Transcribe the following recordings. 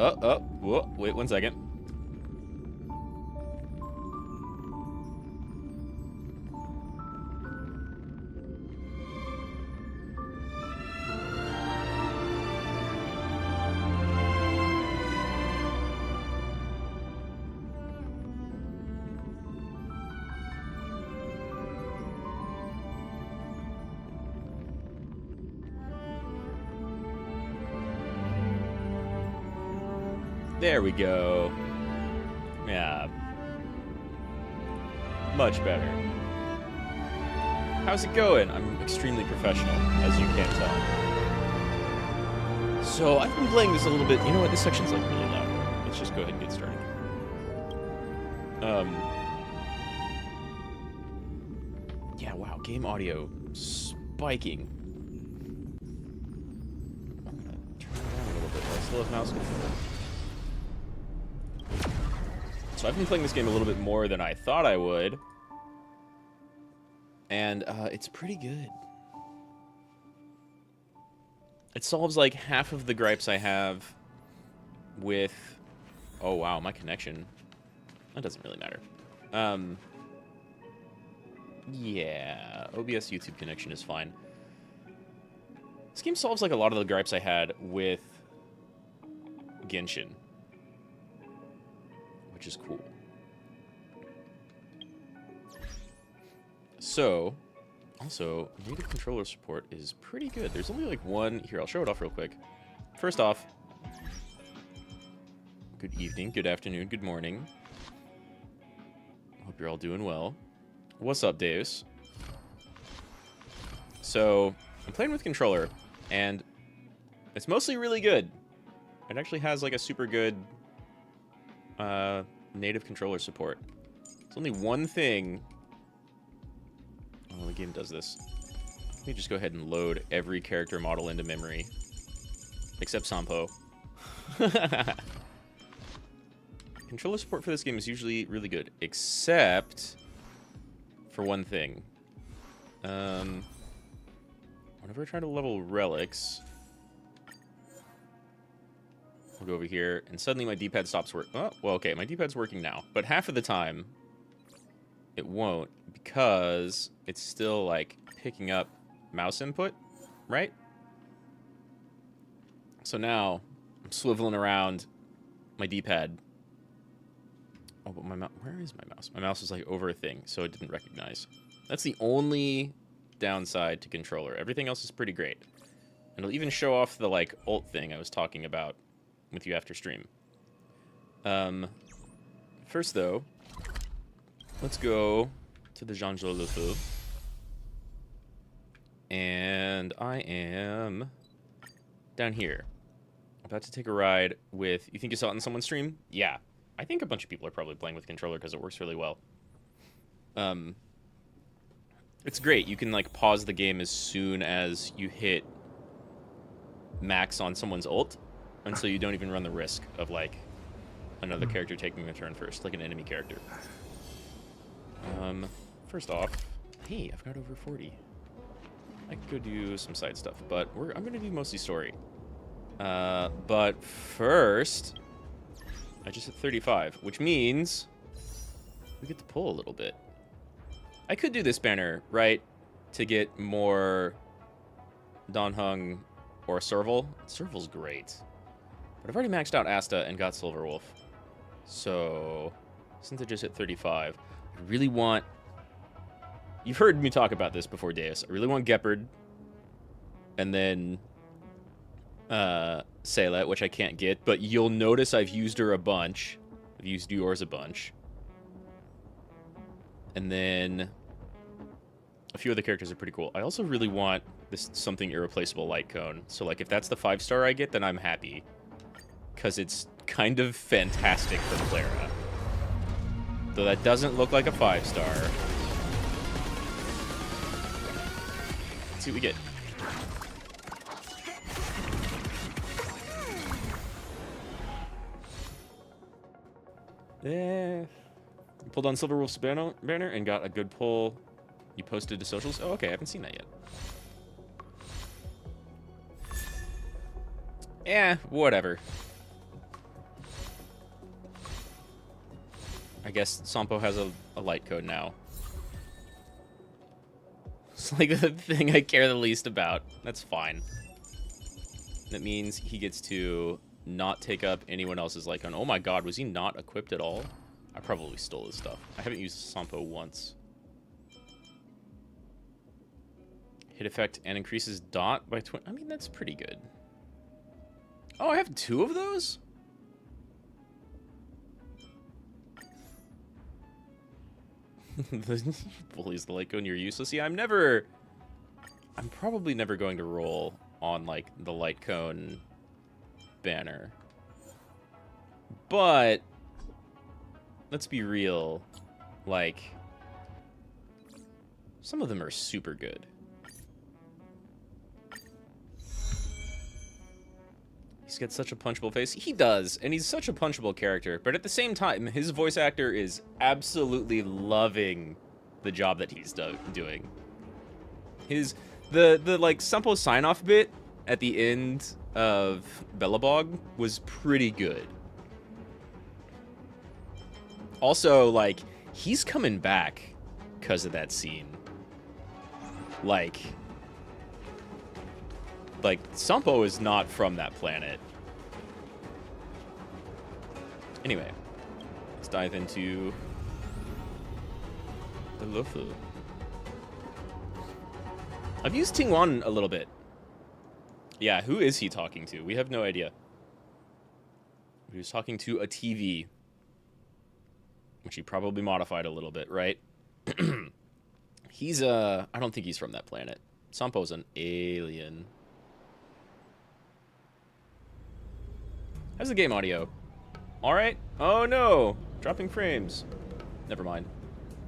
Whoa, wait 1 second. There we go. Yeah. Much better. How's it going? I'm extremely professional, as you can tell. So, I've been playing this a little bit. You know what? This section's like really loud. Let's just go ahead and get started. Yeah, wow. Game audio spiking. I'm gonna turn it down a little bit. I still have mouse control. So I've been playing this game a little bit more than I thought I would. And it's pretty good. It solves like half of the gripes I have with... Oh wow, my connection. That doesn't really matter. Yeah, OBS YouTube connection is fine. This game solves like a lot of the gripes I had with Genshin, which is cool. So, also, native controller support is pretty good. There's only like one... Here, I'll show it off real quick. First off, good evening, good afternoon, good morning. Hope you're all doing well. What's up, Deus? So, I'm playing with controller, and it's mostly really good. It actually has like a super good native controller support. It's only one thing. Oh, the game does this. Let me just go ahead and load every character model into memory. Except Sampo. Controller support for this game is usually really good. Except for one thing. Whenever I try to level relics... I'll go over here, and suddenly my D-pad stops working. Oh, well, okay, my D-pad's working now. But half of the time, it won't, because it's still, like, picking up mouse input, right? So now, I'm swiveling around my D-pad. Oh, but my mouse... Where is my mouse? My mouse is, like, over a thing, so it didn't recognize. That's the only downside to controller. Everything else is pretty great. And it'll even show off the, like, ult thing I was talking about with you after stream. First, though, let's go to the Jean-Jo Le Feu. And I am down here. About to take a ride with... You think you saw it in someone's stream? Yeah. I think a bunch of people are probably playing with controller because it works really well. It's great. You can, like, pause the game as soon as you hit max on someone's ult. And so you don't even run the risk of, like, another character taking a turn first, like an enemy character. First off, hey, I've got over 40. I could go do some side stuff, but I'm going to do mostly story. But first, I just hit 35, which means we get to pull a little bit. I could do this banner, right, to get more Donhung or Serval. Serval's great. But I've already maxed out Asta and got Silver Wolf. So, since I just hit 35, I really want... You've heard me talk about this before, Deus. I really want Gepard. And then Sayla, which I can't get. But you'll notice I've used her a bunch. I've used yours a bunch. And then a few other characters are pretty cool. I also really want this something irreplaceable light cone. So, like, if that's the 5-star I get, then I'm happy. Because it's kind of fantastic for Clara. Though that doesn't look like a 5-star. Let's see what we get. Yeah. Pulled on Silver Wolf's banner and got a good pull. You posted to socials? Oh, okay, I haven't seen that yet. Yeah, whatever. I guess Sampo has a light code now. It's like the thing I care the least about. That's fine. That means he gets to not take up anyone else's light cone. Oh my god, was he not equipped at all? I probably stole his stuff. I haven't used Sampo once. Hit effect and increases dot by 20. I mean, that's pretty good. Oh, I have 2 of those? Bullies the light cone, you're useless. Yeah, I'm probably never going to roll on, like, the light cone banner. But let's be real. Like, some of them are super good. He's got such a punchable face. He does, and he's such a punchable character. But at the same time, his voice actor is absolutely loving the job that he's doing. The like Sampo sign-off bit at the end of Bellabog was pretty good. Also, like, he's coming back because of that scene. Like, Sampo is not from that planet. Anyway, let's dive into the Lufu. I've used Tingwan a little bit. Yeah, who is he talking to? We have no idea. He was talking to a TV, which he probably modified a little bit, right? He's, I don't think he's from that planet. Sampo's an alien. How's the game audio? Alright. Oh no! Dropping frames. Never mind.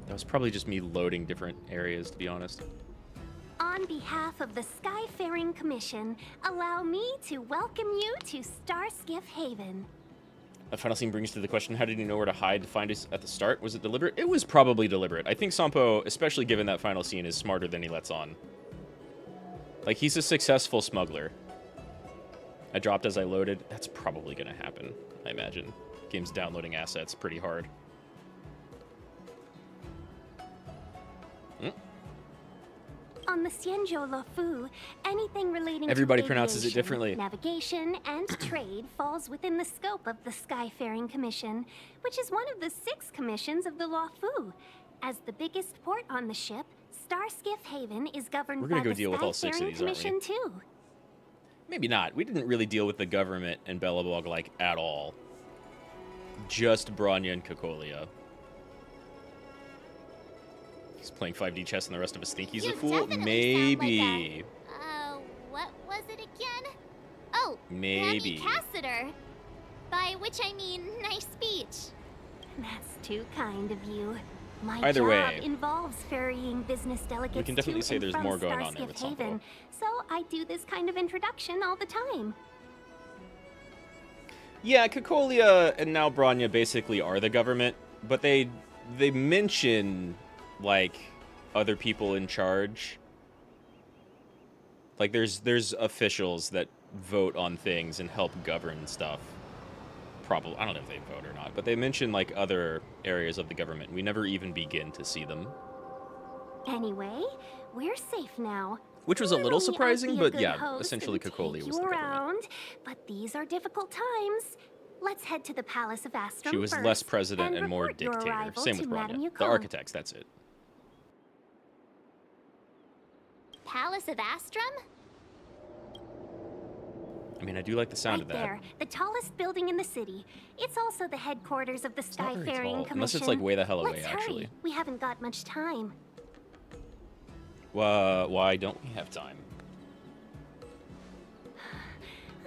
That was probably just me loading different areas, to be honest. On behalf of the Skyfaring Commission, allow me to welcome you to Starskiff Haven. That final scene brings to the question, how did he know where to hide to find us at the start? Was it deliberate? It was probably deliberate. I think Sampo, especially given that final scene, is smarter than he lets on. Like, he's a successful smuggler. I dropped as I loaded. That's probably going to happen, I imagine. Game's downloading assets pretty hard. On the Xianzhou Lufu, anything relating Everybody to pronounces it differently. Navigation and trade falls within the scope of the Skyfaring Commission, which is one of the 6 commissions of the Lufu. As the biggest port on the ship, Starskiff Haven is governed by the deal with all 6 of Skyfaring these, aren't we? Commission too. Maybe not. We didn't really deal with the government in Bellabog, like, at all. Just Bronya and Kokolia. He's playing 5D chess and the rest of us think he's a fool? Maybe. What was it again? Oh, maybe. Cassider. By which I mean nice speech. That's too kind of you. My Either job way, involves ferrying business delegates we can definitely to say and there's from more going on there Starskiff with Sampo. Haven, so I do this kind of introduction all the time. Yeah, Kokolia and now Bronya basically are the government, but they mention, like, other people in charge. Like, there's officials that vote on things and help govern stuff. Probably, I don't know if they vote or not, but they mention, like, other areas of the government. We never even begin to see them. Anyway, we're safe now. Which was a little Normally, I'd surprising, be a but good yeah, host essentially and Kokolia take was you the government. around, but these are difficult times. Let's head to the Palace of Astrum She was first, less president and more report your dictator. arrival Same with to Madame Bronya. The Yukong. architects, that's it. Palace of Astrum? I mean, I do like the sound Right of that. there, the tallest building in the city. It's also the headquarters of the It's not very Skyfaring tall, Commission. unless it's, like, way the hell away, Let's actually. hurry. We haven't got much time. Why don't we have time?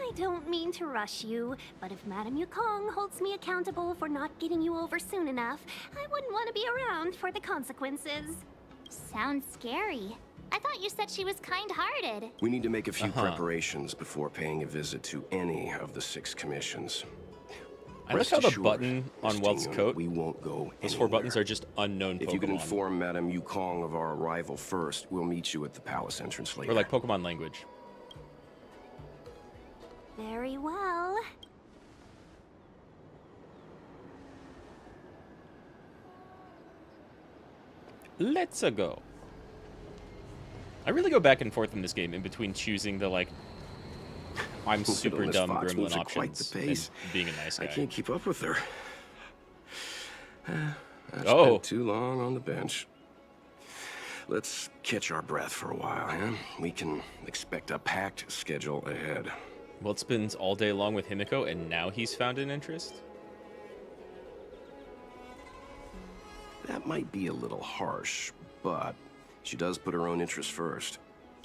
I don't mean to rush you, but if Madame Yukong holds me accountable for not getting you over soon enough, I wouldn't want to be around for the consequences. Sounds scary. I thought you said she was kind-hearted. We need to make a few preparations before paying a visit to any of the 6 commissions. I like Rest how the assured, button on Miss Welt's Tingyon, coat, we won't go those 4 anywhere. buttons are just unknown If Pokemon. you can inform Madame Yukong of our arrival first, we'll meet you at the palace entrance later. Or like Pokemon language. Very well. Let's go. I really go back and forth in this game in between choosing the, like, I'm super Little Miss dumb Fox moves gremlin at quite the options pace. and being a nice guy. I can't keep up with her. I Oh. spent too long on the bench. Let's catch our breath for a while, huh? We can expect a packed schedule ahead. Walt spends all day long with Himiko, and now he's found an interest? That might be a little harsh, but she does put her own interests first.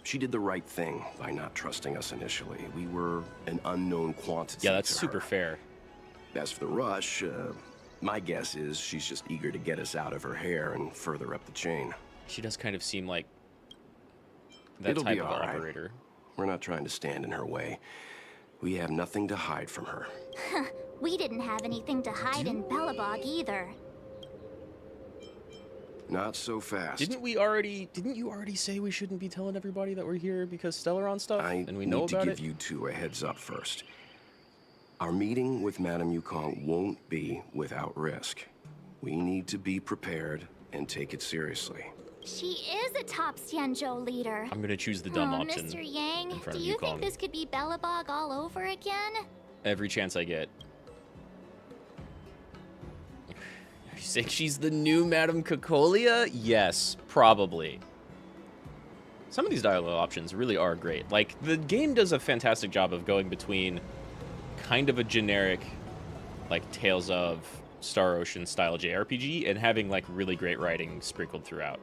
She did the right thing by not trusting us initially. We were an unknown quantity. Yeah, that's to super her. fair. As for the rush, my guess is she's just eager to get us out of her hair and further up the chain. She does kind of seem like that It'll type be of all right. operator. We're not trying to stand in her way. We have nothing to hide from her. We didn't have anything to hide in Belobog either. Not so fast. Didn't you already say we shouldn't be telling everybody that we're here because Stellaron stuff? I And we know need to about give it? you two a heads up first. Our meeting with Madame Yukong won't be without risk. We need to be prepared and take it seriously. She is a top Xianzhou leader. I'm gonna choose the dumb Oh, option. Mr. Yang, in front do of you Yukong. think this could be Belobog all over again? Every chance I get. Are you saying she's the new Madame Cocolia? Yes, probably. Some of these dialogue options really are great. Like, the game does a fantastic job of going between kind of a generic, like, Tales of Star Ocean style JRPG and having, like, really great writing sprinkled throughout.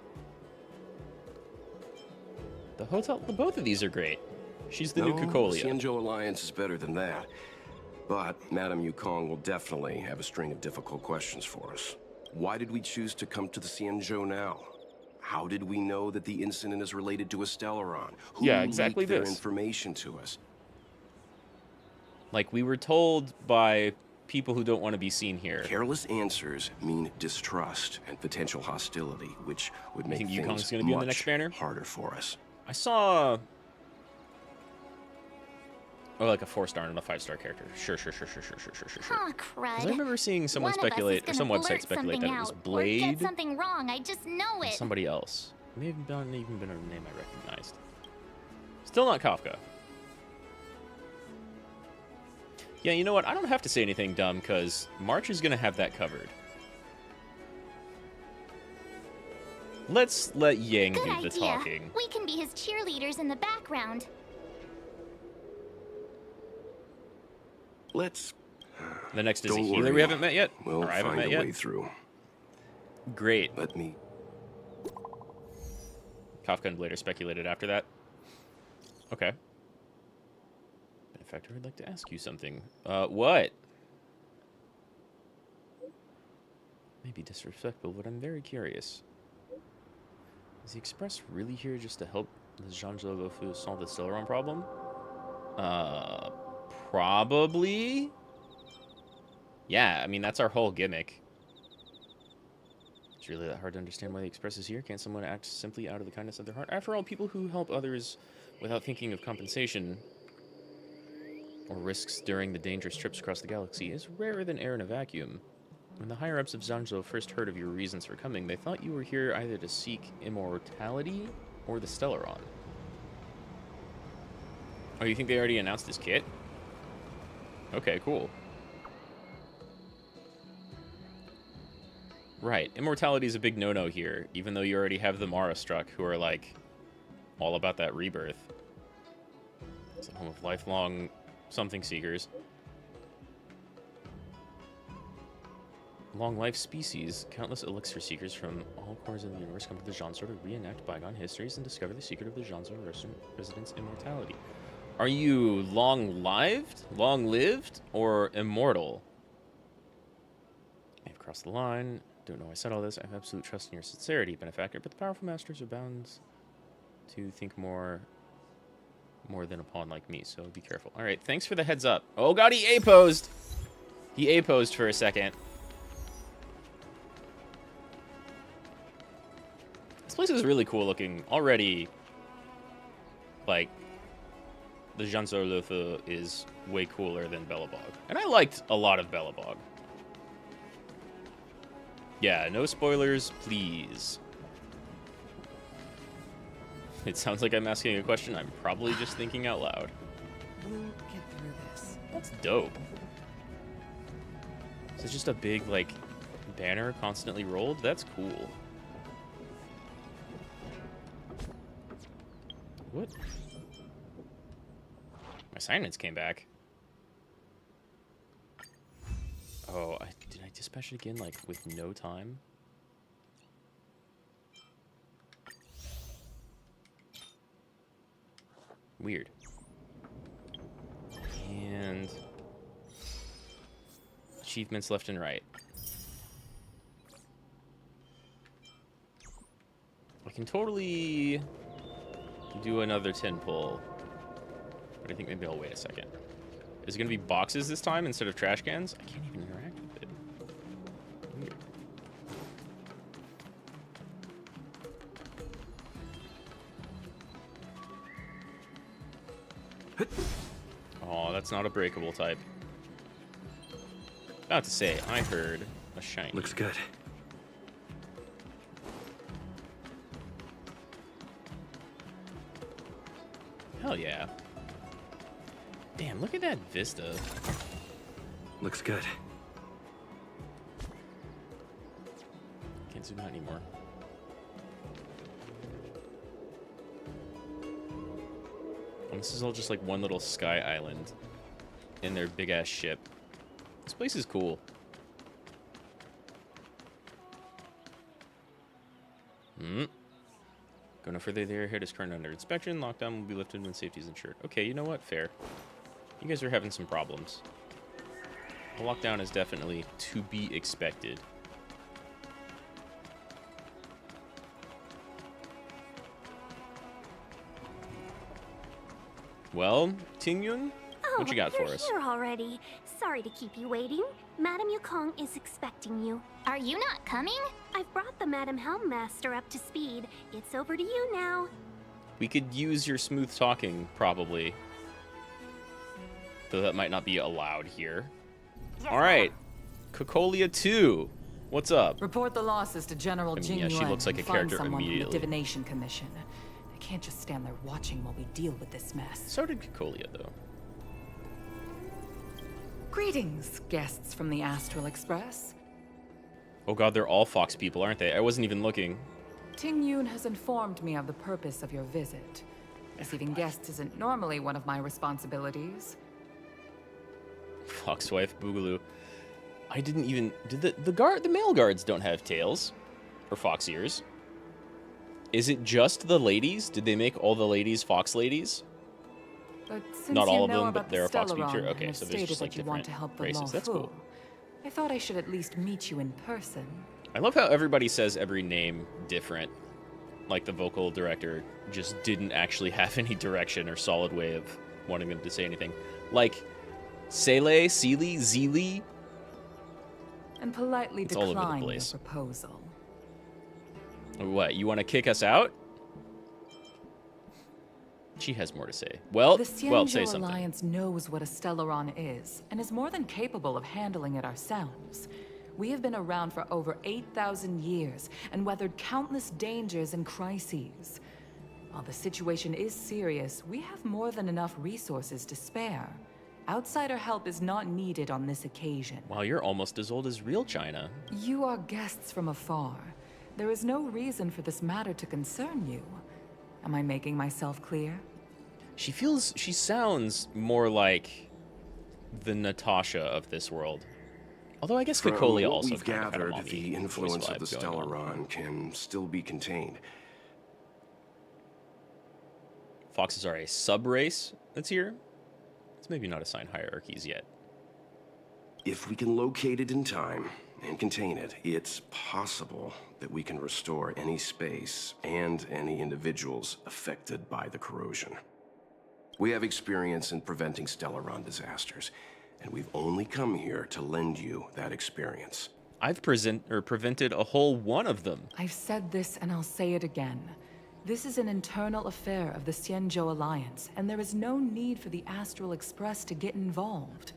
Both of these are great. She's the new Cocolia. The Xianzhou Alliance is better than that. But Madame Yukong will definitely have a string of difficult questions for us. Why did we choose to come to the Xianzhou now? How did we know that the incident is related to a Stellaron? Who Yeah, exactly leaked their this. information to us? Like, we were told by people who don't want to be seen here. Careless answers mean distrust and potential hostility, which would make think things Yukong's gonna be in the next much banner? harder for us. I saw... Oh, like a 4-star and a 5-star character. Sure. Huh, crud. 'Cause I remember seeing someone One of us speculate, is or gonna some website blurt speculate something that it was out, Or Blade get something wrong, I just know and it. somebody else. It may have not even been a name I recognized. Still not Kafka. Yeah, you know what? I don't have to say anything dumb, because March is going to have that covered. Let's let Yang Good do the idea. talking. We can be his cheerleaders in the background. Let's The next is a Don't healer worry. we haven't met yet? We'll or I haven't find met a yet? way through. Great. Let me. Kafka and Blade are speculated after that. Okay. In fact, I would like to ask you something. What? Maybe disrespectful, but I'm very curious. Is the Express really here just to help the Xianzhou Luofu solve the Stellaron problem? Probably. Yeah, I mean, that's our whole gimmick. It's really that hard to understand why the Express is here. Can't someone act simply out of the kindness of their heart? After all, people who help others without thinking of compensation or risks during the dangerous trips across the galaxy is rarer than air in a vacuum. When the higher-ups of Xianzhou first heard of your reasons for coming, they thought you were here either to seek immortality or the Stellaron. Oh, you think they already announced this kit? Okay, cool. Right, immortality is a big no-no here, even though you already have the Mara Struck, who are, like, all about that rebirth. It's a home of lifelong something seekers. Long life species, countless elixir seekers from all corners of the universe come to the Xianzhou to reenact bygone histories and discover the secret of the Xianzhou residents' immortality. Are you long-lived, or immortal? I've crossed the line. Don't know why I said all this. I have absolute trust in your sincerity, benefactor, but the powerful masters are bound to think more than a pawn like me, so be careful. All right, thanks for the heads up. Oh god, he A-posed! He A-posed for a second. This place is really cool looking. Already, like, the Xianzhou Luofu is way cooler than Belobog. And I liked a lot of Belobog. Yeah, no spoilers, please. It sounds like I'm asking a question. I'm probably just thinking out loud. We'll get through this. That's dope. So it's just a big, like, banner constantly rolled? That's cool. What? My assignments came back. Oh, did I dispatch it again, like, with no time? Weird. And achievements left and right. I can totally do another 10 pull, but I think maybe I'll wait a second. Is it going to be boxes this time instead of trash cans? I can't even interact with it. Weird. Oh, that's not a breakable type. About to say, I heard a shiny. Looks good. Hell yeah. Damn, look at that vista. Looks good. Can't zoom out anymore. And this is all just like one little sky island in their big ass ship. This place is cool. Go no further. The airhead is currently under inspection. Lockdown will be lifted when safety is ensured. Okay, you know what? Fair. You guys are having some problems. A lockdown is definitely to be expected. Well, Tingyun, what you got for us? You're here already. Sorry to keep you waiting. Madame Yukong is expecting you. Are you not coming? I've brought the Madame Helmmaster up to speed. It's over to you now. We could use your smooth talking, probably. Though that might not be allowed here. Yes, Alright. Cocolia 2. What's up? Report the losses to General Jing yeah, she Yuan looks like and a find character someone from immediately. the Divination Commission. I can't just stand there watching while we deal with this mess. So did Cocolia, though. Greetings, guests from the Astral Express. Oh god, they're all Fox people, aren't they? I wasn't even looking. Ting Yun has informed me of the purpose of your visit. Receiving guests isn't normally one of my responsibilities. Fox wife, Boogaloo. I didn't even... Did the male guards don't have tails? Or fox ears? Is it just the ladies? Did they make all the ladies fox ladies? But since Not all you of know them, about but there are the fox Stellaron people. and Okay, have so there's stated just like that you want to different help the races. That's cool. I thought I should at least meet you in person. I love how everybody says every name different. Like the vocal director just didn't actually have any direction or solid way of wanting them to say anything. Like Sele, Seely, Zeely. And politely It's all over the decline your place. proposal. What, you want to kick us out? She has more to say. Well, The say Xianzhou something. Alliance knows what a Stellaron is, and is more than capable of handling it ourselves. We have been around for over 8,000 years, and weathered countless dangers and crises. While the situation is serious, we have more than enough resources to spare. Outsider help is not needed on this occasion. Wow, you're almost as old as real China. You are guests from afar. There is no reason for this matter to concern you. Am I making myself clear? She sounds more like the Natasha of this world. Although I guess From Cocolia what also we've kind of had a gathered, mommy the voice influence of the vibe going on. Stellaron can still be contained. Foxes are a sub-race that's here. It's maybe not assigned hierarchies yet. If we can locate it in time and contain it, it's possible that we can restore any space and any individuals affected by the corrosion. We have experience in preventing Stellaron disasters, and we've only come here to lend you that experience. I've prevented a whole one of them. I've said this and I'll say it again. This is an internal affair of the Xianzhou Alliance, and there is no need for the Astral Express to get involved.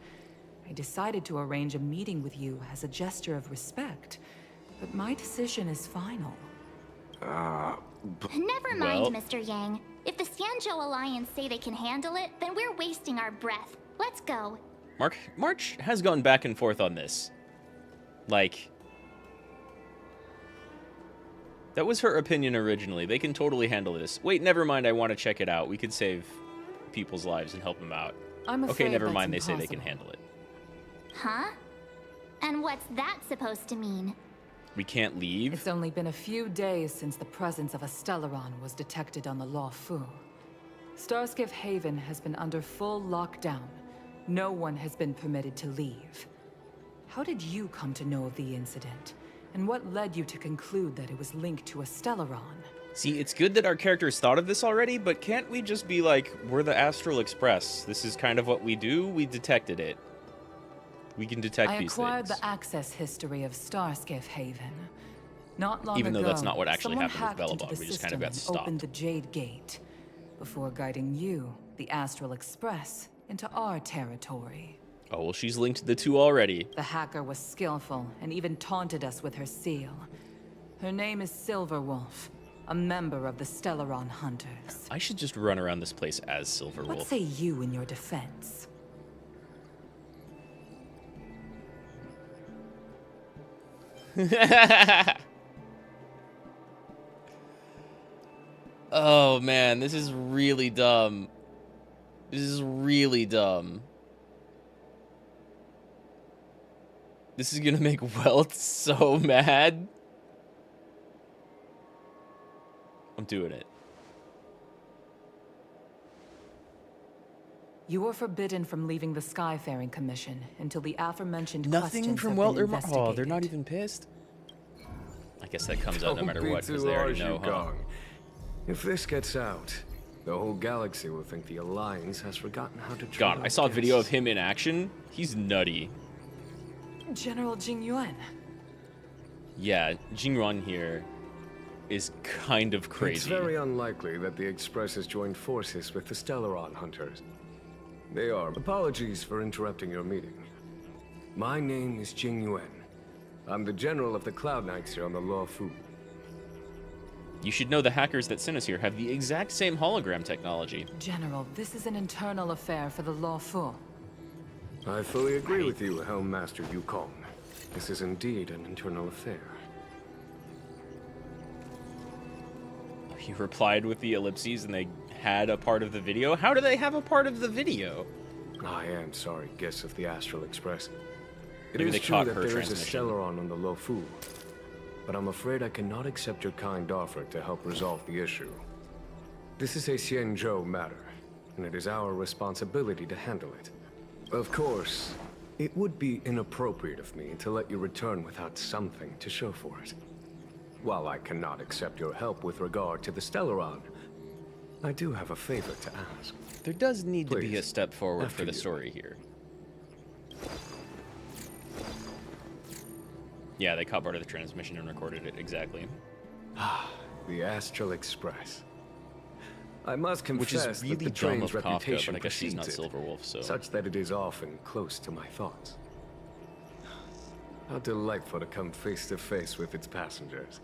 I decided to arrange a meeting with you as a gesture of respect, but my decision is final. Never mind, Well. Mr. Yang. If the Xianzhou Alliance say they can handle it, then we're wasting our breath. Let's go. March has gone back and forth on this. Like, that was her opinion originally. They can totally handle this. Wait, never mind. I want to check it out. We could save people's lives and help them out. I'm Okay, afraid never that's mind. They say they impossible. can handle it. Huh? And what's that supposed to mean? We can't leave. It's only been a few days since the presence of a Stellaron was detected on the Luofu. Starskiff Haven has been under full lockdown. No one has been permitted to leave. How did you come to know of the incident? And what led you to conclude that it was linked to a Stellaron? See, it's good that our characters thought of this already, but can't we just be like, we're the Astral Express. This is kind of what we do. We detected it. We can detect these acquired things. the access history of Starskiff Haven. Not long Even though ago, that's not what actually someone happened with hacked into Belobog, the we just kind of system got and stopped. opened the Jade Gate before guiding you, the Astral Express, into our territory. Oh, well, she's linked the two already. The hacker was skillful and even taunted us with her seal. Her name is Silverwolf, a member of the Stellaron Hunters. I should just run around this place as What Silverwolf. say you in your defense? Oh, man, this is really dumb. This is really dumb. This is gonna make Welt so mad. I'm doing it. You are forbidden from leaving the Skyfaring Commission until the aforementioned Nothing questions from have Welt been or Oh, they're not investigated. even pissed. I guess that comes out no Don't matter be what, because too they already harsh, know, huh? Yukong. If this gets out, the whole galaxy will think the Alliance has forgotten how to treat God, our I saw a video of guests. him in action. He's nutty. General Jing Yuan. Yeah, Jingron here is kind of crazy. It's very unlikely that the Express has joined forces with the Stellaron Hunters. They are. Apologies for interrupting your meeting. My name is Jing Yuan. I'm the general of the Cloud Knights here on the Luofu. You should know the hackers that sent us here have the exact same hologram technology. General, this is an internal affair for the Luofu. I fully agree with you, Helm Master Yukong. This is indeed an internal affair. He replied with the ellipses and they had a part of the video. How do they have a part of the video? I am sorry, guests of the Astral Express. It Maybe is they true caught that her there is a transmission. Stellaron on the Luofu, but I'm afraid I cannot accept your kind offer to help resolve the issue. This is a Xianzhou matter, and it is our responsibility to handle it. Of course, it would be inappropriate of me to let you return without something to show for it. While I cannot accept your help with regard to the Stellaron, I do have a favor to ask. There does need to be a Please, step forward after for the you. story here. Yeah, they caught part of the transmission and recorded it, exactly. The Astral Express. I must Which confess is that really the dumb train's of Kafka, reputation but I guess she's not precedes it, Silverwolf, so... such that it is often close to my thoughts. How delightful to come face to face with its passengers.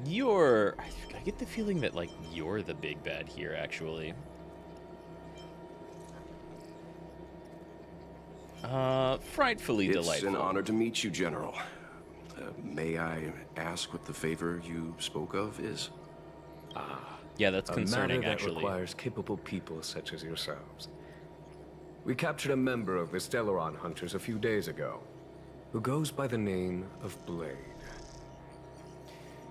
You're... I get the feeling that, like, you're the big bad here, actually. Frightfully It's delightful. an honor to meet you, General. May I ask what the favor you spoke of is? Yeah, that's A concerning, matter that actually. requires capable people such as yourselves. We captured a member of the Stellaron Hunters a few days ago, who goes by the name of Blade.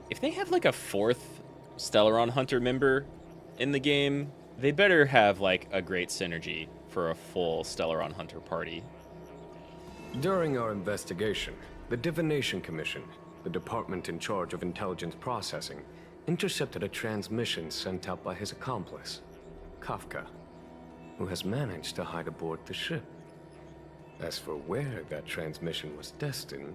If they have, like, a fourth Stellaron Hunter member in the game, they better have, like, a great synergy for a full Stellaron Hunter party. During our investigation, the Divination Commission, the department in charge of intelligence processing, intercepted a transmission sent out by his accomplice, Kafka, who has managed to hide aboard the ship. As for where that transmission was destined...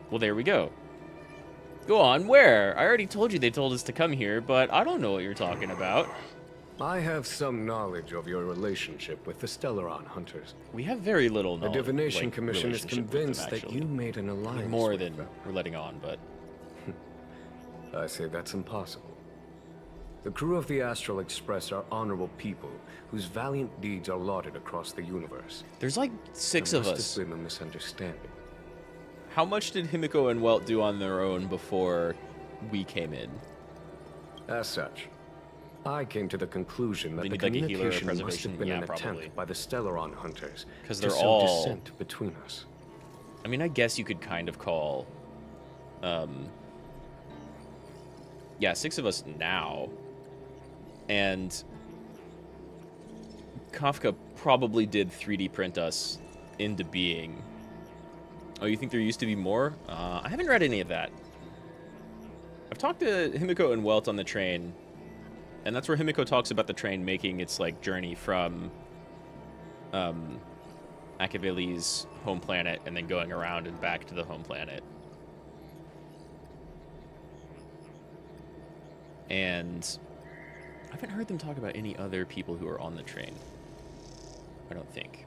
Well, there we go. Go on, where? I already told you they told us to come here, but I don't know what you're talking about. I have some knowledge of your relationship with the Stellaron Hunters. We have very little The knowledge. Divination like, Commission is relationship with convinced them, that actually. you made an alliance More with than them. we're letting on, but I say that's impossible. The crew of the Astral Express are honorable people whose valiant deeds are lauded across the universe. there's like 6 There of must us. have been a misunderstanding. How much did Himiko and Welt do on their own before we came in? As such, I came to the conclusion that They the need, like, a healer or communication must preservation? have been Yeah, an probably. attempt by the Stellaron Hunters 'Cause to they're sow all- dissent between us. I mean, I guess you could kind of call, yeah, 6 of us now, and Kafka probably did 3D print us into being. Oh, you think there used to be more? I haven't read any of that. I've talked to Himiko and Welt on the train, and that's where Himiko talks about the train making its like journey from Akaveli's home planet and then going around and back to the home planet. And I haven't heard them talk about any other people who are on the train. I don't think.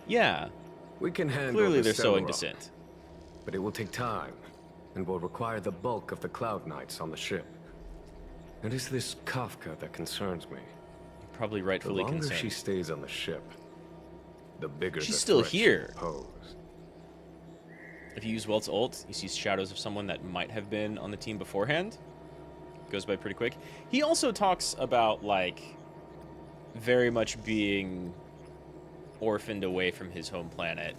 Yeah, We can handle clearly the they're sowing Stellaron, dissent. but it will take time, and will require the bulk of the Cloud Knights on the ship. It is this Kafka that concerns me. Probably The rightfully longer concerned. she stays on the ship, the bigger She's the still threat she here. pose. If you use Welt's ult, you see shadows of someone that might have been on the team beforehand. Goes by pretty quick. He also talks about, like, very much being orphaned away from his home planet.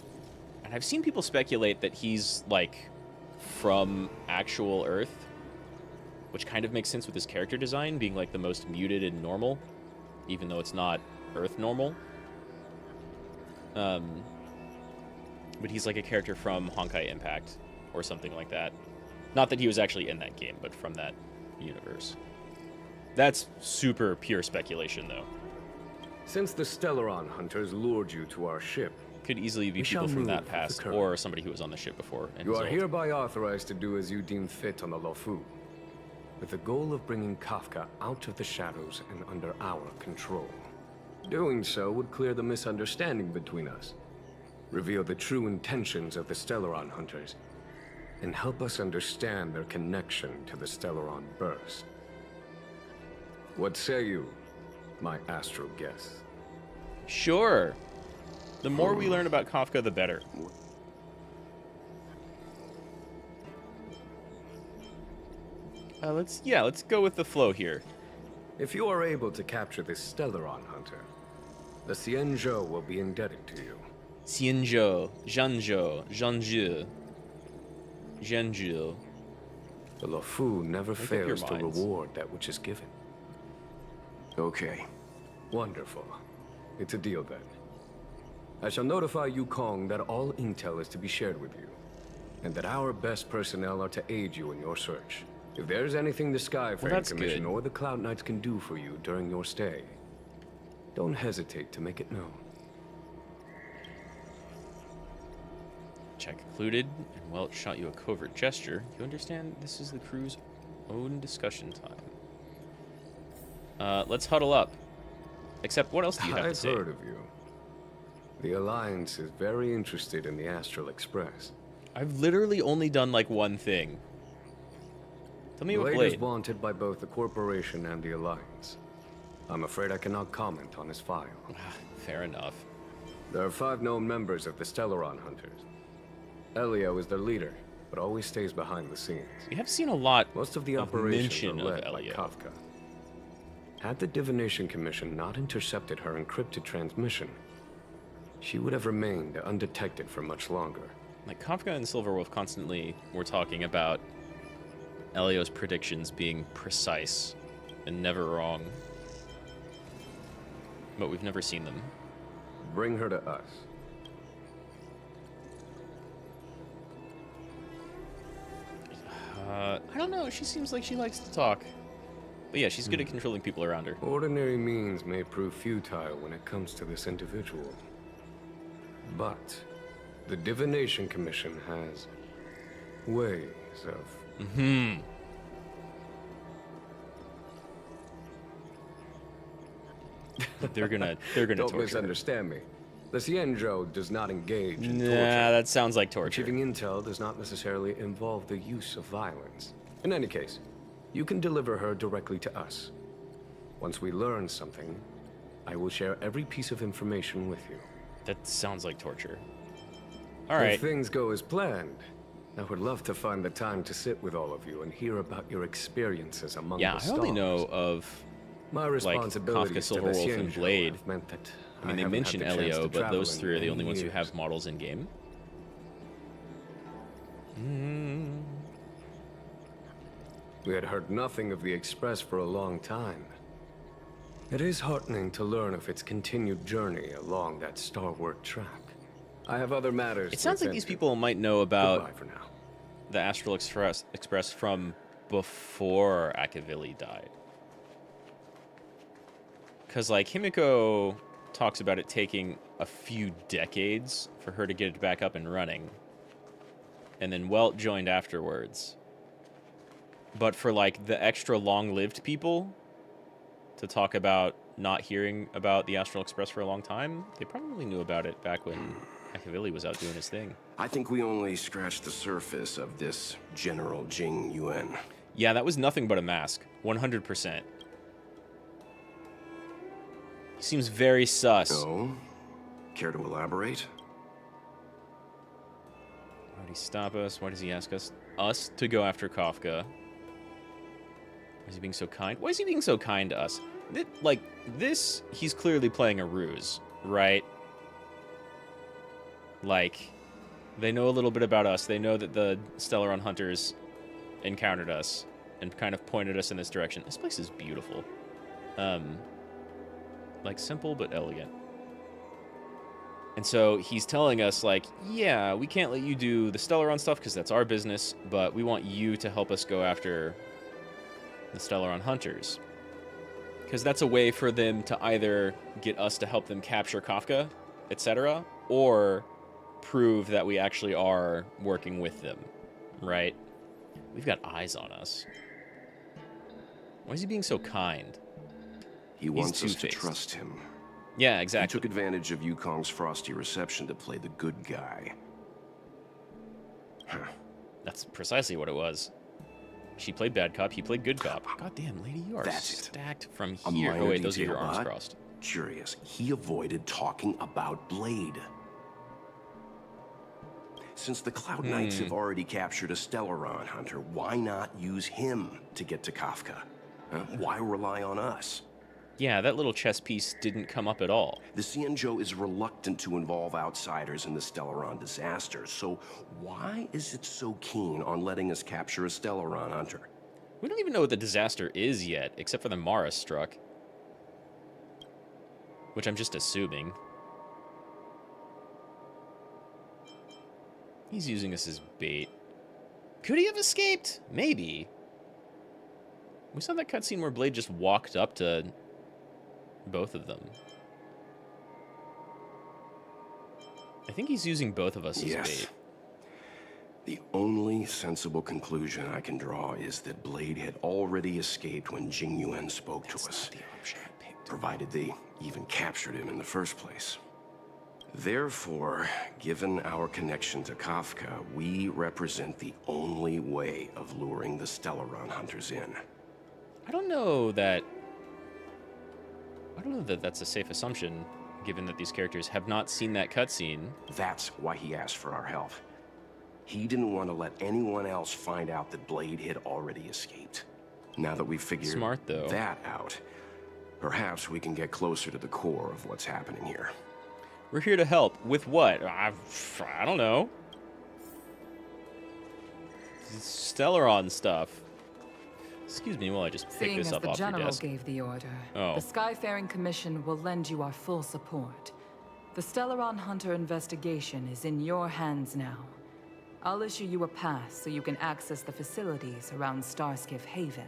And I've seen people speculate that he's, like, from actual Earth, which kind of makes sense with his character design being, like, the most muted and normal, even though it's not Earth normal. But he's like a character from Honkai Impact or something like that. Not that he was actually in that game, but from that universe. That's super pure speculation, though. Since the Stellaron Hunters lured you to our ship, Could easily be We shall people from move that with the past, current. or somebody who was on the ship before. And you was are old. hereby authorized to do as you deem fit on the Lofu, with the goal of bringing Kafka out of the shadows and under our control. Doing so would clear the misunderstanding between us, reveal the true intentions of the Stellaron Hunters, and help us understand their connection to the Stellaron Burst. What say you, my astral guest? Sure. The more we learn about Kafka, the better. Let's go with the flow here. If you are able to capture this Stellaron Hunter, the Xianzhou will be indebted to you. Xianzhou, Zhanzhou, Zhanzhu, Zhanzhu. The Lofu never Make up your fails to minds. reward that which is given. Okay. Wonderful. It's a deal then. I shall notify Yukong that all intel is to be shared with you, and that our best personnel are to aid you in your search. If there's anything the Skyfaring that's Commission good. or the Cloud Knights can do for you during your stay, don't hesitate to make it known. Check concluded, and Welt shot you a covert gesture. You understand this is the crew's own discussion time. Let's huddle up. Except, what else do you have to I've say? heard of you. The Alliance is very interested in the Astral Express. I've literally only done like one thing. Tell me what Blade is Blade. wanted by both the Corporation and the Alliance. I'm afraid I cannot comment on his file. Fair enough. There are 5 known members of the Stellaron Hunters. Elio is their leader, but always stays behind the scenes. We have seen a lot Most of the of operations mention are of led by Elio. Kafka. Had the Divination Commission not intercepted her encrypted transmission, she would have remained undetected for much longer. Like, Kafka and Silverwolf constantly were talking about Elio's predictions being precise and never wrong. But we've never seen them. Bring her to us. I don't know. She seems like she likes to talk. But yeah, she's good at controlling people around her. Ordinary means may prove futile when it comes to this individual. But the Divination Commission has ways of... They're gonna Don't torture her. misunderstand me. The Xianzhou does not engage in Nah, torture. that sounds like torture. Achieving intel does not necessarily involve the use of violence. In any case, you can deliver her directly to us. Once we learn something, I will share every piece of information with you. That sounds like torture. All If right. things go as planned, I would love to find the time to sit with all of you and hear about your experiences among Yeah, the I stars. only know of. My Kafka, responsibilities to the Silverwolf, and Xianzhou Blade. have meant that I mean, they haven't mention had the chance Elio, to but travel those in three are the many only ones who years. have models in game. We had heard nothing of the Express for a long time. It is heartening to learn of its continued journey along that starward track. I have other matters It to sounds like attend these to. people might know about Goodbye for now. the Astral Express from before Akavili died. Because, like, Himiko talks about it taking a few decades for her to get it back up and running. And then Welt joined afterwards. But for, like, the extra long-lived people to talk about not hearing about the Astral Express for a long time, they probably knew about it back when Akavili was out doing his thing. I think we only scratched the surface of this General Jing Yuan. Yeah, that was nothing but a mask. 100%. He seems very sus. So, care to elaborate? Why would he stop us? Why does he ask us to go after Kafka? Why is he being so kind? Why is he being so kind to us? This, he's clearly playing a ruse, right? Like, they know a little bit about us. They know that the Stellaron Hunters encountered us and kind of pointed us in this direction. This place is beautiful. Like, simple but elegant. And so he's telling us, like, yeah, we can't let you do the Stellaron stuff because that's our business, but we want you to help us go after the Stellaron Hunters. Because that's a way for them to either get us to help them capture Kafka, etc., or prove that we actually are working with them, right? We've got eyes on us. Why is he being so kind? He wants us to two-faced. trust him. Yeah, He exactly. took advantage of Yukong's frosty reception to play the good guy. Huh. That's precisely what it was. She played bad cop, he played good cop. God damn, lady, you are That's it. stacked from A here. minor Oh wait, those are your detail, arms but crossed. Curious, he avoided talking about Blade. Since the Cloud Knights have already captured a Stellaron Hunter, why not use him to get to Kafka? Huh? Why rely on us? Yeah, that little chess piece didn't come up at all. The Xianzhou is reluctant to involve outsiders in the Stellaron disaster, so why is it so keen on letting us capture a Stellaron Hunter? We don't even know what the disaster is yet, except for the Mara struck. Which I'm just assuming. He's using us as bait. Could he have escaped? Maybe. We saw that cutscene where Blade just walked up to both of them. I think he's using both of us as bait. The only sensible conclusion I can draw is that Blade had already escaped when Jing Yuan spoke to us, The option I picked. provided they even captured him in the first place. Therefore, given our connection to Kafka, we represent the only way of luring the Stellaron Hunters in. I don't know that that's a safe assumption, given that these characters have not seen that cutscene. That's why he asked for our help. He didn't want to let anyone else find out that Blade had already escaped. Now that we've figured Smart, though. that out, perhaps we can get closer to the core of what's happening here. We're here to help. With what? I don't know. Stellaron stuff. Excuse me while I just pick Seeing this as up the off your General desk. gave the order, Oh. the Skyfaring Commission will lend you our full support. The Stellaron Hunter investigation is in your hands now. I'll issue you a pass so you can access the facilities around Starskiff Haven.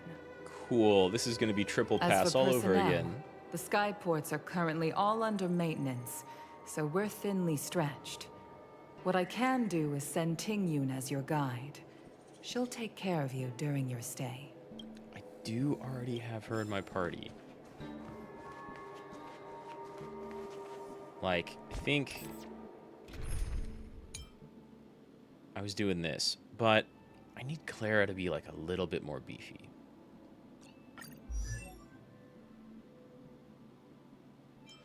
Cool. This is going to be triple As pass for all over personnel, again. the skyports are currently all under maintenance, so we're thinly stretched. What I can do is send Tingyun as your guide. She'll take care of you during your stay. I do already have her in my party. Like, I think I was doing this, but I need Clara to be like a little bit more beefy.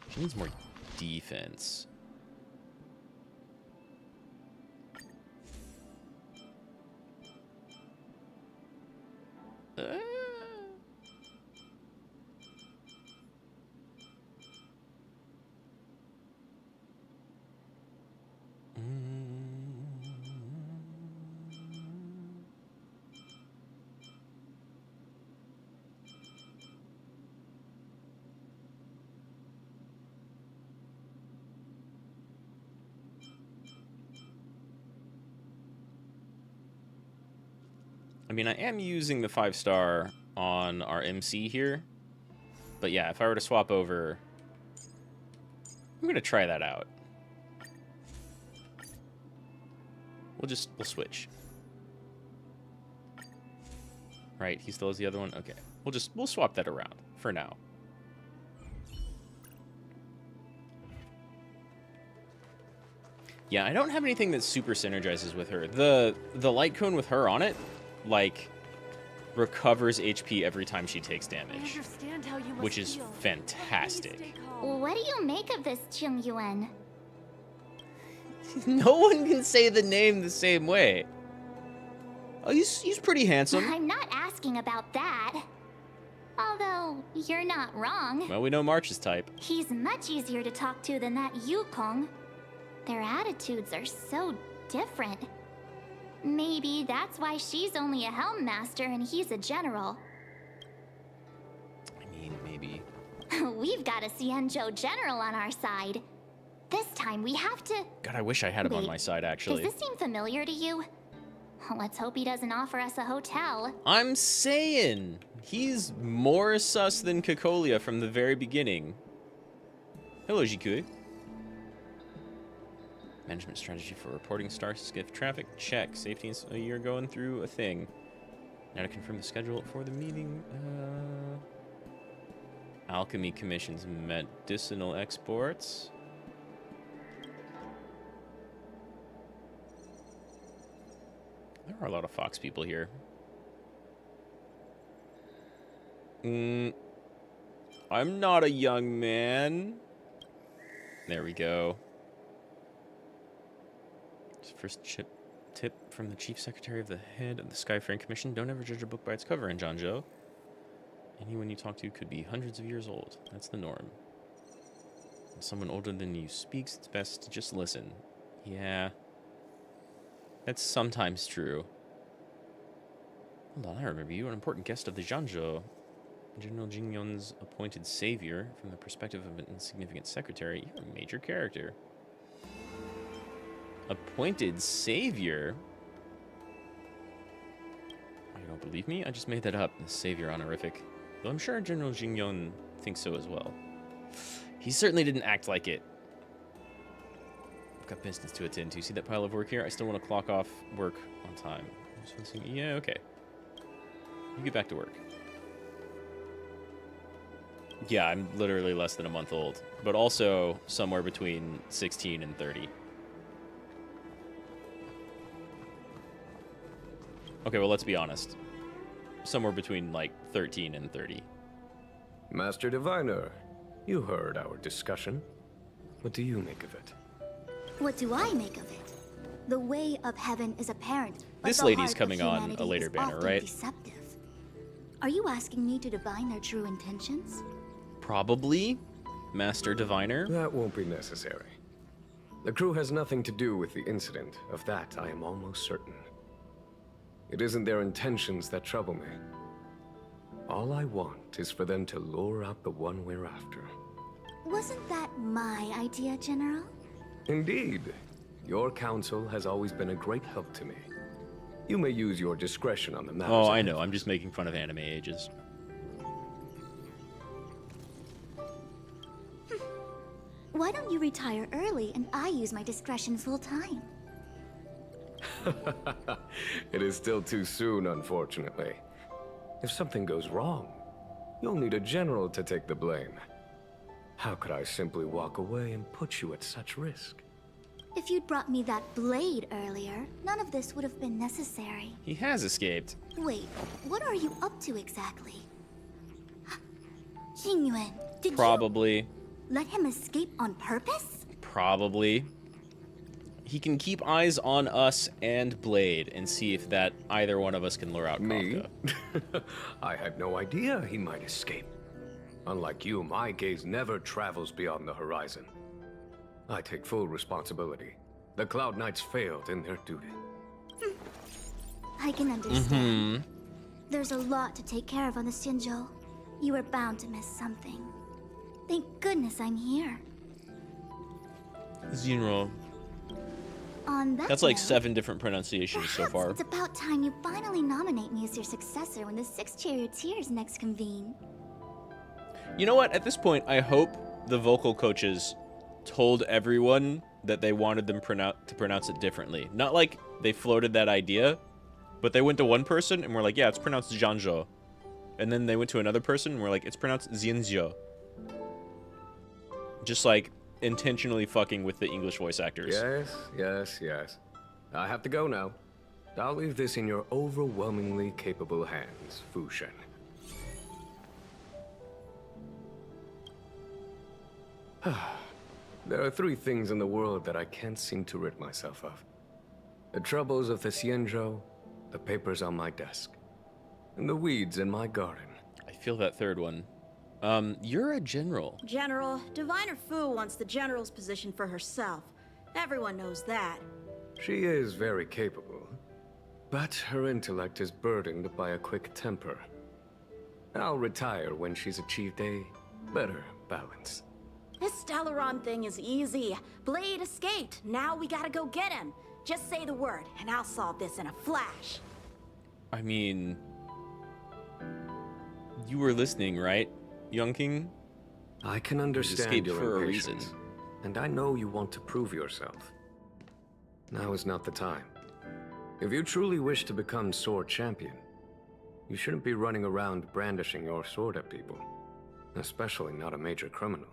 She needs more defense. I mean, I am using the 5-star on our MC here. But yeah, if I were to swap over, I'm going to try that out. We'll switch. Right, he still has the other one? Okay. We'll swap that around for now. Yeah, I don't have anything that super synergizes with her. The light cone with her on it, like, recovers HP every time she takes damage, which is fantastic. What do you make of this, Chung Yuan? No one can say the name the same way. Oh, he's pretty handsome. I'm not asking about that. Although, you're not wrong. Well, we know March's type. He's much easier to talk to than that Yukong. Their attitudes are so different. Maybe that's why she's only a Helm Master and he's a general. I mean, maybe. We've got a Xianzhou general on our side. This time we have to... God, I wish I had him on Wait, my side, actually. Does this seem familiar to you? Let's hope he doesn't offer us a hotel. I'm saying, he's more sus than Cocolia from the very beginning. Hello, Jikui. Management strategy for reporting star skiff traffic. Check. Safety, you're going through a thing. Now to confirm the schedule for the meeting. Alchemy commissions, medicinal exports. There are a lot of Fox people here. I'm not a young man. There we go. First tip from the Chief Secretary of the Head of the Skyfaring Commission. Don't ever judge a book by its cover, Anjanjo. Anyone you talk to could be hundreds of years old. That's the norm. When someone older than you speaks, it's best to just listen. Yeah. That's sometimes true. Hold on, I remember you. An important guest of the Janzhou. General Jingyon's appointed savior. From the perspective of an insignificant secretary, you're a major character. Appointed savior? You don't believe me? I just made that up. The savior honorific. Though I'm sure General Jingyon thinks so as well. He certainly didn't act like it. I've got business to attend to. See that pile of work here? I still want to clock off work on time. Yeah, okay. You get back to work. Yeah, I'm literally less than a month old. But also somewhere between 16 and 30. Okay, well, let's be honest. Somewhere between, like, 13 and 30. Master Diviner, you heard our discussion. What do you make of it? What do I make of it? The way of heaven is apparent, but This the lady's heart of coming on humanity a later is banner, often right? Deceptive. Are you asking me to divine their true intentions? Probably, Master Diviner. That won't be necessary. The crew has nothing to do with the incident. Of that, I am almost certain. It isn't their intentions that trouble me. All I want is for them to lure out the one we're after. Wasn't that my idea, General? Indeed. Your counsel has always been a great help to me. You may use your discretion on the matter. Oh, I know. I'm just making fun of anime ages. Why don't you retire early and I use my discretion full time? It is still too soon, unfortunately. If something goes wrong, you'll need a general to take the blame. How could I simply walk away and put you at such risk? If you'd brought me that blade earlier, none of this would have been necessary. He has escaped. Wait, what are you up to exactly? Jingyuan, did Probably. you let him escape on purpose? Probably. He can keep eyes on us and Blade and see if that either one of us can lure out Me? Kafka. I had no idea he might escape. Unlike you, my gaze never travels beyond the horizon. I take full responsibility. The Cloud Knights failed in their duty. I can understand. There's a lot to take care of on the Xinzhou. You were bound to miss something. Thank goodness I'm here. Xinro. On that That's like note, 7 different pronunciations so perhaps far. it's about time you finally nominate me as your successor when the 6 charioteers next convene. You know what? At this point, I hope the vocal coaches told everyone that they wanted them to pronounce it differently. Not like they floated that idea, but they went to one person and were like, yeah, it's pronounced Zhangzhou. And then they went to another person and were like, it's pronounced Xianzhou. Just like intentionally fucking with the English voice actors. Yes. I have to go now. I'll leave this in your overwhelmingly capable hands, Fu Shen. There are 3 things in the world that I can't seem to rid myself of. The troubles of the Xianzhou, the papers on my desk, and the weeds in my garden. I feel that third one. You're a general. General, Diviner Fu wants the general's position for herself. Everyone knows that. She is very capable, but her intellect is burdened by a quick temper. I'll retire when she's achieved a better balance. This Stellaron thing is easy. Blade escaped. Now we gotta go get him. Just say the word, and I'll solve this in a flash. I mean, you were listening, right, Young King? I can understand escaped your for a impatience, reason. and I know you want to prove yourself. Now is not the time. If you truly wish to become sword champion, you shouldn't be running around brandishing your sword at people, especially not a major criminal.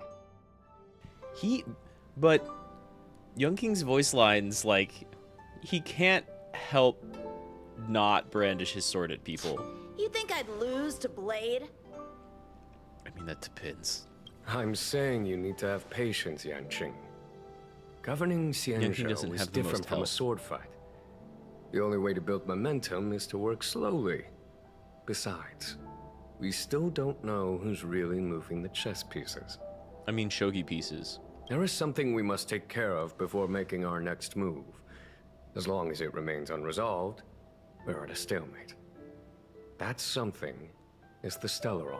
But Young King's voice lines, like, he can't help not brandish his sword at people. You think I'd lose to Blade? I mean, that depends. I'm saying you need to have patience, Yanqing. Governing Yanqing doesn't Xianzhou is have the most different from a health. sword fight. The only way to build momentum is to work slowly. Besides, we still don't know who's really moving the chess pieces. I mean, shogi pieces. There is something we must take care of before making our next move. As long as it remains unresolved, we're at a stalemate. That something is the Stellaron.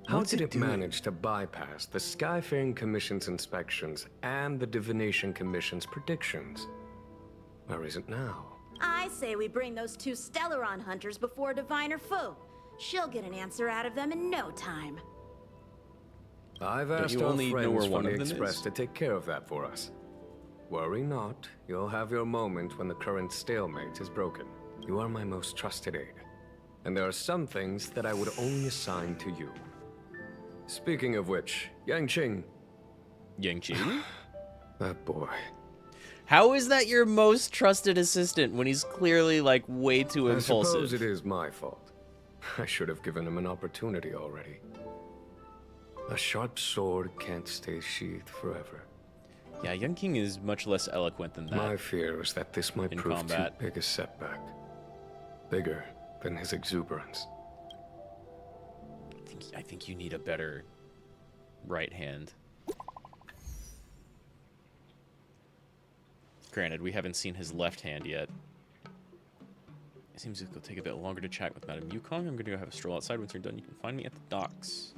How What's did it it doing? manage to bypass the Skyfaring Commission's inspections and the Divination Commission's predictions? Where is it now? I say we bring those 2 Stellaron hunters before Diviner Fu. She'll get an answer out of them in no time. I've asked you our only know friends where from one the of them Express is? to take care of that for us. Worry not, you'll have your moment when the current stalemate is broken. You are my most trusted aide, and there are some things that I would only assign to you. Speaking of which, Yanqing, Yang Qing? that boy. How is that your most trusted assistant when he's clearly, like, way too I suppose impulsive? it is my fault. I should have given him an opportunity already. A sharp sword can't stay sheathed forever. Yeah, Young King is much less eloquent than that. My fear is that this might in prove combat. too big a setback. Bigger than his exuberance. I think you need a better right hand. Granted, we haven't seen his left hand yet. It seems like it'll take a bit longer to chat with Madame Yukong. I'm gonna go have a stroll outside. Once you're done, you can find me at the docks.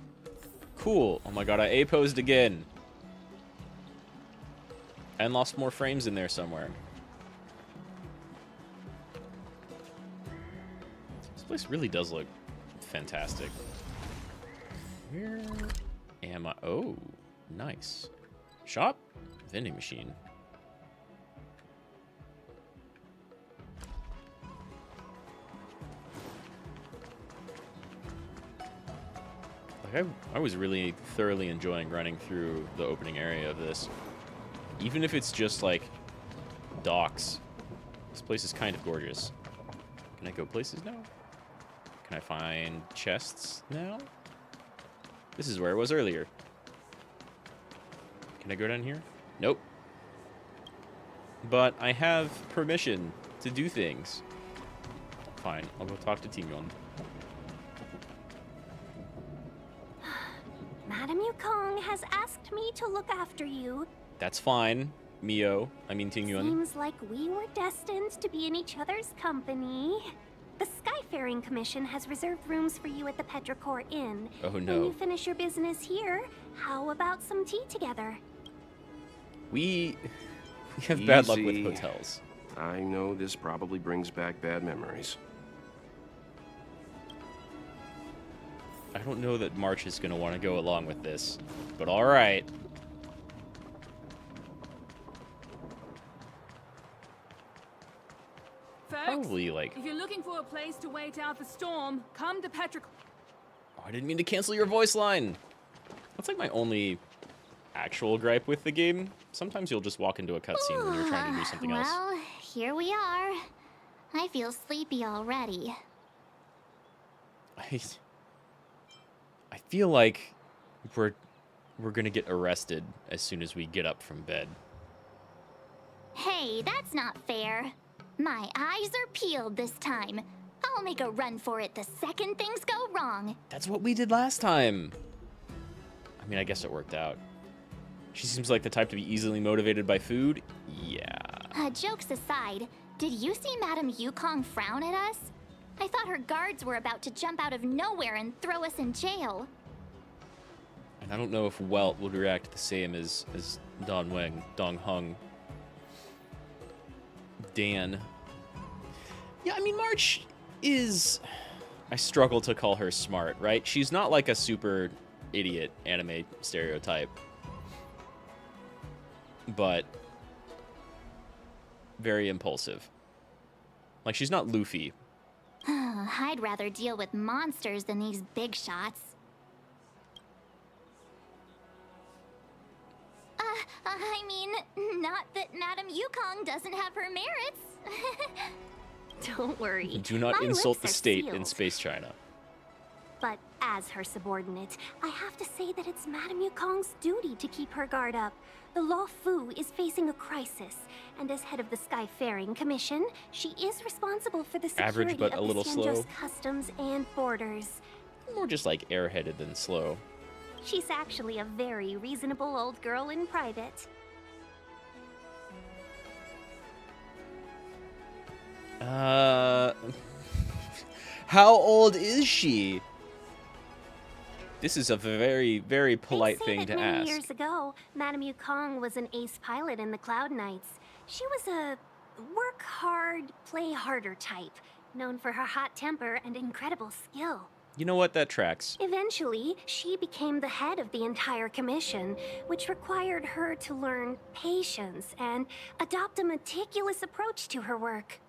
Cool. Oh my god, I A-posed again. And lost more frames in there somewhere. This place really does look fantastic. Where am I? Oh, nice. Shop? Vending machine. I was really thoroughly enjoying running through the opening area of this. Even if it's just, like, docks. This place is kind of gorgeous. Can I go places now? Can I find chests now? This is where I was earlier. Can I go down here? Nope. But I have permission to do things. Fine, I'll go talk to Tingyun. Madame Yukong has asked me to look after you. That's fine, Mio. I mean Tingyun. Seems like we were destined to be in each other's company. The Skyfaring Commission has reserved rooms for you at the Petrichor Inn. Oh When no. you finish your business here, how about some tea together? We have bad luck with Easy. hotels. I know this probably brings back bad memories. I don't know that March is going to want to go along with this, but all right. Folks, Probably like. if you're looking for a place to wait out the storm, come to Petrichor. Oh, I didn't mean to cancel your voice line. That's like my only actual gripe with the game. Sometimes you'll just walk into a cutscene when you're trying to do something else. Well, here we are. I feel sleepy already. I feel like we're gonna get arrested as soon as we get up from bed. Hey, that's not fair. My eyes are peeled this time. I'll make a run for it the second things go wrong. That's what we did last time. I mean, I guess it worked out. She seems like the type to be easily motivated by food. Yeah. Jokes aside, did you see Madame Yukong frown at us? I thought her guards were about to jump out of nowhere and throw us in jail. And I don't know if Welt would react the same as Dong Hung. Dan. Yeah, I mean, March is... I struggle to call her smart, right? She's not like a super idiot anime stereotype. But very impulsive. Like, she's not Luffy. I'd rather deal with monsters than these big shots. I mean, not that Madame Yukong doesn't have her merits. Don't worry. Do not My insult lips the are state in sealed. Space China. But as her subordinate, I have to say that it's Madame Yukong's duty to keep her guard up. The Law Fu is facing a crisis, and as head of the Skyfaring Commission, she is responsible for the security Average, but a of little the Xianzhou's slow. customs and borders. More just like airheaded than slow. She's actually a very reasonable old girl in private. How old is she? This is a very, very polite They say thing that to many ask. years ago, Madame Yukong was an ace pilot in the Cloud Knights. She was a work hard, play harder type, known for her hot temper and incredible skill. You know what? That tracks. Eventually, she became the head of the entire commission, which required her to learn patience and adopt a meticulous approach to her work.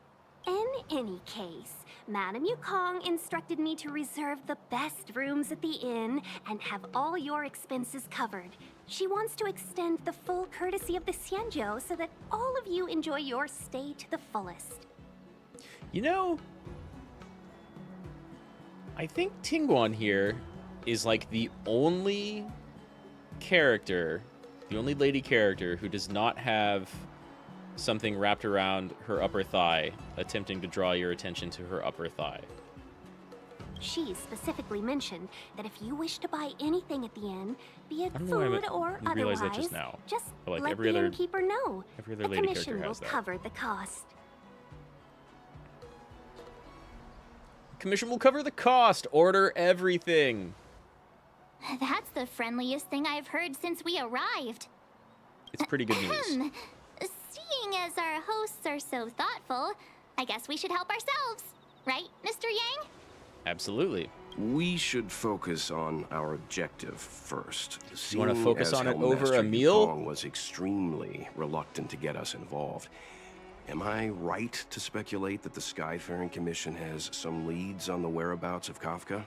In any case, Madame Yukong instructed me to reserve the best rooms at the inn and have all your expenses covered. She wants to extend the full courtesy of the Xianzhou so that all of you enjoy your stay to the fullest. You know, I think Tingyun here is like the only character, the only lady character who does not have something wrapped around her upper thigh, attempting to draw your attention to her upper thigh. She specifically mentioned that if you wish to buy anything at the inn, be it I don't know why food or I realized that otherwise, just now. just But, like, let every the other- innkeeper know. every other The lady commission character will has that. cover the cost. Commission will cover the cost. Order everything. That's the friendliest thing I've heard since we arrived. It's pretty good news. Seeing as our hosts are so thoughtful, I guess we should help ourselves. Right, Mr. Yang? Absolutely. We should focus on our objective first. You wanna Seeing focus as on it Helm over Master a meal? Yukong was extremely reluctant to get us involved. Am I right to speculate that the Skyfaring Commission has some leads on the whereabouts of Kafka?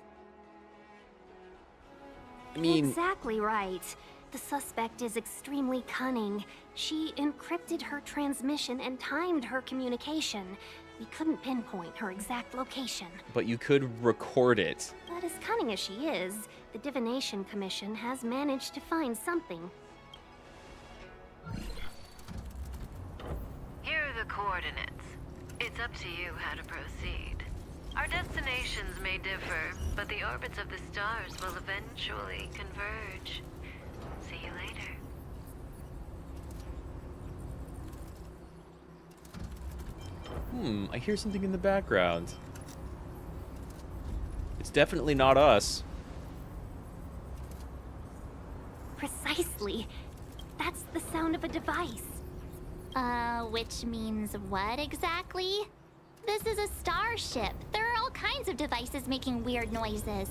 I mean... Exactly right. The suspect is extremely cunning. She encrypted her transmission and timed her communication. We couldn't pinpoint her exact location. But you could record it. But as cunning as she is, the Divination Commission has managed to find something. Here are the coordinates. It's up to you how to proceed. Our destinations may differ, but the orbits of the stars will eventually converge. See you later. I hear something in the background. It's definitely not us. Precisely. That's the sound of a device. Which means what exactly? This is a starship. There are all kinds of devices making weird noises.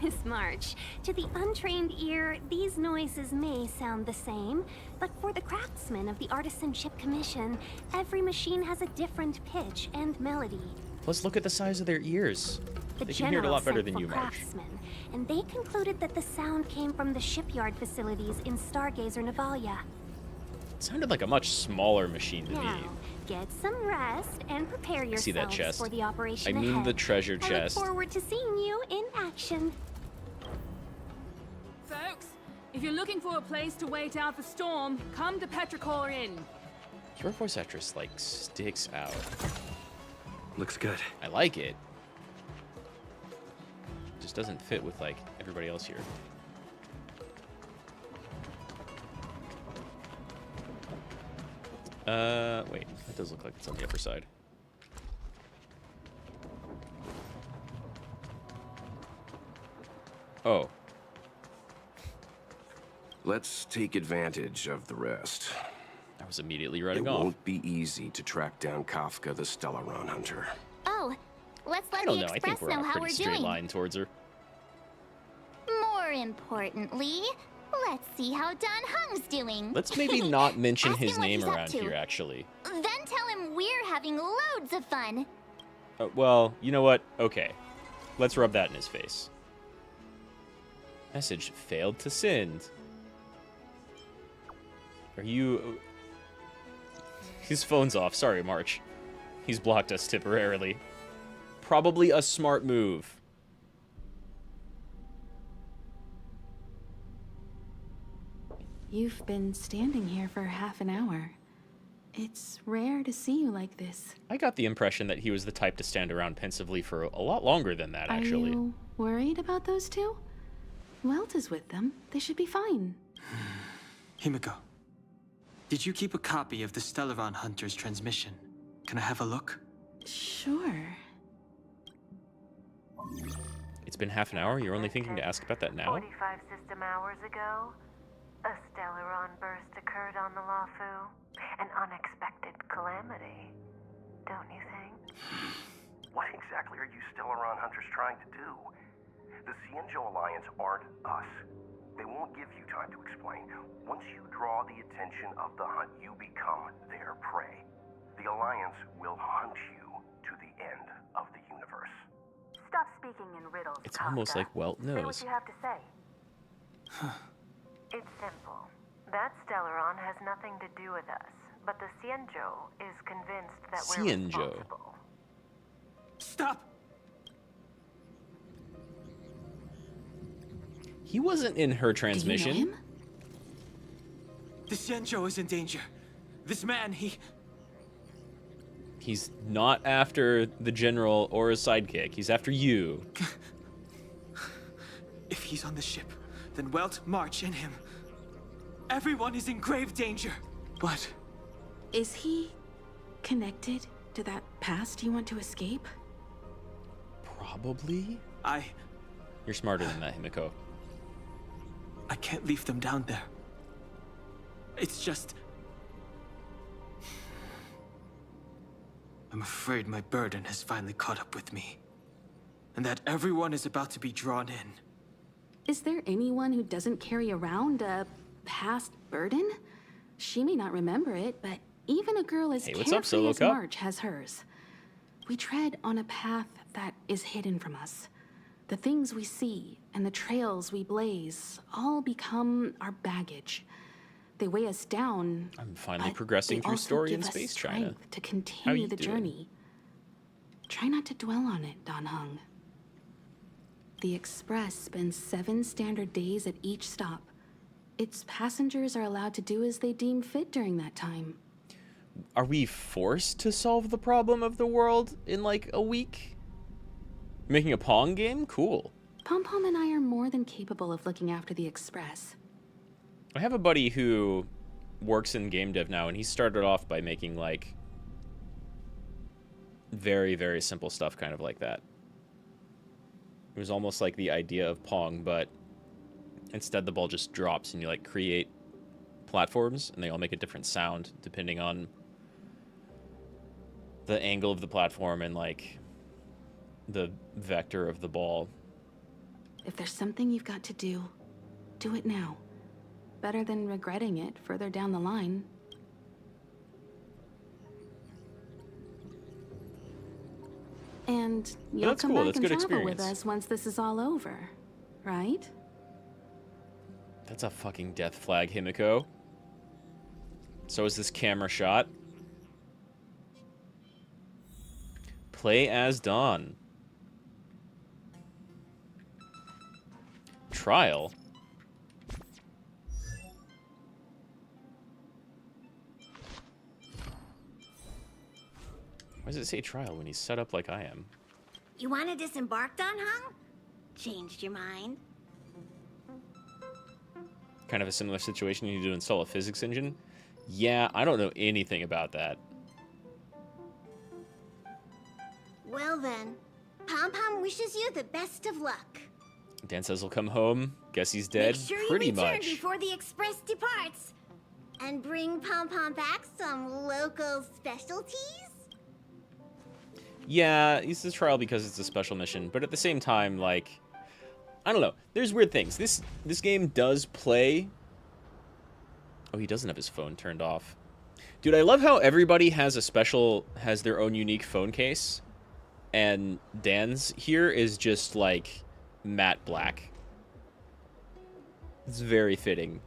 Miss March, to the untrained ear, these noises may sound the same, but for the craftsmen of the Artisanship Commission, every machine has a different pitch and melody. Plus, look at the size of their ears. They can hear it a lot better than you, March. Craftsmen, and they concluded that the sound came from the shipyard facilities in Stargazer Navalia. It sounded like a much smaller machine to me. Now, get some rest and prepare yourselves See that chest? for the operation I mean ahead. the treasure chest. I look forward to seeing you in action. Folks, if you're looking for a place to wait out the storm, come to Petrichor Inn. Your voice actress, like, sticks out. Looks good. I like it. Just doesn't fit with, like, everybody else here. Wait. That does look like it's on the upper side. Oh. Let's take advantage of the rest. I was immediately running It off. won't be easy to track down Kafka the Stellaron Hunter. Oh, let's I let don't the know. I Express think we're know on a how pretty we're straight doing. line towards her. More importantly, let's see how Don Hung's doing. Let's maybe not mention Ask his him what name he's up around to. here, actually. Then tell him we're having loads of fun. Well, you know what? Okay. Let's rub that in his face. Message failed to send. Are you... His phone's off. Sorry, March. He's blocked us temporarily. Probably a smart move. You've been standing here for half an hour. It's rare to see you like this. I got the impression that he was the type to stand around pensively for a lot longer than that, actually. Are you worried about those two? Welt is with them. They should be fine. Himiko, did you keep a copy of the Stellaron Hunter's transmission? Can I have a look? Sure. It's been half an hour? You're only thinking to ask about that now? 45 system hours ago, a Stellaron burst occurred on the Lafu. An unexpected calamity, don't you think? What exactly are you Stellaron Hunters trying to do? The Cienjo Alliance aren't us. They won't give you time to explain. Once you draw the attention of the hunt, you become their prey. The Alliance will hunt you to the end of the universe. Stop speaking in riddles, It's almost like Welt Say what knows. you have to say. It's simple. That Stellaron has nothing to do with us, but the Cienjo is convinced that we're Cienjo. responsible. Stop! He wasn't in her transmission. Do you know him? The Cienjo is in danger. This man, He's not after the general or his sidekick. He's after you. If he's on the ship, then Welt, March, and him. Everyone is in grave danger. What? Is he connected to that past you want to escape? Probably? You're smarter than that, Himiko. I can't leave them down there. It's just... I'm afraid my burden has finally caught up with me. And that everyone is about to be drawn in. Is there anyone who doesn't carry around a past burden? She may not remember it, but even a girl as Hey, what's up, carefree Solo as Cup? March has hers. We tread on a path that is hidden from us. The things we see and the trails we blaze all become our baggage. They weigh us down. I'm finally progressing through story in Space China. To continue the journey. Try not to dwell on it, Dan Heng. The Express spends 7 standard days at each stop. Its passengers are allowed to do as they deem fit during that time. Are we forced to solve the problem of the world in like a week? Making a Pong game? Cool. Pom Pom and I are more than capable of looking after the Express. I have a buddy who works in game dev now, and he started off by making like very, very simple stuff kind of like that. It was almost like the idea of Pong, but instead the ball just drops and you like create platforms and they all make a different sound depending on the angle of the platform and like the vector of the ball. If there's something you've got to do, do it now. Better than regretting it further down the line. And you'll come back and travel with us once this is all over, right? That's a fucking death flag, Himiko. So is this camera shot. Play as Dawn. Trial? Why does it say trial when he's set up like I am? You want to disembark, Dan Heng? Changed your mind? Kind of a similar situation. You need to install a physics engine. Yeah, I don't know anything about that. Well then, Pom Pom wishes you the best of luck. Dan says he'll come home. Guess he's dead. Make sure Pretty you return much. before the express departs. And bring Pom Pom back some local specialties? Yeah, it's a trial because it's a special mission, but at the same time, like, I don't know. There's weird things. This game does play. Oh, he doesn't have his phone turned off. Dude, I love how everybody has their own unique phone case, and Dan's here is just like matte black. It's very fitting.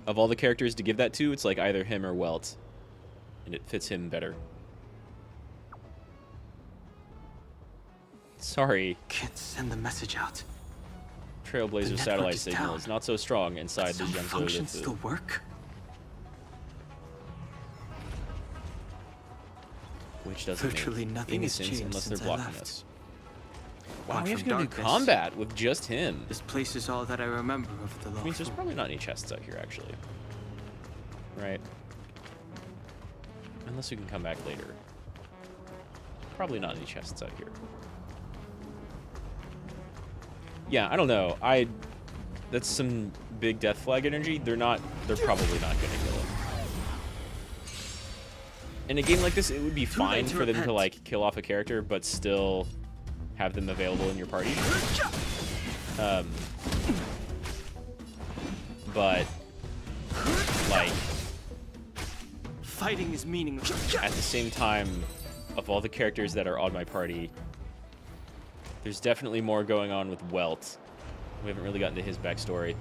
Of all the characters to give that to, it's like either him or Welt, and it fits him better. Sorry. Can't send the message out. Trailblazer satellite signal is not so strong inside the Zhengzhou functions still work? Which doesn't Virtually make nothing any has sense changed unless they're since I blocking left. us. Wow, Apart we have from to go do darkness, combat with just him. This place is all that I remember of the Which means there's probably not any chests out here, actually. Right? Unless we can come back later. Probably not any chests out here. Yeah, I don't know. That's some big death flag energy. They're probably not gonna kill him. In a game like this, it would be fine for them to like kill off a character, but still have them available in your party. But like, fighting is meaningless. At the same time, of all the characters that are on my party, there's definitely more going on with Welt. We haven't really gotten to his backstory,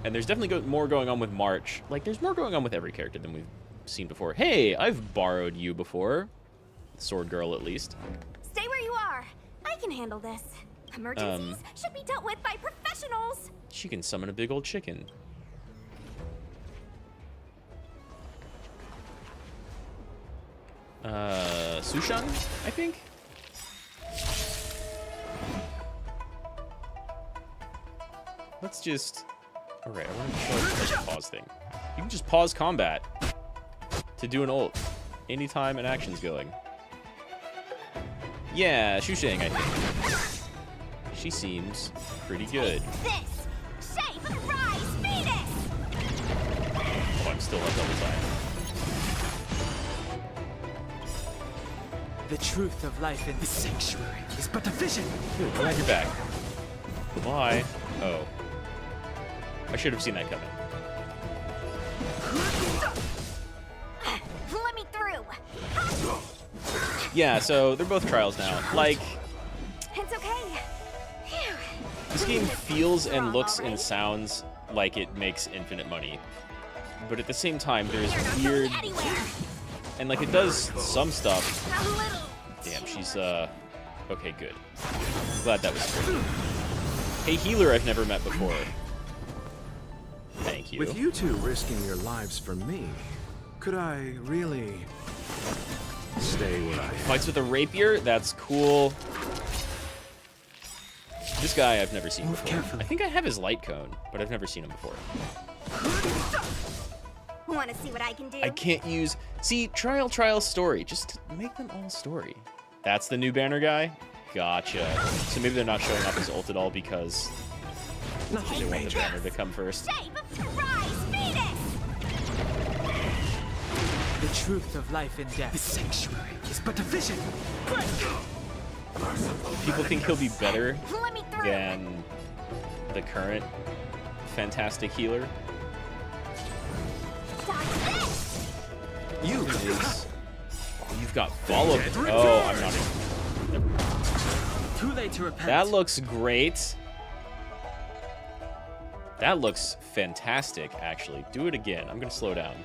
and there's definitely more going on with March. Like, there's more going on with every character than we've seen before. Hey, I've borrowed you before. Sword Girl, at least. Stay where you are. I can handle this. Emergencies should be dealt with by professionals. She can summon a big old chicken. Sushan, I think? Let's just... Alright, I want to show you the pause thing. You can just pause combat to do an ult anytime an action's going. Yeah, Shushang, I think. She seems pretty good. This shape rise Venus. Oh, I'm still up double time. The truth of life in this sanctuary is but a vision. Dude, glad you're back. Why? Oh. I should have seen that coming. Let me through. Yeah, so they're both trials now. Like, It's okay. Phew. the This game feels and looks and sounds like it makes infinite money. But at the same time, there's weird... And, like, it does some stuff. Damn, she's, okay, good. Glad that was good. Hey, healer I've never met before. Thank you. With you two risking your lives for me, could I really stay where I am? Fights with a rapier? That's cool. This guy I've never seen before. I think I have his light cone, but I've never seen him before. Want to see what I can do? I can't use... See, trial, story. Just make them all story. That's the new banner guy? Gotcha. So maybe they're not showing off his ult at all because they want the banner to come first. The truth of life and death. The sanctuary is but a vision. People think he'll be better than the current fantastic healer. You've got follow-up. Oh, I'm not even... Too late to repent. That looks great. That looks fantastic, actually. Do it again. I'm gonna slow down.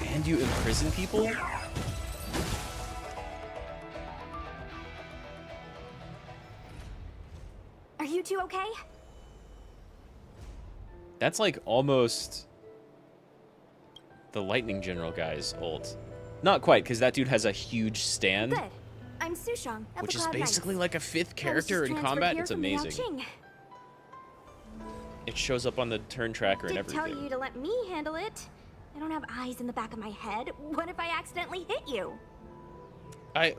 And you imprison people? Are you two okay? That's like almost the Lightning General guy's ult. Not quite, because that dude has a huge stand. Good. I'm Sushang, which is basically like a 5th character in combat. It's amazing. It shows up on the turn tracker and everything. Tell you to let me handle it. I don't have eyes in the back of my head. What if I accidentally hit you? How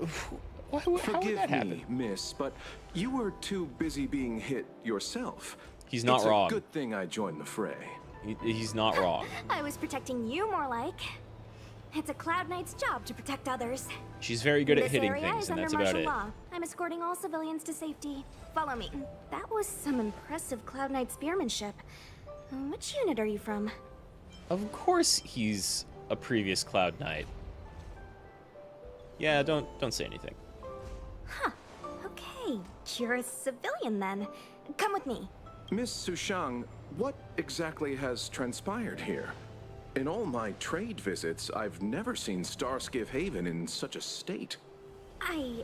would that happen? Me, miss, but you were too busy being hit yourself. He's not wrong. It's a good thing I joined the fray. He's not wrong. I was protecting you more like. It's a Cloud Knight's job to protect others. She's very good at hitting things, and that's about it. Law. I'm escorting all civilians to safety. Follow me. That was some impressive Cloud Knight spearmanship. Which unit are you from? Of course he's a previous Cloud Knight. Yeah, don't say anything. Huh. Okay. You're a civilian then. Come with me. Miss Sushang, what exactly has transpired here? In all my trade visits, I've never seen Starskiff Haven in such a state. I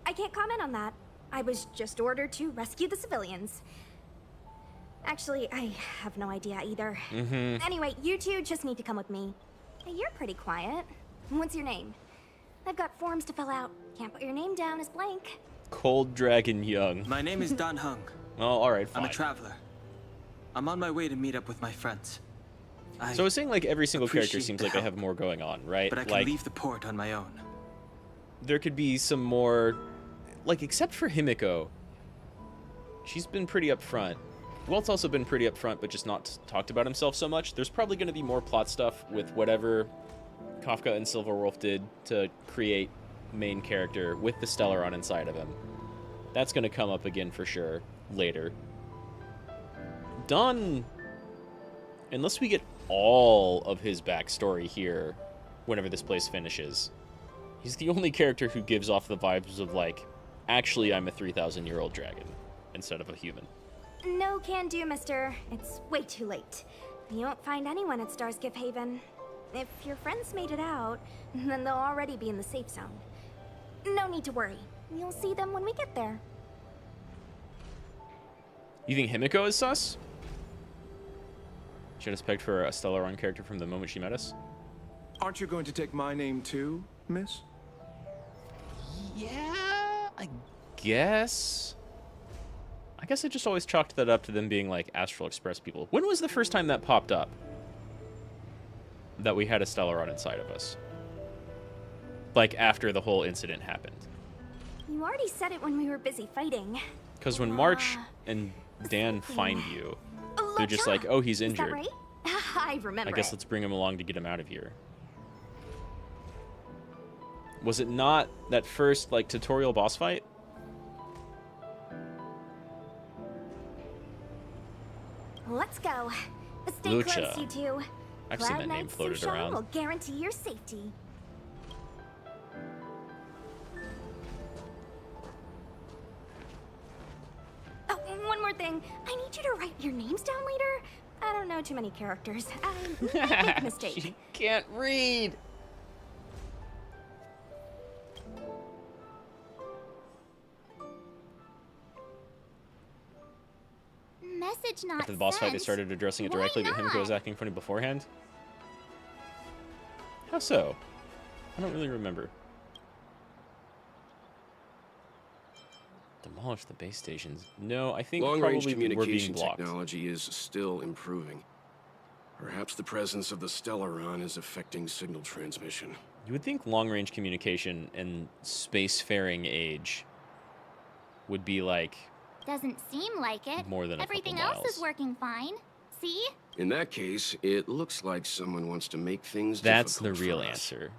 can't comment on that. I was just ordered to rescue the civilians. Actually, I have no idea either. Anyway, you two just need to come with me. Hey, you're pretty quiet. What's your name? I've got forms to fill out. Can't put your name down as blank. Cold Dragon Young. My name is Dan Hung. Oh, alright, fine. I'm a traveler. I'm on my way to meet up with my friends. So I was saying, like, every single character seems like they have more going on, right? But I can leave the port on my own. There could be some more... Like, except for Himiko. She's been pretty upfront. Walt's also been pretty upfront, but just not talked about himself so much. There's probably going to be more plot stuff with whatever Kafka and Silverwolf did to create main character with the Stellaron inside of him. That's going to come up again for sure later. Don, unless we get all of his backstory here whenever this place finishes, he's the only character who gives off the vibes of, like, actually I'm a 3,000-year-old dragon instead of a human. No can do, mister. It's way too late. You won't find anyone at Starskiff Haven. If your friends made it out, then they'll already be in the safe zone. No need to worry. You'll see them when we get there. You think Himiko is sus? She had us pegged for a Stellaron character from the moment she met us? Aren't you going to take my name too, miss? Yeah, I guess. I guess I just always chalked that up to them being like Astral Express people. When was the first time that popped up? That we had a Stellaron inside of us? Like after the whole incident happened. You already said it when we were busy fighting. Because when March and Dan find you, they're just like, oh, he's injured. Is that right? I remember. I guess let's bring him along to get him out of here. Was it not that first, like, tutorial boss fight? Let's go. Stay Lucha. close, you two. I've seen that name floated around. Will guarantee your safety. Kong, I need you to write your names down later. I don't know too many characters. I make a mistake. She can't read. Message not After the boss fight, they sent. started addressing it Why directly, but not? Himiko was acting funny beforehand. How so? I don't really remember. Demolish the base stations. No, I think Long-range probably we're being communication blocked. technology is still improving. Perhaps the presence of the Stellaron is affecting signal transmission. You would think long-range communication in spacefaring age would be like Doesn't seem like it. more than a Everything couple else miles. is working fine. See? In that case, it looks like someone wants to make things That's the difficult real for us. answer.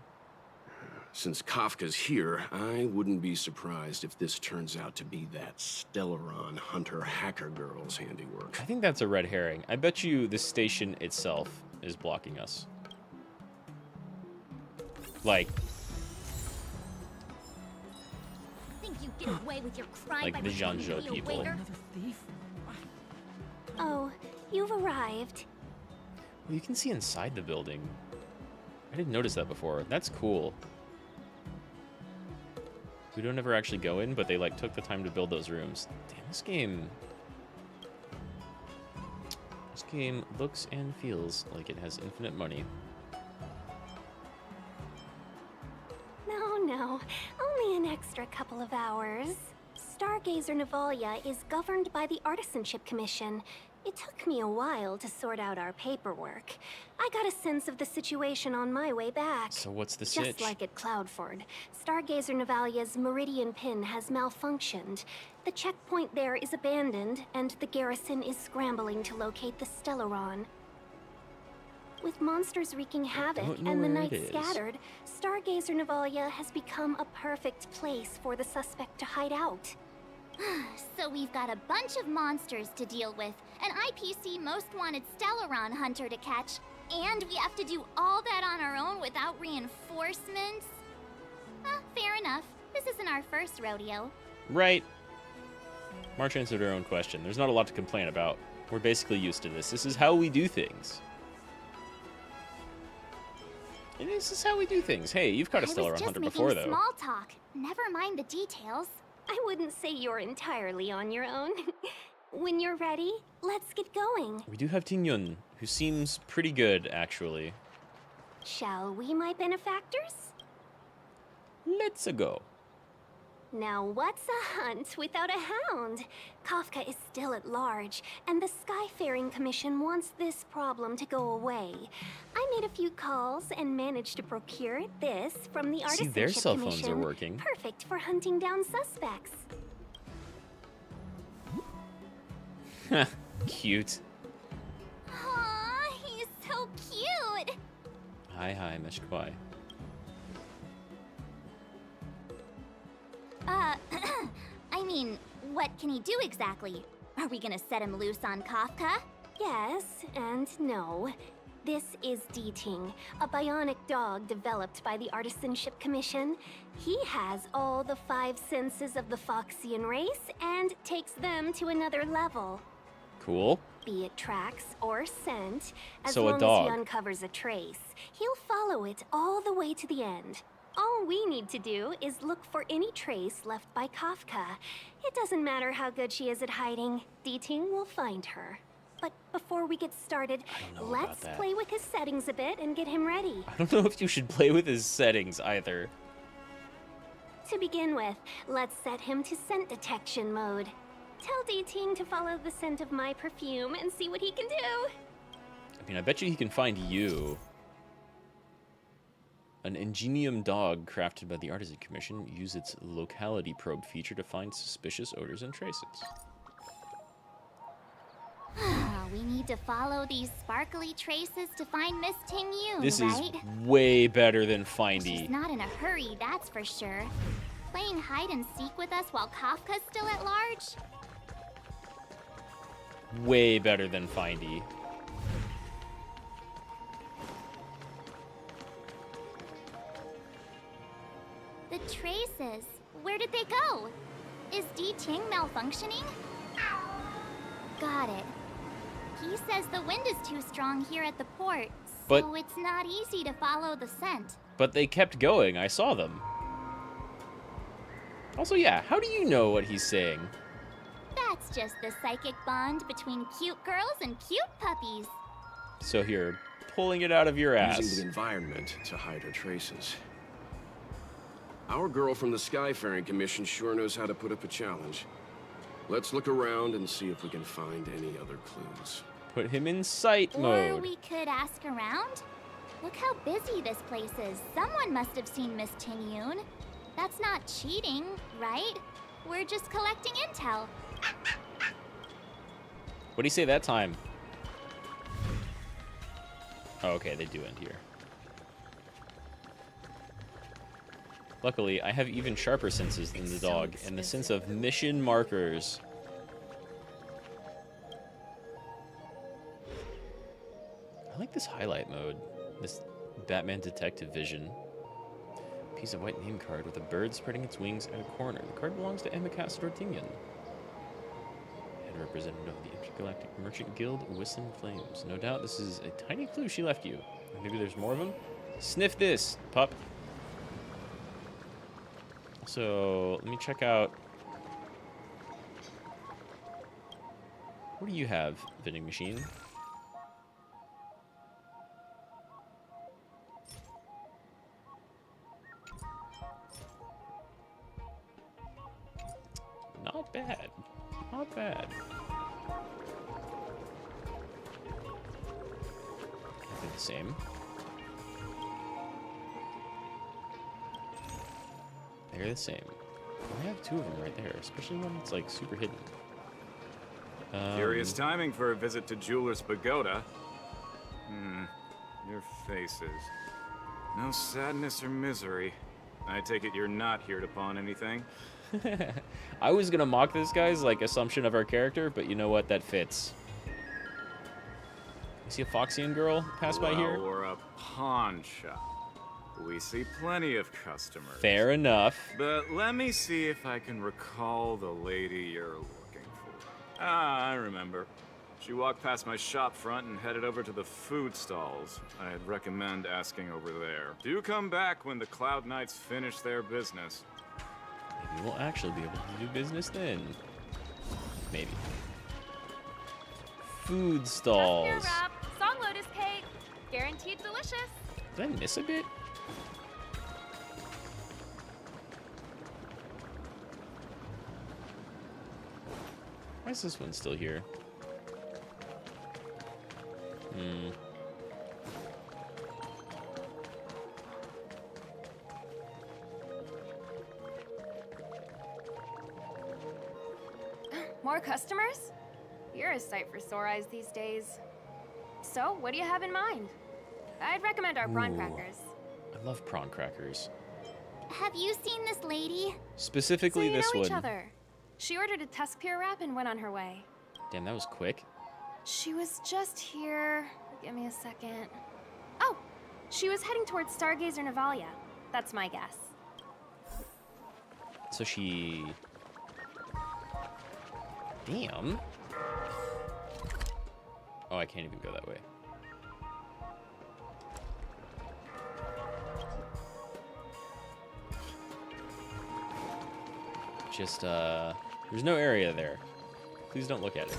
Since Kafka's here, I wouldn't be surprised if this turns out to be that Stellaron hunter hacker girl's handiwork. I think that's a red herring. I bet you the station itself is blocking us. Like, Think you get away with your crime like by the pretending to Jeanzhou be a people. waiter? Oh, you've arrived. well, you can see inside the building. I didn't notice that before. That's cool. We don't ever actually go in, but they like took the time to build those rooms. Damn, this game looks and feels like it has infinite money. No, only an extra couple of hours. Stargazer Navalia is governed by the Artisanship Commission. It took me a while to sort out our paperwork. I got a sense of the situation on my way back. So what's the Just sitch? like at Cloudford, Stargazer Navalia's Meridian Pin has malfunctioned. The checkpoint there is abandoned, and the garrison is scrambling to locate the Stellaron. With monsters wreaking havoc don't know and the where night it is. scattered, Stargazer Navalia has become a perfect place for the suspect to hide out. So we've got a bunch of monsters to deal with, an IPC most wanted Stellaron hunter to catch, and we have to do all that on our own without reinforcements? Fair enough. This isn't our first rodeo. Right. March answered her own question. There's not a lot to complain about. We're basically used to this. This is how we do things. And this is how we do things. Hey, you've caught a I Stellaron was just hunter making before, though. small talk. Never mind the details. I wouldn't say you're entirely on your own. When you're ready, let's get going. We do have Tingyun, who seems pretty good, actually. Shall we, my benefactors? Let's go. Now, what's a hunt without a hound? Kafka is still at large, and the Skyfaring Commission wants this problem to go away. I made a few calls and managed to procure this from the See, Artisanship their cell phones Commission. are working. Perfect for hunting down suspects. Cute. Aww, he's so cute. Hi, Meshkwai. I mean, what can he do exactly? Are we gonna set him loose on Kafka? Yes and no. This is D-Ting, a bionic dog developed by the Artisanship Commission. He has all the 5 senses of the Foxian race and takes them to another level. Cool. Be it tracks or scent, as So a long dog. as he uncovers a trace, he'll follow it all the way to the end. All we need to do is look for any trace left by Kafka. It doesn't matter how good she is at hiding, D-Ting will find her. But before we get started, know about let's that. play with his settings a bit and get him ready. I don't know if you should play with his settings either. To begin with, let's set him to scent detection mode. Tell D-Ting to follow the scent of my perfume and see what he can do. I mean, I bet you he can find you. An Ingenium dog crafted by the Artisan Commission use its locality probe feature to find suspicious odors and traces. We need to follow these sparkly traces to find Miss Ting-Yun, This right? is way better than She's Findy. not in a hurry, that's for sure. Playing hide and seek with us while Kafka's still at large? Way better than Findy. The traces, where did they go? Is D-Ting malfunctioning? Got it. He says the wind is too strong here at the port, But- so it's not easy to follow the scent. But they kept going. I saw them. Also, yeah, how do you know what he's saying? That's just the psychic bond between cute girls and cute puppies. So you're pulling it out of your ass. Using the environment to hide her traces. Our girl from the Skyfaring Commission sure knows how to put up a challenge. Let's look around and see if we can find any other clues. Put him in sight Or mode. we could ask around. Look how busy this place is. Someone must have seen Miss Ting-Yun. That's not cheating, right? We're just collecting intel. What do you say that time? Oh, okay, they do end here. Luckily, I have even sharper senses than the dog, and the sense of mission markers. I like this highlight mode, this Batman detective vision. Piece of white name card with a bird spreading its wings at a corner. The card belongs to Emma Castor-Tingian, head representative of the Intergalactic Merchant Guild, Whistling Flames. No doubt this is a tiny clue she left you. Maybe there's more of them? Sniff this, pup. So, let me check out... What do you have, vending machine? Not bad. Not bad. They're the same. They're the same. I have two of them right there, especially one that's like super hidden. Curious timing for a visit to Jeweler's Pagoda. Your faces. No sadness or misery. I take it you're not here to pawn anything? I was gonna mock this guy's like assumption of our character, but you know what? That fits. You see a Foxian girl pass by here? We're a pawn shop. We see plenty of customers. Fair enough. But let me see if I can recall the lady you're looking for. Ah, I remember. She walked past my shop front and headed over to the food stalls. I'd recommend asking over there. Do come back when the Cloud Knights finish their business. Maybe we'll actually be able to do business then. Maybe. Food stalls. Just wrap, song lotus cake, guaranteed delicious. Did I miss a bit? Why is this one still here? More customers? You're a sight for sore eyes these days. So, what do you have in mind? I'd recommend our prawn Ooh. crackers. I love prawn crackers. Have you seen this lady? Specifically So you this know one. each other. She ordered a tusk pier wrap and went on her way. Damn, that was quick. She was just here. Give me a second. Oh, she was heading towards Stargazer Navalia. That's my guess. So she... Damn. Oh, I can't even go that way. Just, there's no area there. Please don't look at it.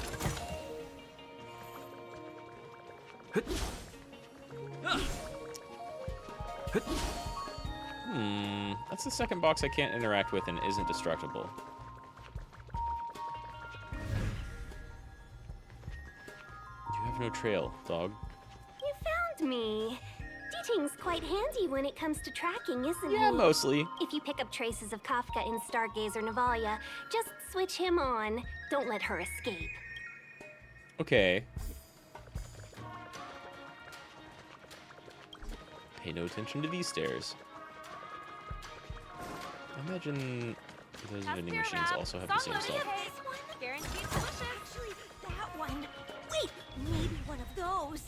That's the second box I can't interact with and isn't destructible. You have no trail, dog. You found me. Dating's quite handy when it comes to tracking, isn't Yeah, he? mostly. If you pick up traces of Kafka in Stargazer Navalia, just switch him on. Don't let her escape. Okay. Pay no attention to these stairs. I imagine those vending machines also have the same stuff. Guaranteed delicious. Actually, that one. Wait, maybe one of those.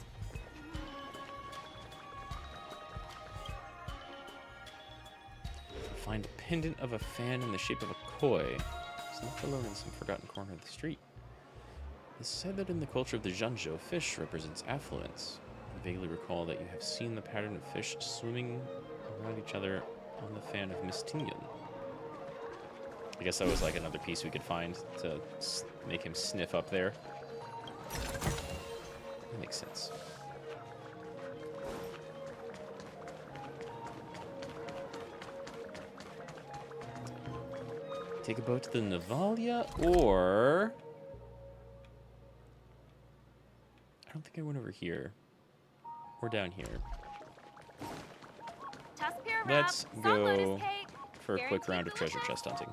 Find a pendant of a fan in the shape of a koi. It's left alone in some forgotten corner of the street. It's said that in the culture of the Zhanzhou, fish represents affluence. I vaguely recall that you have seen the pattern of fish swimming around each other on the fan of Miss Tingyun. I guess that was like another piece we could find to make him sniff up there. That makes sense. Take a boat to the Navalia, or... I don't think I went over here. Or down here. Let's go for a quick round of treasure chest hunting.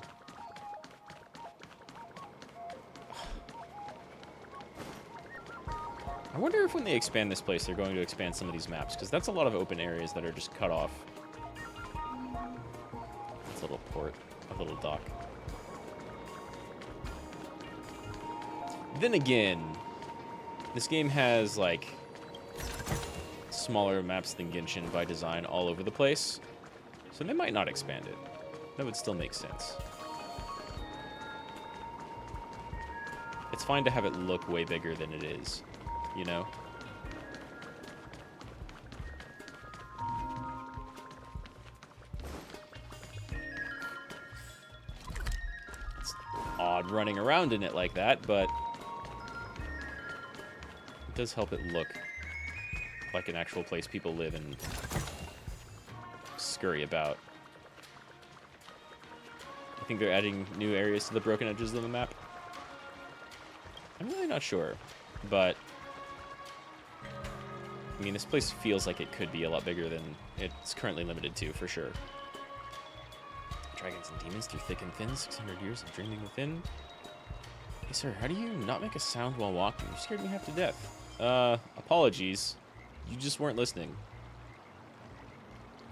I wonder if when they expand this place, they're going to expand some of these maps, because that's a lot of open areas that are just cut off. It's a little port, a little dock. Then again, this game has, like, smaller maps than Genshin by design all over the place, so they might not expand it. That would still make sense. It's fine to have it look way bigger than it is, you know? It's odd running around in it like that, but it does help it look like an actual place people live and scurry about. I think they're adding new areas to the broken edges of the map. I'm really not sure, but I mean, this place feels like it could be a lot bigger than it's currently limited to, for sure. Dragons and demons through thick and thin, 600 years of dreaming within. Hey, sir, how do you not make a sound while walking? You scared me half to death. Apologies. You just weren't listening.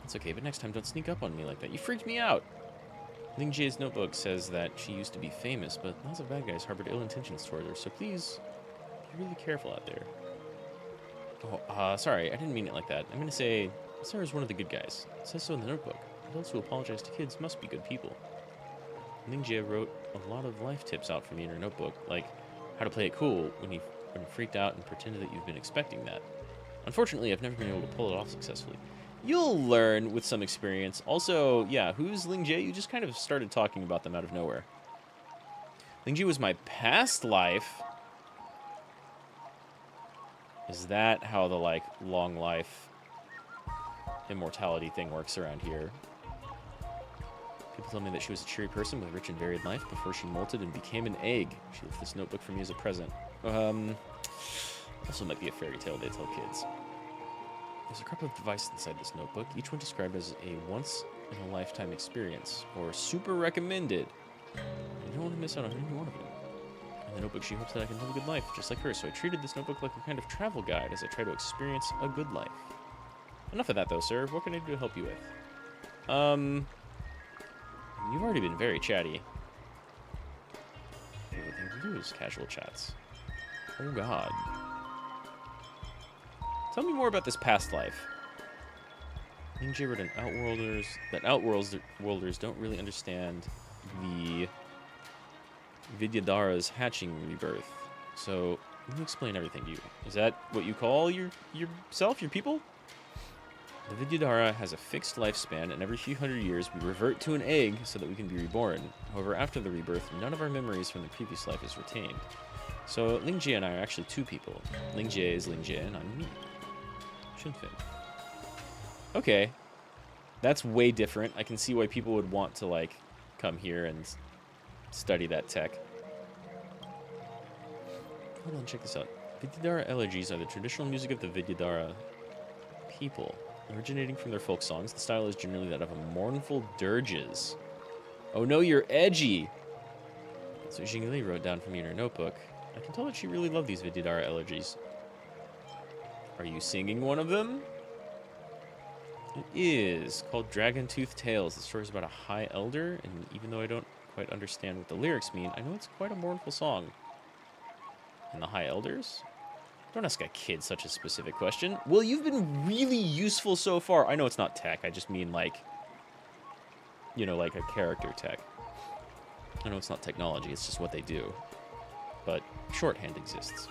It's okay, but next time don't sneak up on me like that. You freaked me out. Ling Jie's notebook says that she used to be famous, but lots of bad guys harbored ill intentions toward her, so please be really careful out there. Oh, sorry, I didn't mean it like that. I'm gonna say, Sarah's one of the good guys. It says so in the notebook. Adults who apologize to kids must be good people. Ling Jie wrote a lot of life tips out for me in her notebook, like how to play it cool when you freaked out and pretended that you've been expecting that. Unfortunately, I've never been able to pull it off successfully. You'll learn with some experience. Also, yeah, who's Ling Jie? You just kind of started talking about them out of nowhere. Ling Jie was my past life. Is that how the, like, long life immortality thing works around here? People tell me that she was a cheery person with a rich and varied life before she molted and became an egg. She left this notebook for me as a present. Also might be a fairy tale they tell kids. There's a couple of devices inside this notebook, each one described as a once-in-a-lifetime experience, or super recommended. You don't want to miss out on any one of them. In the notebook, she hopes that I can live a good life, just like her, so I treated this notebook like a kind of travel guide as I try to experience a good life. Enough of that, though, sir. What can I do to help you with? You've already been very chatty. The only thing to do is casual chats. Oh, God. Tell me more about this past life. Ling Jie wrote that Outworlders don't really understand the Vidyadhara's hatching rebirth. So, let me explain everything to you. Is that what you call yourself, your people? The Vidyadhara has a fixed lifespan, and every few hundred years we revert to an egg so that we can be reborn. However, after the rebirth, none of our memories from the previous life is retained. So, Ling Jie and I are actually two people. Ling Jie is Ling Jie, and I'm me. Shinfin. Okay. That's way different. I can see why people would want to, like, come here and study that tech. Hold on, check this out. Vidyadhara elegies are the traditional music of the Vidyadhara people. Originating from their folk songs, the style is generally that of a mournful dirges. Oh no, you're edgy! That's what Jingli wrote down for me in her notebook. I can tell that she really loved these Vidyadhara elegies. Are you singing one of them? It is called Dragon Tooth Tales. The story is about a high elder, and even though I don't quite understand what the lyrics mean, I know it's quite a mournful song. And the high elders? Don't ask a kid such a specific question. Well, you've been really useful so far. I know it's not tech. I just mean, like, you know, like a character tech. I know it's not technology. It's just what they do. but shorthand exists.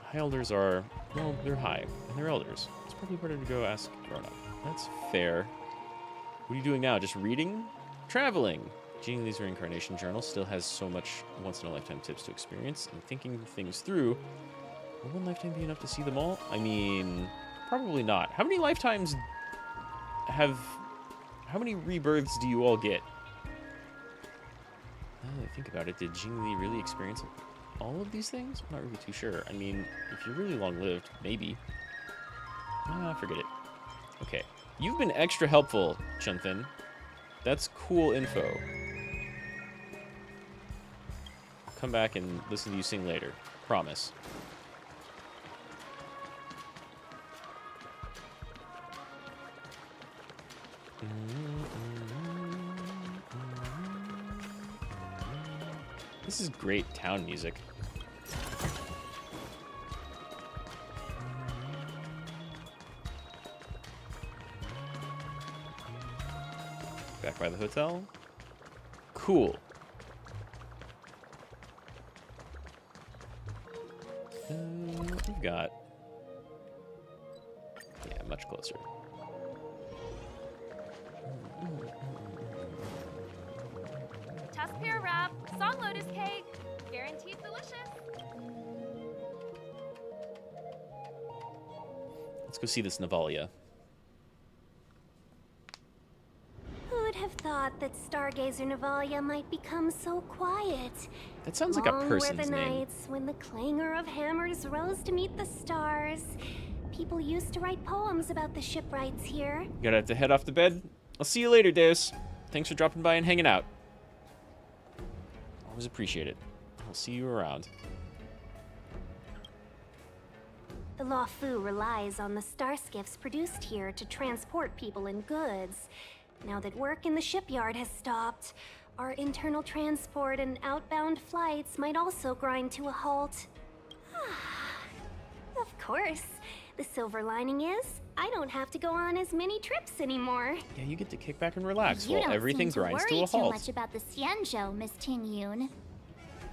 High elders are, well, they're high, and they're elders. It's probably better to go ask grown up. That's fair. What are you doing now? Just reading? Traveling! Genie Lee's reincarnation journal still has so much once-in-a-lifetime tips to experience, and thinking things through. Will one lifetime be enough to see them all? I mean, probably not. How many lifetimes have... How many rebirths do you all get? Now that I think about it, did Genie Lee really experience all of these things? I'm not really too sure. I mean, if you're really long-lived, maybe. Ah, forget it. Okay. You've been extra helpful, Chunfin. That's cool info. I'll come back and listen to you sing later. Promise. This is great town music. Back by the hotel. Cool. We've got... Yeah, much closer. Tusk pear wrap, song lotus cake, guaranteed delicious. Let's go see this Navalia. Who'd have thought that Stargazer Navalia might become so quiet? That sounds like a Long person's were the name. nights when the clangor of hammers rose to meet the stars. People used to write poems about the shipwrights here. Gotta have to head off to bed. I'll see you later, Deus. Thanks for dropping by and hanging out. Always appreciate it. I'll see you around. The Law Fu relies on the star skiffs produced here to transport people and goods. Now that work in the shipyard has stopped, our internal transport and outbound flights might also grind to a halt. Of course. The silver lining is, I don't have to go on as many trips anymore. Yeah, you get to kick back and relax You while don't everything seem to grinds to worry a too halt. much about the Xianzhou, Miss Ting Yun.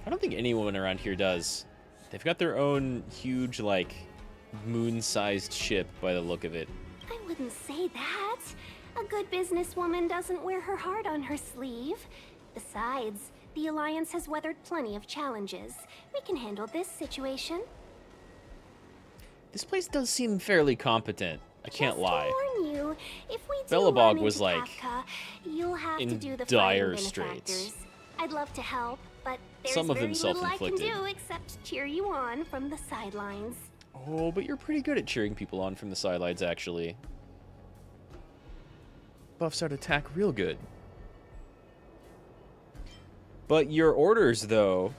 I don't think anyone around here does. They've got their own huge, like, moon-sized ship by the look of it. I wouldn't say that. A good businesswoman doesn't wear her heart on her sleeve. Besides, the Alliance has weathered plenty of challenges. We can handle this situation. This place does seem fairly competent. I can't lie. To warn you, if we do Bellabog run into was, like, Kafka, you'll have to in do the dire fighting straits. benefactors. I'd love to help, but there's Some of very them little I can self-inflicted. do except cheer you on from the sidelines. Oh, but you're pretty good at cheering people on from the sidelines, actually. Buffs out attack real good. But your orders, though...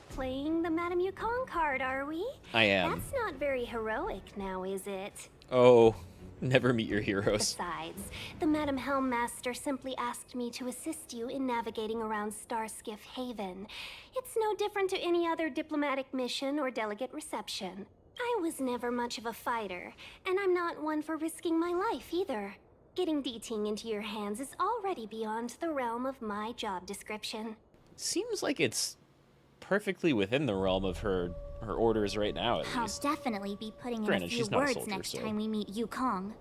Playing the Madame Yukong card, are we? I am. That's not very heroic now, is it? Oh, never meet your heroes. Besides, the Madame Helmmaster simply asked me to assist you in navigating around Starskiff Haven. It's no different to any other diplomatic mission or delegate reception. I was never much of a fighter, and I'm not one for risking my life either. Getting D-Ting into your hands is already beyond the realm of my job description. Seems like it's perfectly within the realm of her orders right now, at I'll least. definitely be putting in Granted, a few she's not a words soldier, next so- time we meet Yukong.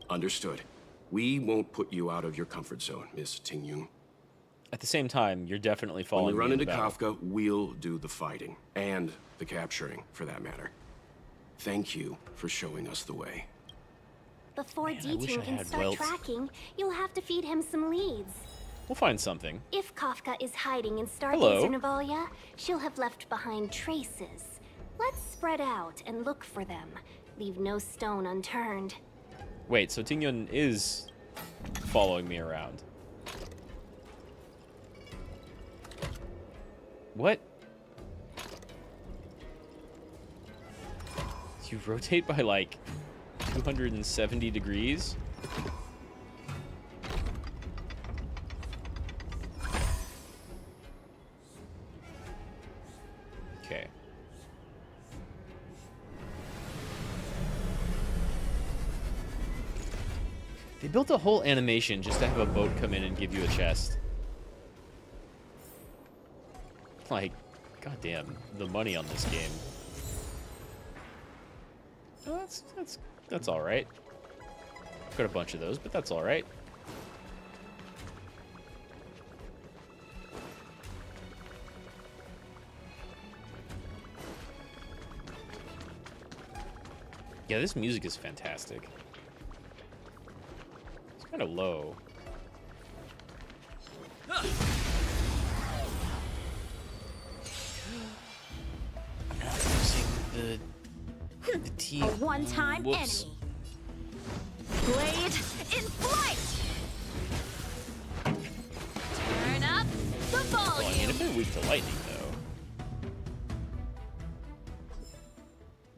Understood. We won't put you out of your comfort zone, Miss Ting Yun. At the same time, you're definitely following When we run me into the battle. Kafka, we'll do the fighting. And the capturing, for that matter. Thank you for showing us the way. Before Man, I wish D-Ting I can had start Welt. tracking, you'll have to feed him some leads. We'll find something. If Kafka is hiding in Hello. Stargazer Navalia, she'll have left behind traces. Let's spread out and look for them. Leave no stone unturned. Wait, so Tingyun is following me around. What? You rotate by like 270 degrees? Okay. They built a whole animation just to have a boat come in and give you a chest. like, goddamn, the money on this game. Oh, that's all right. I've got a bunch of those, but that's all right. Yeah, this music is fantastic. It's kind of low. I'm not using the team. A one-time Whoops. enemy. Blade in flight. Turn up the Well, I mean, volume. a bit weak to lightning, though.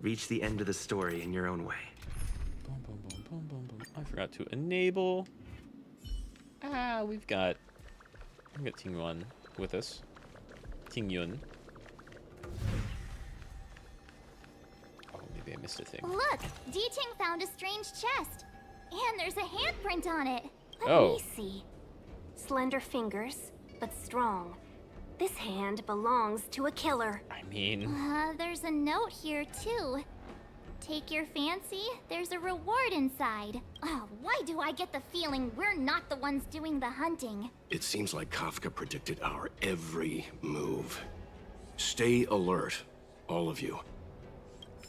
Reach the end of the story in your own way. Boom, boom, boom, boom, boom, boom. I forgot to enable. We've got Ting Yuan with us. Ting Yun. Oh, maybe I missed a thing. Look, D-Ting found a strange chest. And there's a handprint on it. Let me see. Slender fingers, but strong. This hand belongs to a killer. I mean... There's a note here, too. Take your fancy, there's a reward inside. Oh, why do I get the feeling we're not the ones doing the hunting? It seems like Kafka predicted our every move. Stay alert, all of you.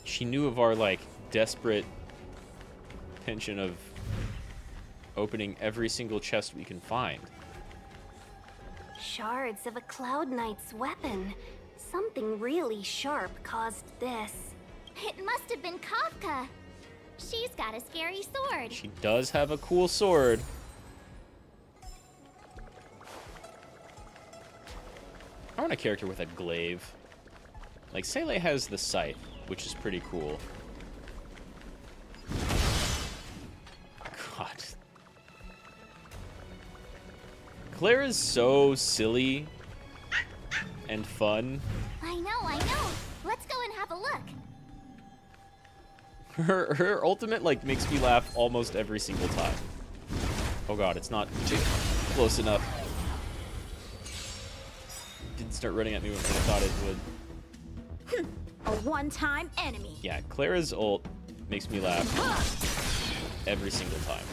She knew of our, like, desperate intention of opening every single chest we can find. Shards of a Cloud Knight's weapon. Something really sharp caused this. It must have been Kafka. She's got a scary sword. She does have a cool sword. I want a character with a glaive. Like, Seele has the scythe, which is pretty cool. God. Claire is so silly and fun. I know. Let's go and have a look. Her ultimate, like, makes me laugh almost every single time. Oh god, it's not close enough. Didn't start running at me when I thought it would. A one-time enemy. Yeah, Clara's ult makes me laugh every single time.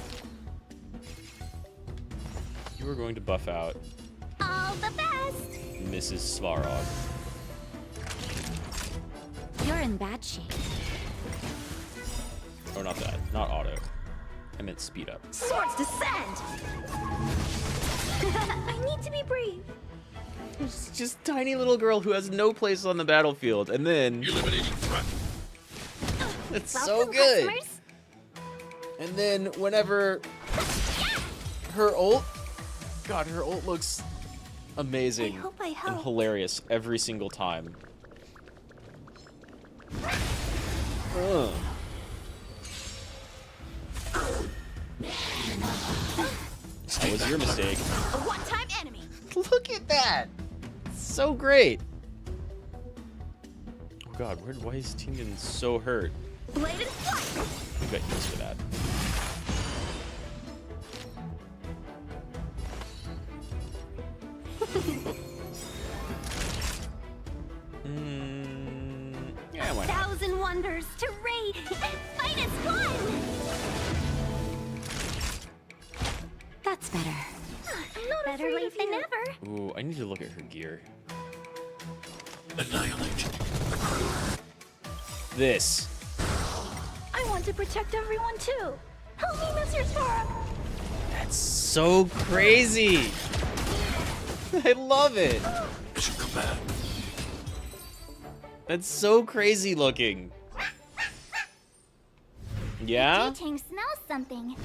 You are going to buff out All the best. Mrs. Svarog. You're in bad shape. Oh, not that. Not auto. I meant speed up. Swords descend. I need to be brave. It's just a tiny little girl who has no place on the battlefield, and then... Eliminating threat. It's so good! And then whenever her ult... God, her ult looks amazing I hope. and hilarious every single time. Ugh. That was your mistake. A one-time enemy. Look at that! So great! Oh god, why is Tingen so hurt? Blade in flight. We got used for that. Yeah, why not? 1,000 wonders to raid and fight as one. That's better. Better late than never. Ooh, I need to look at her gear. Annihilate. This. I want to protect everyone too. Help me, Mr. Svarog. That's so crazy! I love it! Mission command. That's so crazy looking. Yeah? D-Ting smells something.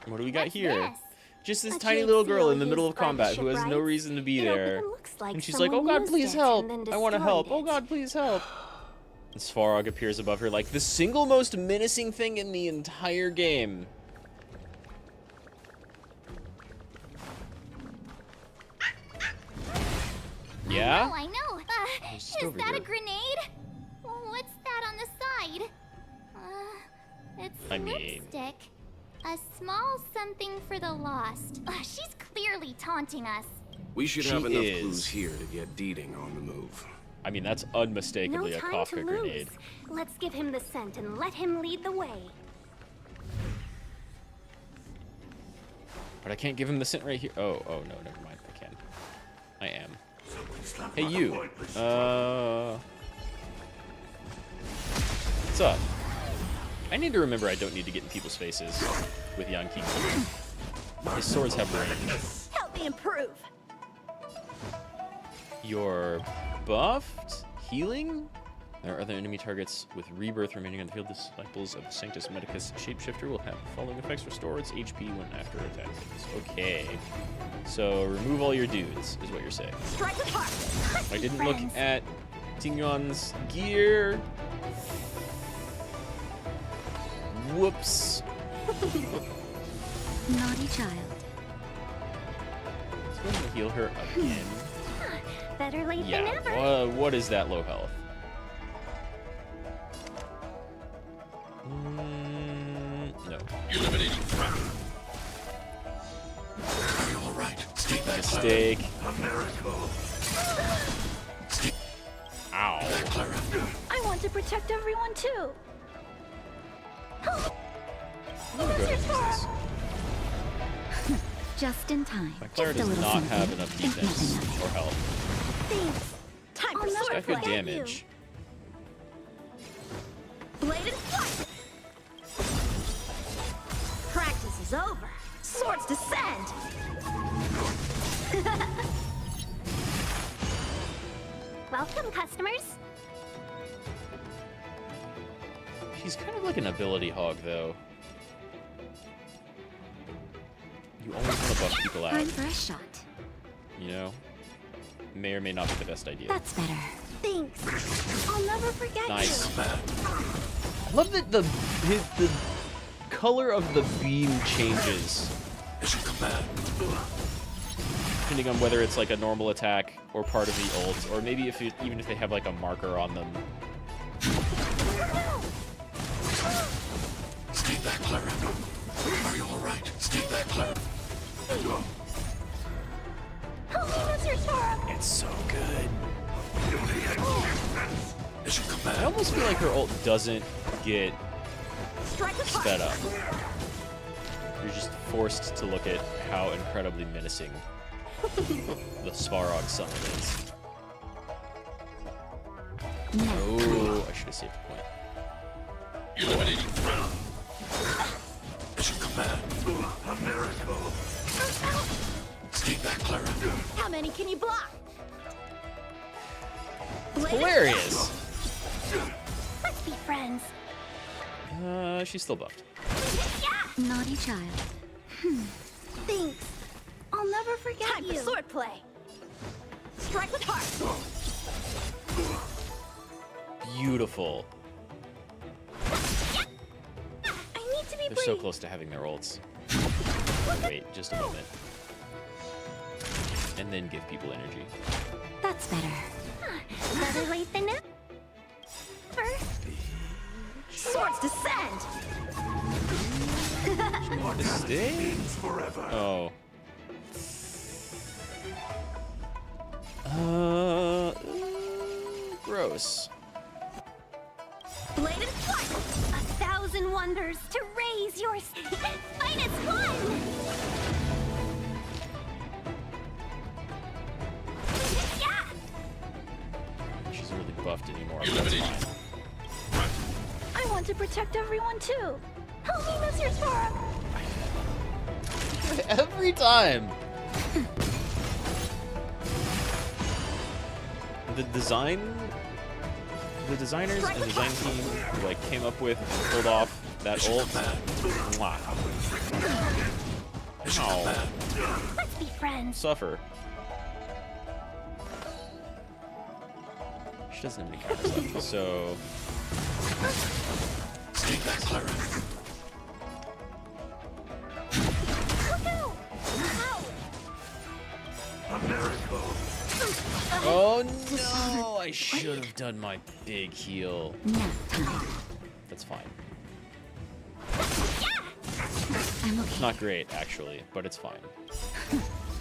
What do we got What's here? this? Just this A tiny jade little girl seal in the middle of used by the combat who ship, has no right? reason to be It there. open looks like And she's like, oh someone god, used please it help! and then I want to help! destroyed Oh it. god, please help! And Svarog appears above her like the single most menacing thing in the entire game. Yeah? I know. Just Is over that here. a grenade? What's that on the side? It's I mean- lipstick. A small something for the lost. She's clearly taunting us. We should She have enough is. clues here to get Deeding on the move. I mean, that's No unmistakably a time Kafka to grenade. lose. Let's give him the scent and let him lead the way. But I can't give him the scent right here. Oh, no, never mind. I can. I am. Hey, you. What's up? I need to remember I don't need to get in people's faces with Yanking. His swords have range. Help me improve. You're buffed? Healing? There are other enemy targets with rebirth remaining on the field. Disciples of the Sanctus Medicus Shapeshifter will have the following effects. Restore its HP when after attack hits. Okay. So remove all your dudes, is what you're saying. Strike apart. I didn't look at Tingyon's gear. Whoops. Naughty child. Let's go ahead and heal her again. Better late than Yeah. never. What is that low health? No. Eliminating threat. Are you all right? Stay back. Mistake. A miracle. Ow. I want to protect everyone too. Just in time. My Clara does not have enough defense or health. Thanks. Time for She's got sword good play. damage. Blade and flight. Practice is over. Swords descend. Welcome, customers. She's kind of like an ability hog, though. You always want to buff people out. Time for a shot. You know? May or may not be the best idea. That's better. Thanks. I'll never forget Nice. you. I love that the color of the beam changes. Depending on whether it's like a normal attack or part of the ult, or maybe if it, even if they have like a marker on them. Stay back, Clara. Are you all right? Stay back, Clara. It's so good. Mission command. I almost feel like her ult doesn't get sped up. You're just forced to look at how incredibly menacing the Svarog summon is. Oh, I should have saved the point. Eliminating threat. Mission command. A miracle. Stay back, Clara. How many can you block? Hilarious. Let's be friends. She's still buffed. Naughty child. Thanks. I'll never forget Time you. for sword play. Strike with heart. Beautiful. I need to be They're so close to having their ults. Wait, just a moment. And then give people energy. That's better. Better late than never. Swords descend. Mistake? Oh. Gross. Blade and flight. 1,000 wonders to raise your finest one. Yeah. She's really buffed anymore. But that's fine. I want to protect everyone too. Help me, Mr. Sora. Every time. The designers and design team who like came up with and pulled off that ult. Mwah. Ow. Let's be friends. Suffer. She doesn't have any counters left, so. Stay back, Clara. A miracle. Oh no! I should have done my big heal. That's fine. I'm okay. It's not great, actually, but it's fine.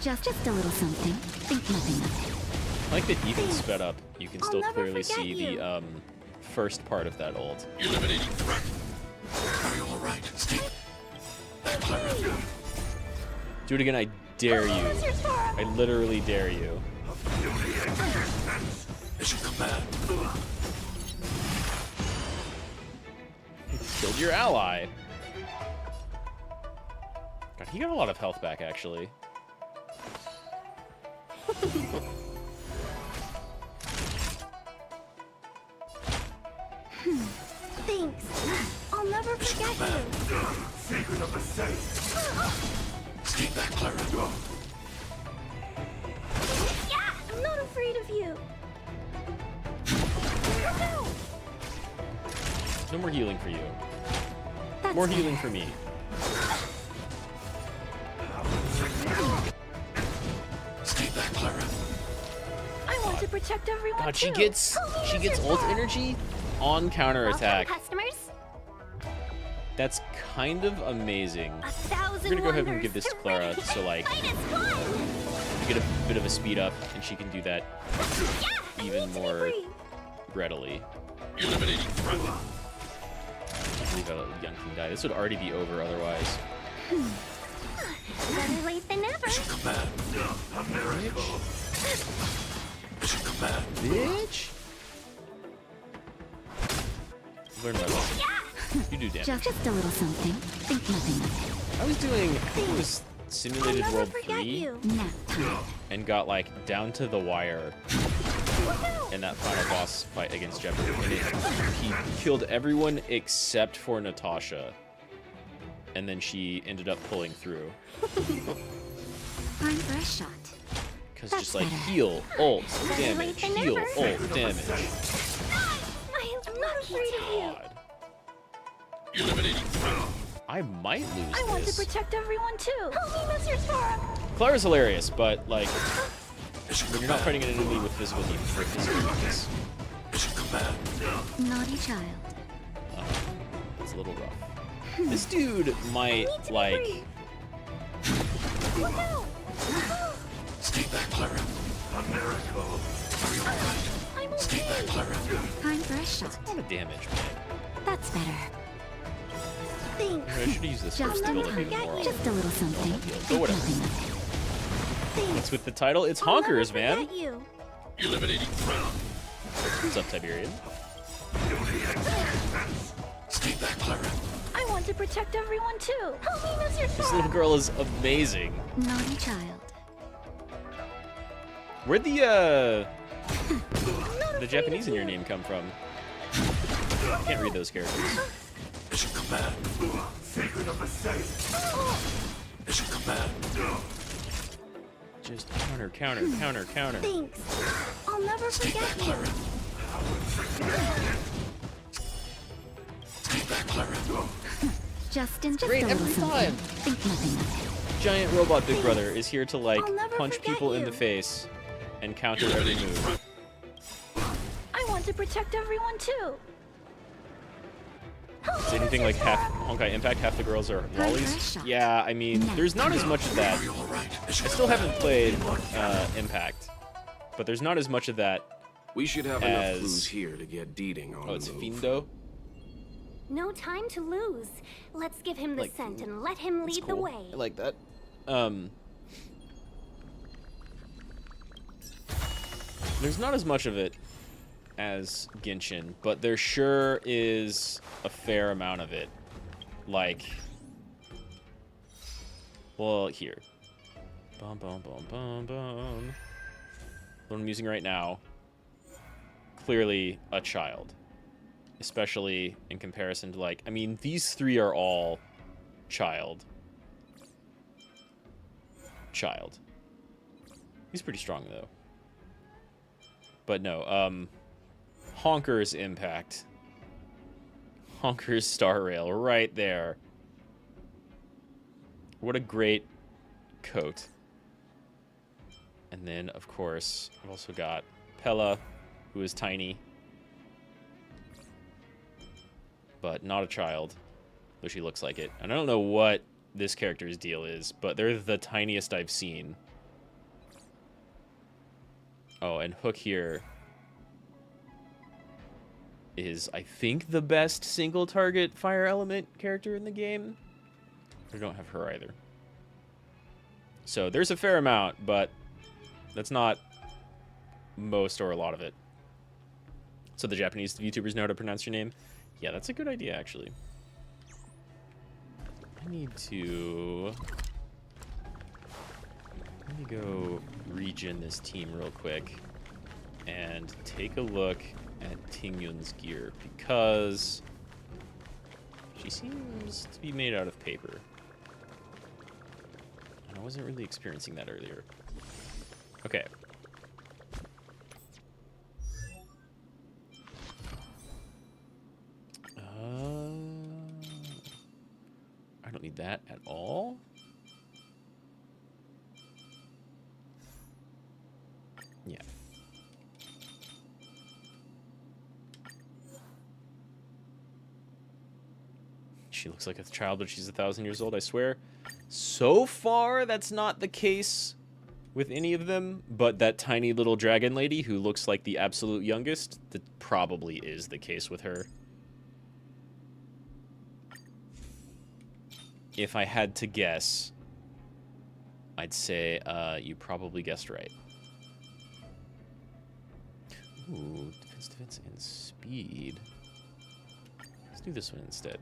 Just a little something. Think nothing of it. I like that even sped up, you can still never clearly forget see you. the first part of that ult. Eliminating threat. Are you all right, Steve? Clara. Do it again, I dare you. I literally dare you. Mission command. Killed your ally. God, he got a lot of health back, actually. Thanks. I'll never forget you. Secret of the safe. Stay back, Clara. Yeah, I'm not afraid of you. No more healing for you. That's More better. healing for me. Stay back, Clara. I want to protect everyone God, too. she gets ult energy on counterattack. Welcome, customers. That's kind of amazing. 1,000 We're gonna go ahead and wonders give this to to Clara, ready so like fight as one. you get a bit of a speed up, and she can do that Yeah, even need to be more free. readily. Eliminating threat. I believe a young king died. This would already be over otherwise. Better late than never. Command. A miracle. Mission command. Bitch. Learn my lesson. You do damage. Just a little something. Think nothing of it. I was doing, I think it was Simulated I'll never World forget 3 you. Nap time. and got like down to the wire in that final boss fight against Jeopardy. And he killed everyone except for Natasha. And then she ended up pulling through. Time for a shot. Because That's just like better. heal, ult, Better damage, late than heal, never. ult, damage. I'm not afraid of you. God. Eliminating threat. I might lose I want to this. protect everyone too. Help me, Mr. Sora. Clara's hilarious, but like when you're not fighting an enemy with physical weakness, Mission command. Naughty child. it's a little rough. This dude might like Look out! Stay back, Clara. A miracle. Are you all right? I'm Stay back, okay. Clara. Time for a shot. a lot of damage, man. That's better. Thanks. I should use this first to build up even more. Just a little something. But Think whatever. nothing of it. What's with the title? It's Honkers, man. You. Eliminating threat. What's up, Tiberian? Stay back, Clara. I want to protect everyone too. Help me, Mr. This little girl is amazing. Naughty child. Where'd the Japanese in your name come from? I can't read those characters. Mission command. Secret of the safe. Mission command. Just counter, counter, counter, counter. Thanks. I'll never Stay forget back, you. Clara. Stay back, Clara. Justin, just Great a little every something. time. Think nothing of it. Giant robot Big Brother is here to like I'll never punch forget people in you. the face and counter every move. I want to protect everyone too. Is anything like half Honkai Impact, half the girls are lollies? Yeah, I mean, there's not as much of that. Are you all right? I still haven't played Impact, but there's not as much of that. We should have as... enough clues here to get Deeding on Oh, it's the move. Fiendo? No time to lose. Let's give him the Like, scent and let him That's lead the cool. way. I like that. There's not as much of it as Genshin, but there sure is a fair amount of it. Like, well, here. Bum, bum, bum, bum, bum. What I'm using right now, clearly a child. Especially in comparison to, like, I mean, these three are all child. He's pretty strong, though. But no, Honkers Impact. Honkers Star Rail, right there. What a great coat. And then, of course, I've also got Pella, who is tiny. But not a child, though she looks like it. And I don't know what this character's deal is, but they're the tiniest I've seen Oh, and Hook here is, I think, the best single target fire element character in the game. We don't have her either. So there's a fair amount, but that's not most or a lot of it. So the Japanese VTubers know how to pronounce your name? Yeah, that's a good idea, actually. I need to... Let me go regen this team real quick and take a look at Tingyun's gear, because she seems to be made out of paper. And I wasn't really experiencing that earlier. Okay. I don't need that at all. Yeah. She looks like a child, but she's 1,000 years old, I swear. So far, that's not the case with any of them, but that tiny little dragon lady who looks like the absolute youngest, that probably is the case with her. If I had to guess, I'd say you probably guessed right. Ooh, defense, and speed. Let's do this one instead.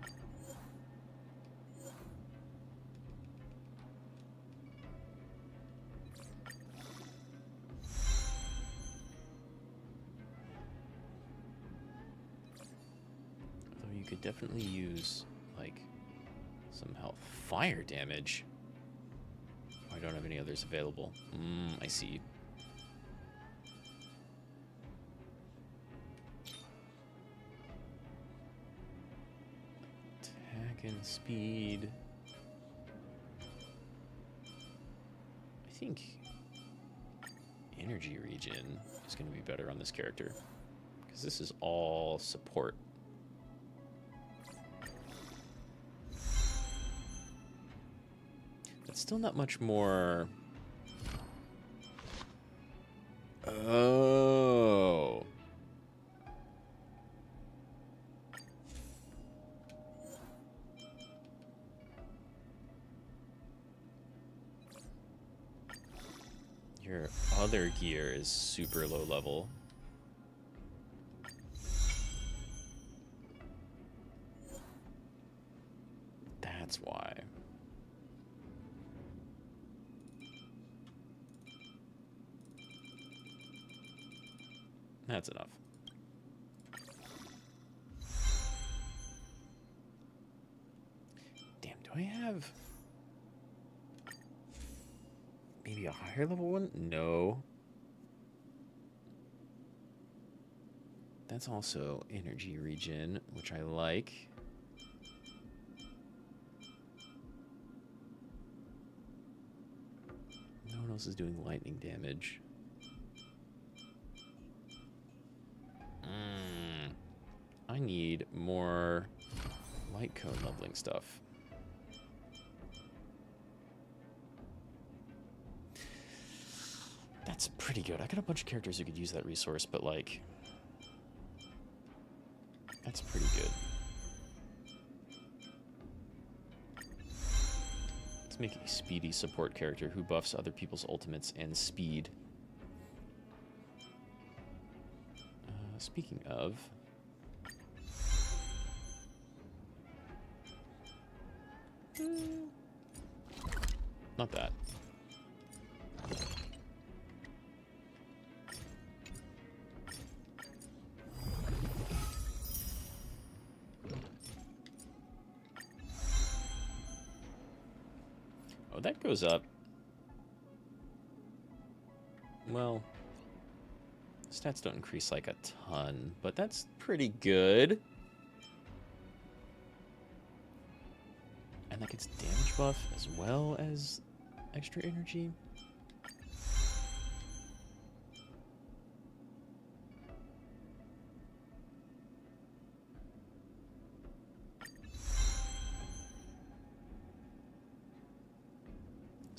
Although you could definitely use, like, some health. Fire damage? Oh, I don't have any others available. I see. Attack and speed. I think energy regen is going to be better on this character, because this is all support. That's still not much more. Oh. Your other gear is super low level. That's why. That's enough. Damn, do I have maybe a higher level one? No. That's also energy regen, which I like. No one else is doing lightning damage. I need more light cone leveling stuff. That's pretty good. I got a bunch of characters who could use that resource, but like, that's pretty good. Let's make a speedy support character who buffs other people's ultimates and speed. Speaking of, not that. Oh, that goes up. Well, stats don't increase like a ton, but that's pretty good. And that gets damage buff as well as extra energy.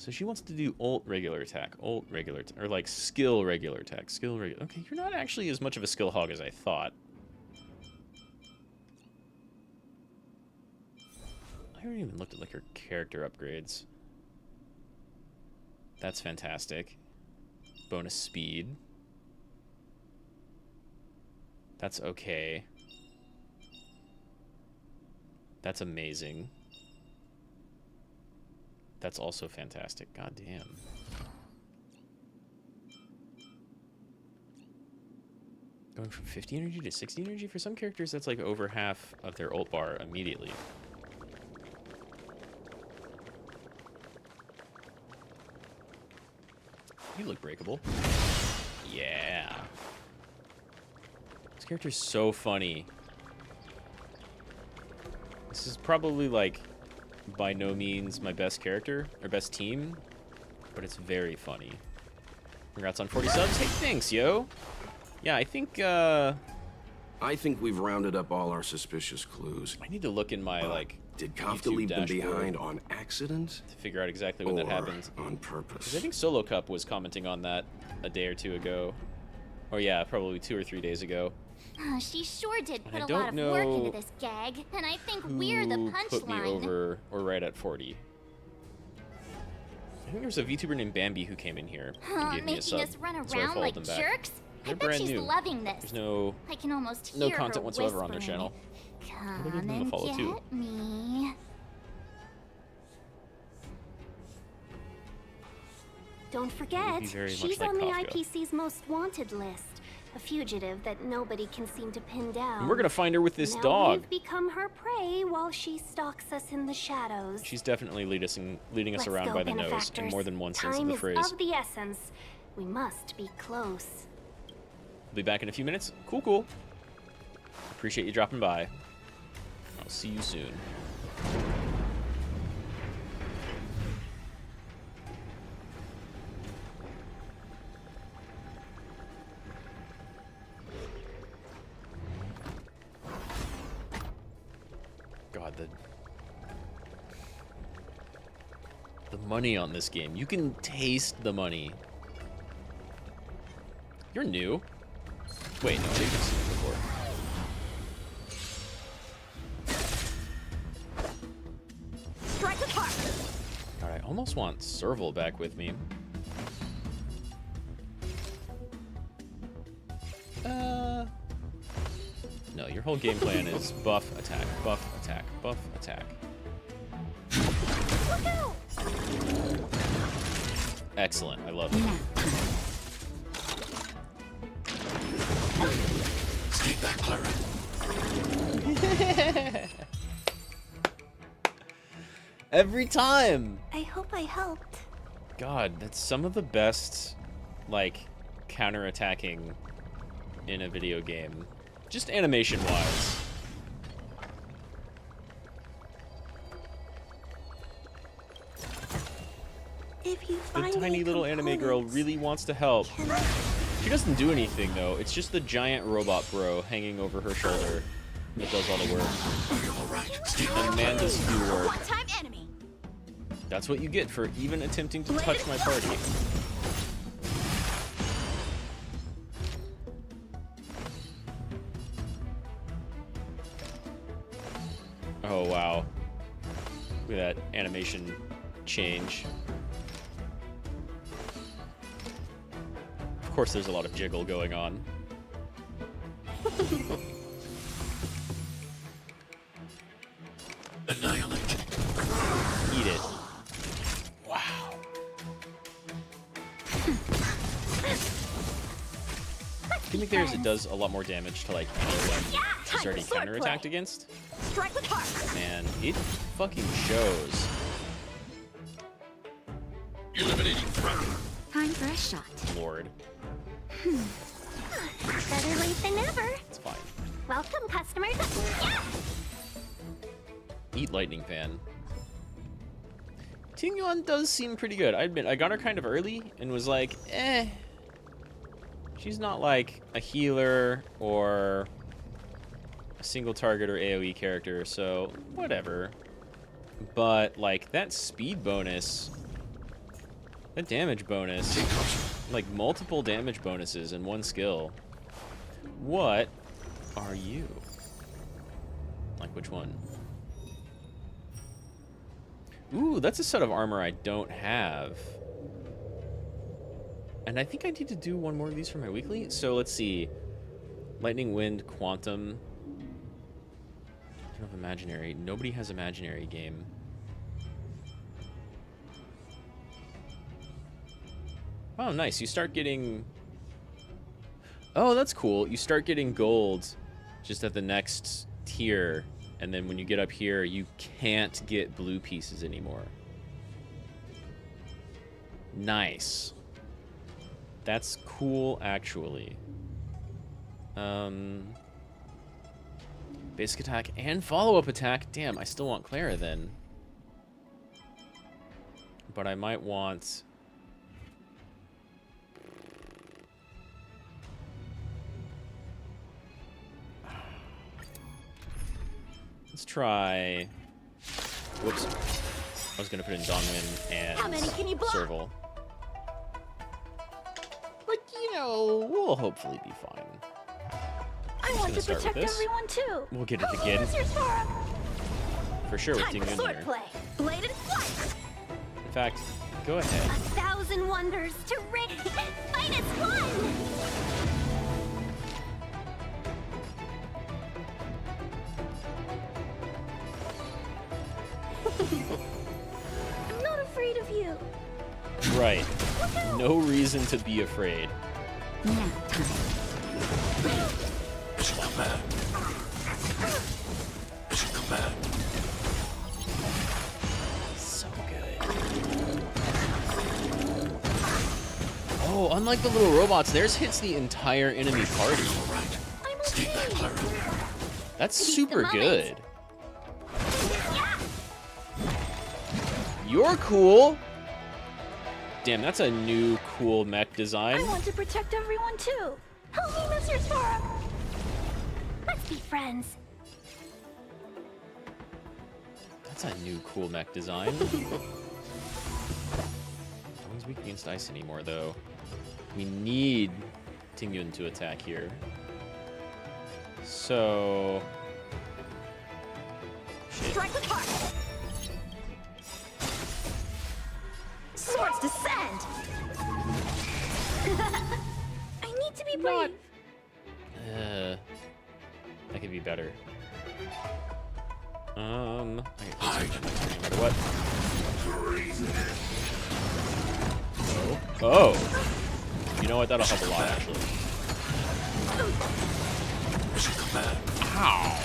So she wants to do ult regular attack, or like skill regular attack, skill regular. Okay, you're not actually as much of a skill hog as I thought. I haven't even looked at like her character upgrades. That's fantastic. Bonus speed. That's okay. That's amazing. That's also fantastic. God damn. Going from 50 energy to 60 energy? For some characters, that's like over half of their ult bar immediately. You look breakable. Yeah. This character's so funny. This is probably like by no means my best character or best team, but it's very funny. Congrats on 40 subs. Hey, thanks, yo. Yeah, I think we've rounded up all our suspicious clues. I need to look in my like did Kafka YouTube leave them dashboard behind on accident to figure out exactly when that happened. On purpose. 'Cause I think Solo Cup was commenting on that a day or two ago. Or yeah, probably 2 or 3 days ago. She sure did put I a don't lot of work know into this gag, and I think we're the Who put me punchline. over or right at 40. I think there's a VTuber named Bambi who came in here and gave me a Making sub. us run so I around followed like them back. jerks? They're I bet brand she's new. loving this. There's no I can almost hear no content her whatsoever on their whispering. channel. Come give them a and follow, get too. me. Don't forget, be very much she's like on the Kafka. IPC's most wanted list. A fugitive that nobody can seem to pin down. And we're gonna find her with this now dog. We've become her prey while she stalks us in the shadows. She's definitely leading us Let's around go, by the nose in benefactors. more than one sense of Time the is phrase. of the essence. We must be close. We'll be back in a few minutes. Cool. Appreciate you dropping by. I'll see you soon. God, the money on this game. You can taste the money. You're new. Wait, no, they've seen it before. Strike the park. God, I almost want Serval back with me. No, your whole game plan is buff, attack, buff, attack, buff, attack. Look out! Excellent, I love it. Stay back, Clara. Every time! I hope I helped. God, that's some of the best, like, counter-attacking in a video game. Just animation-wise. If you The find tiny little anime girl really wants to help. She doesn't do anything, though. It's just the giant robot bro hanging over her shoulder that does all the work. And man does do work. One-time enemy. That's what you get for even attempting to touch my party. Oh, wow. Look at that animation change. Of course, there's a lot of jiggle going on. Annihilate. Eat it. Wow. I think there's it does a lot more damage to like anyone who's already counterattacked against. Strike with heart. And it fucking shows. Eliminating threat. Time for a shot. Lord. Better late than never. It's fine. Welcome, customers. Yeah! Eat lightning fan. Tingyuan does seem pretty good. I admit, I got her kind of early and was like, eh. She's not like a healer or a single target or AoE character, so whatever. But like that speed bonus A damage bonus. Like multiple damage bonuses in one skill. What are you? Like which one? Ooh, that's a set of armor I don't have. And I think I need to do one more of these for my weekly. So let's see. Lightning, Wind, Quantum. I don't have Imaginary. Nobody has Imaginary game. Oh, nice. You start getting... Oh, that's cool. You start getting gold just at the next tier. And then when you get up here, you can't get blue pieces anymore. Nice. That's cool, actually. Basic attack and follow-up attack. Damn, I still want Clara then. But I might want... Let's try... Whoops. I was going to put in Dongmin and Serval. But, you know, we'll hopefully be fine. I want to protect everyone too. We'll get it again. For sure with Ting Yun here. Bladed flight. In fact, go ahead. 1,000 wonders to rig. Fight as one. I'm not afraid of you. Right. No reason to be afraid. So good. Oh, unlike the little robots, theirs hits the entire enemy party. That's super good. You're cool. Damn, that's a new cool mech design. I want to protect everyone too. Help me, Mr. Sora. Let's be friends. That's a new cool mech design. No one's weak against ice anymore, though. We need Ting Yun to attack here. So... Shit. Strike with heart. Swords descend. I need to be brave. That could be better. I can switch my turn no matter what. Oh. You know what? That'll help a lot, actually. Ow.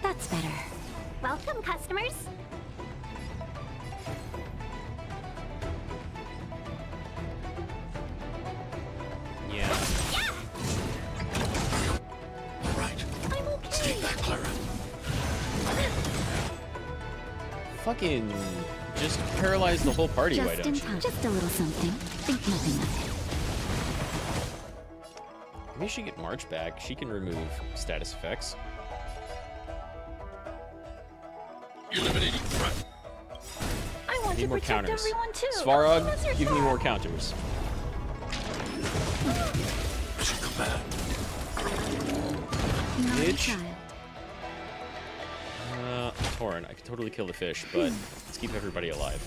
That's better. Welcome, customers. Yeah. Alright. Stay back, Clara. Fucking just paralyze the whole party, why don't you? Just a little something. Think nothing of it. Maybe we should get March back. She can remove status effects. Eliminating threat. I want to more protect counters. everyone too. Svarog, give me more counters. Mission command. Bitch. Torn. I could totally kill the fish, but let's keep everybody alive.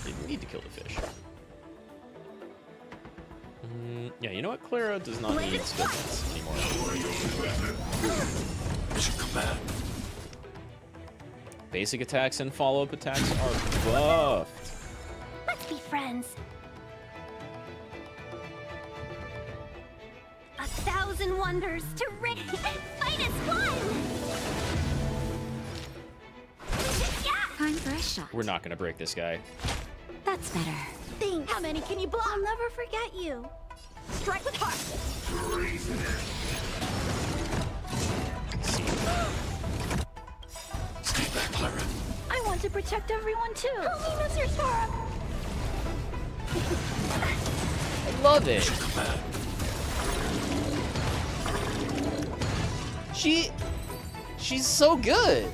Didn't need to kill the fish. Yeah, you know what? Clara does not need skill points anymore. Mission command. Basic attacks and follow-up attacks are buffed. Let's be friends. 1,000 wonders to rig. Fight as one. Time for a shot. We're not gonna break this guy. That's better. Thanks. How many can you block? I'll never forget you. Strike with heart. Stay back, Clara. I want to protect everyone too. Help me, Mr. Sora. I love it. She's so good.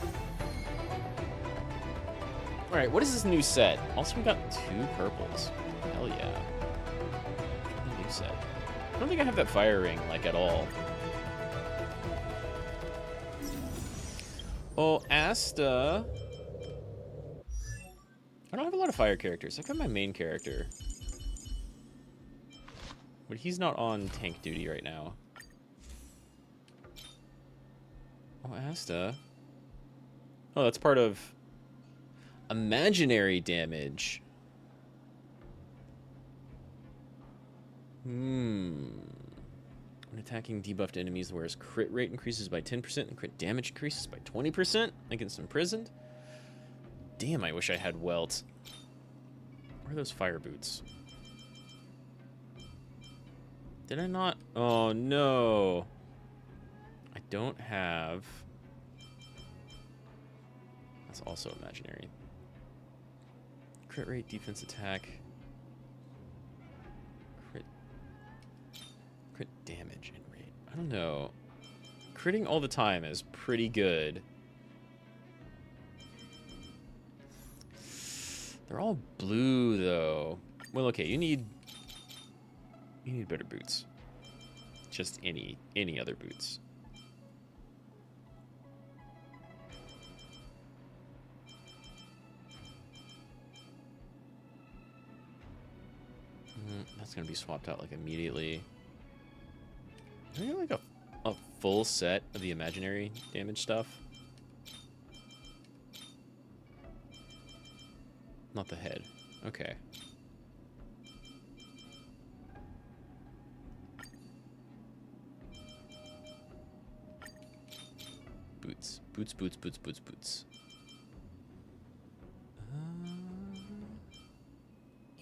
All right, what is this new set? Also, we got 2 purples. Hell yeah. The new set. I don't think I have that fire ring, like, at all. Oh, Asta. I don't have a lot of fire characters. I've got my main character. But he's not on tank duty right now. Oh, Asta. Oh, that's part of imaginary damage. When attacking debuffed enemies, whereas crit rate increases by 10% and crit damage increases by 20% against imprisoned. Damn, I wish I had Welt. Where are those fire boots? Did I not? Oh, no. I don't have... That's also imaginary. Crit rate, defense attack. Crit damage and rate. I don't know. Critting all the time is pretty good. They're all blue, though. Well, okay, you need better boots. Just any other boots. That's gonna be swapped out like immediately. Do I get like a full set of the imaginary damage stuff? Not the head. Okay. Boots. Boots, boots, boots, boots, boots.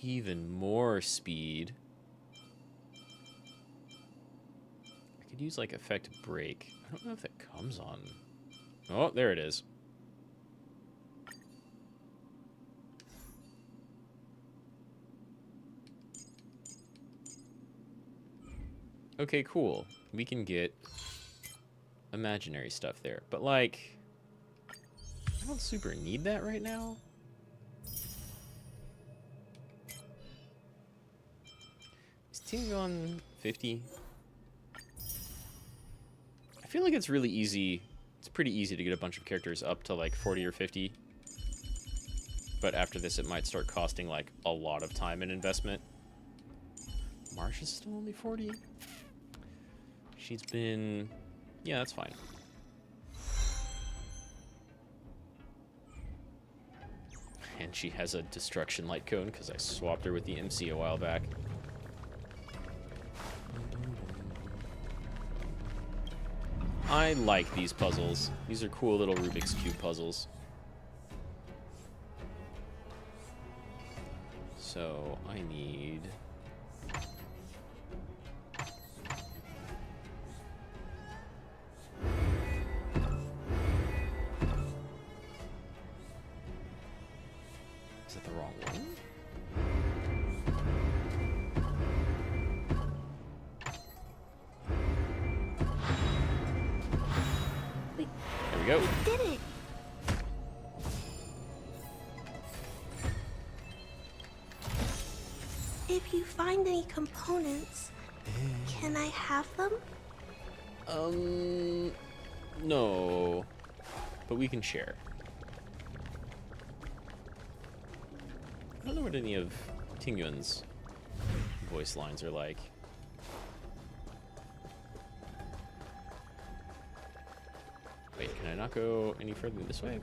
Even more speed. I could use like effect break. I don't know if that comes on. Oh, there it is. Okay, cool. We can get imaginary stuff there. But like, I don't super need that right now. Team on 50. I feel like it's really easy. It's pretty easy to get a bunch of characters up to like 40 or 50. But after this, it might start costing like a lot of time and investment. Marsh is still only 40. She's been... Yeah, that's fine. And she has a destruction light cone because I swapped her with the MC a while back. I like these puzzles. These are cool little Rubik's Cube puzzles. So, I need... Is that the wrong one? There we go. We did it! If you find any components, can I have them? No. But we can share. I don't know what any of Tingyun's voice lines are like. Wait, can I not go any further this way?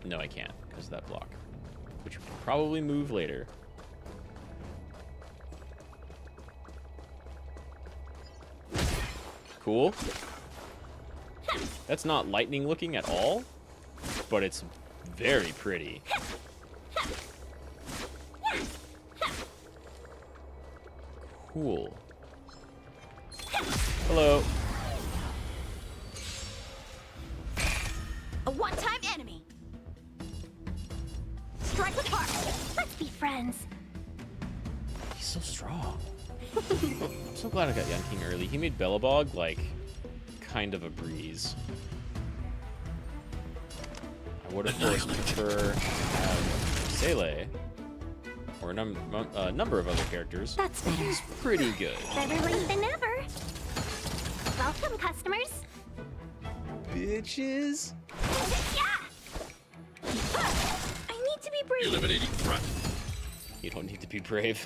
No, I can't, because of that block. Which we can probably move later. Cool. That's not lightning looking at all, but it's very pretty. Cool. Hello. A one-time enemy. Strike with heart. Let's be friends. He's so strong. I'm so glad I got Young King early. He made Bellabog, like, kind of a breeze. I I would, of course, prefer Sele, or a number of other characters. That's better. He's pretty good. Better late than never. Welcome, customers. Bitches. Yeah! I need to be brave. Eliminating threat. You don't need to be brave.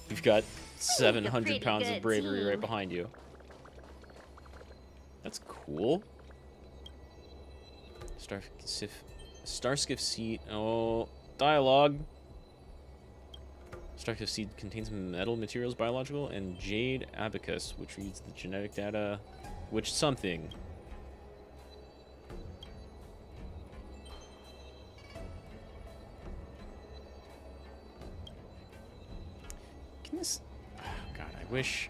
You've got 700 pounds of bravery right behind you. That's cool. Starskiff seed. Oh, dialogue. Starskiff seed contains metal materials, biological, and jade abacus, which reads the genetic data. Which something. Can this? Oh, God, I wish.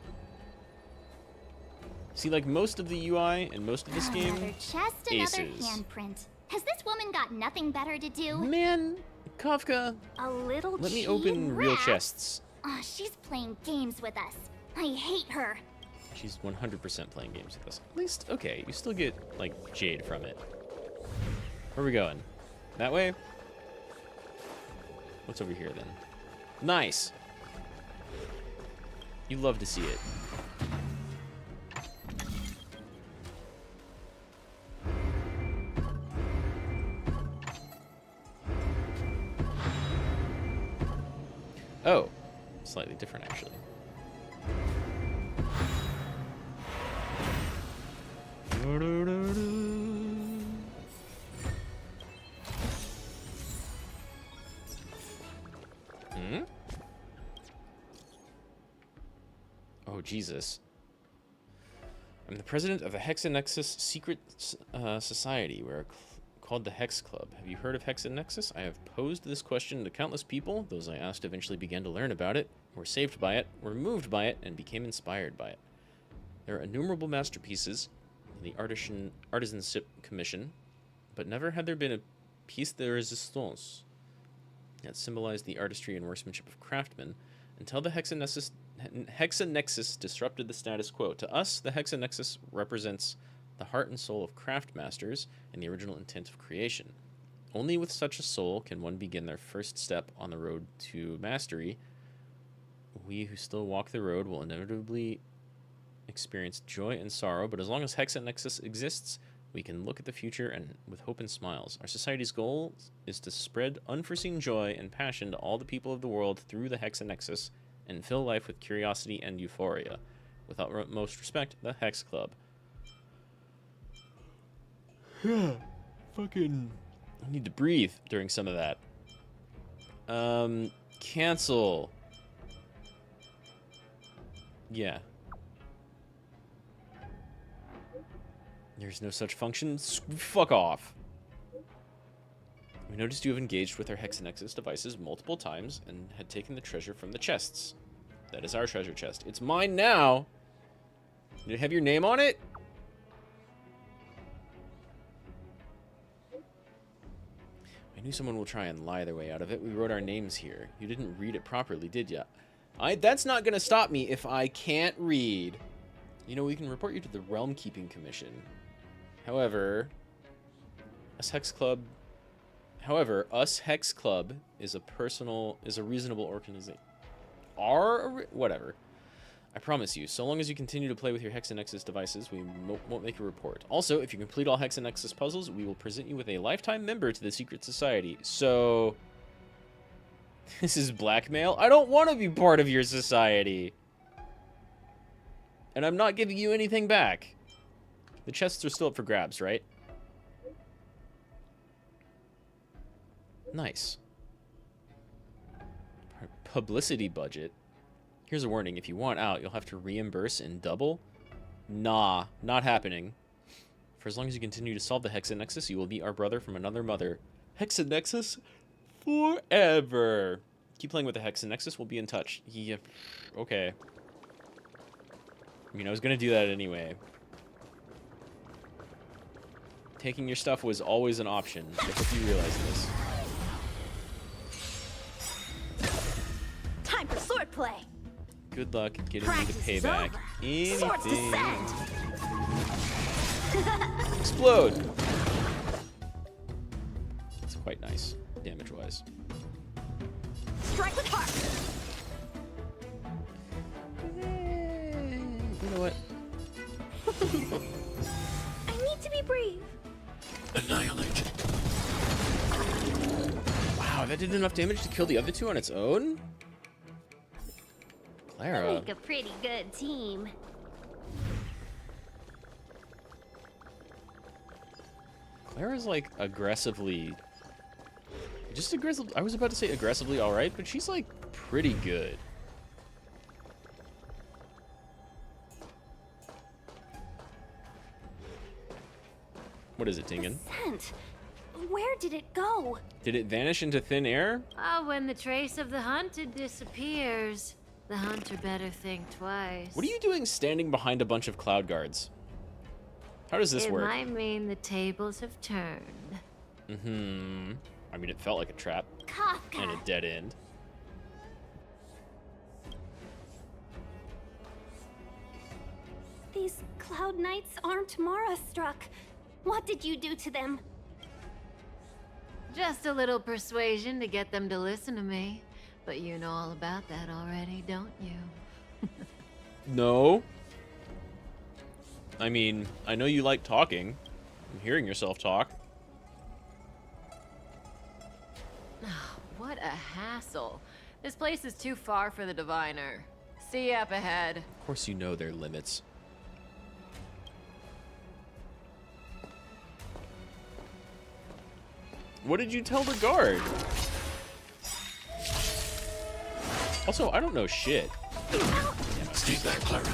See, like most of the UI and most of this game, Another chest, aces. another handprint. Has this woman got nothing better to do? Man, Kafka. A little Let me cheat. open real Rats. chests. Aw, she's playing games with us. I hate her. She's 100% playing games with us. At least, okay, you still get, like, jade from it. Where are we going? That way? What's over here, then? Nice! You love to see it. Oh, slightly different, actually. Hmm? Oh, Jesus. I'm the president of the Hexanexus Secret Society. We're called the Hex Club. Have you heard of Hexanexus? I have posed this question to countless people. Those I asked eventually began to learn about it, were saved by it, were moved by it, and became inspired by it. There are innumerable masterpieces in the Artisanship Commission, but never had there been a piece de resistance that symbolized the artistry and workmanship of craftsmen until the Hexanexus disrupted the status quo. To us, the Hexanexus represents the heart and soul of craft masters and the original intent of creation. Only with such a soul can one begin their first step on the road to mastery. We who still walk the road will inevitably experience joy and sorrow, but as long as Hexanexus exists, we can look at the future and with hope and smiles. Our society's goal is to spread unforeseen joy and passion to all the people of the world through the Hexanexus and fill life with curiosity and euphoria. With utmost respect, the Hex Club. Yeah, fucking. I need to breathe during some of that. Cancel. Yeah. There's no such function. Fuck off. We noticed you have engaged with our Hexanexus devices multiple times and had taken the treasure from the chests. That is our treasure chest. It's mine now. Did it have your name on it? I knew someone will try and lie their way out of it. We wrote our names here. You didn't read it properly, did ya? That's not gonna stop me if I can't read. You know, we can report you to the Realm Keeping Commission. However, us Hex Club is a reasonable organization. Whatever. I promise you, so long as you continue to play with your Hexanexus devices, we won't make a report. Also, if you complete all Hexanexus puzzles, we will present you with a lifetime member to the secret society. So, this is blackmail? I don't want to be part of your society. And I'm not giving you anything back. The chests are still up for grabs, right? Nice. Publicity budget. Here's a warning. If you want out, you'll have to reimburse in double. Nah, not happening. For as long as you continue to solve the Hexanexus, you will be our brother from another mother. Hexanexus forever. Keep playing with the Hexanexus. We'll be in touch. Yeah. Okay. I mean, I was going to do that anyway. Taking your stuff was always an option. I hope you realize this. Time for swordplay. Good luck getting me to pay back anything. Explode! damage-wise. Strike with heart. You know what? I need to be brave. Annihilate. Wow, that did enough damage to kill the other two on its own? Clara. Make a pretty good team. Clara's like aggressively. Just aggressive. I was about to say aggressively alright, but she's like pretty good. What is it, Tingen? Scent. Where did it go? Did it vanish into thin air? When the trace of the hunted disappears, the hunter better think twice. What are you doing standing behind a bunch of cloud guards? How does this It work? might mean the tables have turned. Mm-hmm. I mean, it felt like a trap. Kafka. And a dead end. These cloud knights aren't Mara-struck. What did you do to them? Just a little persuasion to get them to listen to me. But you know all about that already, don't you? No. I mean, I know you like talking. I'm hearing yourself talk. What a hassle. This place is too far for the diviner. See you up ahead. Of course you know their limits. What did you tell the guard? Also, I don't know shit. Stay back, Clara.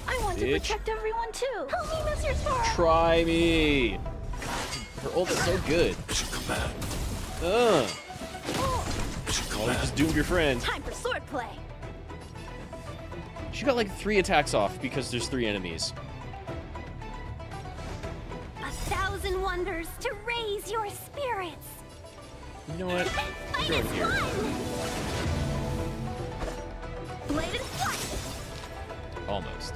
I want to Bitch. protect everyone too. Help me, Mr. Sora. Try me. Her ult is so good. Mission command. Ugh. Mission Well, you command. just doomed your friend. Time for swordplay. She got like 3 attacks off because there's 3 enemies. 1,000 wonders to raise your spirits. You know what? I'm going here. Bladed flight. Almost.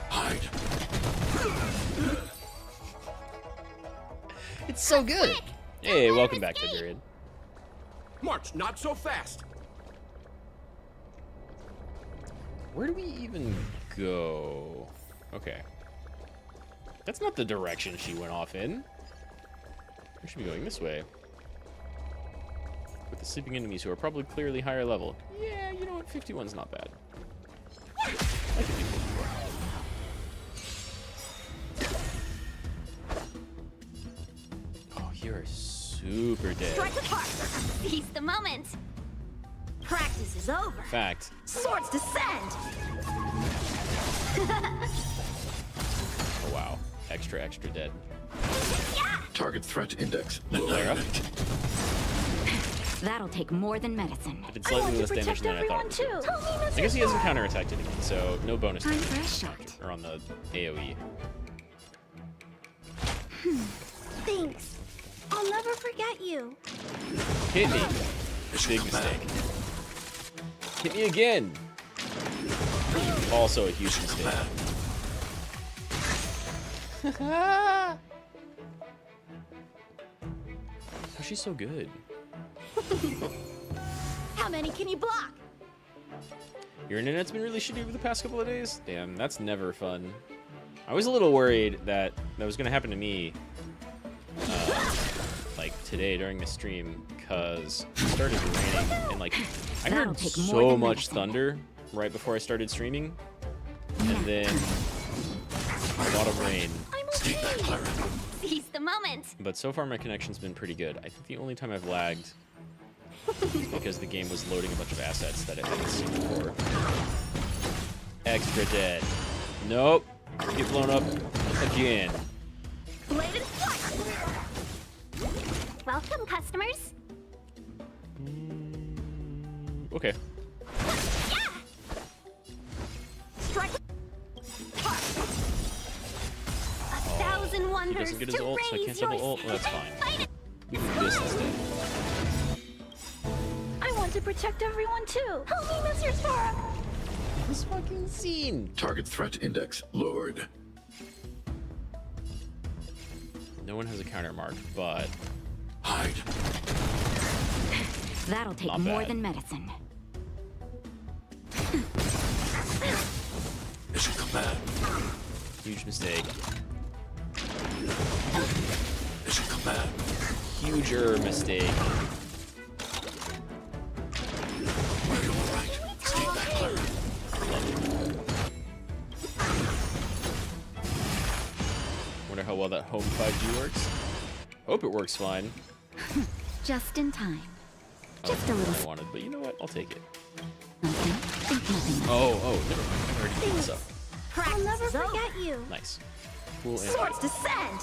Hide. It's so good. Hey, welcome back, Tiberian. March, not so fast. Where do we even go? Okay. That's not the direction she went off in. We should be going this way. With the sleeping enemies who are probably clearly higher level. Yeah, you know what? 51's not bad. I could do 54. Oh, you're super dead. Strike with heart. Seize the moment. Practice is over. Fact. Swords descend. Oh, wow. Extra, extra dead. Target threat index. Clara. That'll take more than medicine. I did slightly less damage than I thought it would. I guess he hasn't counterattacked anything, so no bonus Time damage. for a shot. Or on the AoE. Thanks. I'll never forget you. Hit me. Big mistake. Hit me again. Also a huge mistake. Oh, she's so good. How many can you block? Your internet's been really shitty over the past couple of days? Damn, that's never fun. I was a little worried that that was gonna happen to me, like today during the stream, because it started raining and like I heard so much thunder right before I started streaming, and then a lot of rain. I'm okay. Seize the moment. But so far my connection's been pretty good. I think the only time I've lagged is because the game was loading a bunch of assets that it hadn't seen before. Extra dead. Nope. Get blown up again. Bladed flight. Welcome, customers. Okay. Strike. 1,000 He wonders doesn't get his to ult, so I raise can't your double ult. Well, that's fine. We can do this instead. I want to protect everyone too. Help me, Mr. Sora. This fucking scene. Target threat index lowered. No one has a counter mark, but hide. That'll take Not more bad. than medicine. Mission command. Huge mistake. Mission command. Huger mistake. Are you alright? Stay back, Clara. Wonder how well that home 5G works. Hope it works fine. Just in time. Just a Not what little. I wanted, but you know what? I'll take it. Nothing. Think nothing. Oh, never mind. I've already did this up. I'll never forget you. Nice. Cool. Swords descend!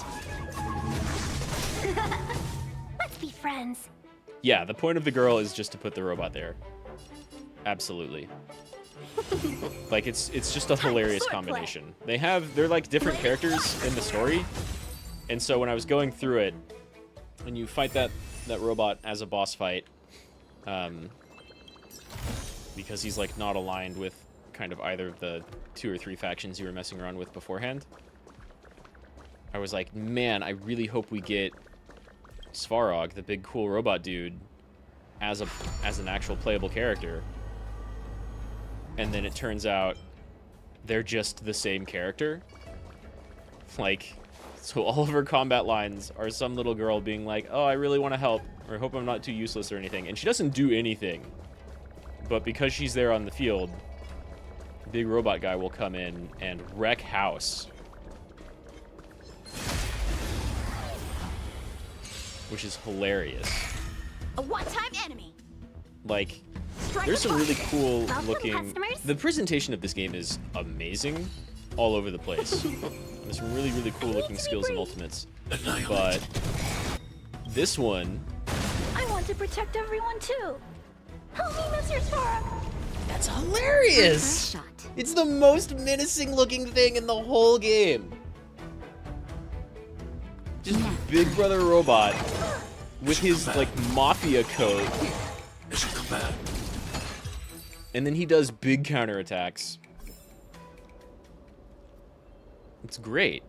Let's be friends. Yeah, the point of the girl is just to put the robot there. Absolutely. Like it's just a hilarious combination. They're like different characters in the story. And so when I was going through it, and you fight that robot as a boss fight, because he's like not aligned with kind of either of the 2 or 3 factions you were messing around with beforehand. I was like, man, I really hope we get Svarog, the big cool robot dude, as an actual playable character. And then it turns out they're just the same character. Like, so all of her combat lines are some little girl being like, oh, I really want to help, or I hope I'm not too useless or anything. And she doesn't do anything. But because she's there on the field, big robot guy will come in and wreck house. Which is hilarious. A one-time enemy. Like, Strike there's some really cool Welcome, looking... customers. The presentation of this game is amazing all over the place. There's some really, really cool looking skills and ultimates. But this one... I want to protect everyone too. Help me, Mr. Svarog. That's hilarious! It's the most menacing looking thing in the whole game. Just Big Brother Robot with his, like, mafia coat. And then he does big counterattacks. It's great.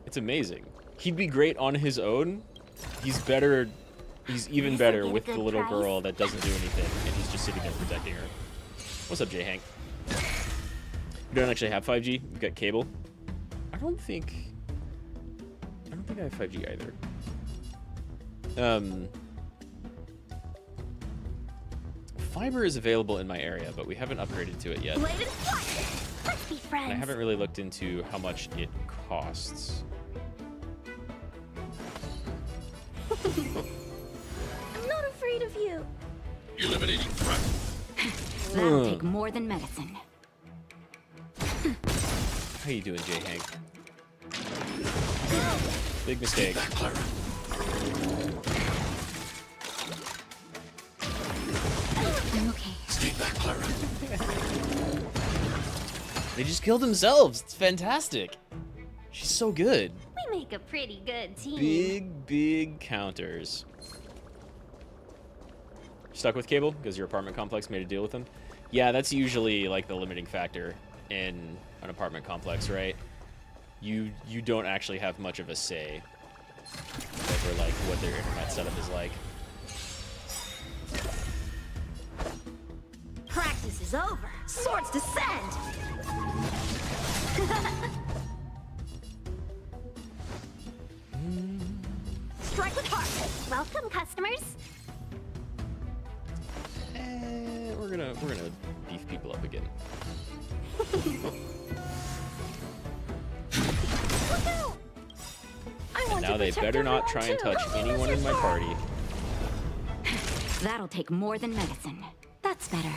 It's amazing. He'd be great on his own. He's better... He's even better with the little girl that doesn't do anything, and he's just sitting there protecting her. What's up, J. Hank? We don't actually have 5G. We've got cable. I don't think I have 5G either. Fiber is available in my area, but we haven't upgraded to it yet. Let's be friends. And I haven't really looked into how much it costs. I'm not afraid of you. Eliminating threat. That'll take more than medicine. How you doing, J. Hank? Big mistake. I'm okay. Stay back, Clara. They just killed themselves. It's fantastic. She's so good. We make a pretty good team. Big counters. Stuck with cable because your apartment complex made a deal with them? Yeah, that's usually like the limiting factor in an apartment complex, right? You don't actually have much of a say over like what their internet setup is like. Practice is over. Swords descend. Strike with heart. Welcome, customers. We're gonna beef people up again. Look out! I want Now to they protect better not everyone try and too. touch anyone in my party. That'll take more than medicine. That's better.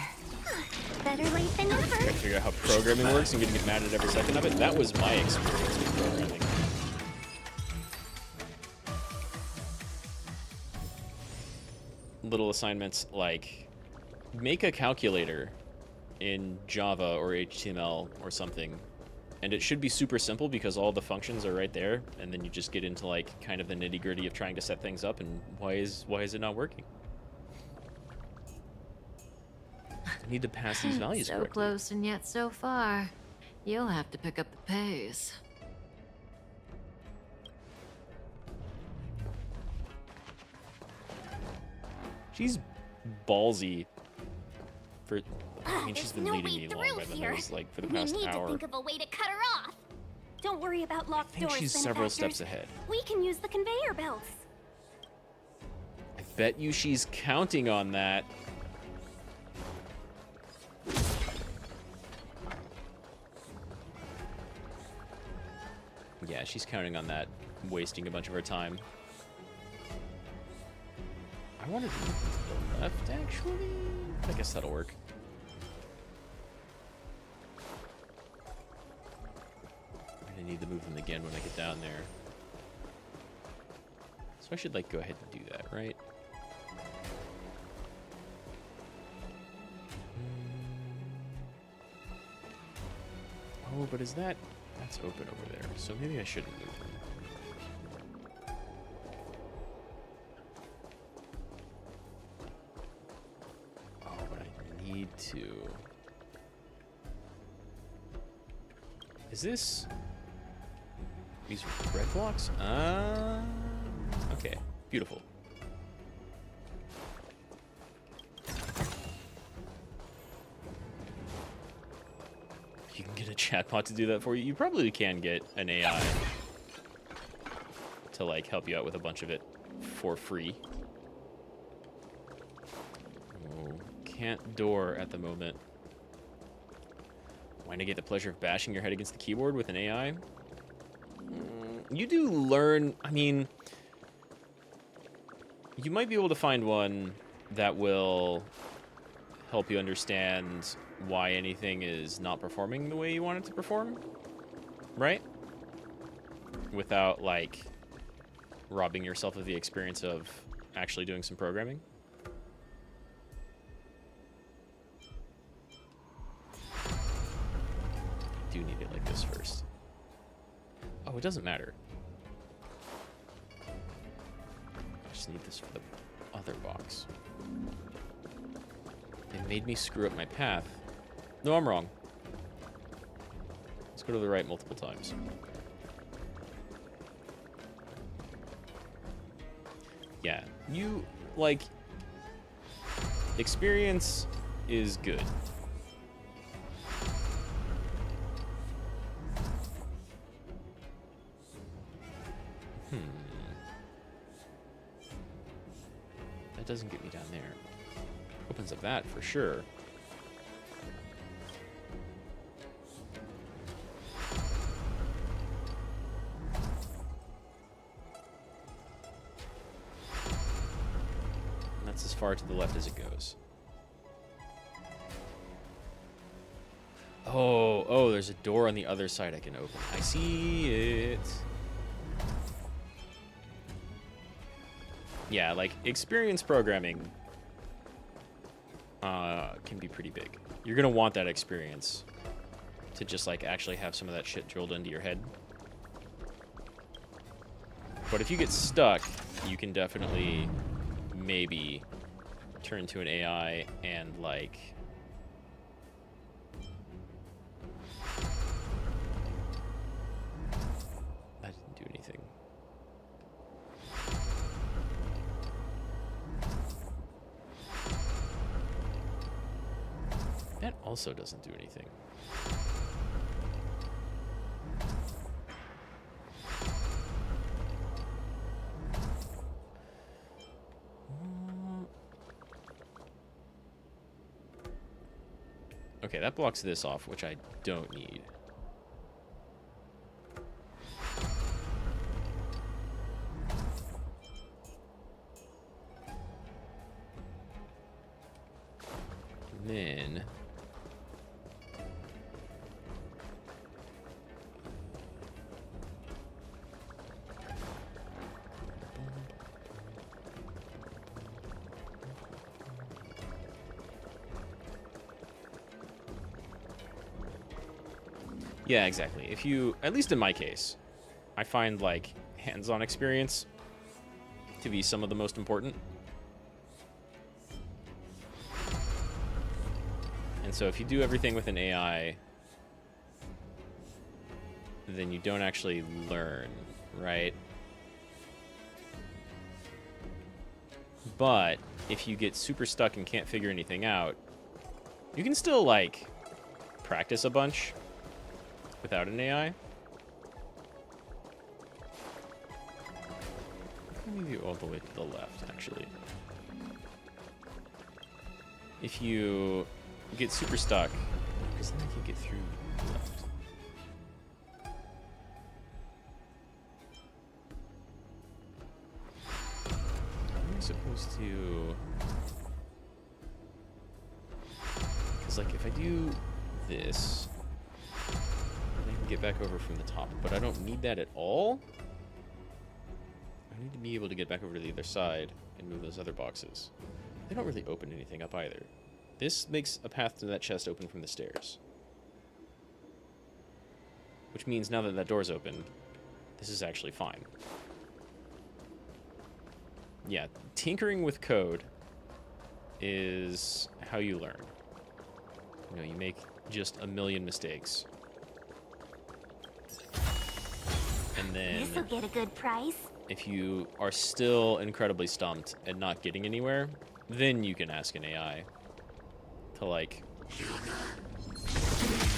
Better late than Trying never. to figure out how programming works and gonna get mad at every second of it. That was my experience with programming. Little assignments like make a calculator in Java or HTML or something. And it should be super simple because all the functions are right there, and then you just get into like kind of the nitty-gritty of trying to set things up and why is it not working? I need to pass these values So correctly. close and yet so far. You'll have to pick up the pace. She's ballsy. For I mean, she's been no leading way me through along by the here. nose, like, for the We past need to hour. think of a way to cut her off. Don't worry about locked I think doors, she's several benefactors. steps ahead. We can use the conveyor belts. I bet you she's counting on that. Yeah, she's counting on that, wasting a bunch of her time. I wanted to move to the left, actually. I guess that'll work. I'm gonna need to move them again when I get down there. So I should, like, go ahead and do that, right? Oh, but is that... That's open over there, so maybe I shouldn't move them. Oh, but I need to... Is this... These red blocks? Okay, beautiful. You can get a chatbot to do that for you. You probably can get an AI to, like, help you out with a bunch of it for free. Oh, can't door at the moment. Why not get the pleasure of bashing your head against the keyboard with an AI? You do learn, I mean, you might be able to find one that will help you understand why anything is not performing the way you want it to perform, right? Without, like, robbing yourself of the experience of actually doing some programming. I do need it like this first. Oh, it doesn't matter. I just need this for the other box. They made me screw up my path. No, I'm wrong. Let's go to the right multiple times. Yeah, you, like, experience is good. That doesn't get me down there. Opens up that for sure. And that's as far to the left as it goes. Oh, there's a door on the other side I can open. I see it. Yeah, like, experience programming can be pretty big. You're gonna want that experience to just, like, actually have some of that shit drilled into your head. But if you get stuck, you can definitely maybe turn to an AI and, like... That didn't do anything. That also doesn't do anything. Okay, that blocks this off, which I don't need. And then... Yeah, exactly. If you, at least in my case, I find, like, hands-on experience to be some of the most important. And so if you do everything with an AI, then you don't actually learn, right? But if you get super stuck and can't figure anything out, you can still, like, practice a bunch without an AI. Maybe all the way to the left, actually. If you get super stuck, because then I can get through left. How am I supposed to... Because, like, if I do this, then I can get back over from the top, but I don't need that at all. I need to be able to get back over to the other side and move those other boxes. They don't really open anything up either. This makes a path to that chest open from the stairs. Which means now that that door's open, this is actually fine. Yeah, tinkering with code is how you learn. You know, you make just a million mistakes. And then... This'll get a good price. If you are still incredibly stumped and not getting anywhere, then you can ask an AI to, like,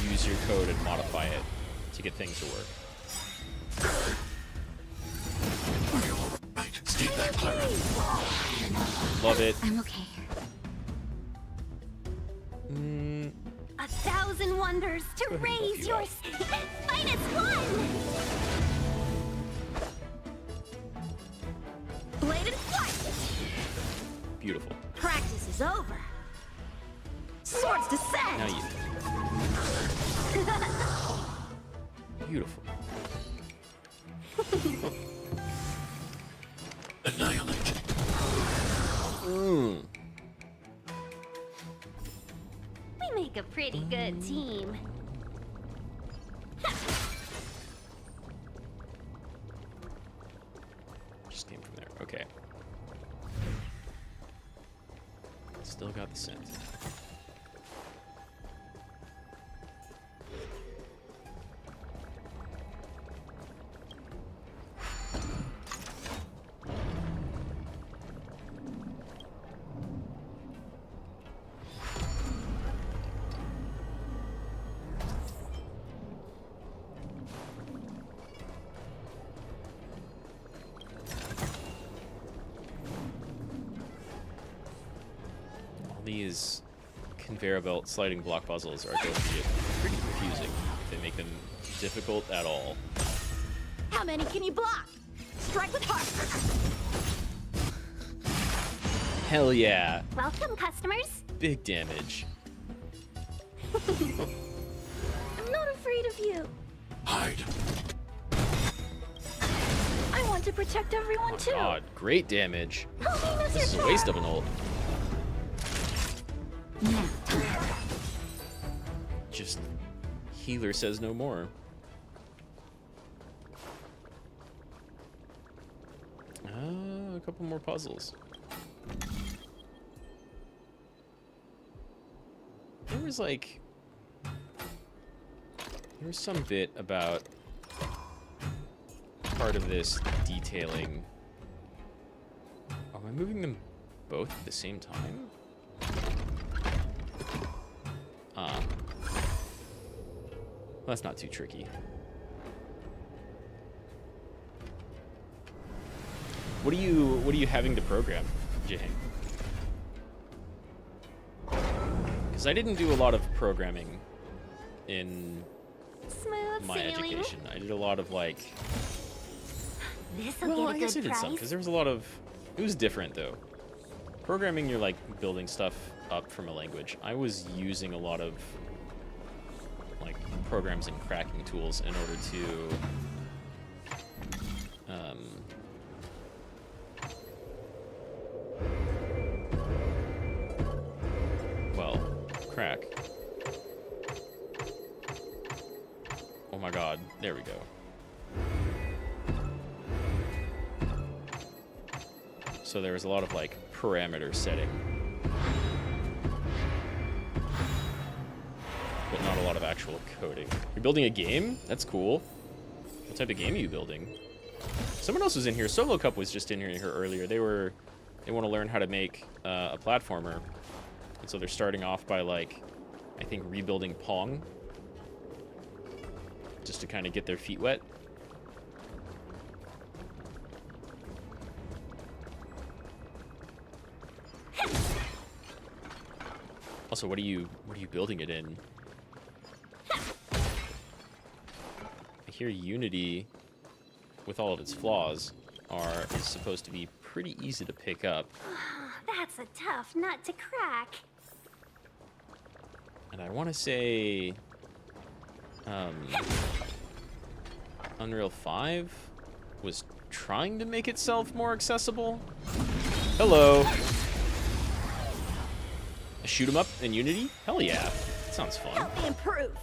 use your code and modify it to get things to work. Love it. I'm okay. 1,000 wonders to raise your finest one! Bladed flight! Beautiful. Practice is over. Swords descend! Now you. Beautiful. Annihilate. We make a pretty good team. Just came from there. Okay. Still got the scent. These conveyor belt sliding block puzzles are going to get pretty confusing if they make them difficult at all. How many can you block? Strike with heart. Hell yeah. Welcome, customers. Big damage. I'm not afraid of you. Hide. I want to protect everyone too. God, great damage. Help me, Mr. This is a waste of an ult. Just healer says no more. A couple more puzzles. There was like... There was some bit about part of this detailing. Am I moving them both at the same time? Well, that's not too tricky. What are you having to program, Jane? Because I didn't do a lot of programming in my education. I did a lot of like. Well, I guess I did some because there was a lot of. It was different though. Programming, you're like building stuff up from a language. I was using a lot of like programs and cracking tools in order to well, crack. Oh my god, there we go. So there was a lot of like parameter setting, but not a lot of actual coding. You're building a game? That's cool. What type of game are you building? Someone else was in here. Solo Cup was just in here earlier. They were They want to learn how to make a platformer. And so they're starting off by, like, I think rebuilding Pong. Just to kind of get their feet wet. Also, what are you building it in? I hear Unity, with all of its flaws, is supposed to be pretty easy to pick up. That's a tough nut to crack. And I want to say Unreal 5 was trying to make itself more accessible. Hello. Shoot 'em up in Unity? Hell yeah. That sounds fun. Help me improve.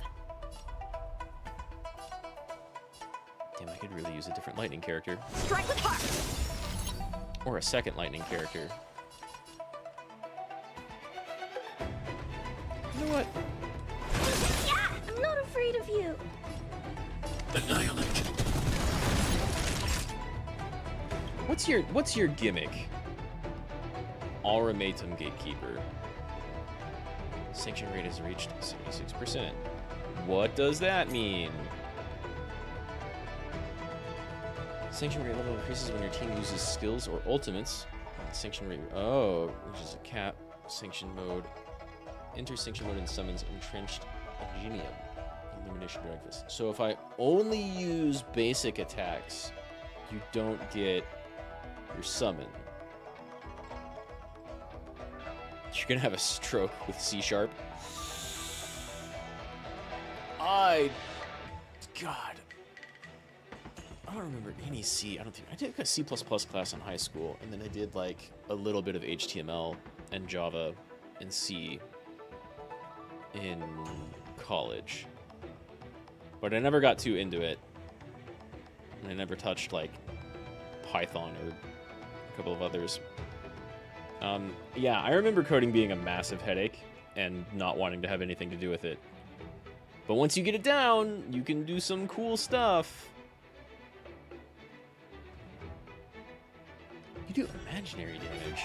Damn, I could really use a different lightning character. Strike with heart. Or a second lightning character. You know what? Yeah, I'm not afraid of you. Annihilate. What's your gimmick? Ultimatum Gatekeeper. Sanction rate has reached 76%. What does that mean? Sanction rate level increases when your team uses skills or ultimates. Sanction rate, oh, which is a cap. Sanction mode. Enter sanction mode and summons Entrenched Ingenium. Illumination Breakfast. So if I only use basic attacks, you don't get your summon. You're gonna have a stroke with C#. God. I don't remember any C. I did a C++ class in high school, and then I did like a little bit of HTML and Java and C in college. But I never got too into it. And I never touched like Python or a couple of others. Yeah, I remember coding being a massive headache and not wanting to have anything to do with it. But once you get it down, you can do some cool stuff. You do imaginary damage.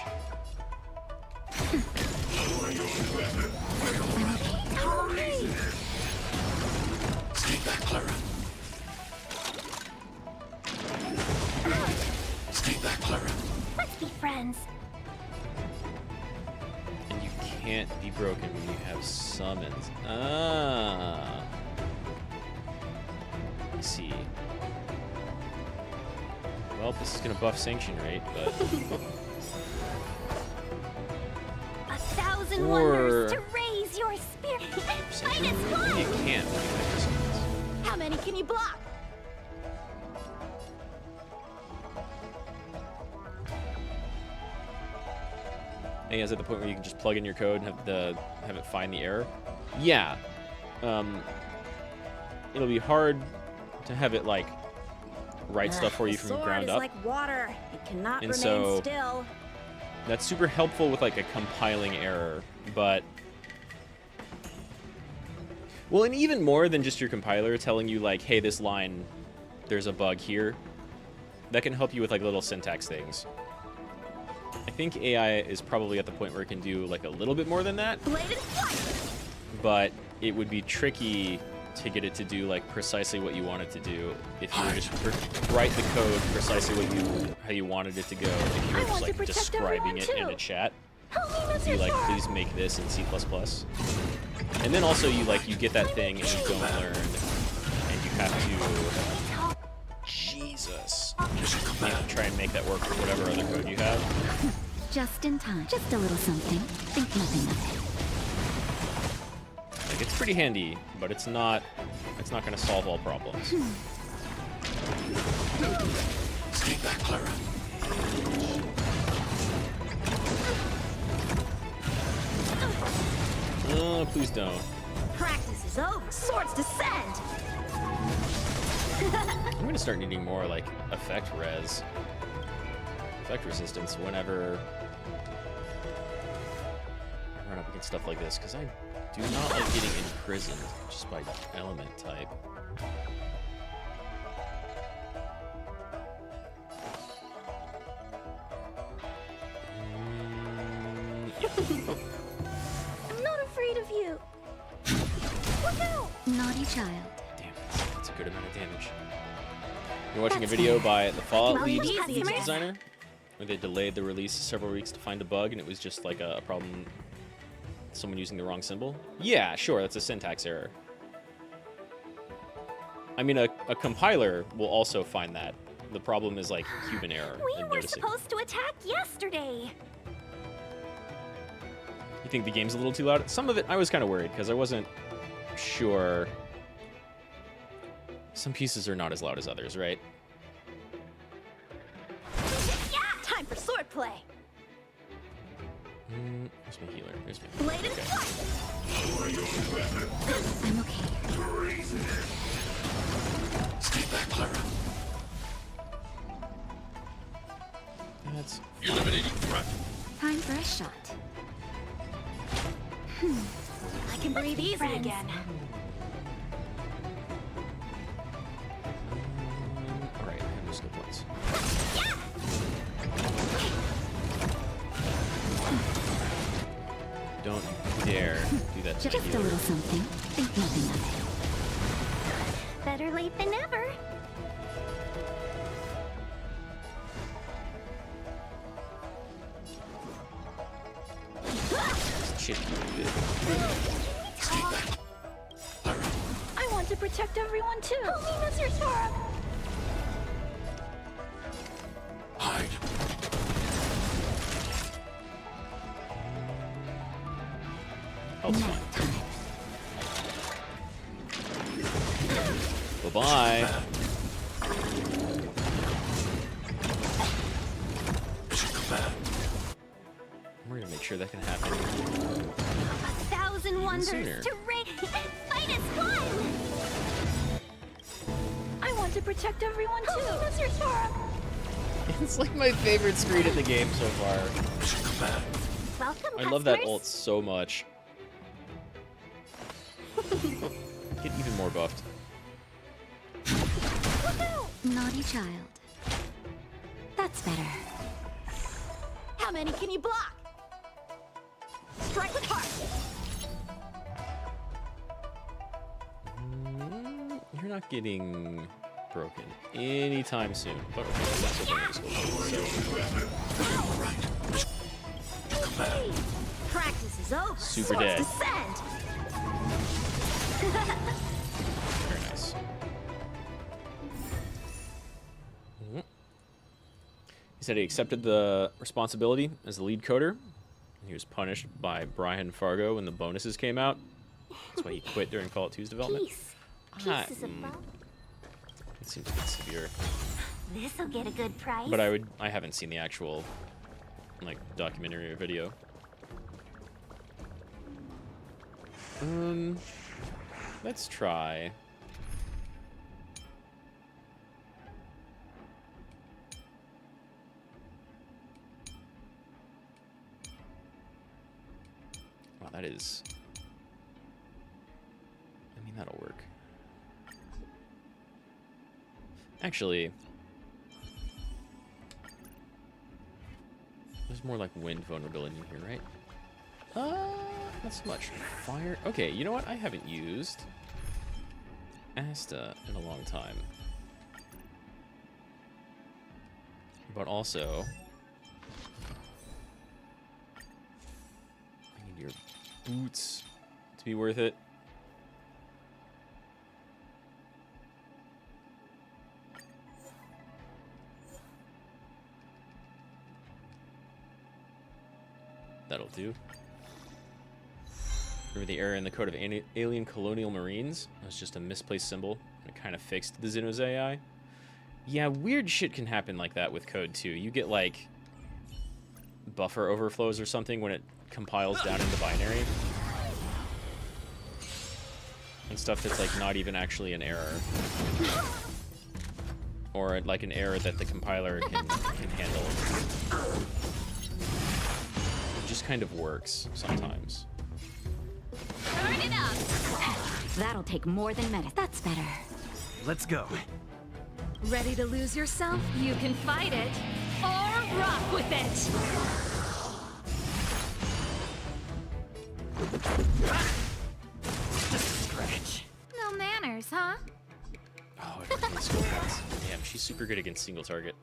Stay back, Clara. Stay back, Clara. Let's be friends. And you can't be broken when you have summons. Ah. I see. Well, this is gonna buff sanction rate, but 1,000 wonders to raise your spirit. sanction rate, you can't. when you have summons. How many can you block? Hey, is it the point where you can just plug in your code and have it find the error? Yeah. It'll be hard to have it like write stuff for you from the ground up. Like water. It cannot And remain so- still. That's super helpful with like a compiling error, but well, and even more than just your compiler telling you like, hey, this line, there's a bug here. That can help you with like little syntax things. I think AI is probably at the point where it can do like a little bit more than that, but it would be tricky to get it to do like precisely what you want it to do if you were just write the code precisely how you wanted it to go. If you were just like describing it in a chat, you like please make this in C++, and then also you get that thing and you don't learn, and you have to Jesus, try and make that work with whatever other code you have. Just in time. Just a little something. Think nothing of it. Like it's pretty handy, but it's not going to solve all problems. Stay back, Clara. Oh, please don't. Practice is over. Swords descend. I'm going to start needing more like effect resistance whenever I run up against stuff like this, because I do not like getting imprisoned just by element type. child. Damn, that's a good amount of damage. You're watching a video by the Fallout lead designer, where they delayed the release several weeks to find a bug, and it was just like a problem, someone using the wrong symbol. Yeah, sure, that's a syntax error. I mean, a compiler will also find that. The problem is like human error. We were supposed to attack yesterday. You think the game's a little too loud? Some of it, I was kind of worried because I wasn't sure. Some pieces are not as loud as others, right? Yeah! Time for swordplay. Where's my healer? Where's my Blade and flight. I'm okay. Stay back, Clara. That's eliminating threat. Time for a shot. I can breathe easy again. Alright, I have no skill points. Don't dare do that to Just me. a little something. Think nothing of it. Better late than never. Shit. I want to protect everyone too. Holiness Restore. Hide. Health's fine. Bye-bye. We're gonna make sure that can happen. 1,000 wonders sooner. to fight as one. I want to protect everyone too. Holiness Restore. It's like my favorite screen in the game so far. Welcome, I love that customers. ult so much. Get even more buffed. Naughty child. That's better. How many can you block? Strike with heart. You're not getting broken anytime soon. But okay, that's what I'm Hey, practice is over. Super Swords dead. Descend. Very nice. He said he accepted the responsibility as the lead coder. He was punished by Brian Fargo when the bonuses came out. That's why he quit during Fallout 2's development. Peace is It above. seems a bit severe. This'll get a good price. But I haven't seen the actual like documentary or video. Let's try. Wow, that is. I mean, that'll work. Actually, there's more like wind vulnerability in here, right? Not so much. Fire. Okay, you know what? I haven't used Asta in a long time. But also, I need your boots to be worth it. That'll do. Remember the error in the code of alien colonial marines? It was just a misplaced symbol. It kind of fixed the Xenos AI. Yeah, weird shit can happen like that with code too. You get like buffer overflows or something when it compiles down into binary. And stuff that's like not even actually an error. Or like an error that the compiler can handle. It just kind of works sometimes. Turn it up! That'll take more than medicine. That's better. Let's go. Ready to lose yourself? You can fight it, or rock with it! Just a scratch. No manners. customers, huh? Oh, I don't need skill points. Damn, she's super good against single target.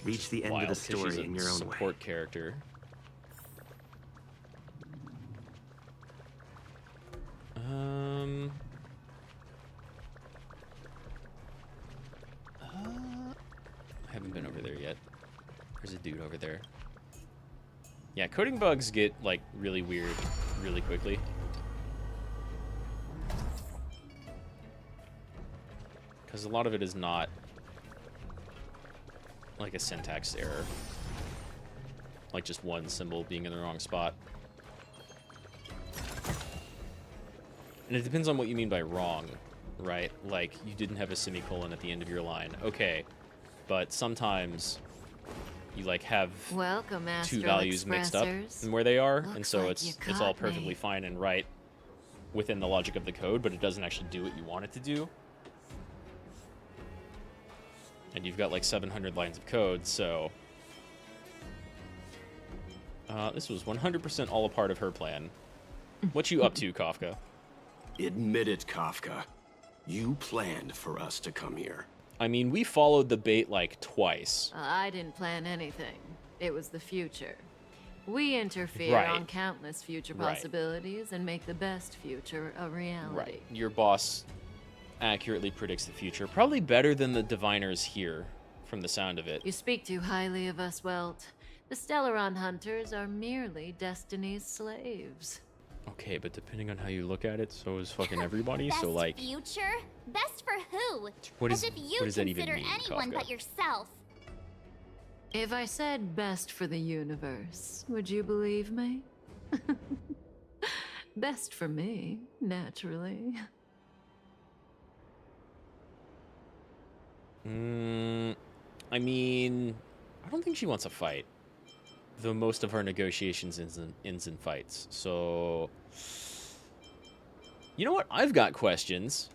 Reach the end Wild, of the 'cause she's story a in your own way. support character. I haven't been over there yet. There's a dude over there. Yeah, coding bugs get, like, really weird really quickly. Because a lot of it is not, like, a syntax error. Like, just one symbol being in the wrong spot. And it depends on what you mean by wrong, right? Like, you didn't have a semicolon at the end of your line. Okay, but sometimes you, like, have Welcome, two values mixed up in where they are, and so Looks like it's you all caught me. perfectly fine and right within the logic of the code, but it doesn't actually do what you want it to do. And you've got like 700 lines of code, so this was 100% all a part of her plan. What you up to, Kafka? Admit it, Kafka. You planned for us to come here. I mean, we followed the bait like twice. I didn't plan anything. It was the future. We interfere Right. on countless future Right. possibilities and make the best future a reality. Right. Your boss accurately predicts the future. Probably better than the diviners here, from the sound of it. You speak too highly of us, Welt. The Stellaron Hunters are merely Destiny's slaves. Okay, but depending on how you look at it, so is fucking everybody. Best So like, future? Best for who? What As is- if you what does that even consider mean, anyone Kafka? but yourself. If I said best for the universe, would you believe me? Best for me, naturally. I mean, I don't think she wants a fight. Though most of our negotiations ends in fights. So, you know what? I've got questions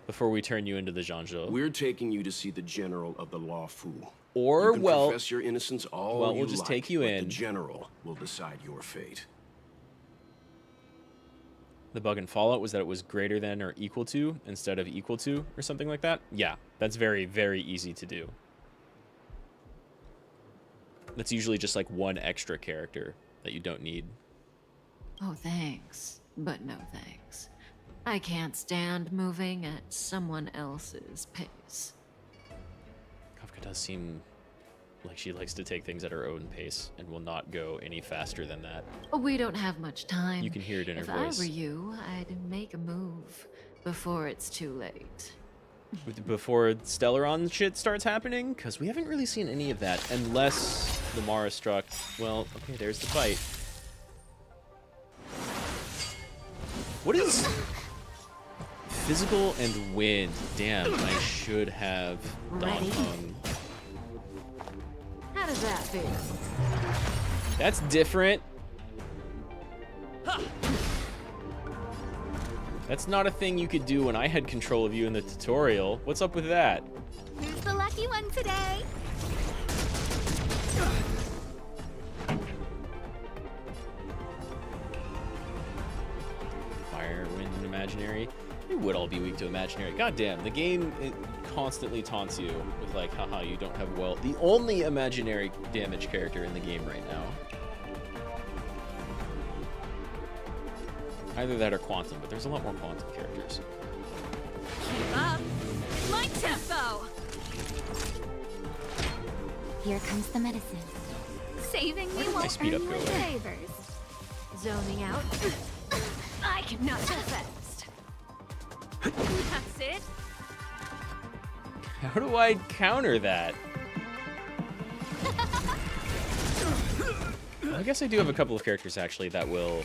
before we turn you into the Zhangzhou. We're taking you to see the general of the Law Fu. Or, you can well, profess your innocence all well, you we'll just like, take you but in. The general will decide your fate. The bug in Fallout was that it was greater than or equal to instead of equal to or something like that. Yeah, that's very, very easy to do. That's usually just like one extra character that you don't need. Oh, thanks, but no thanks. I can't stand moving at someone else's pace. Kafka does seem like she likes to take things at her own pace and will not go any faster than that. We don't have much time. You can hear it in her if voice. I were you, I'd make a move before it's too late. Before Stellaron shit starts happening? Because we haven't really seen any of that, unless the Mara struck. Well, okay, there's the fight. What is physical and wind? Damn, I should have done. How does that feel? That's different. That's not a thing you could do when I had control of you in the tutorial. What's up with that? Who's the lucky one today? Fire, wind, and imaginary. We would all be weak to imaginary. God damn, the game it constantly taunts you with like, haha, you don't have well. The only imaginary damage character in the game right now. Either that or Quantum, but there's a lot more Quantum characters. Keep up. My tempo. Here comes the medicine. Saving me Where did my won't speed earn up you go any away? favors. Zoning out. I cannot go fast. That's it. How do I counter that? I guess I do have a couple of characters actually that will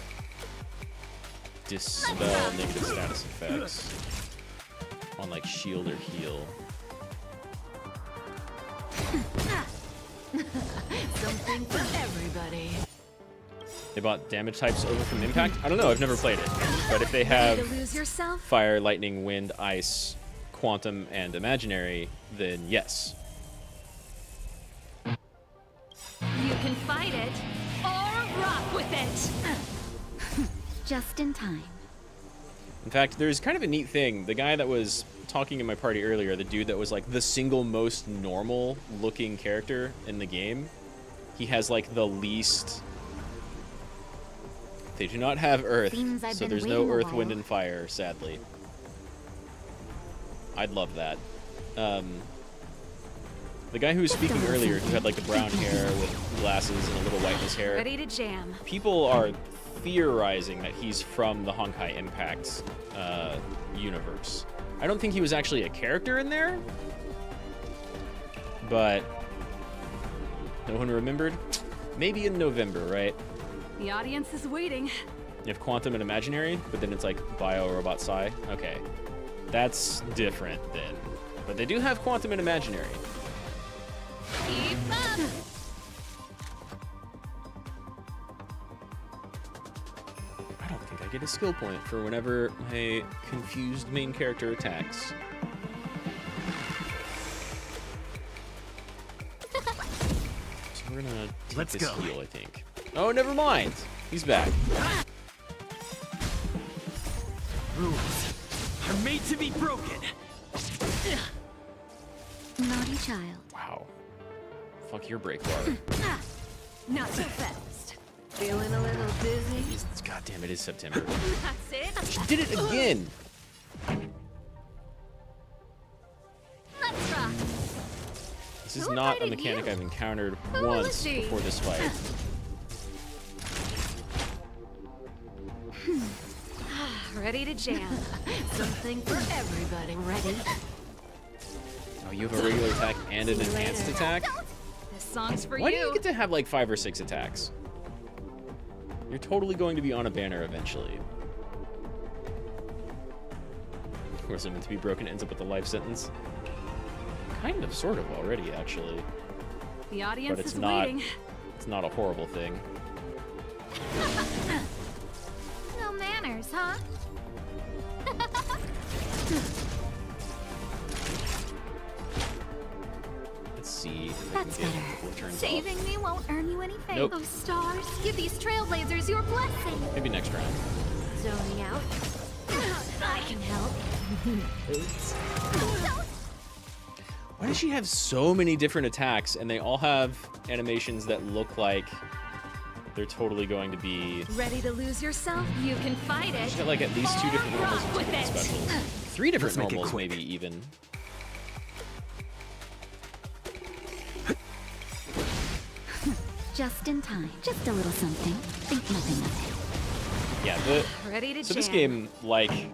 dispel negative status effects on like shield or heal. Something for everybody. They bought damage types over from Impact? I don't know, I've never played it. But if they have Ready to lose yourself? Fire, Lightning, Wind, Ice, Quantum, and Imaginary, then yes. You can fight it or rock with it. Just in time. In fact, there's kind of a neat thing. The guy that was talking in my party earlier, the dude that was like the single most normal looking character in the game, he has like the least... They do not have Earth, so there's no Earth, Wind, and Fire, sadly. I'd love that. The guy who was speaking earlier, who had like the brown hair with glasses and a little white in his hair. Ready to jam. People are theorizing that he's from the Honkai Impact universe. I don't think he was actually a character in there, but no one remembered. Maybe in November, right? The audience is waiting. You have Quantum and Imaginary, but then it's like Bio Robot Psi. Okay, that's different then. But they do have Quantum and Imaginary. Keep up. I don't think I get a skill point for whenever my confused main character attacks. So we're gonna take this heal, I think. Oh, never mind. He's back. Rules are made to be broken. Naughty child. Wow. Fuck your break bar. Not so fast. Feeling a little dizzy? God damn, it is September. That's it. She did it again. Let's rock. This is not a mechanic I've encountered once before this fight. Ready to jam. Something for everybody. Ready? Oh, you have a regular attack and an enhanced attack? This song's for Why you. do you get to have like 5 or 6 attacks? You're totally going to be on a banner eventually. Of course, I'm meant to be broken, ends up with a life sentence. Kind of, sort of already, actually. The audience But it's is not. waiting. It's not a horrible thing. No manners, huh? Let's see. If I can That's get a better. couple of turns Saving off. me won't earn you any favor. Nope. Oh, stars, give these trailblazers your blessing. Maybe next round. Zoning out. I can help. Oops. Why does she have so many different attacks and they all have animations that look like they're totally going to be... Ready to lose yourself? You can fight it. She's got like at least 2 different normals and 2 with different it. specials. 3 different Let's make it normals, quick. maybe even. Just in time. Just a little something. Think nothing of Yeah, Ready to so this jam. game, like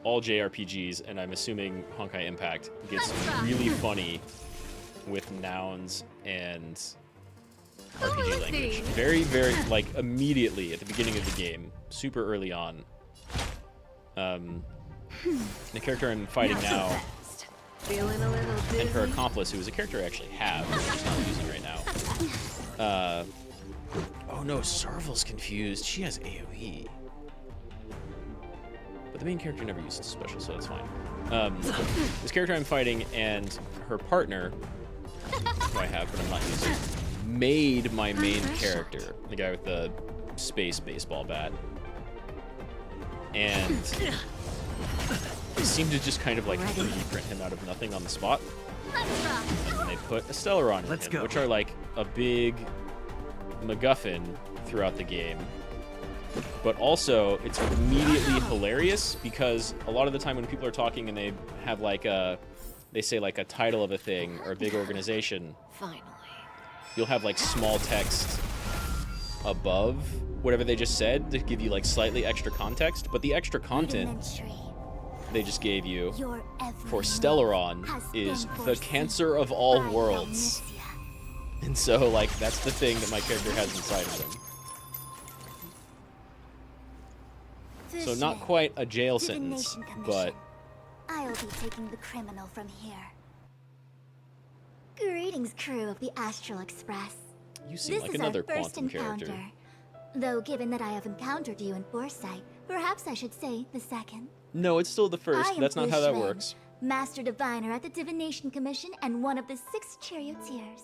all JRPGs, and I'm assuming Honkai Impact, gets really funny with nouns and RPG language. Very, very, like, immediately at the beginning of the game, super early on. The character I'm fighting now, Feeling a little dizzy. and her accomplice, who is a character I actually have, but I'm just not using right now. Oh no, Sarvel's confused. She has AoE. But the main character never uses special, so that's fine. This character I'm fighting and her partner, who I have but I'm not using, made my main character, the guy with the space baseball bat. And they seemed to just kind of like 3D print him out of nothing on the spot. And they put a Stellaron in him, which are like a big MacGuffin throughout the game. But also, it's immediately hilarious because a lot of the time when people are talking and they have like they say like a title of a thing or a big organization, Finally. you'll have like small text above whatever they just said to give you like slightly extra context. But the extra content they just gave you for Stellaron is the cancer of all worlds. And so, like, that's the thing that my character has inside of him. So not quite a jail sentence, but... I'll be taking the criminal from here. Greetings, crew of the Astral Express. You seem This like is another our first Quantum character. encounter. Though given that I have encountered you in Foresight, perhaps I should say the second. No, it's still the I first. am That's not how that Blue Schwen, works. Master Diviner at the Divination Commission and one of the 6 charioteers.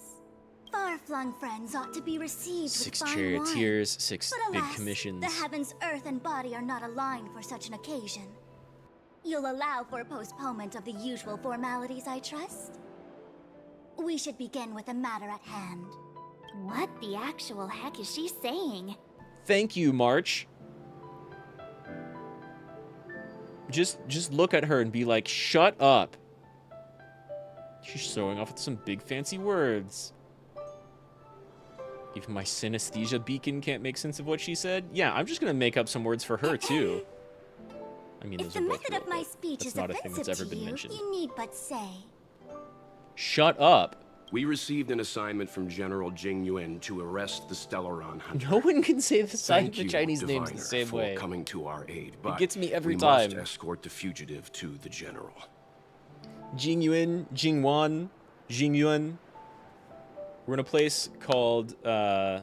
Far-flung friends ought to be received 6 with fine wine. charioteers, 6 But big alas, commissions. the heavens, earth, and body are not aligned for such an occasion. You'll allow for a postponement of the usual formalities, I trust? We should begin with the matter at hand. What the actual heck is she saying? Thank you, March. Just look at her and be like, shut up. She's showing off with some big fancy words. Even my synesthesia beacon can't make sense of what she said. Yeah, I'm just gonna make up some words for her too. I mean, If those the are both method real, of my but speech that's is not a thing that's offensive ever to been you, mentioned. you need but say. Shut up. We received an assignment from General Jing Yuan to arrest the Stellaron Hunter. No one can say the side of Thank the you, Chinese names Diviner, the same for way. coming to our aid, but gets me every we time. must escort the fugitive to the General. Jing Yuan, Jing Wan, Jing Yuan. We're in a place called the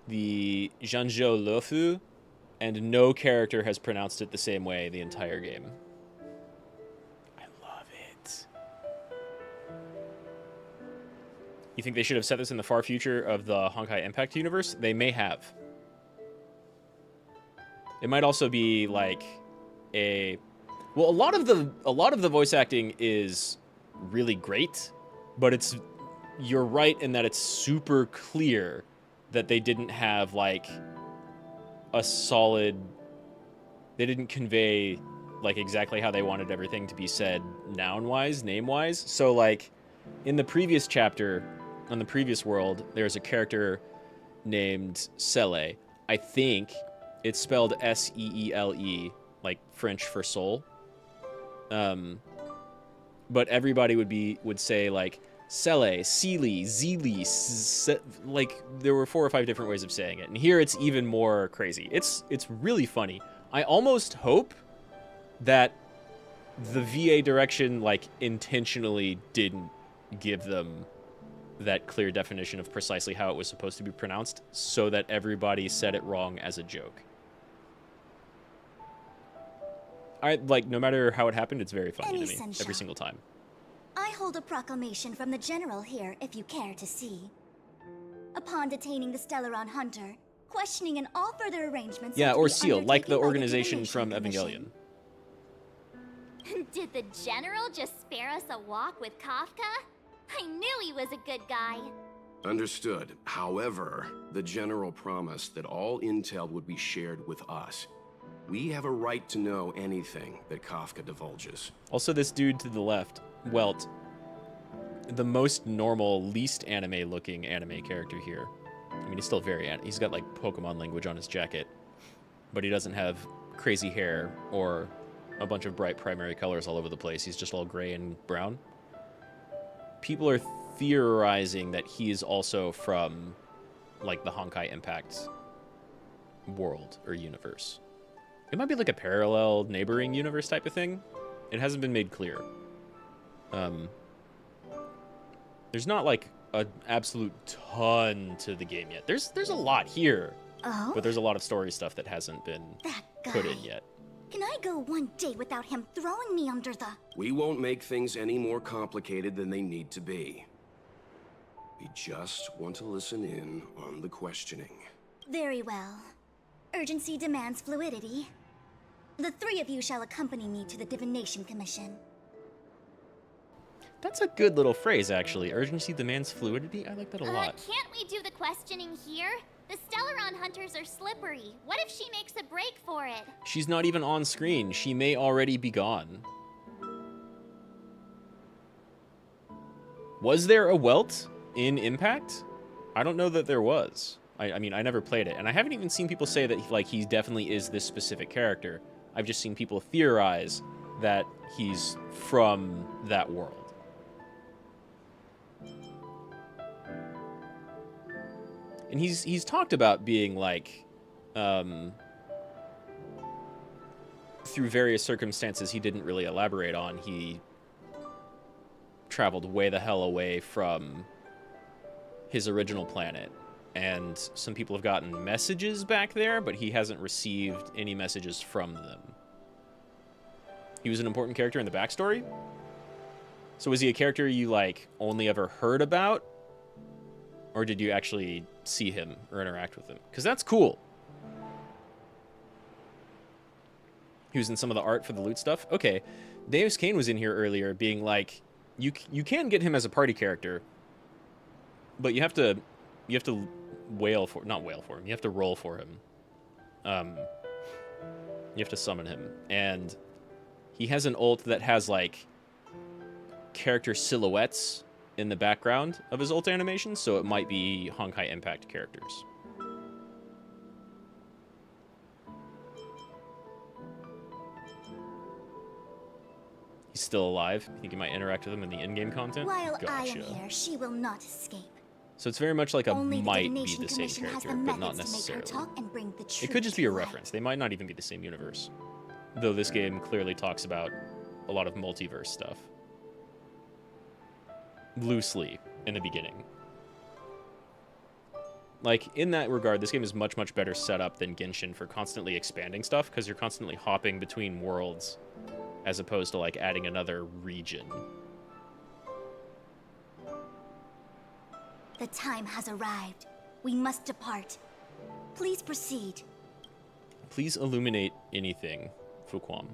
Zhangzhou Luofu, and no character has pronounced it the same way the entire game. I love it. You think they should have set this in the far future of the Honkai Impact universe? They may have. It might also be like a... Well, a lot of the voice acting is really great, but it's... You're right in that it's super clear that they didn't have, like, a solid... They didn't convey, like, exactly how they wanted everything to be said noun-wise, name-wise. So, like, in the previous chapter, on the previous world, there's a character named Sele. I think it's spelled S-E-E-L-E, like French for soul. But everybody would say, like, Sele, Seely, Zeely, like, there were 4 or 5 different ways of saying it. And here it's even more crazy. It's really funny. I almost hope that the VA direction, like, intentionally didn't give them that clear definition of precisely how it was supposed to be pronounced so that everybody said it wrong as a joke. Like, no matter how it happened, it's very funny to me every single time. I hold a proclamation from the General here, if you care to see. Upon detaining the Stellaron Hunter, questioning and all further arrangements... Yeah, are to or be SEAL, like the undertaken by organization from Divination Evangelion. Did the General just spare us a walk with Kafka? I knew he was a good guy. Understood. However, the General promised that all intel would be shared with us. We have a right to know anything that Kafka divulges. Also, this dude to the left, Welt, the most normal, least anime-looking anime character here. I mean, he's still very he's got, like, Pokemon language on his jacket, but he doesn't have crazy hair or a bunch of bright primary colors all over the place. He's just all gray and brown. People are theorizing that he is also from, like, the Honkai Impact world or universe. It might be like a parallel neighboring universe type of thing. It hasn't been made clear. There's not, like, an absolute ton to the game yet. There's a lot here, but there's a lot of story stuff that hasn't been put in yet. Can I go one day without him throwing me under the... We won't make things any more complicated than they need to be. We just want to listen in on the questioning. Very well. Urgency demands fluidity. The 3 of you shall accompany me to the Divination Commission. That's a good little phrase, actually. Urgency demands fluidity? I like that a lot. Can't we do the questioning here? The Stellaron Hunters are slippery. What if she makes a break for it? She's not even on screen. She may already be gone. Was there a Welt in Impact? I don't know that there was. I mean, I never played it, and I haven't even seen people say that, like, he definitely is this specific character. I've just seen people theorize that he's from that world. And he's talked about being, like, through various circumstances he didn't really elaborate on, he traveled way the hell away from his original planet. And some people have gotten messages back there, but he hasn't received any messages from them. He was an important character in the backstory? So was he a character you, like, only ever heard about? Or did you actually see him or interact with him? Because that's cool. He was in some of the art for the loot stuff. Okay, Deus Kane was in here earlier, being like, you can get him as a party character, but you have to roll for him. You have to roll for him. You have to summon him, and he has an ult that has like character silhouettes in the background of his ult animation, so it might be Honkai Impact characters. He's still alive. You think you might interact with him in the in-game content? While Gotcha. I am here, she will not escape. So it's very much like a Only the might be Divination the same Commission has character, the but not methods to make her necessarily. talk and bring the It truth could just be a to light. reference. They might not even be the same universe. Though this game clearly talks about a lot of multiverse stuff. Loosely, in the beginning. Like, in that regard, this game is much, much better set up than Genshin for constantly expanding stuff, because you're constantly hopping between worlds, as opposed to, like, adding another region. The time has arrived. We must depart. Please proceed. Please illuminate anything, Fuquam.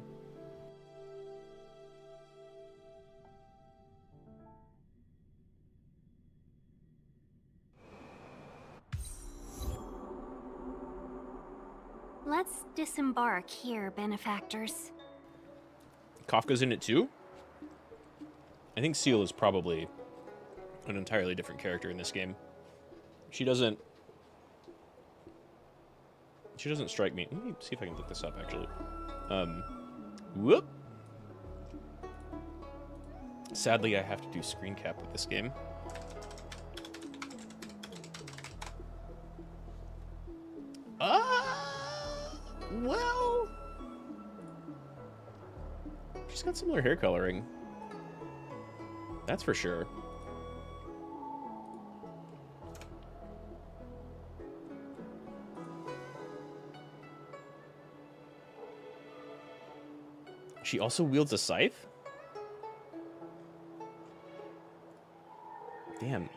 Let's disembark here, benefactors. Kafka's in it too? I think Seal is probably an entirely different character in this game. She doesn't strike me. Let me see if I can look this up, actually. Whoop. Sadly, I have to do screen cap with this game. Well, she's got similar hair coloring. That's for sure. She also wields a scythe? Damn.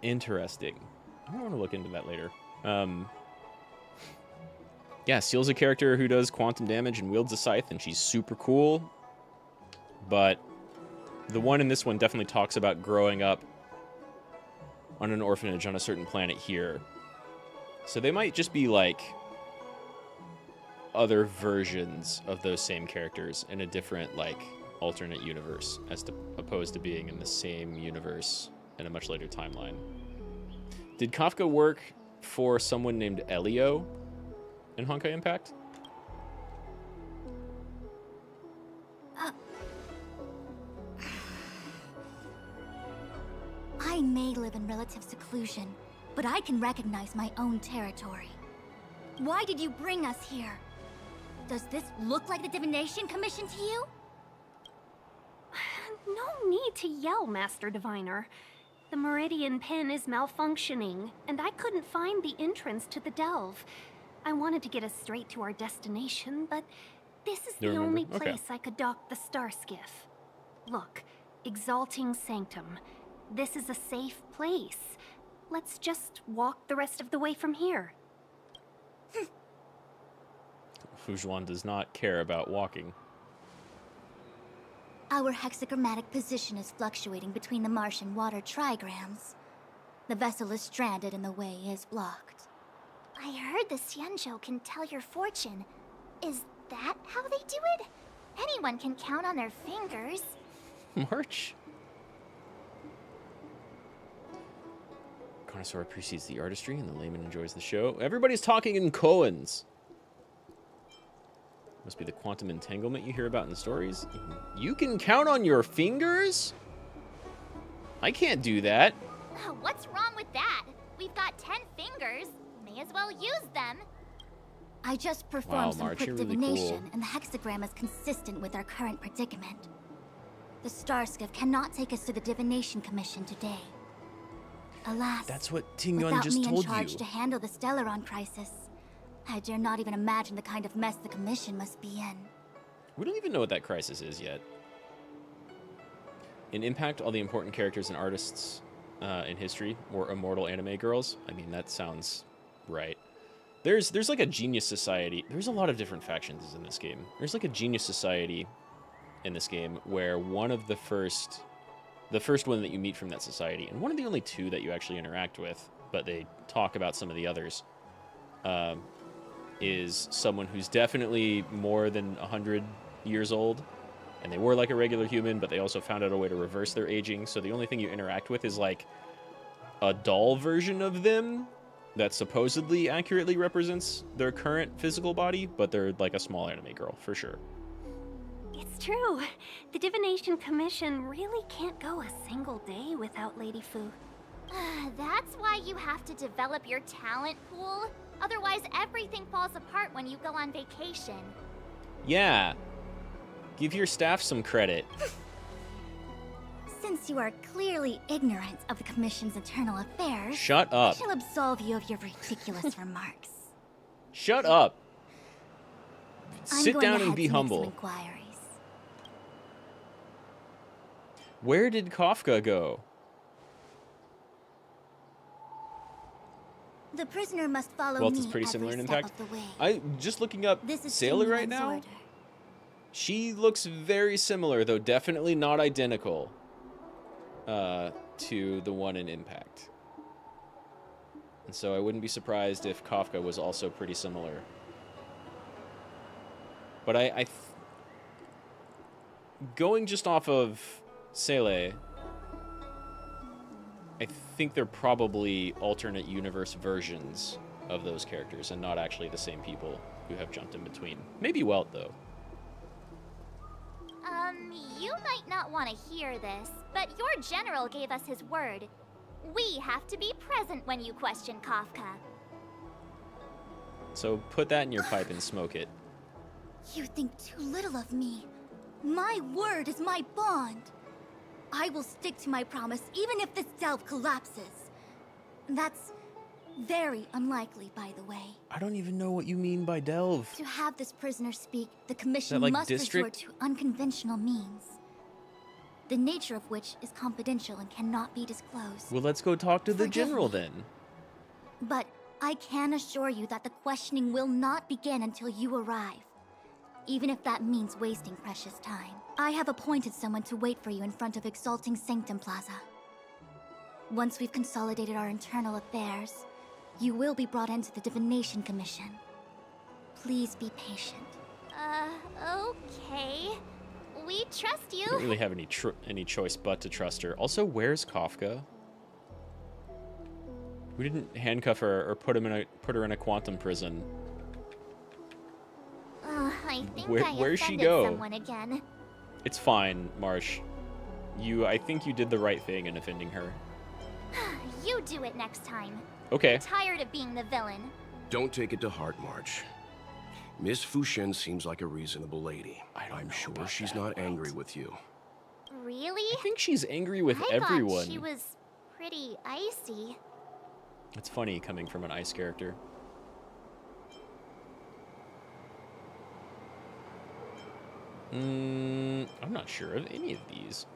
Interesting. I want to look into that later. Yeah, Seal's a character who does quantum damage and wields a scythe, and she's super cool. But the one in this one definitely talks about growing up on an orphanage on a certain planet here. So they might just be like other versions of those same characters in a different, like, alternate universe, as opposed to being in the same universe in a much later timeline. Did Kafka work for someone named Elio in Honkai Impact? I may live in relative seclusion, but I can recognize my own territory. Why did you bring us here? Does this look like the Divination Commission to you? No need to yell, Master Diviner. The Meridian Pin is malfunctioning, and I couldn't find the entrance to the delve. I wanted to get us straight to our destination, but this is the only place I could dock the star skiff. Look, Exalting Sanctum. This is a safe place. Let's just walk the rest of the way from here. Fujuan does not care about walking. Our hexagrammatic position is fluctuating between the Martian water trigrams. The vessel is stranded and the way is blocked. I heard the Xianzhou can tell your fortune. Is that how they do it? Anyone can count on their fingers. March. Connoisseur appreciates the artistry and the layman enjoys the show. Everybody's talking in koans. Must be the quantum entanglement you hear about in the stories. You can count on your fingers? I can't do that. What's wrong with that? We've got 10 fingers. May as well use them. I just performed some March, quick you're really divination, cool. and the hexagram is consistent with our current predicament. The star skiff cannot take us to the Divination Commission today. Alas, That's what Tingyon without just me in told charge you. to handle the Stellaron crisis, I dare not even imagine the kind of mess the Commission must be in. We don't even know what that crisis is yet. In Impact, all the important characters and artists in history, or immortal anime girls. I mean, that sounds right. There's like a genius society. There's a lot of different factions in this game. There's like a genius society in this game where one of the first one that you meet from that society, and one of the only two that you actually interact with, but they talk about some of the others, is someone who's definitely more than 100 years old, and they were like a regular human, but they also found out a way to reverse their aging, so the only thing you interact with is like a doll version of them that supposedly accurately represents their current physical body, but they're like a small anime girl, for sure. It's true. The Divination Commission really can't go a single day without Lady Fu. That's why you have to develop your talent pool. Otherwise, everything falls apart when you go on vacation. Yeah. Give your staff some credit. Since you are clearly ignorant of the Commission's internal affairs, Shut up. I shall absolve you of your ridiculous remarks. Shut up. I'm Sit going down and ahead be to make some humble. inquiries. Where did Kafka go? The prisoner must follow Well, me it's pretty every similar in step impact. of the way. I'm just looking up This is Sailor right Gentleman's now. order. She looks very similar, though definitely not identical to the one in Impact. And so I wouldn't be surprised if Kafka was also pretty similar. But going just off of Sele, I think they're probably alternate universe versions of those characters and not actually the same people who have jumped in between. Maybe Welt, though. You might not want to hear this, but your general gave us his word. We have to be present when you question Kafka. So put that in your pipe and smoke it. You think too little of me. My word is my bond. I will stick to my promise even if this delve collapses. That's very unlikely, by the way. I don't even know what you mean by delve. To have this prisoner speak, the Commission like must resort district? to unconventional means. The nature of which is confidential and cannot be disclosed. Well, let's go talk to the Forgive general me. then. But I can assure you that the questioning will not begin until you arrive. Even if that means wasting precious time. I have appointed someone to wait for you in front of Exalting Sanctum Plaza. Once we've consolidated our internal affairs, you will be brought into the Divination Commission. Please be patient. Okay. We trust you. I don't really have any choice but to trust her. Also, where's Kafka? We didn't handcuff her or put her in a quantum prison. I think Where'd she offended go? someone again. It's fine, Marsh. I think you did the right thing in offending her. You do it next time. Okay. I'm tired of being the villain. Don't take it to heart, March. Miss Fushen seems like a reasonable lady. I'm sure she's not angry with you. Really? I think she's angry with I everyone. thought she was pretty icy. It's funny coming from an ice character. I'm not sure of any of these.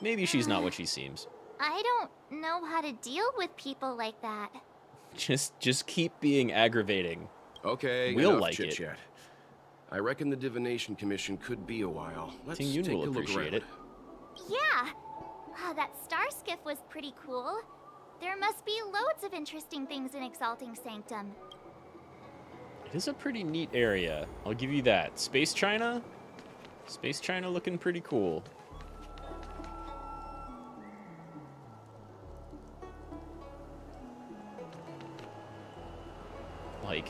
Maybe she's not what she seems. I don't know how to deal with people like that. Just keep being aggravating. Okay, We'll enough like it. chit-chat. I reckon the Divination Commission could be a while. Let's Ting Yun take will a look appreciate around. it. Yeah. That star skiff was pretty cool. There must be loads of interesting things in Exalting Sanctum. It is a pretty neat area. I'll give you that. Space China? Space China looking pretty cool. Like,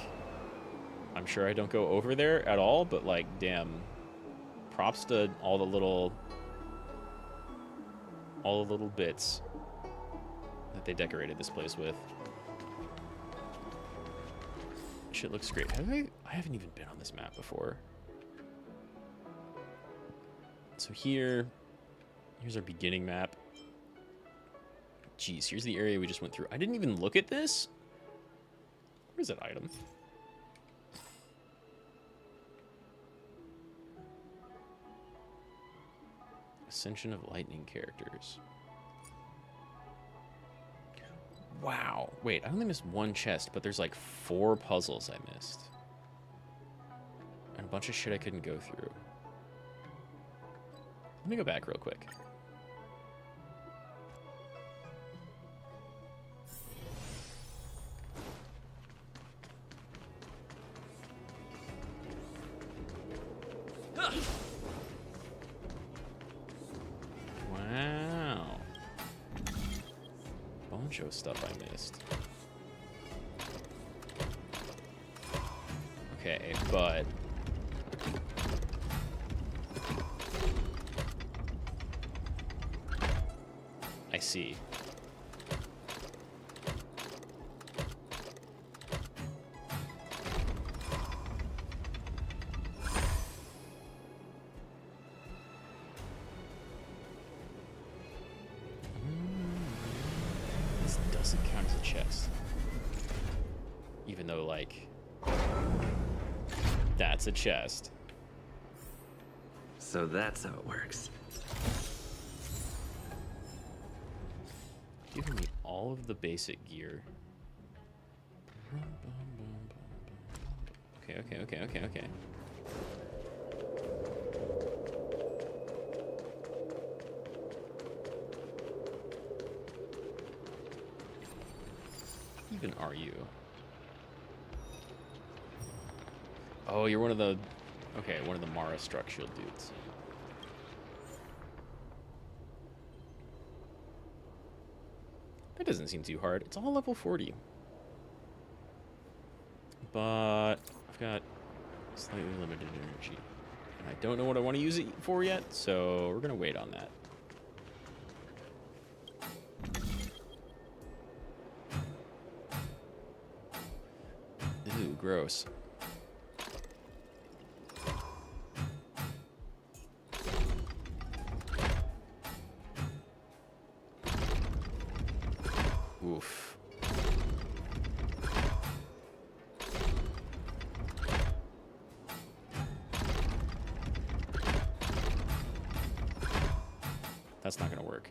I'm sure I don't go over there at all, but like, damn. Props to all the little bits that they decorated this place with. Shit looks great. I haven't even been on this map before. So here's our beginning map. Jeez, here's the area we just went through. I didn't even look at this. Where's that item? Ascension of Lightning characters. Wow. Wait, I only missed one chest, but there's like 4 puzzles I missed. And a bunch of shit I couldn't go through. Let me go back real quick. Wow. Bunch of stuff I missed. Okay, but I see. This doesn't count as a chest. Even though, like, that's a chest. So that's how it works. Giving me all of the basic gear. Okay. Even are you? Oh, you're one of the... Okay, one of the Mara struck shield dudes. That doesn't seem too hard. It's all level 40. But I've got slightly limited energy. And I don't know what I want to use it for yet, so we're going to wait on that. Ooh, gross. Oof. That's not gonna work.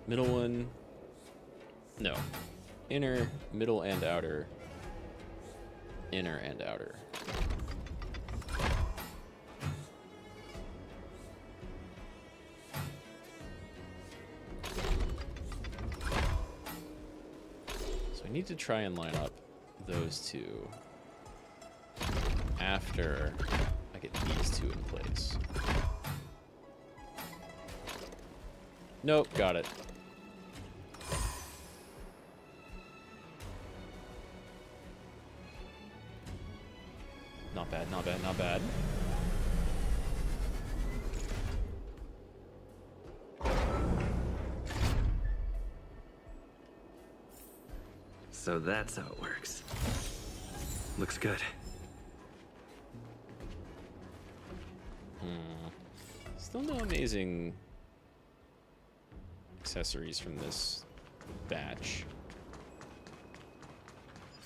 Middle one. No. Inner, middle, and outer. Inner and outer. So I need to try and line up those two after I get these two in place. Nope, got it. Not bad, not bad, not bad. So that's how it works. Looks good. Still no amazing accessories from this batch.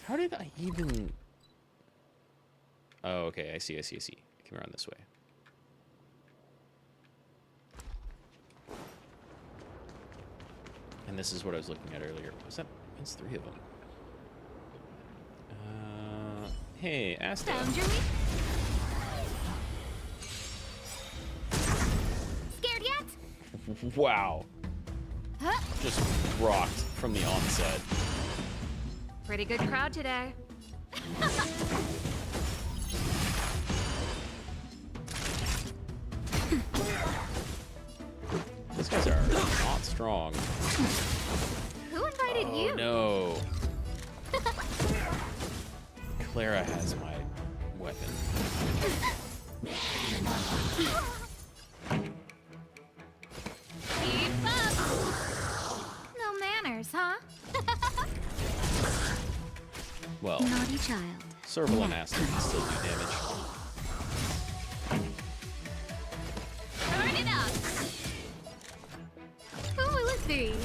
How did I even... Oh, okay, I see. Come around this way. And this is what I was looking at earlier. Was that? That's 3 of them. Hey, Asta. Found your Scared yet? Wow. Huh? Just rocked from the onset. Pretty good crowd today. These guys are not strong. Who invited you? No. Clara has my weapon. Keep up. No manners, huh? Well, Naughty child. Serval and Asta can still do damage. Turn it up. Ooh, let's see.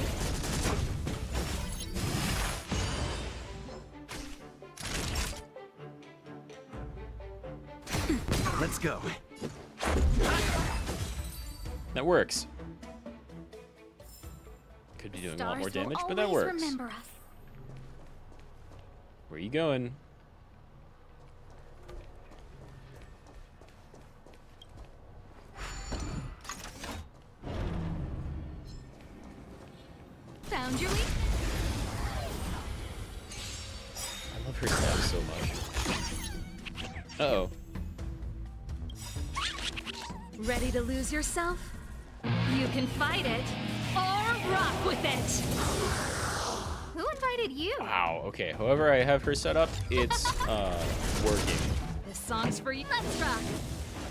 Let's go. That works. Could be doing a lot more damage, but that works. Remember us. Where are you going? Found your weakness. I love her stab so much. Uh-oh. Ready to lose yourself? You can fight it or rock with it. Who invited you? Wow, okay. However I have her set up, it's working. This song's for you. Let's rock.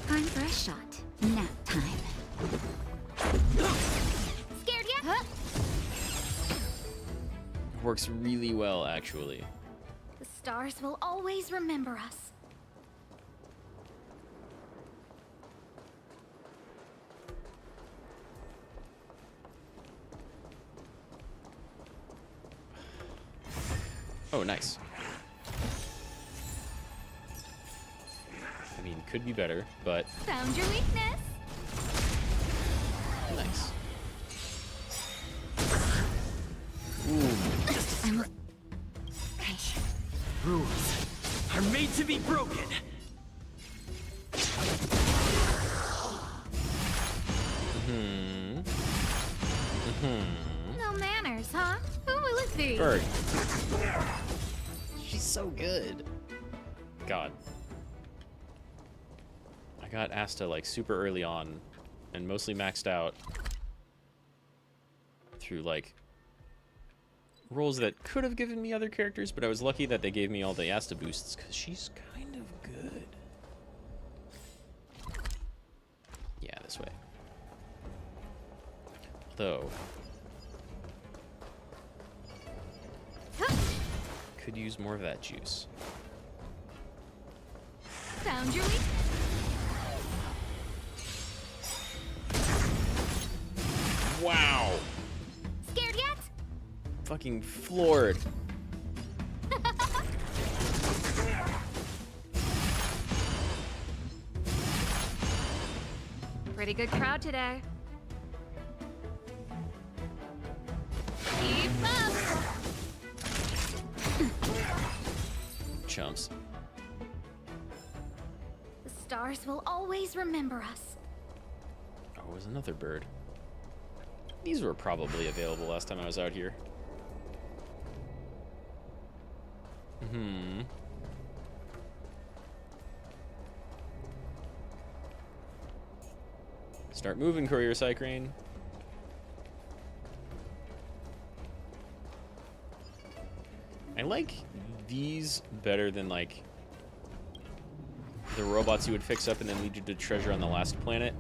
Time for a shot. Nap time. Scared yet? Huh? Works really well, actually. The stars will always remember us. Oh, nice. I mean, could be better, but Found your weakness. nice. Ooh. I'm Rules are made to be broken. No manners, huh? Who will it be? Bird. She's so good. God. I got Asta like super early on and mostly maxed out through like roles that could have given me other characters, but I was lucky that they gave me all the Asta boosts because she's kind of good. Yeah, this way. Though. Could use more of that juice. Found your weakness. Wow. Scared yet? Fucking floored. Pretty good crowd today. Keep up. Chumps. The stars will always remember us. Oh, it was another bird. These were probably available last time I was out here. Start moving, Courier Cycrane. I like these better than, like, the robots you would fix up and then lead you to treasure on the last planet.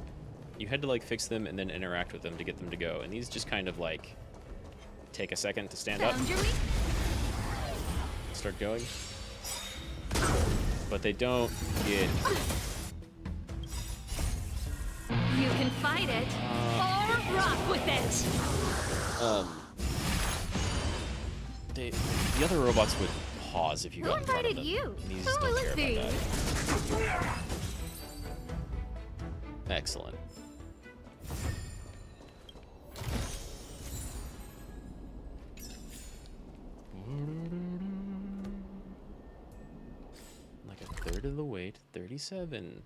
You had to, like, fix them and then interact with them to get them to go. And these just kind of, like, take a second to stand up. Start going. But they don't get... You can fight it or rock with it. The other robots would pause if you got in front of them. You? And these Who don't will care it be? about that. Excellent. Like a third of the weight, 37.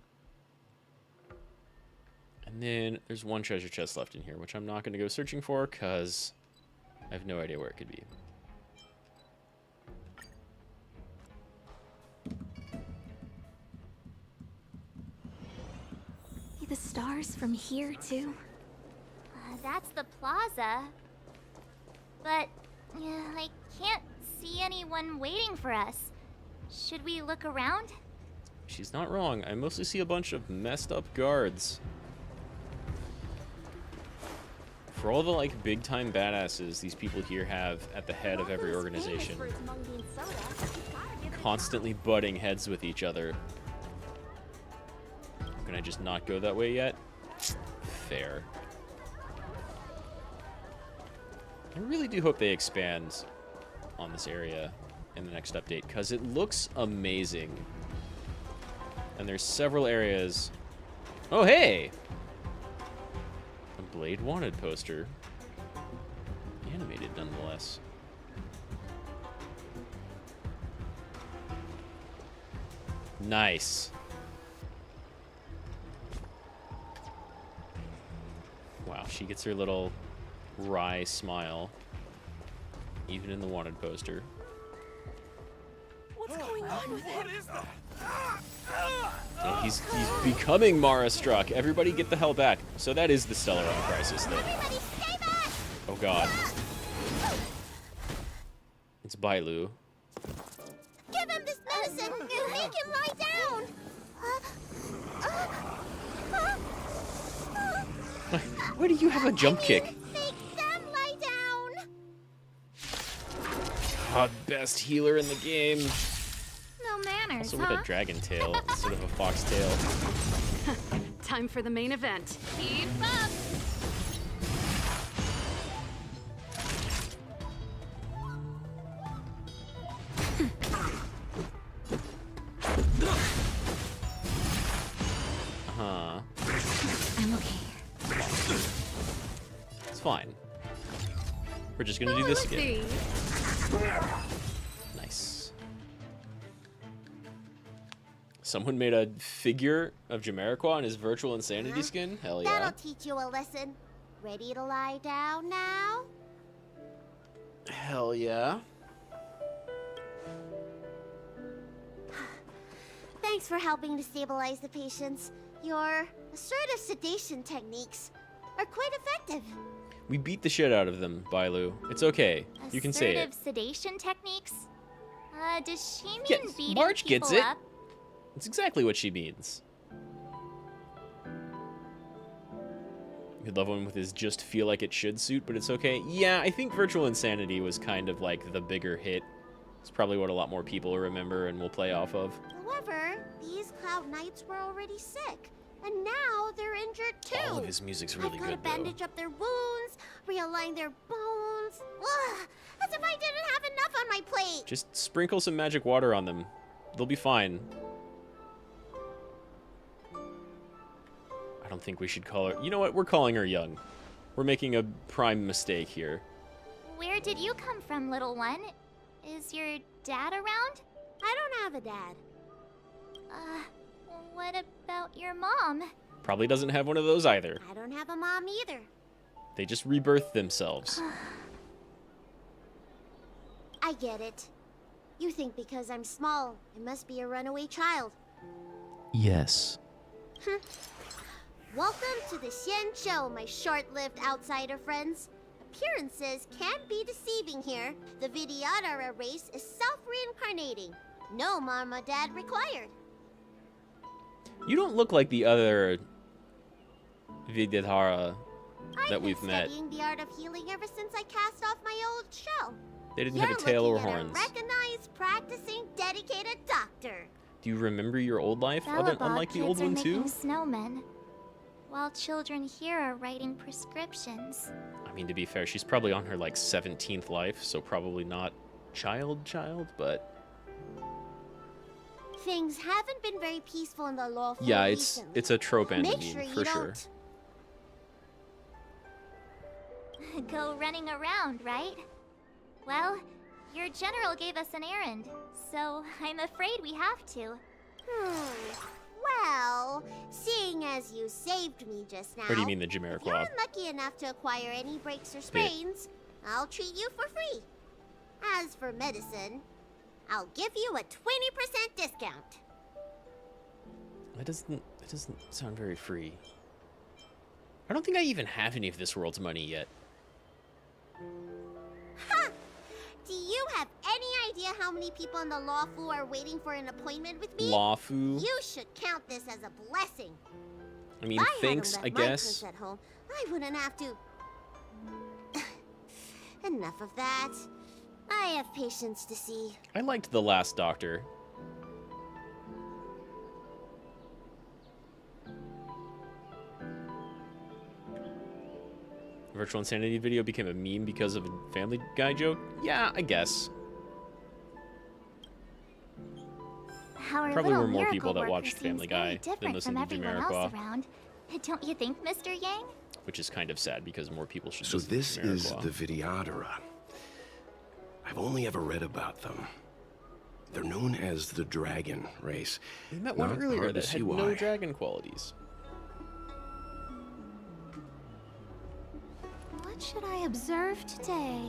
And then there's one treasure chest left in here, which I'm not going to go searching for because I have no idea where it could be. The stars from here, too. That's the plaza. But I can't see anyone waiting for us. Should we look around? She's not wrong. I mostly see a bunch of messed up guards. For all the, like, big-time badasses these people here have at the head of every organization, constantly butting heads with each other. Can I just not go that way yet? Fair. I really do hope they expand on this area in the next update, because it looks amazing. And there's several areas. Oh, hey! A Blade Wanted poster. Animated, nonetheless. Nice. Wow, she gets her little wry smile. Even in the wanted poster. What's going on with him? What is that? Oh, he's becoming Mara struck. Everybody get the hell back. So that is the Stellaron crisis thing. Oh god. It's Bailu. Give him this medicine! Make him lie down! Why do you have a jump kick? Make them lie down! God, best healer in the game. No manners, Also with huh? a dragon tail instead of a fox tail. Time for the main event. Keep up! Uh-huh. I'm okay. It's fine. We're just gonna do this again. Nice. Someone made a figure of Jamiroquai in his virtual insanity skin? Hell yeah. That'll teach you a lesson. Ready to lie down now? Hell yeah. Thanks for helping to stabilize the patients. Your assertive sedation techniques are quite effective. We beat the shit out of them, Bailu. It's okay. You can say it. Assertive sedation techniques? Does she mean Yes, beating March people gets it. up? That's exactly what she means. You'd love one with his just feel like it should suit, but it's okay. Yeah, I think Virtual Insanity was kind of like the bigger hit. It's probably what a lot more people remember and will play off of. However, these Cloud Knights were already sick, and now they're injured too. All of his music's really I've got good, to bandage up their wounds, realign their bones. Ugh, as if I didn't have enough on my plate. Just sprinkle some magic water on them. They'll be fine. I don't think we should call her... You know what? We're calling her young. We're making a prime mistake here. Where did you come from, little one? Is your dad around? I don't have a dad. What about your mom? Probably doesn't have one of those either. I don't have a mom either. They just rebirthed themselves. I get it. You think because I'm small, I must be a runaway child. Yes. Welcome to the Xian Show, my short-lived outsider friends. Appearances can be deceiving here. The Vidyadhara race is self-reincarnating. No mom or dad required. You don't look like the other Vidyadhara that we've met. I've been studying the art of healing ever since I cast off my old shell. They didn't have a tail or You're looking horns. at a recognized, practicing, dedicated doctor. Do you remember your old life? Unlike the old one too? Snowmen, while children here are writing prescriptions. I mean, to be fair, she's probably on her like 17th life, so probably not child, but Things haven't been very peaceful in the law. yeah, it's a trope and a Make meme sure you for sure. don't go running around, right? Well, your general gave us an errand, so I'm afraid we have to. Well, seeing as you saved me just now, Or do you mean the if you're Jamiroquai? unlucky enough to acquire any breaks or sprains, I'll treat you for free. As for medicine, I'll give you a 20% discount. It doesn't sound very free. I don't think I even have any of this world's money yet. Ha! Do you have any idea how many people in the Law Fu are waiting for an appointment with me? Law Fu? You should count this as a blessing. I mean, If I thanks, hadn't I left my guess. purse at home, I wouldn't have to. Enough of that. I have patients to see. I liked The Last Doctor. Virtual Insanity video became a meme because of a Family Guy joke? Yeah, I guess. Our Probably little were more miracle people that worker watched seems Family very Guy than different listened from to everyone else Jamiroquai, around. Don't you think, Mr. Yang? which is kind of sad because more people should So listen to this is Jamiroquai. the Videodora. I've only ever read about them. They're known as the Dragon Race. We met one Not earlier hard to that see had why. no dragon qualities. What should I observe today?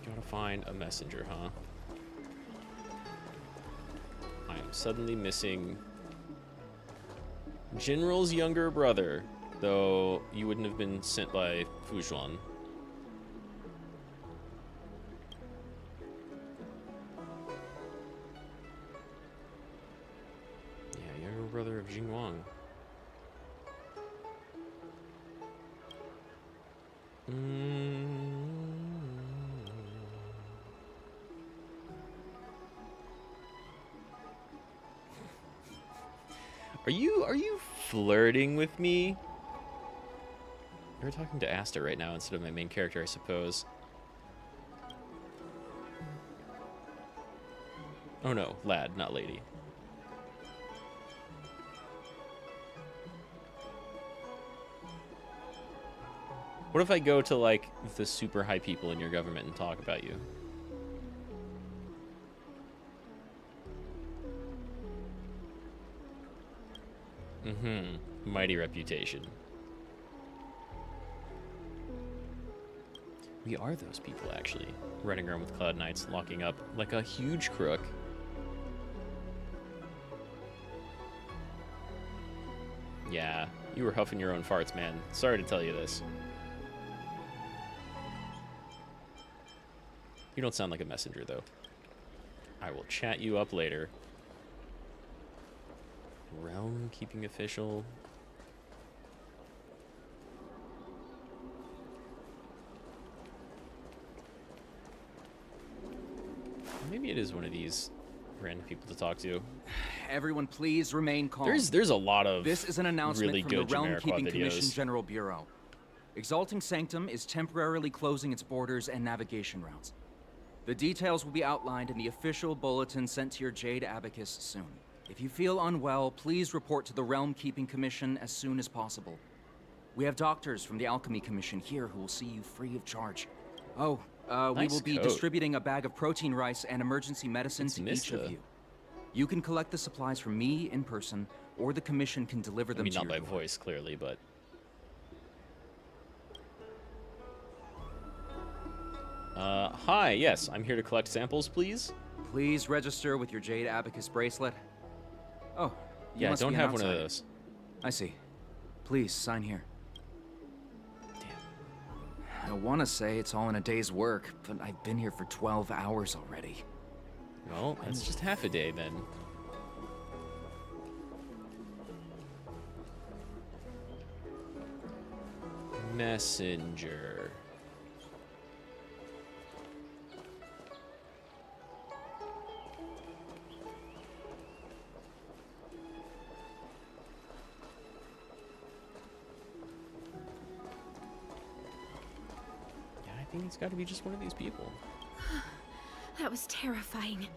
Gotta find a messenger, huh? I am suddenly missing General's younger brother, though you wouldn't have been sent by Fujuan. Yeah, younger brother of Jingwang. Are you flirting with me? You're talking to Asta right now instead of my main character, I suppose. Oh no, lad, not lady. What if I go to, like, the super high people in your government and talk about you? Mighty reputation. We are those people, actually. Running around with Cloud Knights, locking up like a huge crook. Yeah, you were huffing your own farts, man. Sorry to tell you this. You don't sound like a messenger, though. I will chat you up later. Realm keeping official. Maybe it is one of these random people to talk to. Everyone, please remain calm. There's a lot of This is an announcement really from good the Realm Jamiroquai Keeping Commission videos. General Bureau. Exalting Sanctum is temporarily closing its borders and navigation routes. The details will be outlined in the official bulletin sent to your Jade Abacus soon. If you feel unwell, please report to the Realm Keeping Commission as soon as possible. We have doctors from the Alchemy Commission here who will see you free of charge. Oh, we Nice will be coat. distributing a bag of protein rice and emergency medicine It's to each of Mista. you. You can collect the supplies from me in person, or the Commission can deliver I them mean, to not your by door. voice, clearly, but... Hi, yes, I'm here to collect samples, please. Please register with your Jade Abacus bracelet. Oh, you Yeah, must don't be an have one of outsider. those. I see. Please, sign here. Damn. I want to say it's all in a day's work, but I've been here for 12 hours already. Well, that's just half a day, then. Messenger. Yeah, I think it's got to be just one of these people. That was terrifying.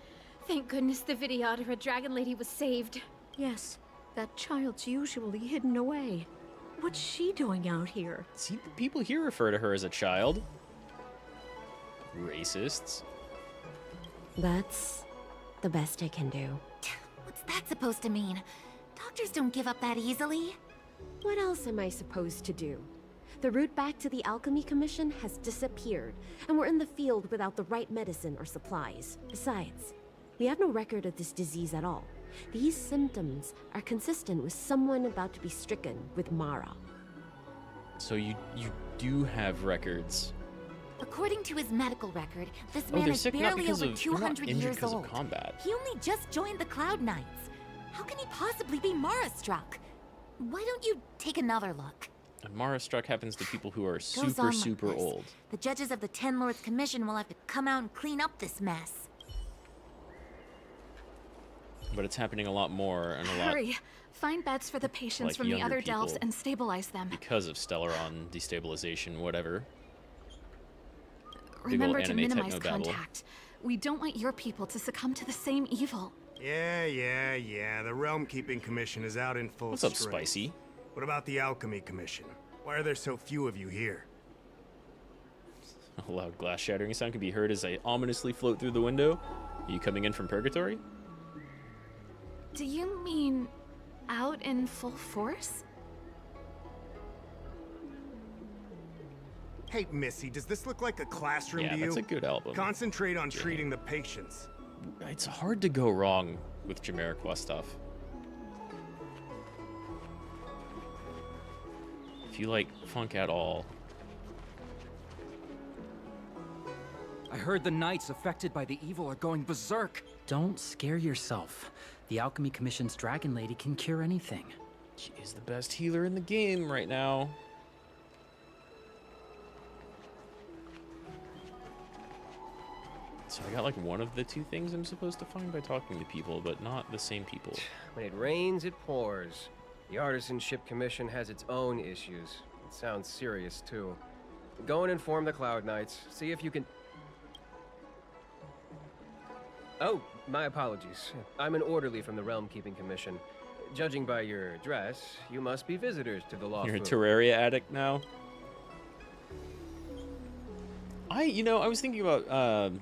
Thank goodness the Videodora Dragon Lady was saved. Yes, that child's usually hidden away. What's she doing out here? See, the people here refer to her as a child. Racists. That's the best I can do. What's that supposed to mean? Doctors don't give up that easily. What else am I supposed to do? The route back to the Alchemy Commission has disappeared, and we're in the field without the right medicine or supplies. Besides, we have no record of this disease at all. These symptoms are consistent with someone about to be stricken with Mara. So you do have records. According to his medical record, this Oh, man they're is sick not barely because over of they're not 200 injured years because old. of combat. He only just joined the Cloud Knights. How can he possibly be Mara struck? Why don't you take another look? And Mara struck happens to people who are Goes on super, like super this. old. The judges of the Ten Lords Commission will have to come out and clean up this mess. But it's happening a lot more and a lot Hurry! Find beds for the patients like from the younger other delves people. and stabilize them. because of Stellaron destabilization, whatever. Big ol' Remember to anime minimize techno battle. contact. We don't want your people to succumb to the same evil. Yeah. The Realm Keeping Commission is out in full What's up, strength. Spicy? What about the Alchemy Commission? Why are there so few of you here? A loud glass shattering sound can be heard as I ominously float through the window. Are you coming in from purgatory? Do you mean out in full force? Hey, Missy, does this look like a classroom to you? Yeah, that's a good album. Concentrate on treating the patients. It's hard to go wrong with Jamiroquai stuff. If you like funk at all. I heard the knights affected by the evil are going berserk. Don't scare yourself. The Alchemy Commission's Dragon Lady can cure anything. She is the best healer in the game right now. So I got like one of the two things I'm supposed to find by talking to people, but not the same people. When it rains, it pours. The Artisanship Commission has its own issues. It sounds serious, too. Go and inform the Cloud Knights. See if you can... Oh, my apologies. I'm an orderly from the Realm Keeping Commission. Judging by your dress, you must be visitors to the law. You're a Terraria addict now? I was thinking about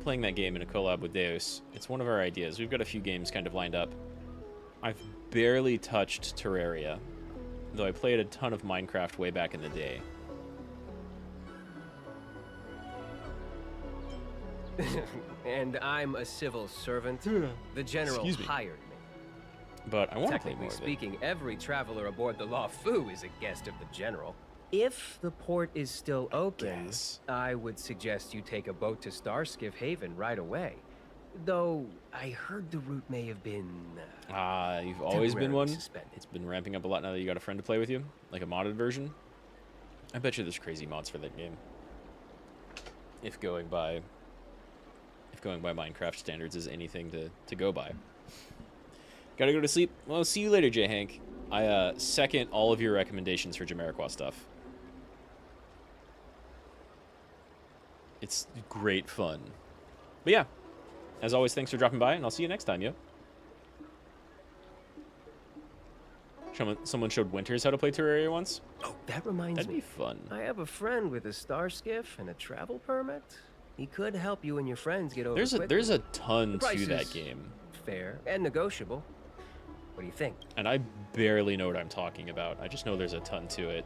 playing that game in a collab with Deus. It's one of our ideas. We've got a few games kind of lined up. I've barely touched Terraria, though I played a ton of Minecraft way back in the day. And I'm a civil servant. The general hired me. But I want to play more Technically speaking, every traveler aboard the Law Fu is a guest of the general. If the port is still open, I would suggest you take a boat to Starskiff Haven right away. Though I heard the route may have been you've always been one. suspended. It's been ramping up a lot now that you got a friend to play with you, like a modded version. I bet you there's crazy mods for that game. If going by Minecraft standards is anything to go by. Gotta go to sleep. Well, see you later, J. Hank. I second all of your recommendations for Jamiroquai stuff. It's great fun. But yeah, as always, thanks for dropping by, and I'll see you next time, yo. Someone showed Winters how to play Terraria once. Oh, that reminds me. That'd be fun. I have a friend with a star skiff and a travel permit. He could help you and your friends get over quickly. There's a ton The price to that is game. Fair and negotiable. What do you think? And I barely know what I'm talking about. I just know there's a ton to it.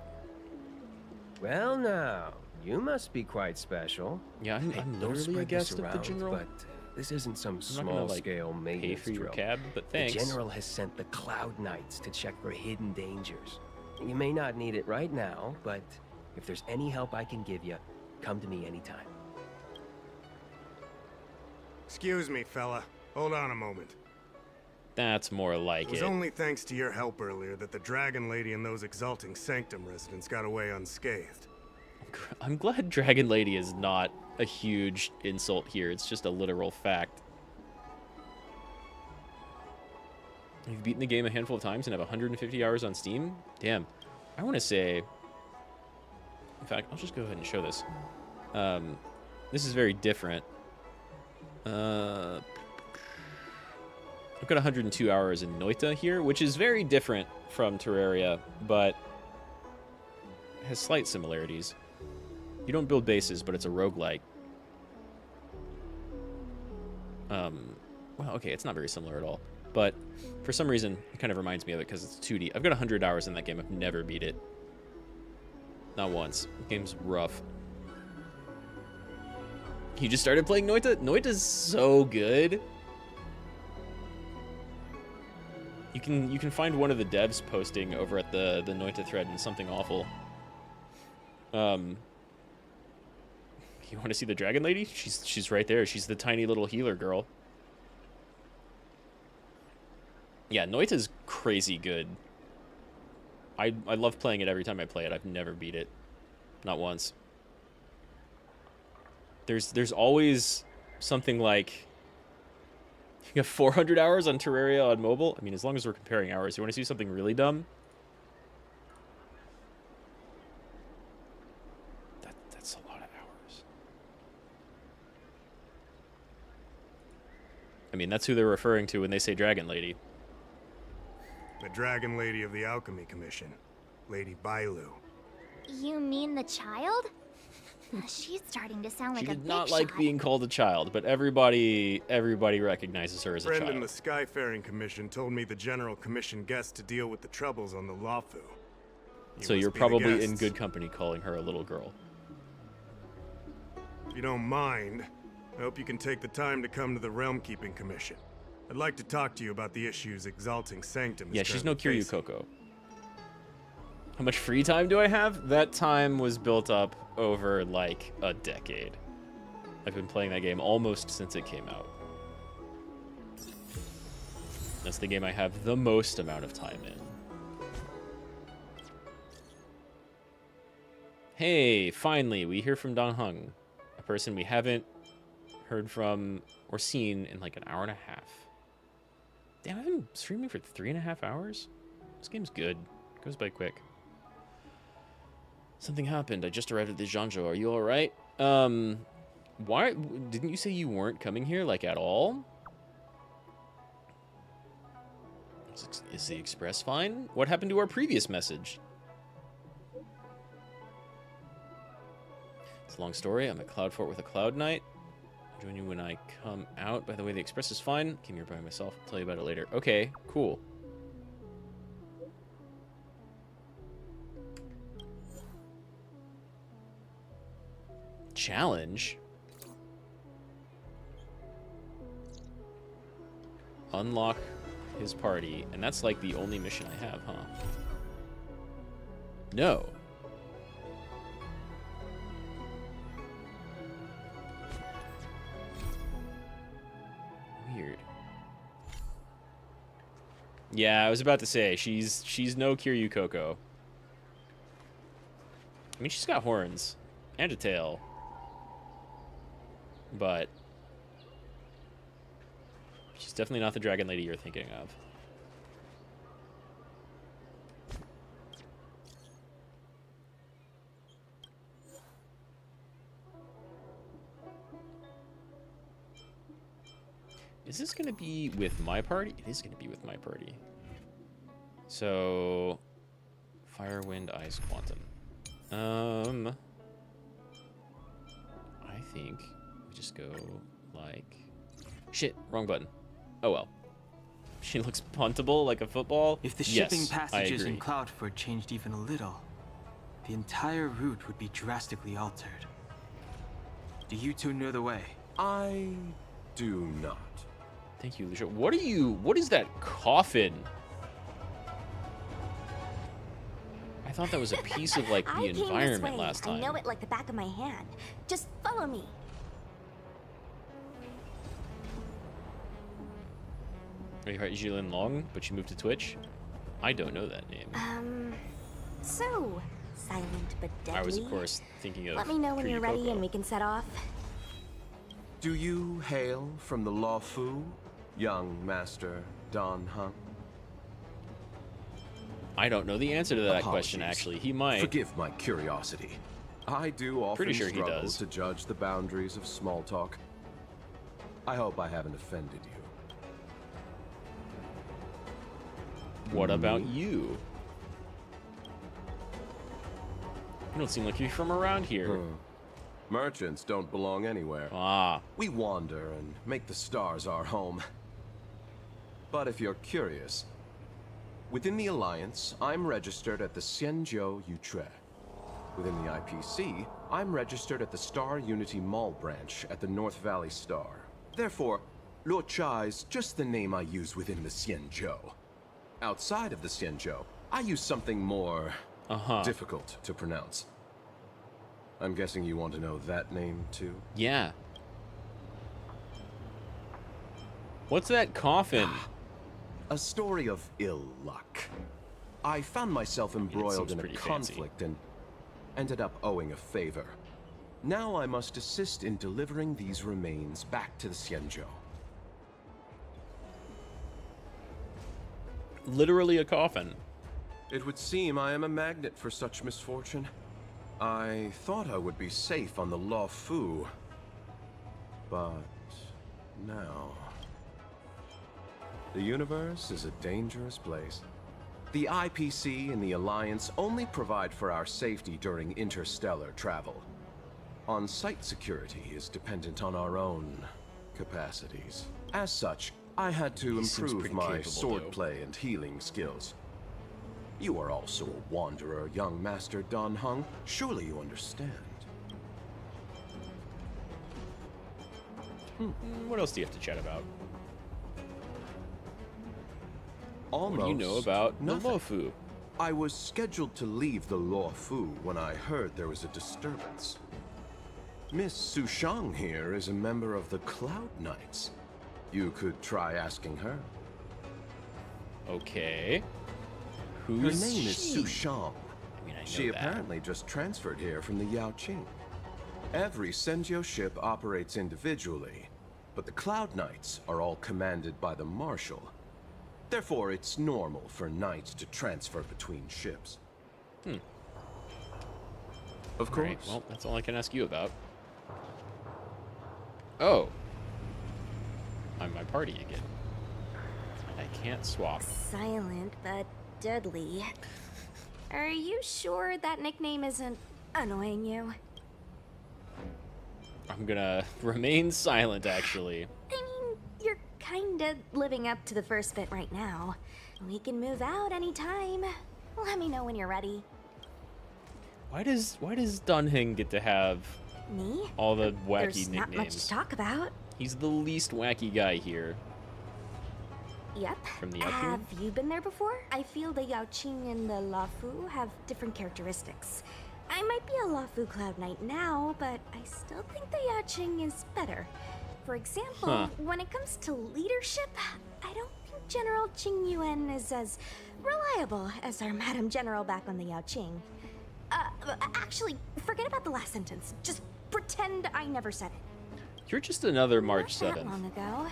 Well, now, you must be quite special. Yeah, I'm Don't literally a spread guest this of the around, general. But this isn't some I'm not gonna, like, small-scale pay maintenance for your drill. cab, but thanks. The general has sent the Cloud Knights to check for hidden dangers. You may not need it right now, but if there's any help I can give you, come to me anytime. Excuse me, fella. Hold on a moment. That's more like It was it. only thanks to your help earlier that the Dragon Lady and those Exalting Sanctum residents got away unscathed. I'm glad Dragon Lady is not a huge insult here. It's just a literal fact. You've beaten the game a handful of times and have 150 hours on Steam? Damn. I want to say... In fact, I'll just go ahead and show this. This is very different. I've got 102 hours in Noita here, which is very different from Terraria, but has slight similarities. You don't build bases, but it's a roguelike. Well, okay, it's not very similar at all. But for some reason, it kind of reminds me of it because it's 2D. I've got 100 hours in that game. I've never beat it. Not once. The game's rough. You just started playing Noita? Noita's so good. You can find one of the devs posting over at the Noita thread and something awful. You want to see the Dragon Lady? She's right there. She's the tiny little healer girl. Yeah, Noita's crazy good. I love playing it every time I play it. I've never beat it. Not once. There's always something like... You have 400 hours on Terraria on mobile? I mean, as long as we're comparing hours. You want to see something really dumb? That's a lot of hours. mean, that's who they're referring to when they say Dragon Lady. The Dragon Lady of the Alchemy Commission, Lady Bailu. You mean the child? She's starting to sound like She a did big not like shot. being called a child, but everybody recognizes her as a Friend child. in the Skyfaring Commission told me the General Commission guessed to deal with the troubles on the Lawfu. So you're probably in good company calling her a little girl. If you don't mind, I hope you can take the time to come to the Realm Keeping Commission. I'd like to talk to you about the issues Exalting Sanctum is Yeah, she's no currently Kiryu facing. Coco. How much free time do I have? That time was built up over like a decade. I've been playing that game almost since it came out. That's the game I have the most amount of time in. Hey, finally, we hear from Dan Heng, a person we haven't heard from or seen in like an hour and a half. Damn, I've been streaming for 3.5 hours? This game's good. It goes by quick. Something happened. I just arrived at the Zhanzhou. Are you alright? Why? Didn't you say you weren't coming here, like, at all? Is the express fine? What happened to our previous message? It's a long story. I'm at Cloud Fort with a Cloud Knight. I'll join you when I come out. By the way, the express is fine. Came here by myself. I'll tell you about it later. Okay, cool. Challenge? Unlock his party, and that's like the only mission I have, huh? No. Weird. Yeah, I was about to say, she's no Kiryu Coco. I mean, she's got horns and a tail. But she's definitely not the Dragon Lady you're thinking of. Is this going to be with my party? It is going to be with my party. So, Fire, Wind, Ice, Quantum. I think we just go like... Shit, wrong button. Oh well. She looks puntable like a football. If the Yes, shipping I passages agree. in Cloudford changed even a little, the entire route would be drastically altered. Do you two know the way? I do not. Thank you, Lucia. What is that coffin? I thought that was a piece of like I the came environment this way. last time. I know it like the back of my hand. Just follow me. Are you Jilin Long, but you moved to Twitch? I don't know that name. So silent but deadly. I was, of course, thinking of Let me know when Kiryu you're ready Coco. and we can set off. Do you hail from the Lawfu, young Master Dan Heng? I don't know the answer to that question, actually. He might. Forgive my curiosity. I do often Pretty sure he struggle does. to judge the boundaries of small talk. I hope I haven't offended you. What about you? You don't seem like you're from around here. Merchants don't belong anywhere. Ah. We wander and make the stars our home. But if you're curious, within the Alliance, I'm registered at the Xianzhou Utrecht. Within the IPC, I'm registered at the Star Unity Mall branch at the North Valley Star. Therefore, Luocha is just the name I use within the Xianzhou. Outside of the Xianzhou, I use something more difficult to pronounce. I'm guessing you want to know that name too? Yeah. What's that coffin? A story of ill luck. I found myself embroiled in a pretty fancy. conflict and ended up owing a favor. Now I must assist in delivering these remains back to the Xianzhou. Literally a coffin. It would seem I am a magnet for such misfortune. I thought I would be safe on the Lawfu, but now... The universe is a dangerous place. The IPC and the Alliance only provide for our safety during interstellar travel. On-site security is dependent on our own capacities. As such, I had to He seems improve pretty my capable, swordplay and healing skills. You are also a wanderer, young Master Don Hung. Surely you understand. What else do you have to chat about? Almost What do you know about nothing. the Luofu? I was scheduled to leave the Luofu when I heard there was a disturbance. Miss Su Shang here is a member of the Cloud Knights. You could try asking her. Okay. Her Who's name is she? Su Shang. I mean, I know She that. apparently just transferred here from the Yaoqing. Every Senjo ship operates individually, but the Cloud Knights are all commanded by the Marshal. Therefore, it's normal for knights to transfer between ships. Of course. Alright, well, that's all I can ask you about. Oh. I'm my party again. I can't swap. Silent but deadly. Are you sure that nickname isn't annoying you? I'm gonna remain silent, actually. I mean, you're kinda living up to the first bit right now. We can move out anytime. Let me know when you're ready. Why does Dunhing get to have Me? all the wacky There's not much nicknames? to talk about. He's the least wacky guy here. Yep. From the Yaoqing? Have you been there before? I feel the Yaoqing and the Luofu have different characteristics. I might be a Luofu Cloud Knight now, but I still think the Yaoqing is better. For example, when it comes to leadership, I don't think General Qing Yuan is as reliable as our Madam General back on the Yaoqing. Actually, forget about the last sentence. Just pretend I never said it. You're just another March Not that 7th. long ago.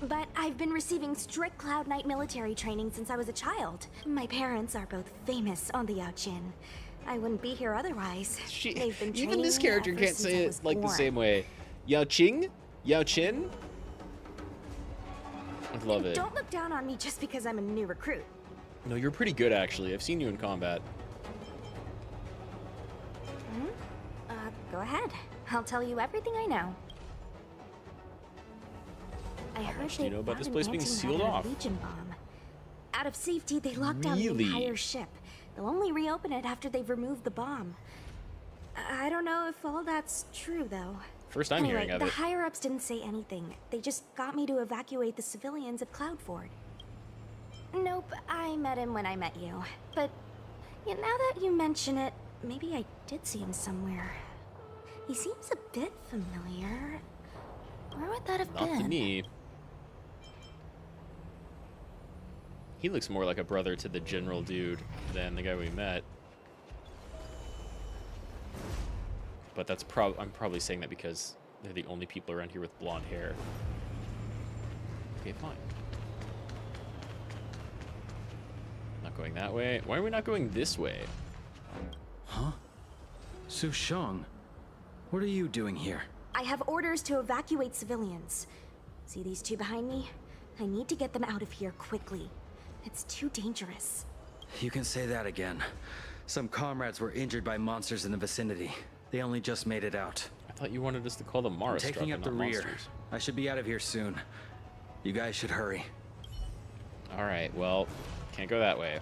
But I've been receiving strict Cloud Knight military training since I was a child. My parents are both famous on the Yaoqing. I wouldn't be here otherwise. They've been Even this training me character ever can't since say I it was like the born. same way. Yaoqing? Yaoqin? I love it. Don't look down on me just because I'm a new recruit. No, you're pretty good, actually. I've seen you in combat. Go ahead. I'll tell you everything I know. I heard much do you they know about found this an place being sealed antimatter off? Legion bomb. Out of safety, they locked down the Really? entire ship. They'll only reopen it after they've removed the bomb. I don't know if all that's true, though. First I'm Anyway, hearing of the it. higher-ups didn't say anything. They just got me to evacuate the civilians of Cloudford. Nope, I met him when I met you. But yeah, now that you mention it, maybe I did see him somewhere. He seems a bit familiar. Where would that have Not been? to me. He looks more like a brother to the general dude than the guy we met. But that's I'm probably saying that because they're the only people around here with blonde hair. Okay, fine. Not going that way. Why are we not going this way? Huh? Su Shang, what are you doing here? I have orders to evacuate civilians. See these two behind me? I need to get them out of here quickly. It's too dangerous. You can say that again. Some comrades were injured by monsters in the vicinity. They only just made it out. I thought you wanted us to call them Mars. Taking up the rear. I should be out of here soon. You guys should hurry. Alright, well, can't go that way.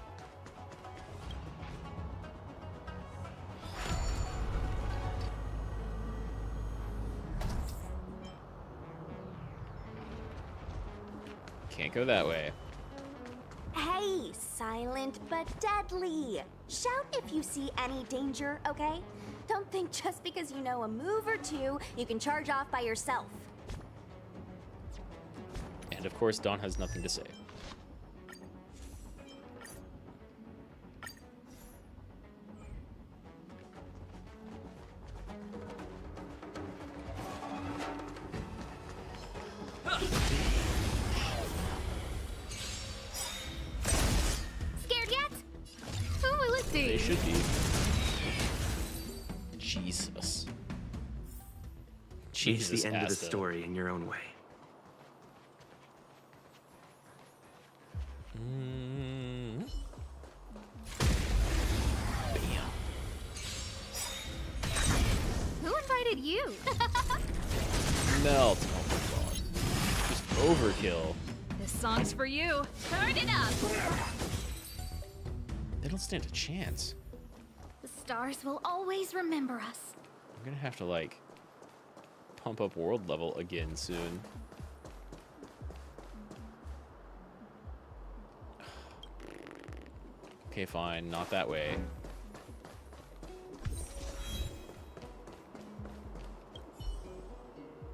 Can't go that way. Hey, silent but deadly. Shout if you see any danger, okay? Don't think just because you know a move or two, you can charge off by yourself. And of course, Dawn has nothing to say. Scared yet? Oh, let's see. They should be. Jesus. It's the end of the Asta. story in your own way. melt. Oh my god. Just overkill. This song's for you. Turn it up! They don't stand a chance. The stars will always remember us. I'm gonna have to, like, pump up world level again soon. Okay, fine. Not that way.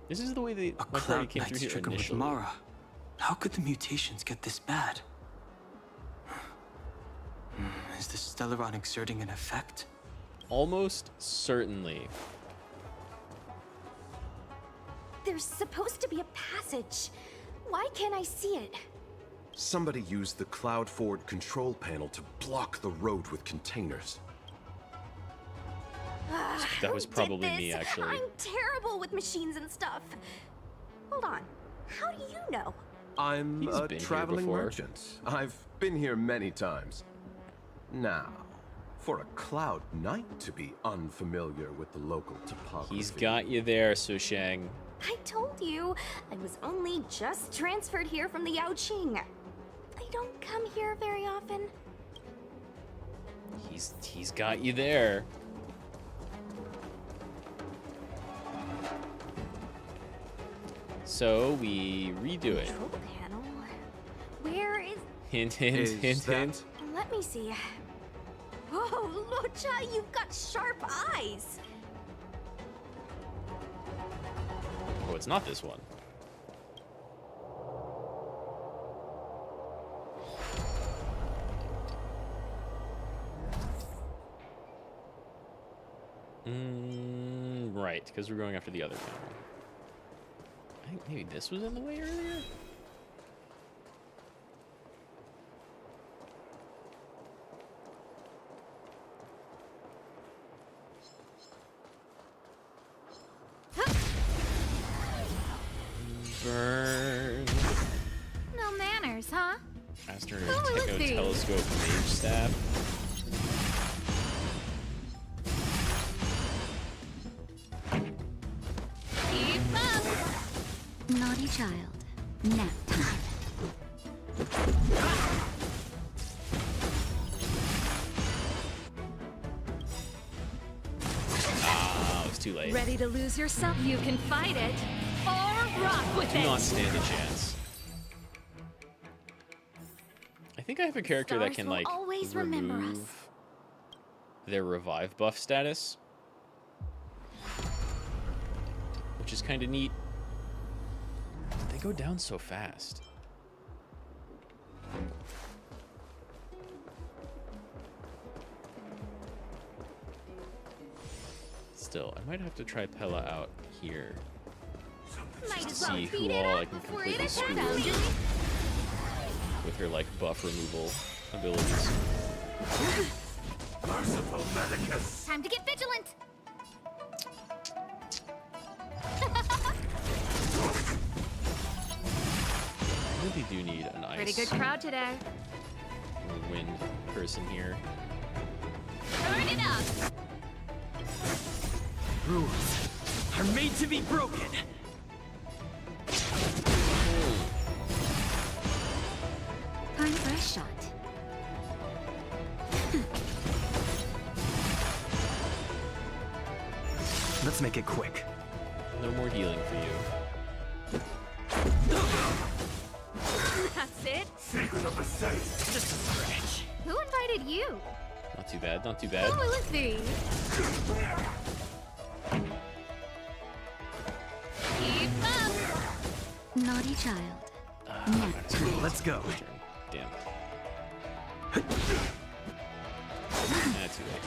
This is the way my party came through here triggered initially. with Mara. How could the mutations get this bad? Is the Stellaron exerting an effect? Almost certainly. There's supposed to be a passage. Why can't I see it? Somebody used the Cloud Forward control panel to block the road with containers. That was Who did probably me, this? actually. I'm terrible with machines and stuff. Hold on. How do you know? I'm He's a been here traveling before. merchant. I've been here many times. Now, for a Cloud Knight to be unfamiliar with the local topography. He's got you there, Su Shang. I told you, I was only just transferred here from the Yaoqing. I don't come here very often. He's got you there. So we redo it. Control panel. Where is? Hint, hint, hint, hint. Let me see. Oh, Locha, you've got sharp eyes. Oh, it's not this one. Right, because we're going after the other camera. I think maybe this was in the way earlier? Burn. No manners, huh? Master Who is Techno he? Telescope Mage Staff. Keep up! Naughty child. Nap time. Ah, it was too late. Ready to lose yourself? You can fight it or rock with Do it. not stand a chance. I think I have a character that Stars can, will like, always remember us. remove their revive buff status, which is kind of neat. They go down so fast. Still, I might have to try Pella out here. Might Just as to well see beat who it all up I can before it completely screw attacks you. over with her, like, buff removal abilities. Merciful Medicus. Time to get vigilant! I really do need an ice Pretty good crowd today. or wind person here. Turn it up! Rules are made to be broken. Time for a shot. Let's make it quick. No more healing for you. That's it. Secret of the safe. Just a scratch. Who invited you? Not too bad, not too bad. Who will it be? Keep up! Naughty child. Nap time. Let's go. Damn. That's too late.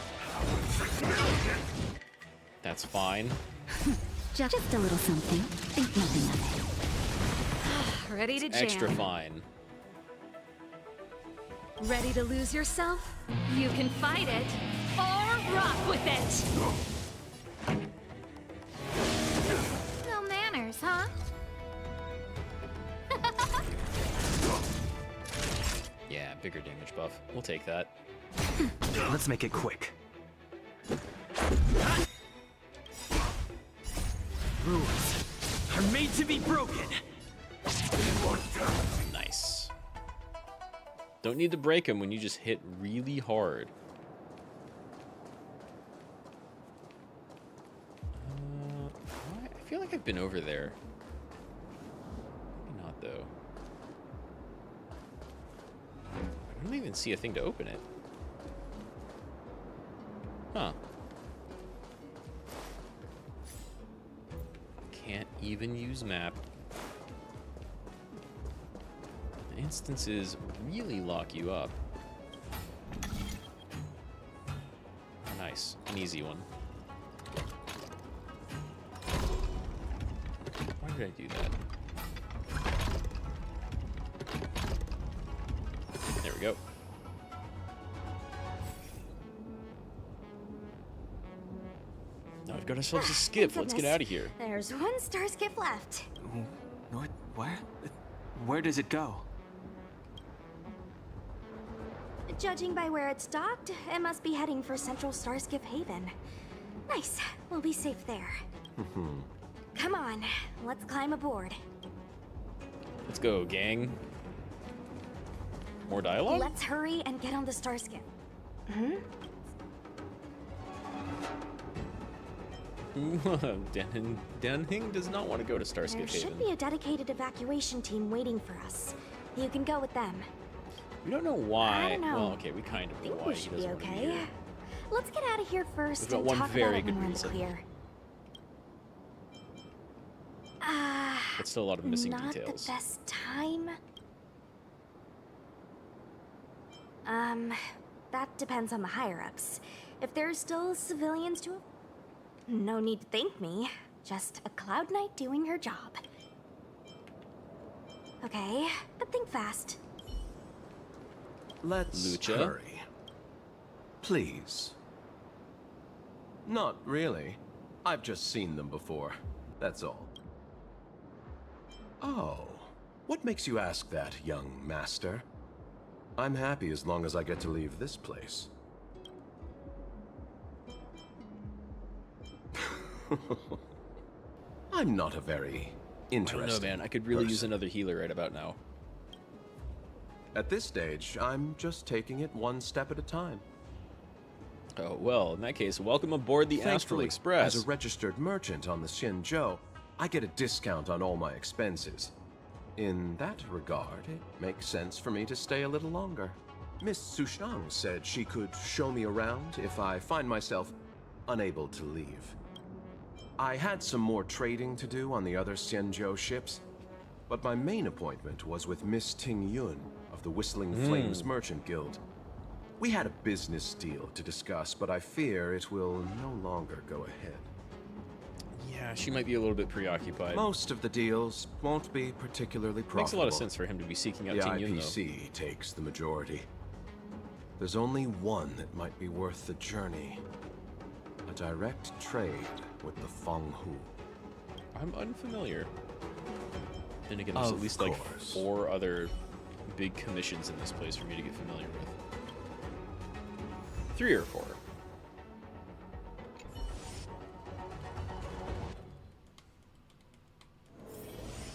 That's fine. Just a little something. Think nothing of it. Ready to jam. Extra fine. Ready to lose yourself? You can fight it or rock with it. No manners, huh? Yeah, bigger damage buff. We'll take that. Let's make it quick. Rules are made to be broken. Nice. Don't need to break them when you just hit really hard. I feel like I've been over there. Maybe not, though. I don't even see a thing to open it. Huh. Can't even use map. The instances really lock you up. Nice. An easy one. Why did I do that? There we go. Now we've got ourselves a skip. Let's get out of here. There's one star skiff left. What? Where? Where does it go? Judging by where it's docked, it must be heading for Central Starskiff Haven. Nice. We'll be safe there. Come on, let's climb aboard. Let's go, gang. More dialogue? Let's hurry and get on the Starskiff. Denhing does not want to go to Starskiff There Haven. should be a dedicated evacuation team waiting for us. You can go with them. We don't know why. I don't know. Well, okay, we kind of know I think why we he should doesn't be want to be okay. here. Let's get out of here first We've got and one talk very about it good when we're in the reason. clear. But still a lot of missing Not details. the best time. That depends on the higher-ups. If there's still civilians to... No need to thank me. Just a Cloud Knight doing her job. Okay, but think fast. Let's Lucha? hurry. Please. Not really. I've just seen them before. That's all. Oh. What makes you ask that, young master? I'm happy as long as I get to leave this place. I'm not a very interesting I don't know, man. I could really use person. another healer right about now. At this stage, I'm just taking it one step at a time. Oh, well, in that case, welcome aboard the Astral Thankfully, Express. as a registered merchant on the Xinzhou, I get a discount on all my expenses. In that regard, it makes sense for me to stay a little longer. Miss Sushang said she could show me around if I find myself unable to leave. I had some more trading to do on the other Xinzhou ships, but my main appointment was with Miss Ting Yun of the Whistling Flames Merchant Guild. We had a business deal to discuss, but I fear it will no longer go ahead. Yeah, she might be a little bit preoccupied. Most of the deals won't be particularly profitable. Makes a lot of sense for him to be seeking out The Ting Yun, though. IPC takes the majority. There's only one that might be worth the journey. A direct trade with the Fenghu. I'm unfamiliar. Then again, there's Of at least like course. 4 other big commissions in this place for me to get familiar with. 3 or 4.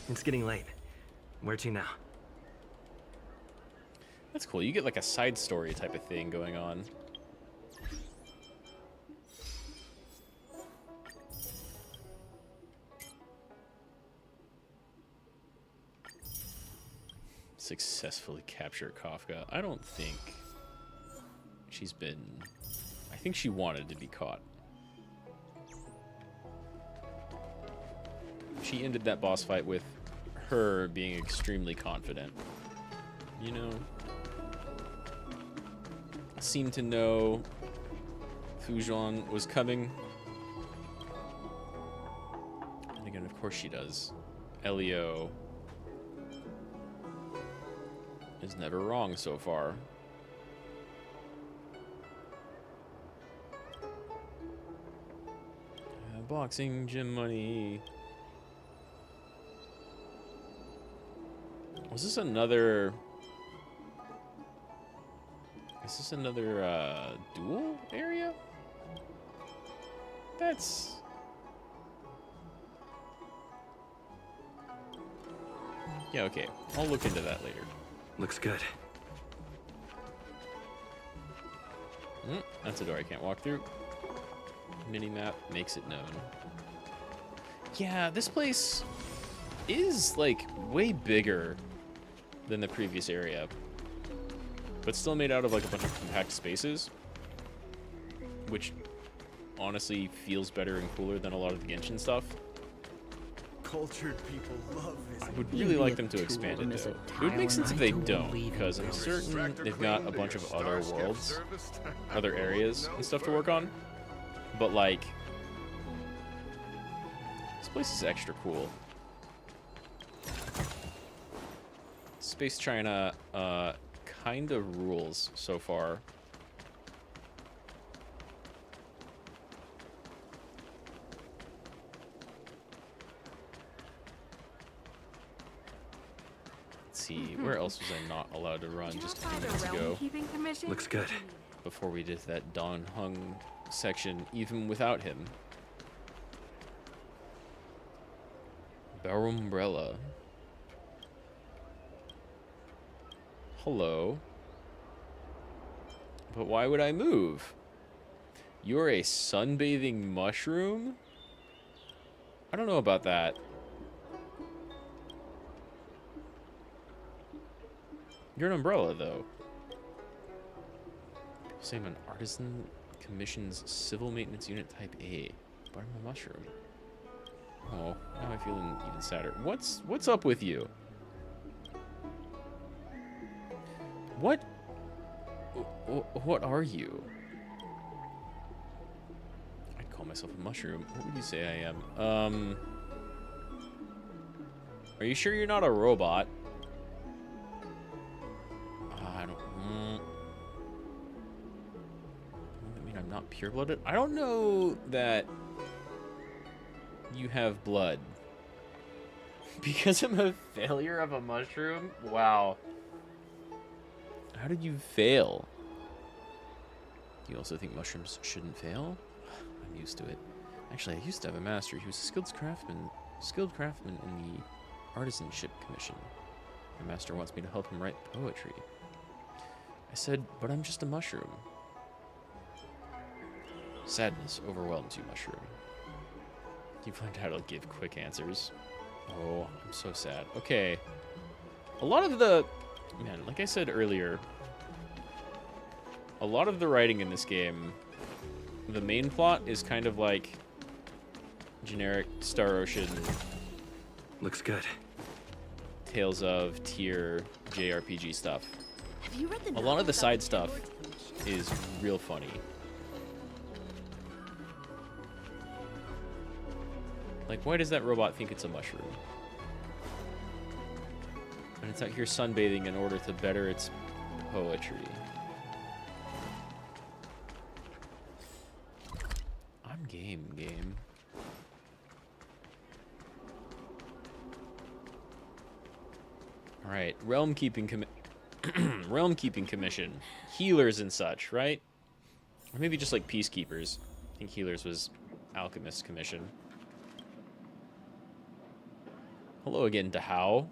It's getting late. Where to now? That's cool. You get like a side story type of thing going on. Successfully capture Kafka. I don't think she's been... I think she wanted to be caught. She ended that boss fight with her being extremely confident. You know? Seemed to know Fujian was coming. And again, of course she does. Elio is never wrong so far. Boxing gym money. Was this another... Is this another duel area? Yeah, okay. I'll look into that later. Looks good. That's a door I can't walk through. Minimap makes it known. Yeah, this place is, like, way bigger than the previous area. But still made out of, like, a bunch of compact spaces. Which, honestly, feels better and cooler than a lot of the Genshin stuff. Cultured people love this. I would really like them to expand it, though. It would make sense if they don't, because I'm certain they've got a bunch of other worlds, other areas and stuff to work on. But, like, this place is extra cool. Space China kind of rules so far. See, where else was I not allowed to run just a few minutes ago? Looks good. Before we did that Don Hung section, even without him. Barrel Umbrella. Hello. But why would I move? You're a sunbathing mushroom? I don't know about that. You're an umbrella, though. People say I'm an artisan commission's civil maintenance unit type A, but I'm a mushroom. Oh, now I'm feeling even sadder. What's up with you? What are you? I'd call myself a mushroom. What would you say I am? Are you sure you're not a robot? I don't. I mean, I'm not pure-blooded. I don't know that you have blood. Because I'm a failure of a mushroom? Wow. How did you fail? Do you also think mushrooms shouldn't fail? I'm used to it. Actually, I used to have a master. He was a skilled craftsman in the Artisanship Commission. My master wants me to help him write poetry. I said, but I'm just a mushroom. Sadness overwhelms you, mushroom. You've learned how to give quick answers. Oh, I'm so sad. Okay. A lot of the... Man, like I said earlier, a lot of the writing in this game, the main plot is kind of like generic Star Ocean. Looks good. Tales of tier JRPG stuff. Have you read the A lot of the side stuff is real funny. Like, why does that robot think it's a mushroom? And it's out here sunbathing in order to better its poetry. I'm game. Alright, Realm Keeping Commission. Healers and such, right? Or maybe just like peacekeepers. I think healers was Alchemist Commission. Hello again, Dahao.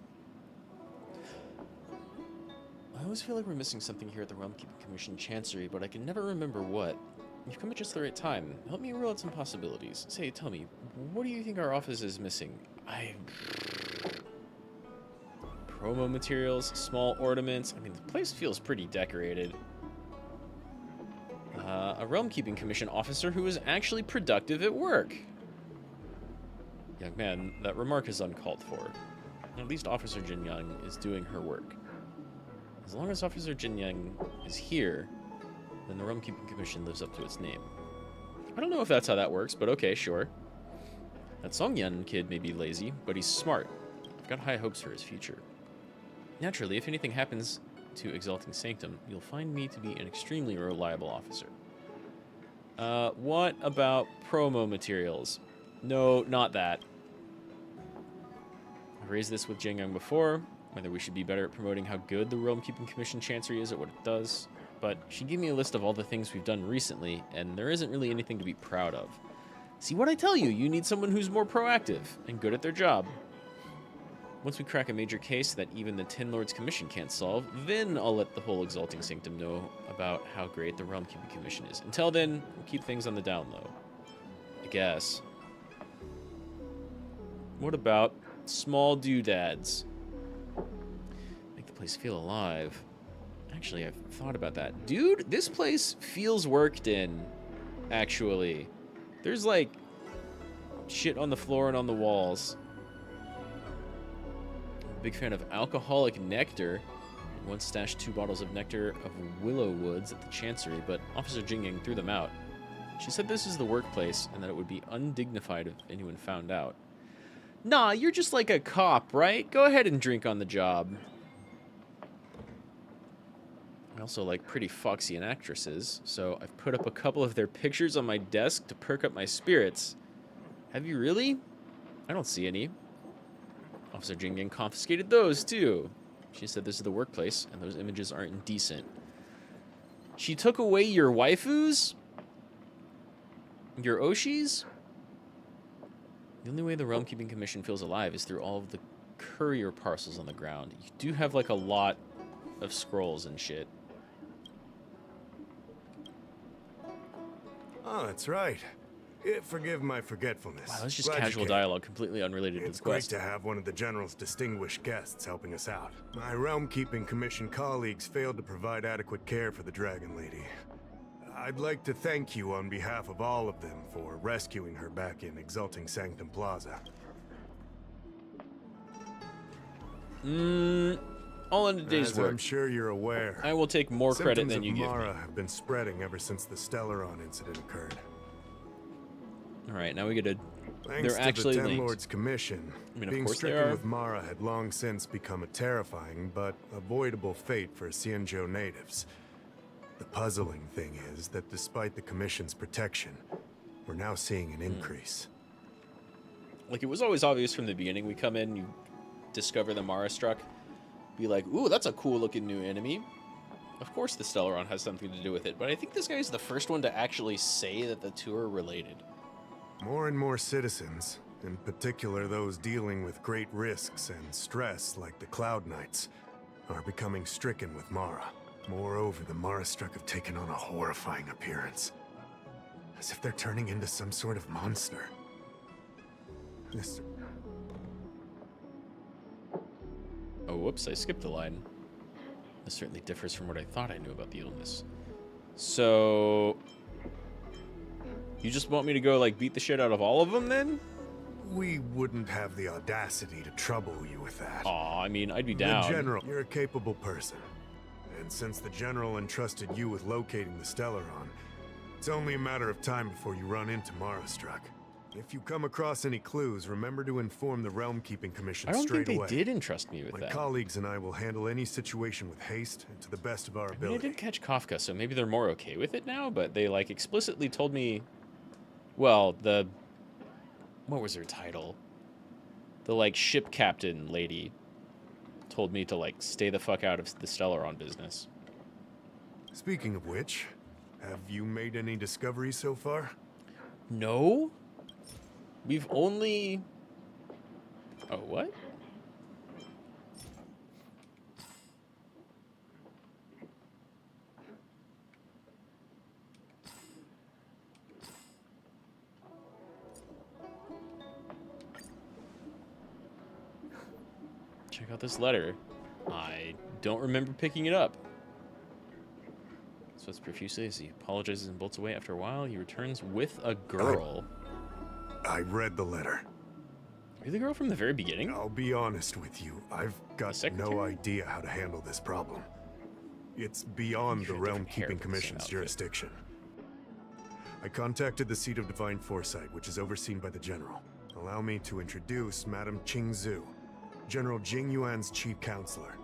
I always feel like we're missing something here at the Realm Keeping Commission Chancery, but I can never remember what. You've come at just the right time. Help me rule out some possibilities. Say, tell me, what do you think our office is missing? Promo materials, small ornaments. I mean, the place feels pretty decorated. A Realm Keeping Commission officer who is actually productive at work. Young man, that remark is uncalled for. At least Officer Jin Young is doing her work. As long as Officer Jin Young is here, then the Realm Keeping Commission lives up to its name. I don't know if that's how that works, but okay, sure. That Songyan kid may be lazy, but he's smart. I've got high hopes for his future. Naturally, if anything happens to Exalting Sanctum, you'll find me to be an extremely reliable officer. What about promo materials? No, not that. I've raised this with Jin Young before, whether we should be better at promoting how good the Realm Keeping Commission Chancery is at what it does, but she gave me a list of all the things we've done recently, and there isn't really anything to be proud of. See what I tell you, you need someone who's more proactive and good at their job. Once we crack a major case that even the Tin Lords Commission can't solve, then I'll let the whole Exalting Sanctum know about how great the Realm Keeping Commission is. Until then, we'll keep things on the down low. I guess. What about small doodads? Make the place feel alive. Actually, I've thought about that. Dude, this place feels worked in, actually. There's, like, shit on the floor and on the walls. I'm a big fan of alcoholic nectar. I once stashed 2 bottles of nectar of willow woods at the Chancery, but Officer Jingying threw them out. She said this is the workplace and that it would be undignified if anyone found out. Nah, you're just like a cop, right? Go ahead and drink on the job. I also like pretty Foxian actresses, so I've put up a couple of their pictures on my desk to perk up my spirits. Have you really? I don't see any. Officer Jingying confiscated those, too. She said this is the workplace, and those images aren't indecent. She took away your waifus? Your Oshis? The only way the Realm Keeping Commission feels alive is through all of the courier parcels on the ground. You do have, like, a lot of scrolls and shit. Oh, that's right. Forgive my forgetfulness. Wow, that's just Glad you casual came. dialogue, completely unrelated to It's the great quest. to have one of the General's distinguished guests helping us out. My Realm Keeping Commission colleagues failed to provide adequate care for the Dragon Lady. I'd like to thank you on behalf of all of them for rescuing her back in Exalting Sanctum Plaza. All in a day's As work. I'm sure you're aware, I will take more credit symptoms than you of give me. Mara have been spreading ever since the Stellaron incident occurred. All right, now we get a. Thanks They're to actually the Ten linked. Lords Commission, I mean, of being course they stricken are. with Mara had long since become a terrifying but avoidable fate for Xianzhou natives. The puzzling thing is that despite the Commission's protection, we're now seeing an increase. Like, it was always obvious from the beginning. We come in, you discover the Mara Struck, be like, ooh, that's a cool looking new enemy. Of course the Stellaron has something to do with it, but I think this guy's the first one to actually say that the two are related. More and more citizens, in particular those dealing with great risks and stress like the Cloud Knights, are becoming stricken with Mara. Moreover, the Mara Struck have taken on a horrifying appearance. As if they're turning into some sort of monster. This... Oh, whoops, I skipped a line. This certainly differs from what I thought I knew about the illness. So... you just want me to go, like, beat the shit out of all of them, then? We wouldn't have the audacity to trouble you with that. Aw, I mean, I'd be down. The General, you're a capable person. And since the General entrusted you with locating the Stellaron, it's only a matter of time before you run into Mara Struck. If you come across any clues, remember to inform the Realm Keeping Commission I don't straight think away. they did entrust me with My that. colleagues and I will handle any situation with haste and to the best of our I mean, I ability. did catch Kafka, so maybe they're more okay with it now, but they, like, explicitly told me... Well, the... what was her title? The, like, ship captain lady told me to, like, stay the fuck out of the Stellaron business. Speaking of which, have you made any discoveries so far? No? We've only... Oh, what? Check out this letter. I don't remember picking it up. So it's profusely as he apologizes and bolts away. After a while, he returns with a girl. I read the letter. Are you the girl from the very beginning? I'll be honest with you. I've got no idea how to handle this problem. It's beyond the Realm Keeping Commission's jurisdiction. I contacted the seat of Divine Foresight, which is overseen by the General. Allow me to introduce Madame Qingzhu, General Jing Yuan's chief counselor.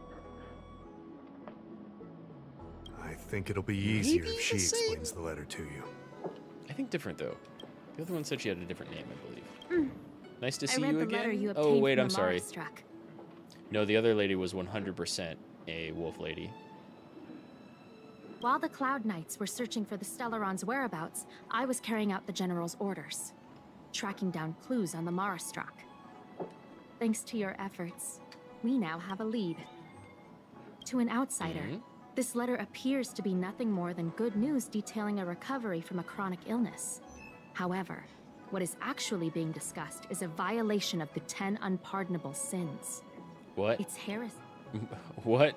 I think it'll be easier if she explains the letter to you. I think different, though. The other one said she had a different name, I believe. Nice to see you I read the again. letter you Oh, obtained wait, from I'm the sorry. Mara Struck. No, the other lady was 100% a wolf lady. While the Cloud Knights were searching for the Stellaron's whereabouts, I was carrying out the General's orders, tracking down clues on the Mara Struck. Thanks to your efforts, We now have a lead. To an outsider, this letter appears to be nothing more than good news detailing a recovery from a chronic illness. However, what is actually being discussed is a violation of the 10 unpardonable sins. What? It's heresy. What?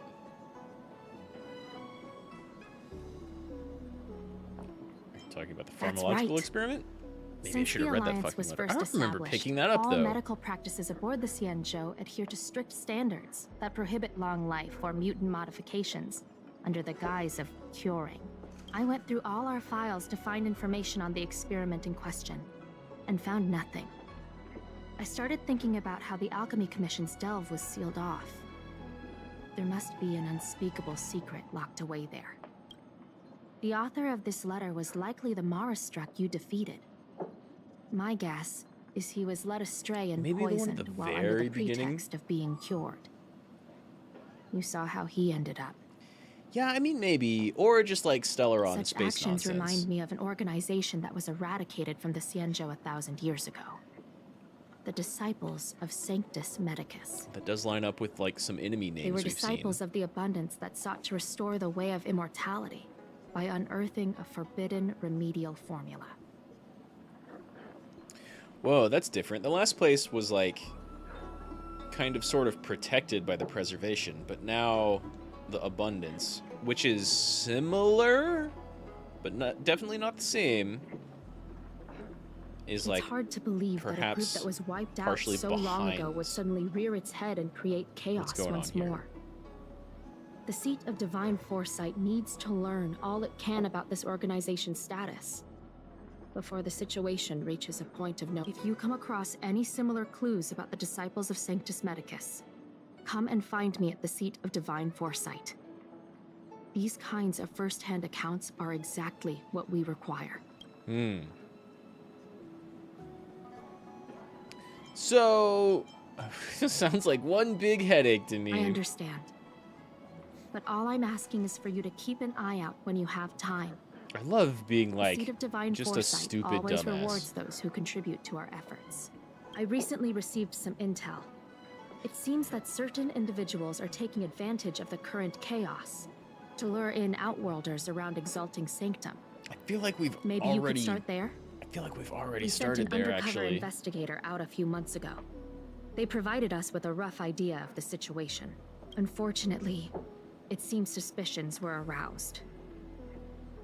Are you talking about the That's pharmacological right. experiment? Maybe I Since should the have read that Alliance fucking was letter. I first don't remember established, picking that up, all though. medical practices aboard the Xianzhou adhere to strict standards that prohibit long life or mutant modifications under the guise of curing. I went through all our files to find information on the experiment in question, and found nothing. I started thinking about how the Alchemy Commission's delve was sealed off. There must be an unspeakable secret locked away there. The author of this letter was likely the Marastruck you defeated. My guess is he was led astray and Maybe the one at poisoned the while under very the beginning? pretext of being cured. You saw how he ended up. Yeah, I mean, maybe. Or just like Stellaron Such space actions nonsense. remind me of an organization that was eradicated from the Xianzhou 1,000 years ago. The Disciples of Sanctus Medicus. That does line up with like some enemy names They were we've disciples seen. of the Abundance that sought to restore the way of immortality by unearthing a forbidden remedial formula. Whoa, that's different. The last place was like kind of sort of protected by the preservation, but now the Abundance, which is similar, but definitely not the same, is It's like hard to believe that a group perhaps that was wiped out partially so long ago behind would suddenly rear its head and create chaos going once on here. more. The seat of divine foresight needs to learn all it can about this organization's status before the situation reaches a point of no. If you come across any similar clues about the Disciples of Sanctus Medicus, come and find me at the seat of divine foresight. These kinds of first-hand accounts are exactly what we require. So, this sounds like one big headache to me. I understand. But all I'm asking is for you to keep an eye out when you have time. I love being The like seat of divine just a foresight stupid always dumbass. rewards those who contribute to our efforts. I recently received some intel. It seems that certain individuals are taking advantage of the current chaos to lure in outworlders around Exalting Sanctum. I feel like we've Maybe already. you could start there? I feel like we've already We sent started an there, undercover actually. investigator out a few months ago. They provided us with a rough idea of the situation. Unfortunately, it seems suspicions were aroused.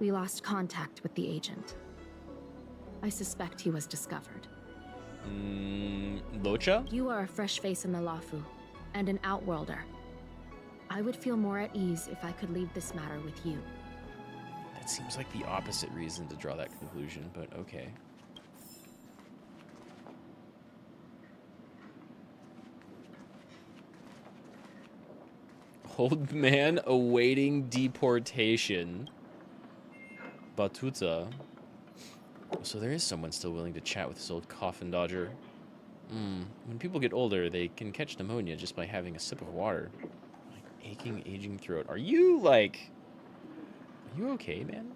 We lost contact with the agent. I suspect he was discovered. Locha? You are a fresh face in the Lafu, and an outworlder. I would feel more at ease if I could leave this matter with you. That seems like the opposite reason to draw that conclusion, but okay. Old man awaiting deportation. Batuta. So there is someone still willing to chat with this old coffin dodger. When people get older, they can catch pneumonia just by having a sip of water. Like aching, aging throat. Are you like... Are you okay, man?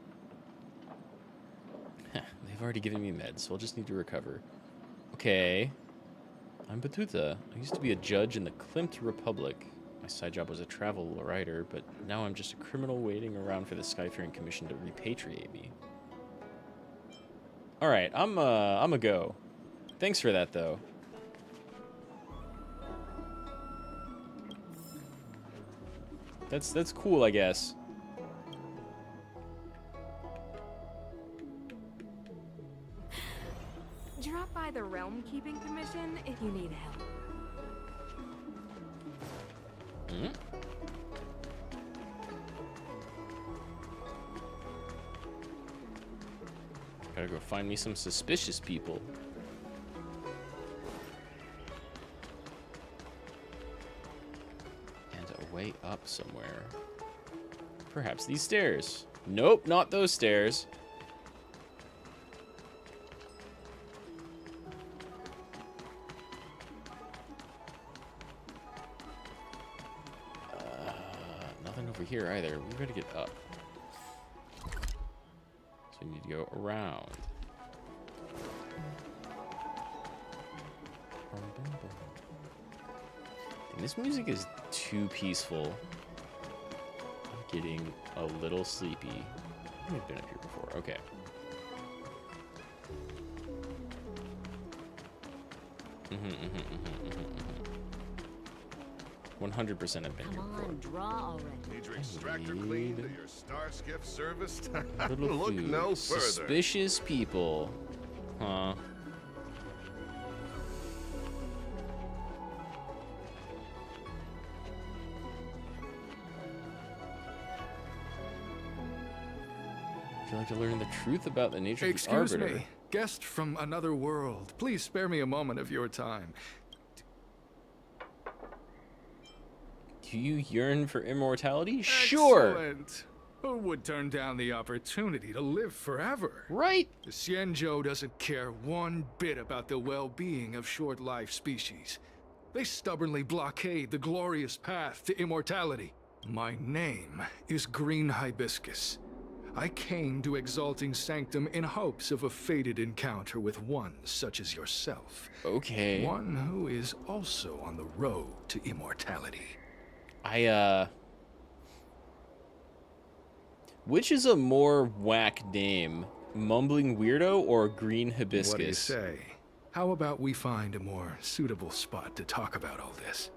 They've already given me meds, so I'll just need to recover. Okay. I'm Batuta. I used to be a judge in the Klimt Republic. My side job was a travel writer, but now I'm just a criminal waiting around for the Skyfaring Commission to repatriate me. Alright, I'm a go. Thanks for that, though. That's cool, I guess. Drop by the Realm Keeping Commission if you need help. Gotta go find me some suspicious people. And a way up somewhere. Perhaps these stairs. Nope, not those stairs. Nothing over here either. We gotta get up. So we need to go around. And this music is too peaceful. I'm getting a little sleepy. I think I've been up here before. Okay. 100% I've been here before. Draw already. Need your extractor cleaned or your star skiff serviced? Little Look food. no further. Suspicious people. Huh. Would you like to learn the truth about the nature of the Excuse Arbiter? me, guest from another world. Please spare me a moment of your time. Do you yearn for immortality? Sure. Excellent. Who would turn down the opportunity to live forever? Right. The Xianzhou doesn't care one bit about the well-being of short-lived species. They stubbornly blockade the glorious path to immortality. My name is Green Hibiscus. I came to Exalting Sanctum in hopes of a fated encounter with one such as yourself. Okay. One who is also on the road to immortality. Which is a more whack name? Mumbling Weirdo or Green Hibiscus? What do you say? How about we find a more suitable spot to talk about all this?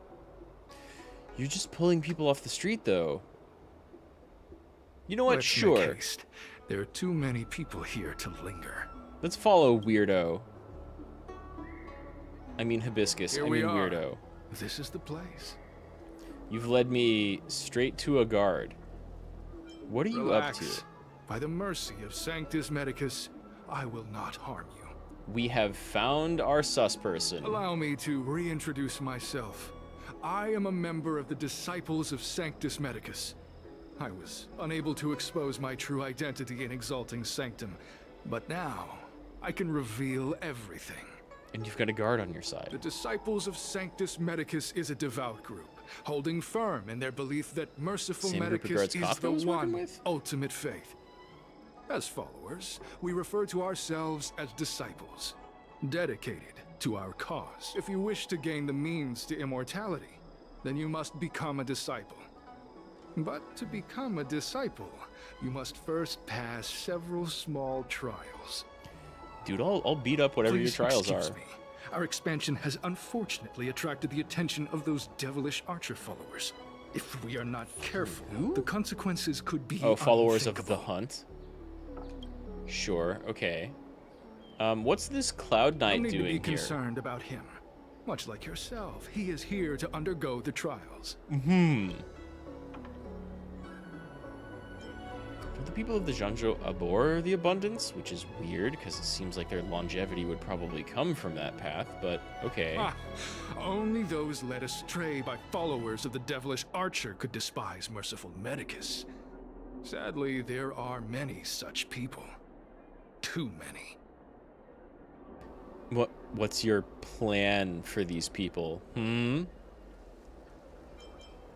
You're just pulling people off the street, though. You know what? Let's Sure. make haste. There are too many people here to linger. Let's follow Weirdo. I mean Hibiscus. Here I we mean are. Weirdo. This is the place. You've led me straight to a guard. What are you up to? Relax. By the mercy of Sanctus Medicus, I will not harm you. We have found our sus person. Allow me to reintroduce myself. I am a member of the Disciples of Sanctus Medicus. I was unable to expose my true identity in Exalting Sanctum, but now I can reveal everything. And you've got a guard on your side. The Disciples of Sanctus Medicus is a devout group, holding firm in their belief that Merciful Same group of Medicus guards is Kafka the was working one with? ultimate faith. As followers, we refer to ourselves as disciples, dedicated to our cause. If you wish to gain the means to immortality, then you must become a disciple. But to become a disciple, you must first pass several small trials. Dude, I'll beat up whatever Please your trials excuse are. me. Our expansion has unfortunately attracted the attention of those devilish archer followers. If we are not careful, the consequences could be Oh, followers of unthinkable. the hunt? Sure, okay. What's this Cloud No Knight need to be doing here? concerned about him. Much like yourself, he is here to undergo the trials. Do the people of the Zhanzhou abhor the abundance? Which is weird, because it seems like their longevity would probably come from that path, but okay. Ah, only those led astray by followers of the devilish archer could despise Merciful Medicus. Sadly, there are many such people. Too many. What's your plan for these people?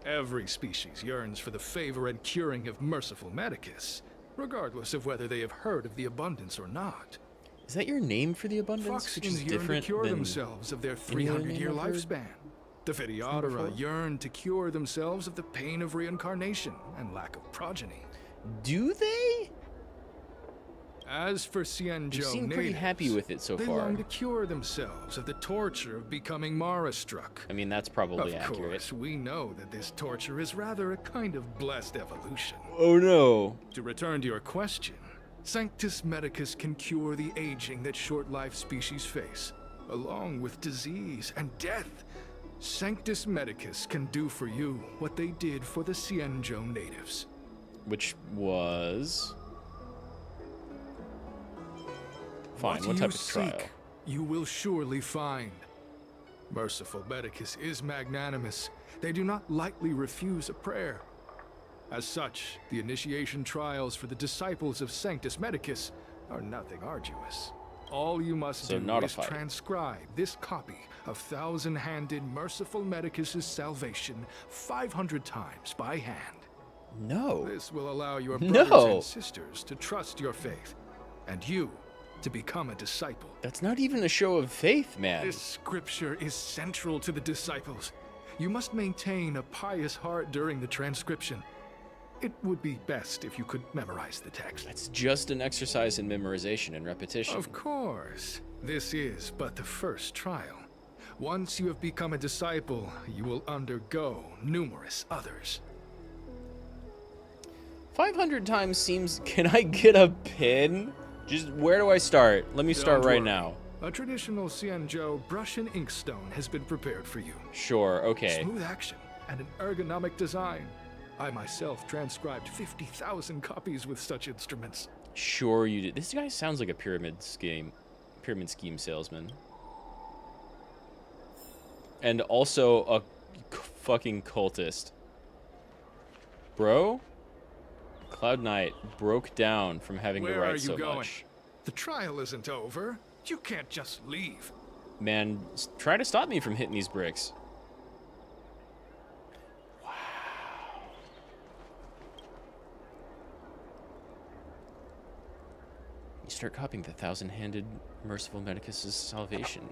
Every species yearns for the favor and curing of Merciful Medicus, regardless of whether they have heard of the abundance or not. Is that your name for the abundance, which is Foxkins yearn to different cure than themselves of their any other 300-year name I've heard? lifespan. The Vitiodora yearn to cure themselves of the pain of reincarnation and lack of progeny. Do they? As for Xianzhou You seem pretty natives, happy with it so they far. long to cure themselves of the torture of becoming Mara-struck. I mean, that's probably Of accurate. course, we know that this torture is rather a kind of blessed evolution. Oh no. To return to your question, Sanctus Medicus can cure the aging that short-lived species face, along with disease and death. Sanctus Medicus can do for you what they did for the Xianzhou natives. Which was... Fine, what you type of trial? seek, you will surely find. Merciful Medicus is magnanimous. They do not lightly refuse a prayer. As such, the initiation trials for the disciples of Sanctus Medicus are nothing arduous. All you must So do not a is fight. transcribe this copy of thousand-handed Merciful Medicus's salvation 500 times by hand. No. This will allow your No. brothers and sisters to trust your faith, and you to become a disciple. That's not even a show of faith, man. This scripture is central to the disciples. You must maintain a pious heart during the transcription. It would be best if you could memorize the text. It's just an exercise in memorization and repetition. Of course. This is but the first trial. Once you have become a disciple, you will undergo numerous others. 500 times seems... Can I get a pin? Just where do I start? Let me start right now. A traditional Xianzhou brush and inkstone has been prepared for you. Sure, okay. Smooth action and an ergonomic design. I myself transcribed 50,000 copies with such instruments. Sure you did. This guy sounds like a pyramid scheme salesman. And also a fucking cultist. Bro? Cloud Knight broke down from having to write so much. The trial isn't over. You can't just leave. Man, try to stop me from hitting these bricks. Wow. You start copying the thousand-handed merciful Medicus' salvation.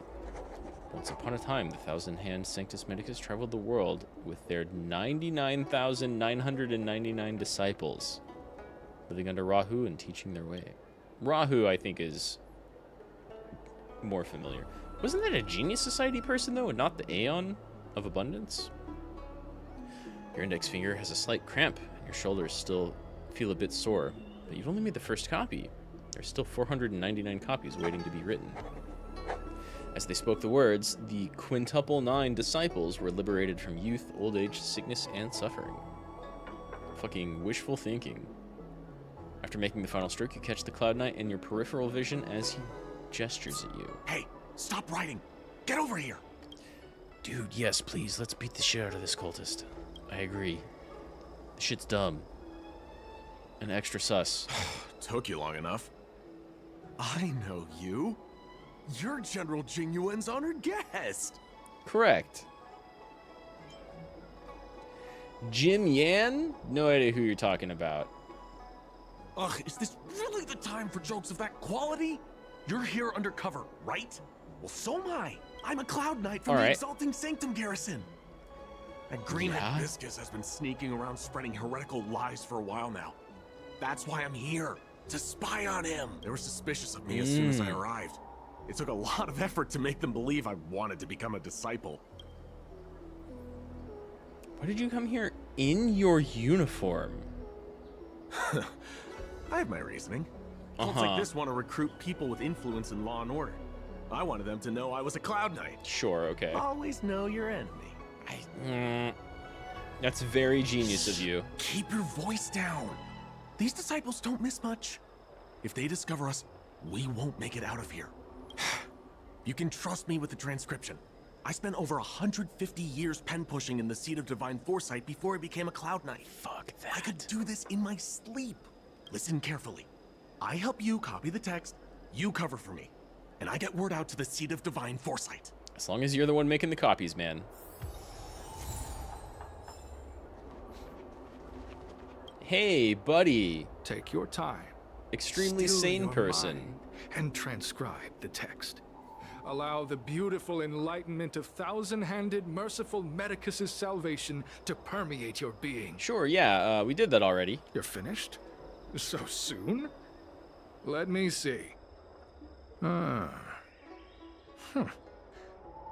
Once upon a time, the thousand-hand Sanctus Medicus traveled the world with their 99,999 disciples, living under Rahu and teaching their way. Rahu, I think, is more familiar. Wasn't that a Genius Society person, though, and not the Aeon of Abundance? Your index finger has a slight cramp, and your shoulders still feel a bit sore, but you've only made the first copy. There's still 499 copies waiting to be written. As they spoke the words, the quintuple 9 disciples were liberated from youth, old age, sickness, and suffering. Fucking wishful thinking. After making the final stroke, you catch the Cloud Knight in your peripheral vision as he gestures at you. Hey, stop writing! Get over here! Dude, yes, please. Let's beat the shit out of this cultist. I agree. The shit's dumb. And extra sus. Took you long enough. I know you. You're General Jingyuan's honored guest. Correct. Jim Yan? No idea who you're talking about. Ugh, is this really the time for jokes of that quality? You're here undercover, right? Well, so am I. I'm a Cloud Knight from the Exalting Sanctum Garrison. That greenhead Viscus has been sneaking around spreading heretical lies for a while now. That's why I'm here, to spy on him. They were suspicious of me as soon as I arrived. It took a lot of effort to make them believe I wanted to become a disciple. Why did you come here in your uniform? I have my reasoning. Cults like this want to recruit people with influence in law and order. I wanted them to know I was a Cloud Knight. Sure, okay. Always know your enemy. That's very genius of you. Keep your voice down. These disciples don't miss much. If they discover us, we won't make it out of here. You can trust me with the transcription. I spent over 150 years pen pushing in the seat of divine foresight before I became a Cloud Knight. Fuck that. I could do this in my sleep. Listen carefully. I help you copy the text, you cover for me, and I get word out to the seat of divine foresight. As long as you're the one making the copies, man. Hey, buddy. Take your time. Extremely Still sane your person. mind and transcribe the text. Allow the beautiful enlightenment of thousand-handed, merciful Medicus' salvation to permeate your being. Sure, yeah, we did that already. You're finished? So soon? Let me see.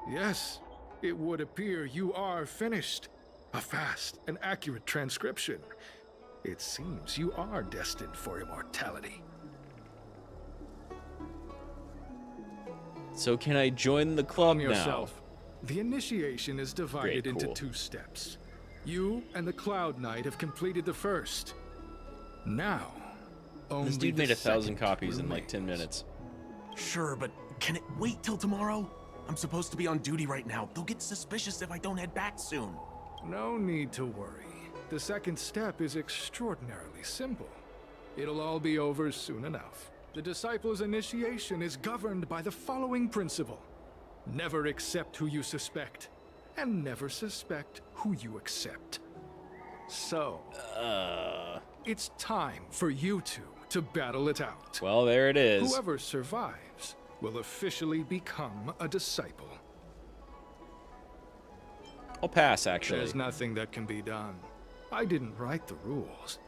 Yes, it would appear you are finished. A fast and accurate transcription. It seems you are destined for immortality. So can I join the club now? Yourself. The initiation is divided into cool. 2 steps. You and the Cloud Knight have completed the first. Now, only this dude made 1,000 copies in like remains. 10 minutes. Sure, but can it wait till tomorrow? I'm supposed to be on duty right now. They'll get suspicious if I don't head back soon. No need to worry. The second step is extraordinarily simple. It'll all be over soon enough. The disciple's initiation is governed by the following principle. Never accept who you suspect, and never suspect who you accept. So, it's time for you two to battle it out. Well, there it is. Whoever survives will officially become a disciple. I'll pass, actually. There's nothing that can be done. I didn't write the rules.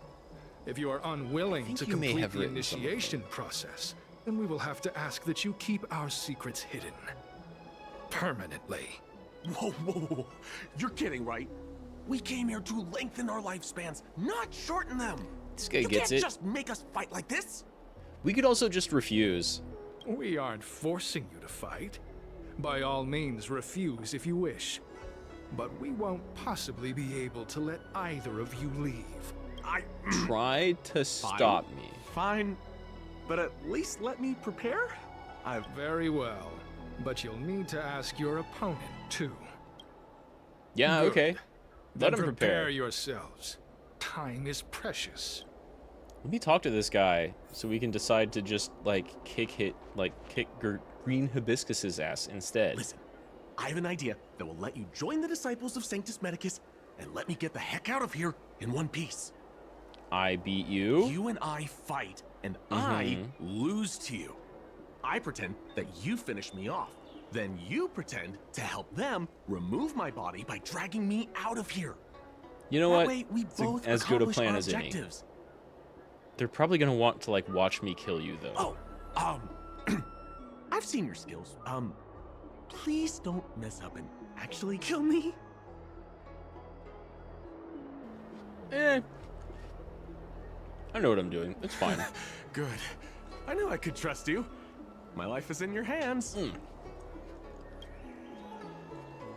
If you are unwilling to complete the initiation process, then we will have to ask that you keep our secrets hidden. Permanently. Whoa, whoa, whoa. You're kidding, right? We came here to lengthen our lifespans, not shorten them. This guy you gets it. You can't just make us fight like this. We could also just refuse. We aren't forcing you to fight. By all means, refuse if you wish. But we won't possibly be able to let either of you leave. Try to stop me. Fine, but at least let me prepare? Very well, but you'll need to ask your opponent, too. Yeah, Good. okay. Let him prepare yourselves. Time is precious. Let me talk to this guy so we can decide to just, like, kick Green Hibiscus's ass instead. Listen, I have an idea that will let you join the disciples of Sanctus Medicus and let me get the heck out of here in one piece. I beat you. You and I fight, and I lose to you. I pretend that you finish me off. Then you pretend to help them remove my body by dragging me out of here. You know that what? Way we It's both as good a plan our as any. objectives. They're probably gonna want to, like, watch me kill you, though. Oh, I've seen your skills. Please don't mess up and actually kill me. I know what I'm doing. It's fine. Good. I knew I could trust you. My life is in your hands.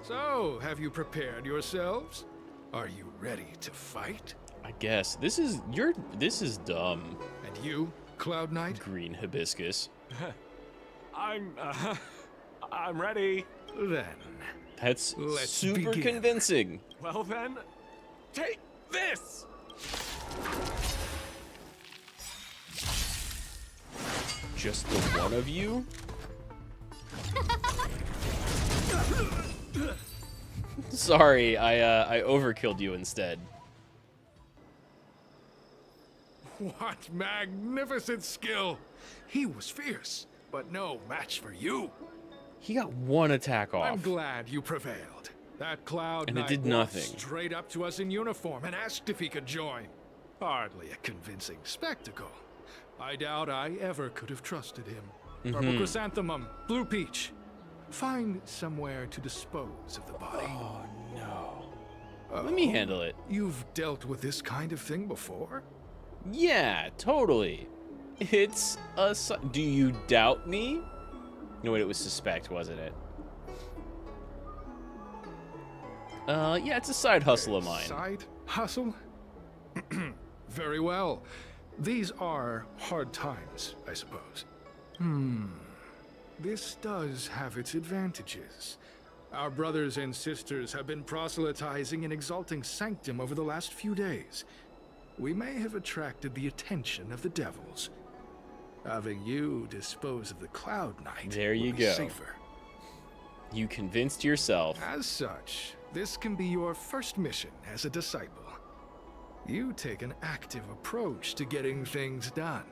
So, have you prepared yourselves? Are you ready to fight? I guess. This is dumb. And you, Cloud Knight? Green Hibiscus. I'm ready. Then. That's Let's super begin. convincing. Well then, take this! Just the one of you? Sorry, I overkilled you instead. What magnificent skill! He was fierce, but no match for you. He got one attack off. I'm glad you prevailed. That Cloud And it Knight did walked nothing. straight up to us in uniform and asked if he could join. Hardly a convincing spectacle. I doubt I ever could have trusted him. Purple Chrysanthemum, Blue Peach. Find somewhere to dispose of the body. Oh, no. Let me handle it. You've dealt with this kind of thing before? Yeah, totally. It's a... Do you doubt me? No, wait, it was suspect, wasn't it? Yeah, it's a side hustle of mine. Side hustle? Very well. These are hard times, I suppose. This does have its advantages. Our brothers and sisters have been proselytizing and exalting Sanctum over the last few days. We may have attracted the attention of the devils. Having you dispose of the Cloud Knight There you will be go. safer. You convinced yourself. As such, this can be your first mission as a disciple. You take an active approach to getting things done.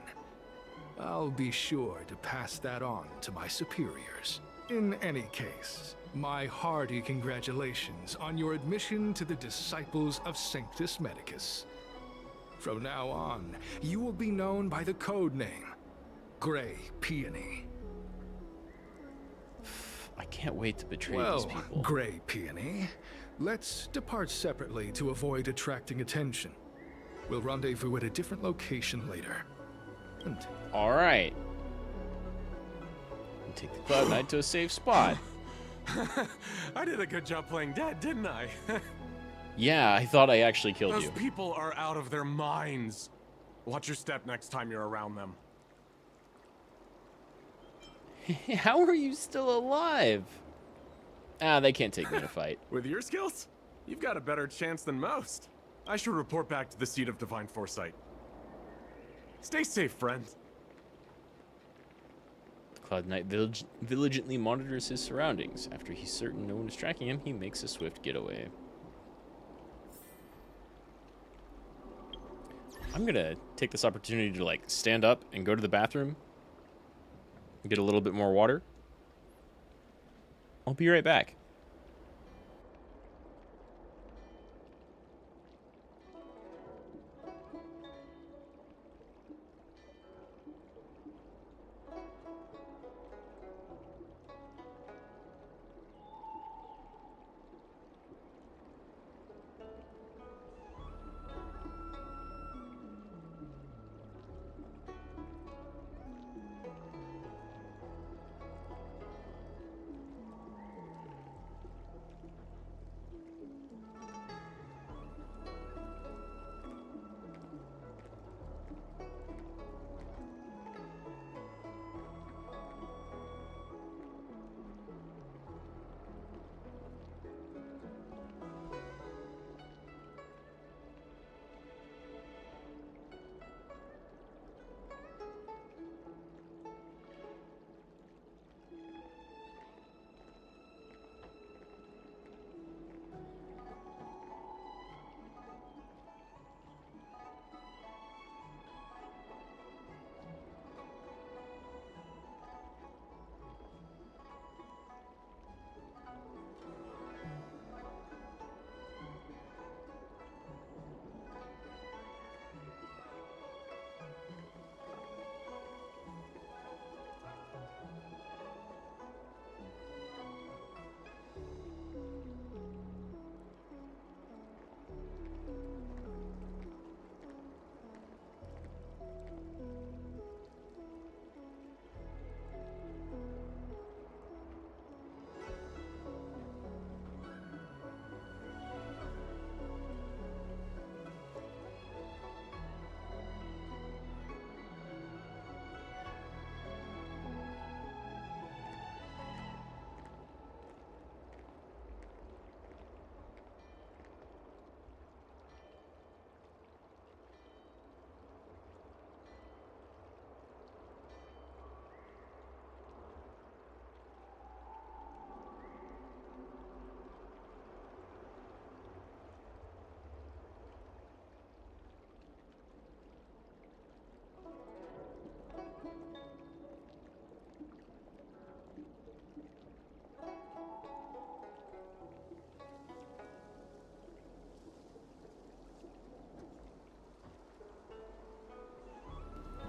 I'll be sure to pass that on to my superiors. In any case, my hearty congratulations on your admission to the Disciples of Sanctus Medicus. From now on, you will be known by the code name, Gray Peony. I can't wait to betray Well, these people. Gray Peony, let's depart separately to avoid attracting attention. We'll rendezvous at a different location later. And All right. Take the Cloud Knight to a safe spot. I did a good job playing dead, didn't I? Yeah, I thought I actually killed Those you. people are out of their minds. Watch your step next time you're around them. How are you still alive? Ah, they can't take me in a fight. With your skills, you've got a better chance than most. I should report back to the seat of divine foresight. Stay safe, friend. The Cloud Knight diligently monitors his surroundings. After he's certain no one is tracking him, he makes a swift getaway. I'm gonna take this opportunity to, like, stand up and go to the bathroom. Get a little bit more water. I'll be right back.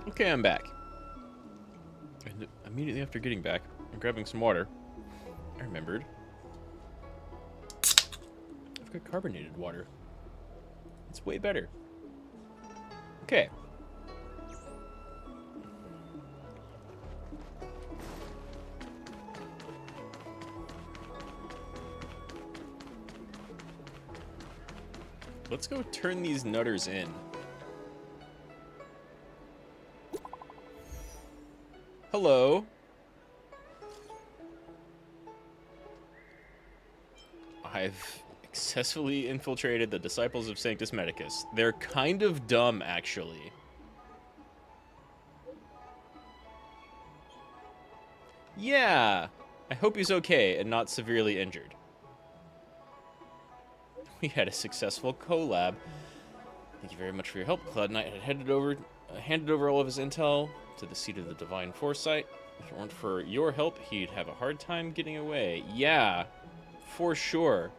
Okay, I'm back. And immediately after getting back, I'm grabbing some water. I remembered. I've got carbonated water. It's way better. Okay. Let's go turn these nutters in. Hello. I've successfully infiltrated the Disciples of Sanctus Medicus. They're kind of dumb, actually. Yeah. I hope he's okay and not severely injured. We had a successful collab. Thank you very much for your help. Cloud Knight had handed over all of his intel to the seat of the Divine Foresight. If it weren't for your help, he'd have a hard time getting away. Yeah, for sure.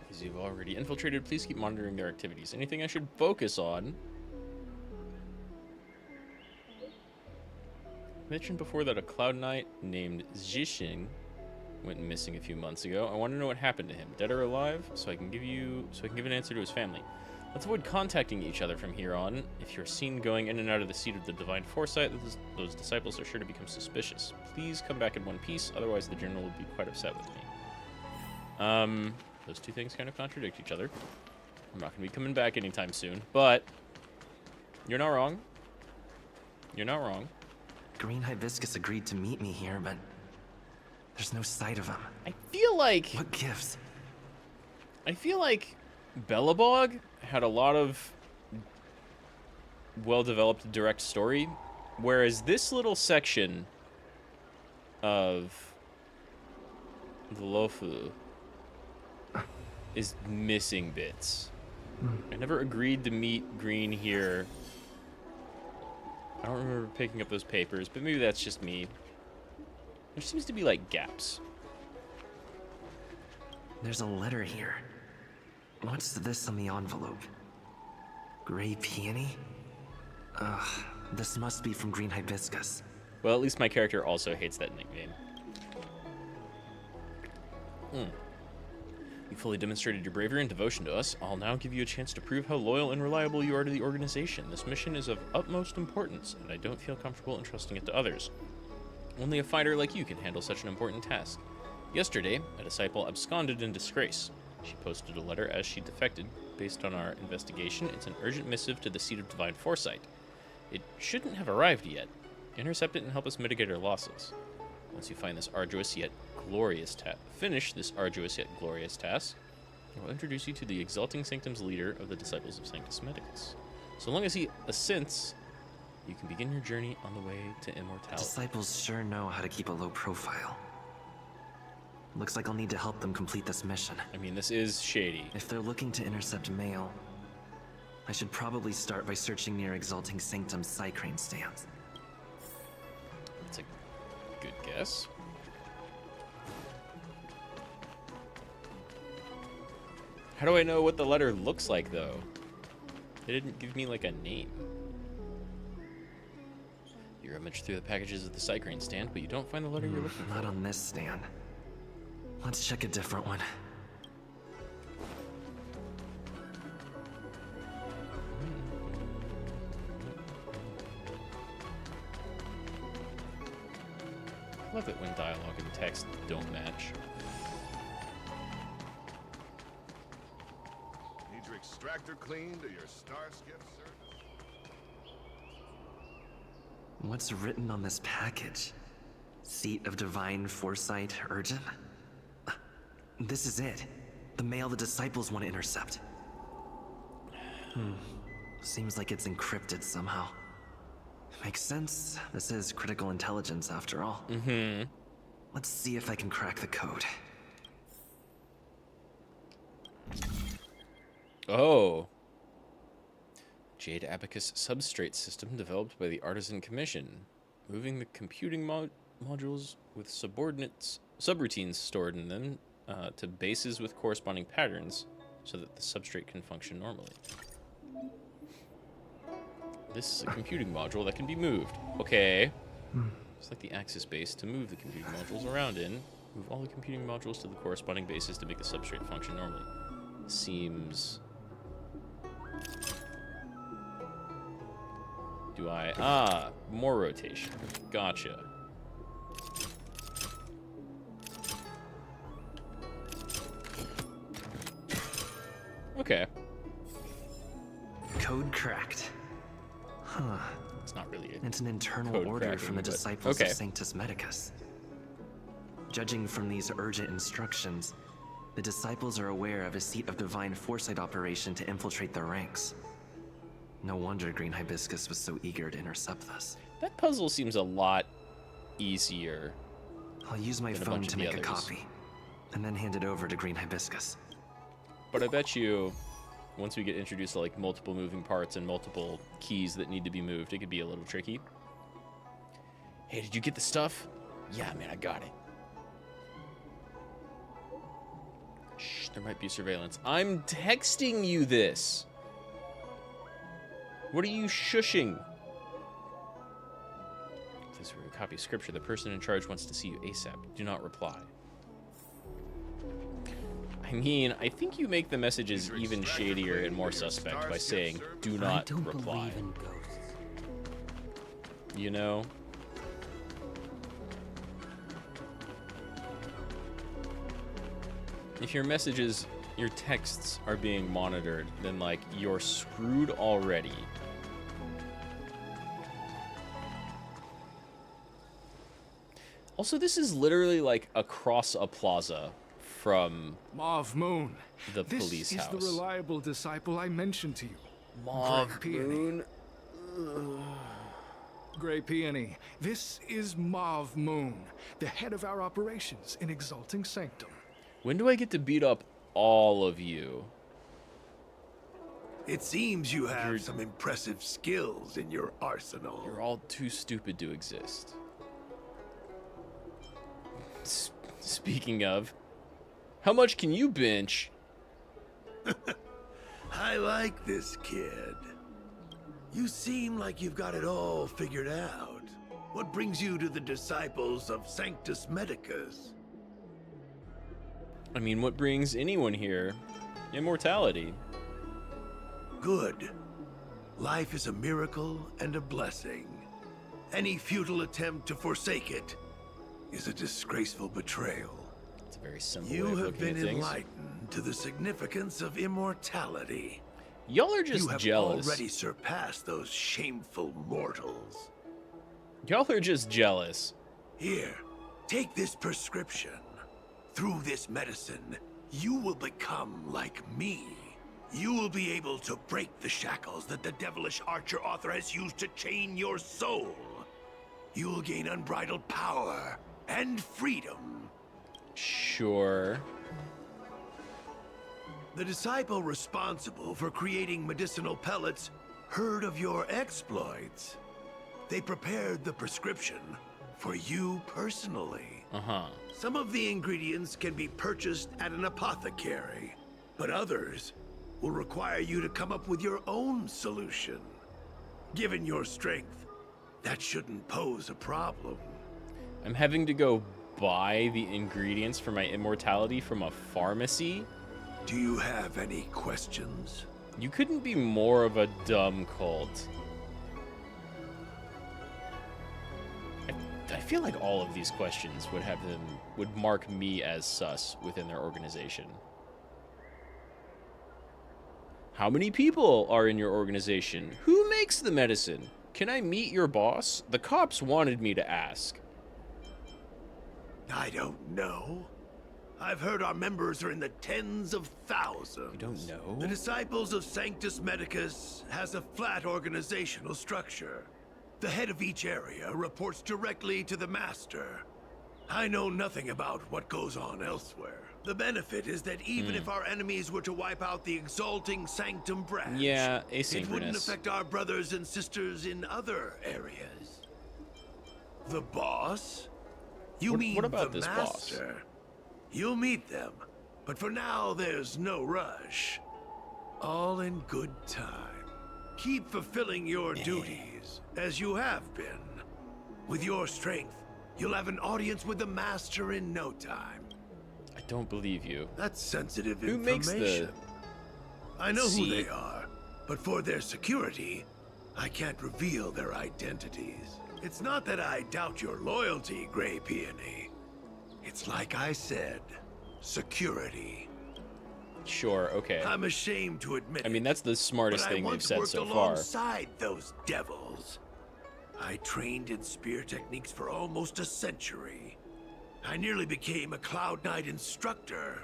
As you've already infiltrated, please keep monitoring their activities. Anything I should focus on? I mentioned before that a Cloud Knight named Zhixing went missing a few months ago. I want to know what happened to him, dead or alive, so I can give an answer to his family. Let's avoid contacting each other from here on. If you're seen going in and out of the seat of the Divine Foresight, those disciples are sure to become suspicious. Please come back in one piece, otherwise the General will be quite upset with me. Those two things kind of contradict each other. I'm not going to be coming back anytime soon, but you're not wrong. You're not wrong. Green Hibiscus agreed to meet me here, but there's no sight of him. I feel like... What gives? I feel like Bellabog had a lot of well-developed direct story, whereas this little section of the Lofu is missing bits. I never agreed to meet Green here. I don't remember picking up those papers, but maybe that's just me. There seems to be, like, gaps. There's a letter here. What's this on the envelope? Gray Peony? Ugh, this must be from Green Hibiscus. Well, at least my character also hates that nickname. You fully demonstrated your bravery and devotion to us. I'll now give you a chance to prove how loyal and reliable you are to the organization. This mission is of utmost importance, and I don't feel comfortable entrusting it to others. Only a fighter like you can handle such an important task. Yesterday, a disciple absconded in disgrace. She posted a letter as she defected. Based on our investigation, it's an urgent missive to the seat of Divine Foresight. It shouldn't have arrived yet. Intercept it and help us mitigate our losses. Once you find this arduous yet glorious task, finish this arduous yet glorious task, I will introduce you to the Exalting Sanctum's leader of the Disciples of Sanctus Medicus. So long as he assents, you can begin your journey on the way to immortality. Disciples sure know how to keep a low profile. Looks like I'll need to help them complete this mission. I mean, this is shady. If they're looking to intercept mail, I should probably start by searching near Exalting Sanctum's Psycrane stands. That's a good guess. How do I know what the letter looks like, though? They didn't give me, like, a name. You rummage through the packages of the Psycrane stand, but you don't find the letter you're looking for. Not on this stand. Let's check a different one. I love it when dialogue and text don't match. Need your extractor cleaned or your star skiff service? What's written on this package? Seat of Divine Foresight, urgent? This is it. The mail the disciples want to intercept. Seems like it's encrypted somehow. Makes sense. This is critical intelligence after all. Let's see if I can crack the code. Oh. Jade Abacus substrate system developed by the Artisan Commission. Moving the computing modules with subroutines stored in them to bases with corresponding patterns so that the substrate can function normally. This is a computing module that can be moved. Okay. Select the axis base to move the computing modules around in. Move all the computing modules to the corresponding bases to make the substrate function normally. Seems... Do I... Ah, more rotation. Gotcha. Okay. Code cracked. Huh. It's not really It's an internal order from the disciples of Sanctus Medicus. Judging from these urgent instructions, the disciples are aware of a seat of divine foresight operation to infiltrate their ranks. No wonder Green Hibiscus was so eager to intercept this. That puzzle seems a lot easier. I'll use my phone to make a copy, and then hand it over to Green Hibiscus. But I bet you, once we get introduced to like multiple moving parts and multiple keys that need to be moved, it could be a little tricky. Hey, did you get the stuff? Yeah, man, I got it. Shh, there might be surveillance. I'm texting you this. What are you shushing? If this were a copy of scripture, the person in charge wants to see you ASAP. Do not reply. I mean, I think you make the messages even shadier and more suspect by saying, do not reply. Believe in ghosts. You know? If your messages, your texts are being monitored, then, like, you're screwed already. Also, this is literally, like, across a plaza from Mauve Moon. The police house. This is the reliable disciple I mentioned to you. Mauve Moon. Grey Peony. This is Mauve Moon, the head of our operations in Exalting Sanctum. When do I get to beat up all of you? It seems you have some impressive skills in your arsenal. You're all too stupid to exist. Speaking of, how much can you bench? I like this kid. You seem like you've got it all figured out. What brings you to the disciples of Sanctus Medicus? I mean, what brings anyone here? Immortality. Good. Life is a miracle and a blessing. Any futile attempt to forsake it is a disgraceful betrayal. It's a very simple way You of have looking been at things. enlightened to the significance of immortality. Y'all are just you have jealous. already surpassed those shameful mortals. Y'all are just jealous. Here, take this prescription. Through this medicine, you will become like me. You will be able to break the shackles that the devilish archer author has used to chain your soul. You will gain unbridled power and freedom. Sure. The disciple responsible for creating medicinal pellets heard of your exploits. They prepared the prescription for you personally. Some of the ingredients can be purchased at an apothecary, but others will require you to come up with your own solution. Given your strength, that shouldn't pose a problem. I'm having to go buy the ingredients for my immortality from a pharmacy? Do you have any questions? You couldn't be more of a dumb cult. I feel like all of these questions would mark me as sus within their organization. How many people are in your organization? Who makes the medicine? Can I meet your boss? The cops wanted me to ask. I don't know. I've heard our members are in the tens of thousands. You don't know? The Disciples of Sanctus Medicus has a flat organizational structure. The head of each area reports directly to the Master. I know nothing about what goes on elsewhere. The benefit is that even if our enemies were to wipe out the Exalting Sanctum branch, yeah, it wouldn't asynchronous. affect our brothers and sisters in other areas. The boss? You mean what about the this boss? Master? You'll meet them, but for now there's no rush. All in good time. Keep fulfilling your duties, as you have been. With your strength, you'll have an audience with the Master in no time. I don't believe you. That's sensitive Who information. makes the... I know who they are, but for their security, I can't reveal their identities. It's not that I doubt your loyalty, Grey Peony. It's like I said, security. Sure, okay. I'm ashamed to admit I mean, that's the smartest thing they've said so far. Alongside those devils. I trained in spear techniques for almost a century. I nearly became a Cloud Knight instructor.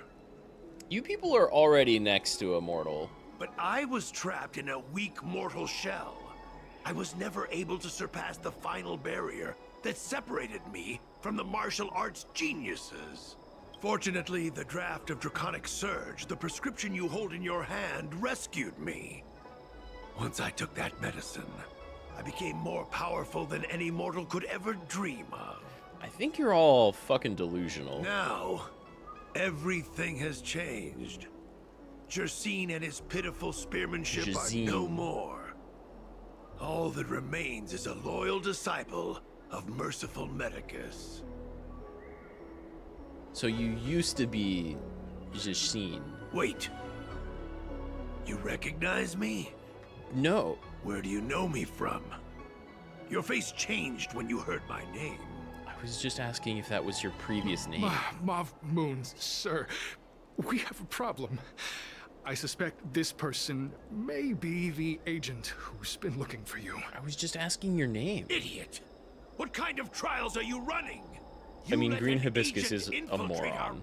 You people are already next to a mortal. But I was trapped in a weak mortal shell. I was never able to surpass the final barrier that separated me from the martial arts geniuses. Fortunately, the draft of Draconic Surge, the prescription you hold in your hand, rescued me. Once I took that medicine, I became more powerful than any mortal could ever dream of. I think you're all fucking delusional. Now, everything has changed. Jersine and his pitiful spearmanship are no more. All that remains is a loyal disciple of merciful Medicus. So you used to be Jersine. Wait. You recognize me? No. Where do you know me from? Your face changed when you heard my name. I was just asking if that was your previous name. Mauve Moons, sir. We have a problem. I suspect this person may be the agent who's been looking for you. I was just asking your name. Idiot! What kind of trials are you running? I mean, Green Hibiscus is a moron.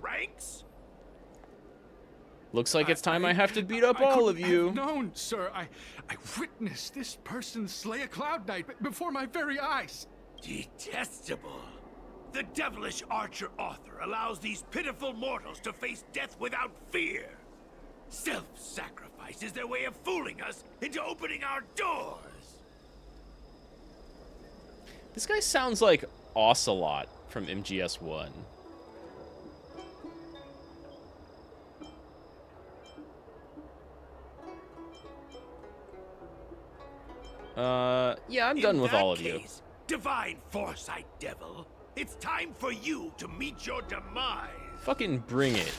Looks like it's time I have to beat up all of you. No, sir. I witnessed this person slay a Cloud Knight before my very eyes. Detestable. The devilish archer author allows these pitiful mortals to face death without fear. Self-sacrifice is their way of fooling us into opening our doors. This guy sounds like Ocelot from MGS1. Yeah, I'm done with all of you. Divine Foresight, Devil. It's time for you to meet your demise. Fucking bring it.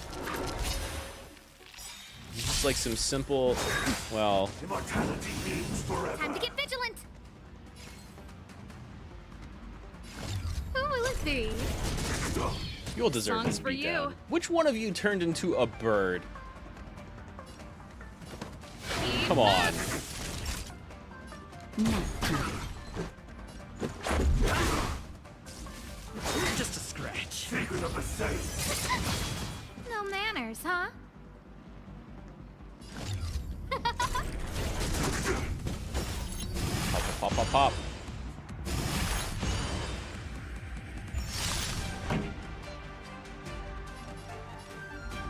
Just like some simple, well... Immortality means forever. Time to get vigilant! Who will it be? You'll deserve Songs this for you. beatdown. Which one of you turned into a bird? Come on. Just a scratch. Secret of the saints. No manners, huh? Pop, pop, pop, pop.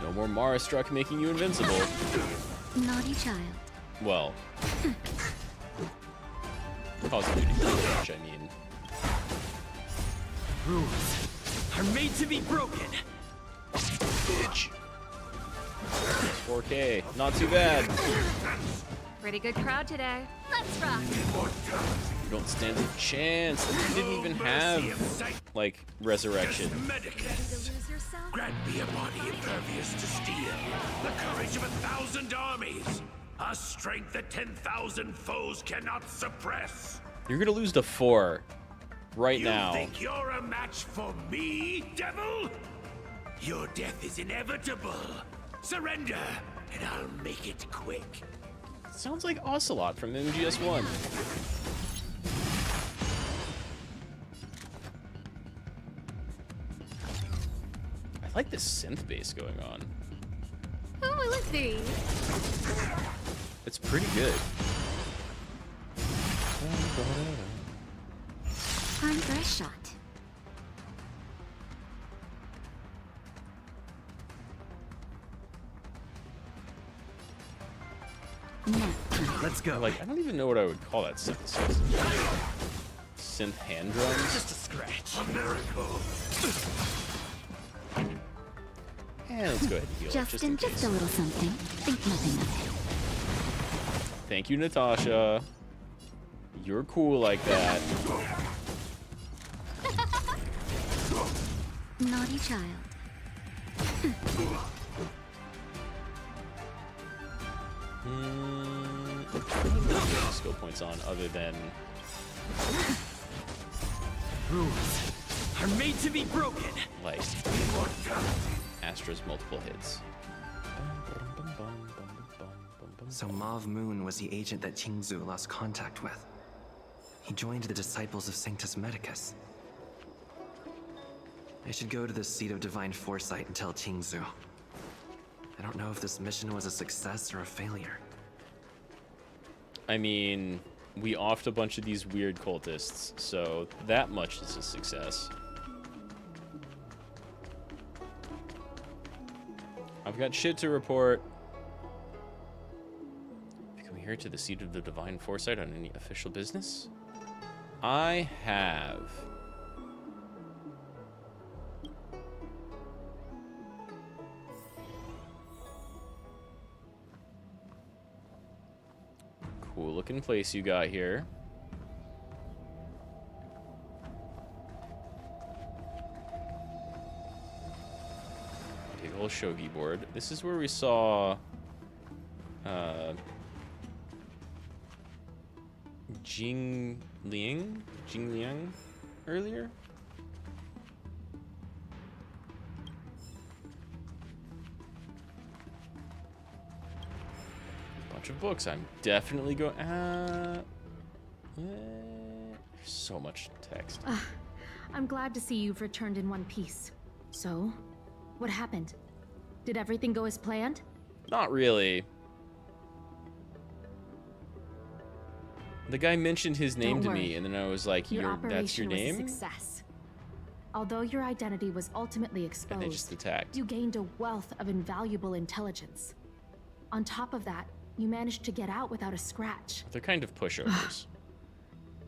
No more Mara Struck making you invincible. Naughty child. Well. Call of Duty, which I mean. Rules are made to be broken. Bitch. 4K, not too bad. Pretty good crowd today. Let's rock. You don't stand a chance. You didn't even have, like, resurrection. Grant me a body impervious to steel, the courage of 1,000 armies, a strength that 10,000 foes cannot suppress. You're gonna lose to 4 right now. You think you're a match for me, devil? Your death is inevitable. Surrender, and I'll make it quick. Sounds like Ocelot from MGS1. I like this synth bass going on. Who will it be? It's pretty good. Time for a shot. Let's go. Like, I don't even know what I would call that synth. Synth hand drums? Just a scratch. A miracle. Yeah, let's go ahead and heal. Just a little something. Think nothing of Thank you, Natasha. You're cool like that. Naughty child. Skill points on other than Rules are made to be broken. like Astra's multiple hits. So Mauve Moon was the agent that Qingzu lost contact with. He joined the Disciples of Sanctus Medicus. I should go to the Seat of Divine Foresight and tell Qingzu. I don't know if this mission was a success or a failure. I mean, we offed a bunch of these weird cultists, so that much is a success. I've got shit to report. Come here to the Seat of the Divine Foresight on any official business? I have. Cool looking place you got here. Big old shogi board. This is where we saw Jingliang earlier. Bunch of books. I'm definitely going. There's so much text. I'm glad to see you've returned in one piece. So, what happened? Did everything go as planned? Not really. The guy mentioned his name to me, and then I was like, "That's your name?" Was a success. Although your identity was ultimately exposed, and they just attacked. You gained a wealth of invaluable intelligence. On top of that, you managed to get out without a scratch. They're kind of pushovers.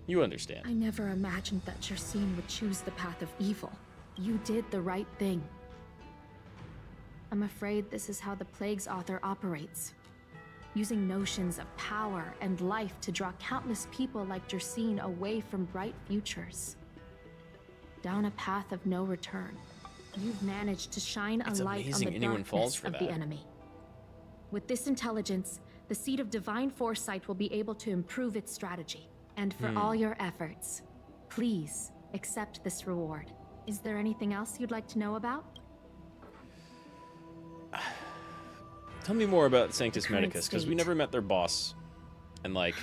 You understand. I never imagined that Jersine would choose the path of evil. You did the right thing. I'm afraid this is how the Plague's author operates. Using notions of power and life to draw countless people like Jersine away from bright futures. Down a path of no return. You've managed to shine a light on the darkness of the enemy. With this intelligence, the Seat of Divine Foresight will be able to improve its strategy. And for all your efforts, please accept this reward. Is there anything else you'd like to know about? Tell me more about Sanctus Medicus, because we never met their boss. And like...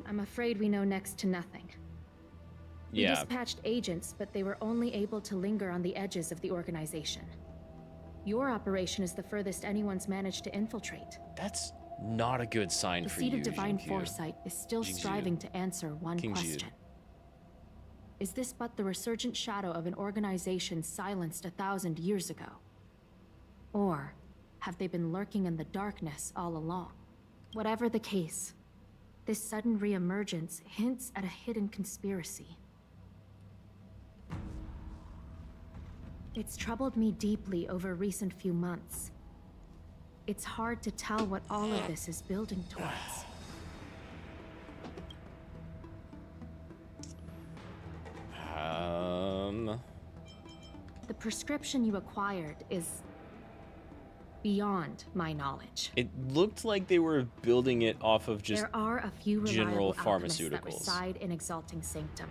I'm afraid we know next to nothing. We dispatched agents, but they were only able to linger on the edges of the organization. Your operation is the furthest anyone's managed to infiltrate. That's not a good sign for you, The Seat of Divine Foresight is still striving to answer one question. Is this but the resurgent shadow of an organization silenced 1,000 years ago? Or have they been lurking in the darkness all along? Whatever the case, this sudden reemergence hints at a hidden conspiracy. It's troubled me deeply over recent few months. It's hard to tell what all of this is building towards. The prescription you acquired is beyond my knowledge. It looked like they were building it off of just there are a few general pharmaceuticals that pharmaceuticals. reside in Exalting Sanctum.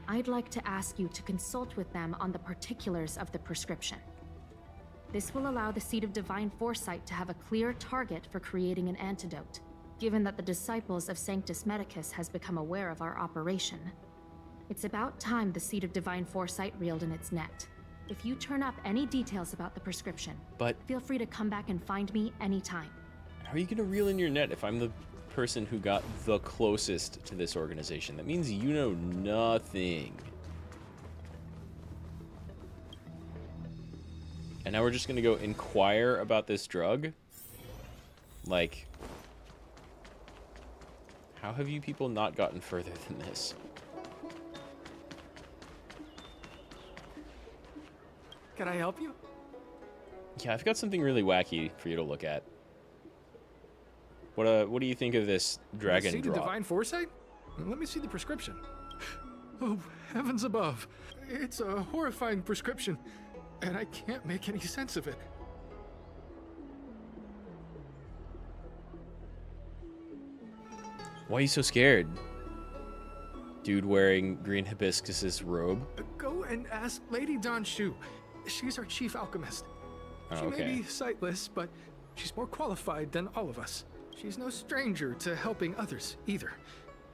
I'd like to ask you to consult with them on the particulars of the prescription. This will allow the Seat of Divine Foresight to have a clear target for creating an antidote, given that the Disciples of Sanctus Medicus has become aware of our operation. It's about time the Seat of Divine Foresight reeled in its net. If you turn up any details about the prescription, feel free to come back and find me anytime. How are you gonna reel in your net if I'm the person who got the closest to this organization? That means you know nothing. And now we're just gonna go inquire about this drug? Like, how have you people not gotten further than this? Can I help you? Yeah, I've got something really wacky for you to look at. What do you think of this dragon See the drop? divine foresight? Let me see the prescription. Oh, heavens above. It's a horrifying prescription, and I can't make any sense of it. Why are you so scared? Dude wearing green hibiscus's robe. Go and ask Lady Don Shu. She's our chief alchemist. Oh, She okay. may be sightless, but she's more qualified than all of us. She's no stranger to helping others, either.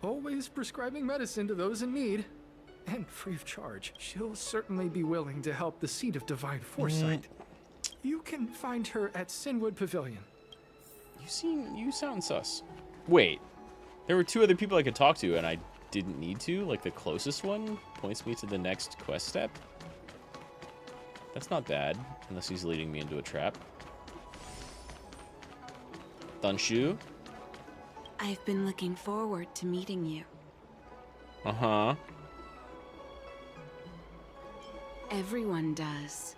Always prescribing medicine to those in need, and free of charge. She'll certainly be willing to help the Seat of Divine Foresight. You can find her at Sinwood Pavilion. You sound sus. Wait, there were 2 other people I could talk to, and I didn't need to? Like, the closest one points me to the next quest step? That's not bad, unless he's leading me into a trap. Danshu? I've been looking forward to meeting you. Uh-huh. Everyone does.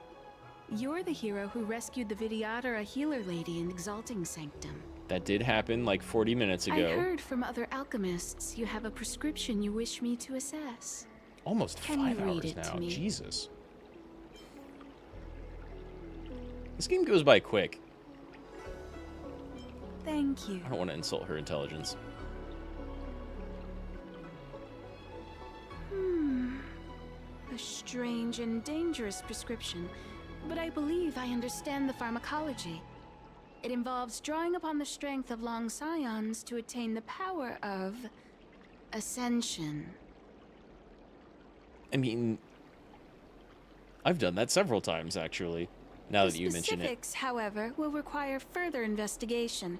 You're the hero who rescued the VTuber, a healer lady in Exalting Sanctum. That did happen like 40 minutes ago. I heard from other alchemists you have a prescription you wish me to assess. Almost Can 5 you read hours it to now. me? Jesus. This game goes by quick. Thank you. I don't want to insult her intelligence. A strange and dangerous prescription, but I believe I understand the pharmacology. It involves drawing upon the strength of long scions to attain the power of ascension. I mean, I've done that several times, actually, now that you mention it. Specifics, however, will require further investigation.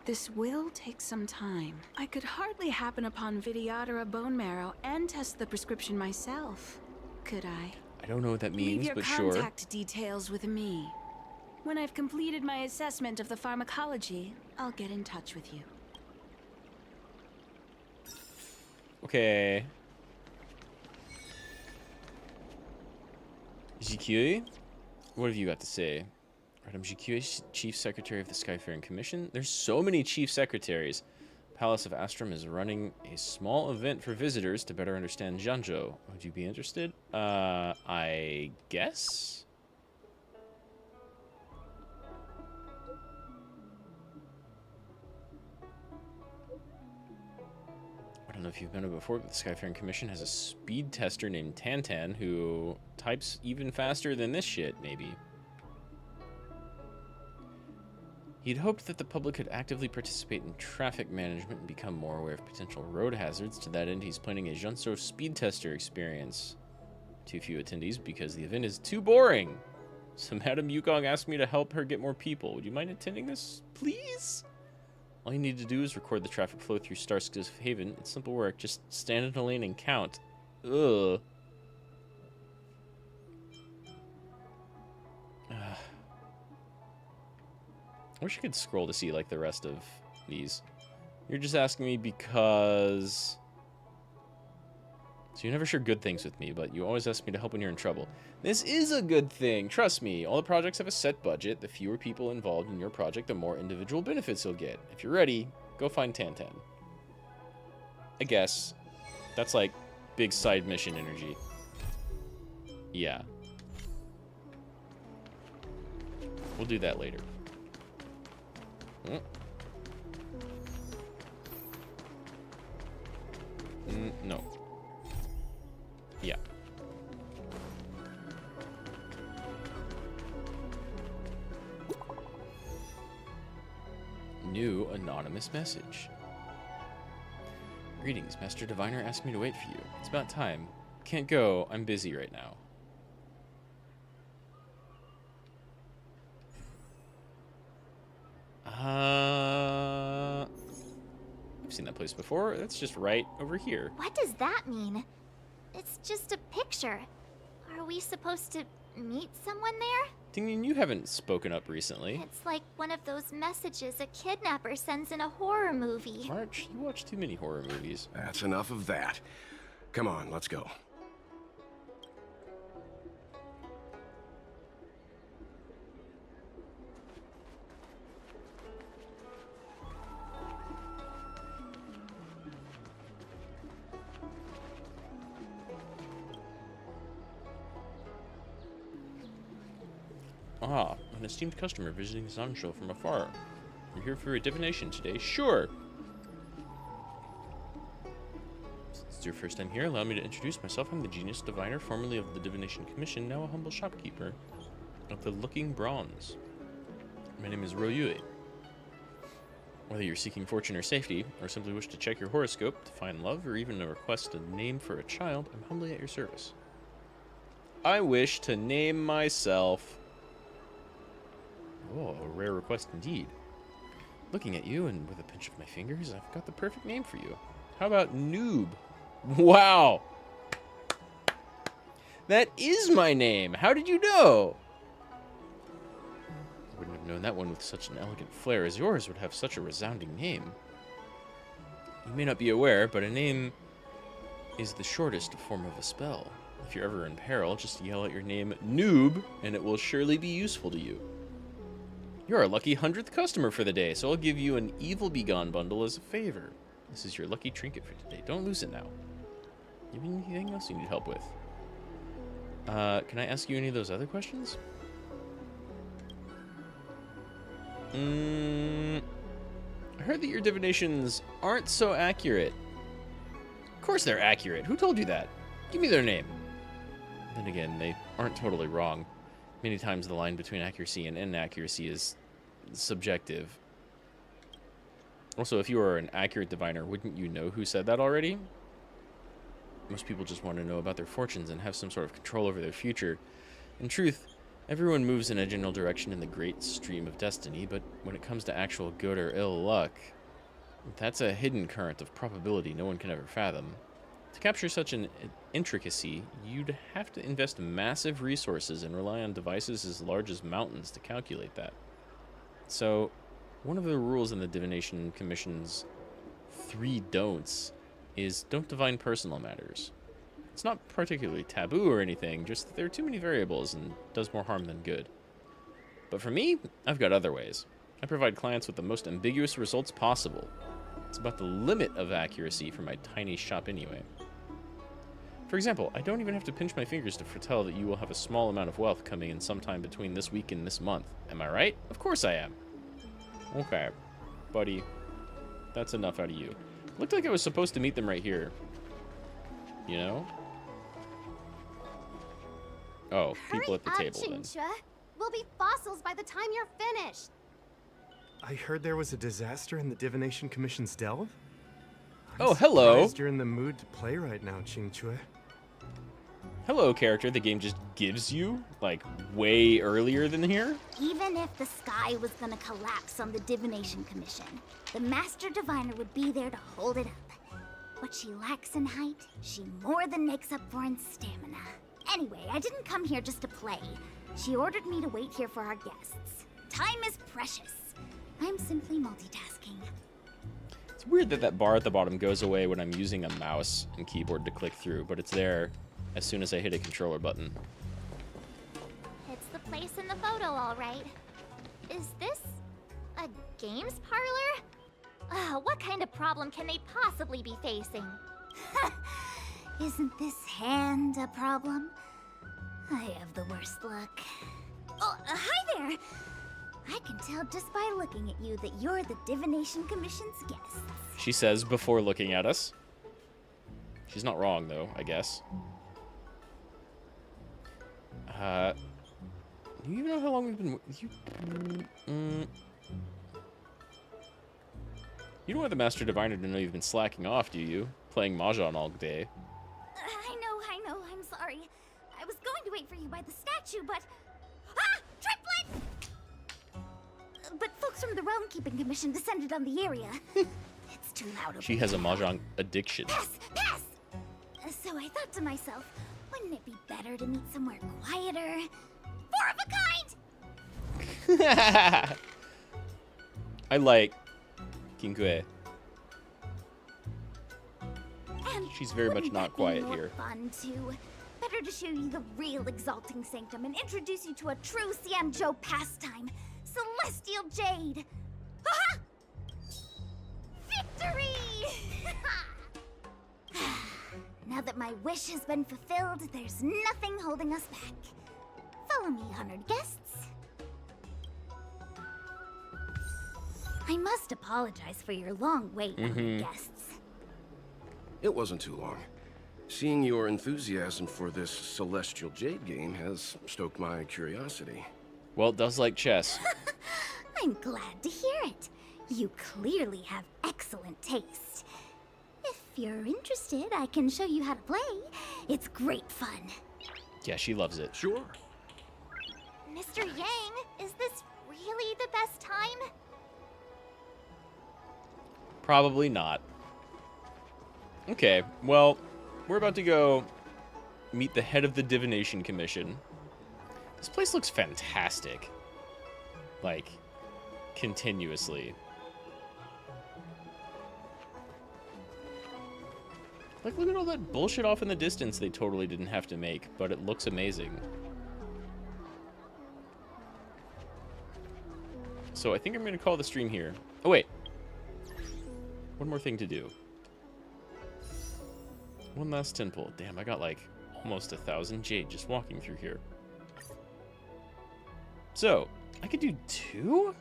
This will take some time. I could hardly happen upon VTuber bone marrow and test the prescription myself, could I? I don't know what that Leave means, your but sure. contact details with me. When I've completed my assessment of the pharmacology, I'll get in touch with you. Okay. GQ? What have you got to say? Madame GQ, Chief Secretary of the Skyfaring Commission. There's so many Chief Secretaries. Palace of Astrum is running a small event for visitors to better understand Janjo. Would you be interested? I guess? I don't know if you've been to it before, but the Skyfaring Commission has a speed tester named Tantan who types even faster than this shit, maybe. He'd hoped that the public could actively participate in traffic management and become more aware of potential road hazards. To that end, he's planning a Junso speed tester experience. Too few attendees because the event is too boring. So Madame Yukong asked me to help her get more people. Would you mind attending this, please? All you need to do is record the traffic flow through Starskiff Haven. It's simple work. Just stand in a lane and count. Ugh. I wish I could scroll to see, like, the rest of these. You're just asking me because... So you never share good things with me, but you always ask me to help when you're in trouble. This is a good thing, trust me. All the projects have a set budget. The fewer people involved in your project, the more individual benefits you'll get. If you're ready, go find Tantan. I guess. That's like big side mission energy. Yeah. We'll do that later. No. Yeah. New anonymous message. Greetings, Master Diviner asked me to wait for you. It's about time. Can't go, I'm busy right now. I've seen that place before. That's just right over here. What does that mean? It's just a picture. Are we supposed to meet someone there? Tingyin, you haven't spoken up recently. It's like one of those messages a kidnapper sends in a horror movie. March, you watch too many horror movies. That's enough of that. Come on, let's go. Ah, an esteemed customer visiting the Zansho from afar. You're here for a divination today? Sure. Since it's your first time here, allow me to introduce myself. I'm the Genius Diviner, formerly of the Divination Commission, now a humble shopkeeper of the Looking Bronze. My name is Royue. Whether you're seeking fortune or safety, or simply wish to check your horoscope to find love, or even to request a name for a child, I'm humbly at your service. I wish to name myself. Oh, a rare request indeed. Looking at you, and with a pinch of my fingers, I've got the perfect name for you. How about Noob? Wow! That is my name! How did you know? I wouldn't have known that one with such an elegant flair as yours would have such a resounding name. You may not be aware, but a name is the shortest form of a spell. If you're ever in peril, just yell out your name, Noob, and it will surely be useful to you. You're our lucky 100th customer for the day, so I'll give you an Evil Begone bundle as a favor. This is your lucky trinket for today. Don't lose it now. You have anything else you need help with? Can I ask you any of those other questions? I heard that your divinations aren't so accurate. Of course they're accurate. Who told you that? Give me their name. Then again, they aren't totally wrong. Many times the line between accuracy and inaccuracy is subjective. Also, if you are an accurate diviner, wouldn't you know who said that already? Most people just want to know about their fortunes and have some sort of control over their future. In truth, everyone moves in a general direction in the great stream of destiny, but when it comes to actual good or ill luck, that's a hidden current of probability no one can ever fathom. To capture such an intricacy, you'd have to invest massive resources and rely on devices as large as mountains to calculate that. So, one of the rules in the Divination Commission's 3 don'ts is don't divine personal matters. It's not particularly taboo or anything, just that there are too many variables and does more harm than good. But for me, I've got other ways. I provide clients with the most ambiguous results possible. It's about the limit of accuracy for my tiny shop anyway. For example, I don't even have to pinch my fingers to foretell that you will have a small amount of wealth coming in sometime between this week and this month. Am I right? Of course I am. Okay, buddy. That's enough out of you. Looked like I was supposed to meet them right here. You know? Oh, people at the table then. We'll be fossils by the time you're finished. I heard there was a disaster in the Divination Commission's delve. Oh, hello. I'm you're in the mood to play right now, Qingque. Hello, character the game just gives you, like, way earlier than here? Even if the sky was gonna collapse on the Divination Commission, the Master Diviner would be there to hold it up. What she lacks in height, she more than makes up for in stamina. Anyway, I didn't come here just to play. She ordered me to wait here for our guests. Time is precious. I'm simply multitasking. It's weird that that bar at the bottom goes away when I'm using a mouse and keyboard to click through, but it's there as soon as I hit a controller button. It's the place in the photo, all right. Is this a games parlor? What kind of problem can they possibly be facing? Isn't this hand a problem? I have the worst luck. Oh, hi there! I can tell just by looking at you that you're the Divination Commission's guests. She says before looking at us. She's not wrong, though, I guess. Do you even know how long we've been... You don't want the Master Diviner to know you've been slacking off, do you? Playing Mahjong all day. I know, I'm sorry. I was going to wait for you by the statue, but... Ah! Triplet! But folks from the Realm Keeping Commission descended on the area. It's too loud over She has a Mahjong addiction. Pass! So I thought to myself, wouldn't it be better to meet somewhere quieter? Four of a kind! I like Qingque. And she's very much not quiet more here. Fun too. Better to show you the real Exalting Sanctum and introduce you to a true Xianzhou pastime, Celestial Jade. Ha! Victory! Now that my wish has been fulfilled, there's nothing holding us back. Follow me, honored guests. I must apologize for your long wait on the guests. It wasn't too long. Seeing your enthusiasm for this Celestial Jade game has stoked my curiosity. Well, it does like chess. I'm glad to hear it. You clearly have excellent taste. If you're interested, I can show you how to play. It's great fun. Yeah, she loves it. Sure. Mr. Yang, is this really the best time? Probably not. Okay, well, we're about to go meet the head of the Divination Commission. This place looks fantastic. Like, continuously. Like, look at all that bullshit off in the distance they totally didn't have to make, but it looks amazing. So I think I'm going to call the stream here. Oh, wait. One more thing to do. One last temple. Damn, I got like almost 1,000 jade just walking through here. So, I could do 2?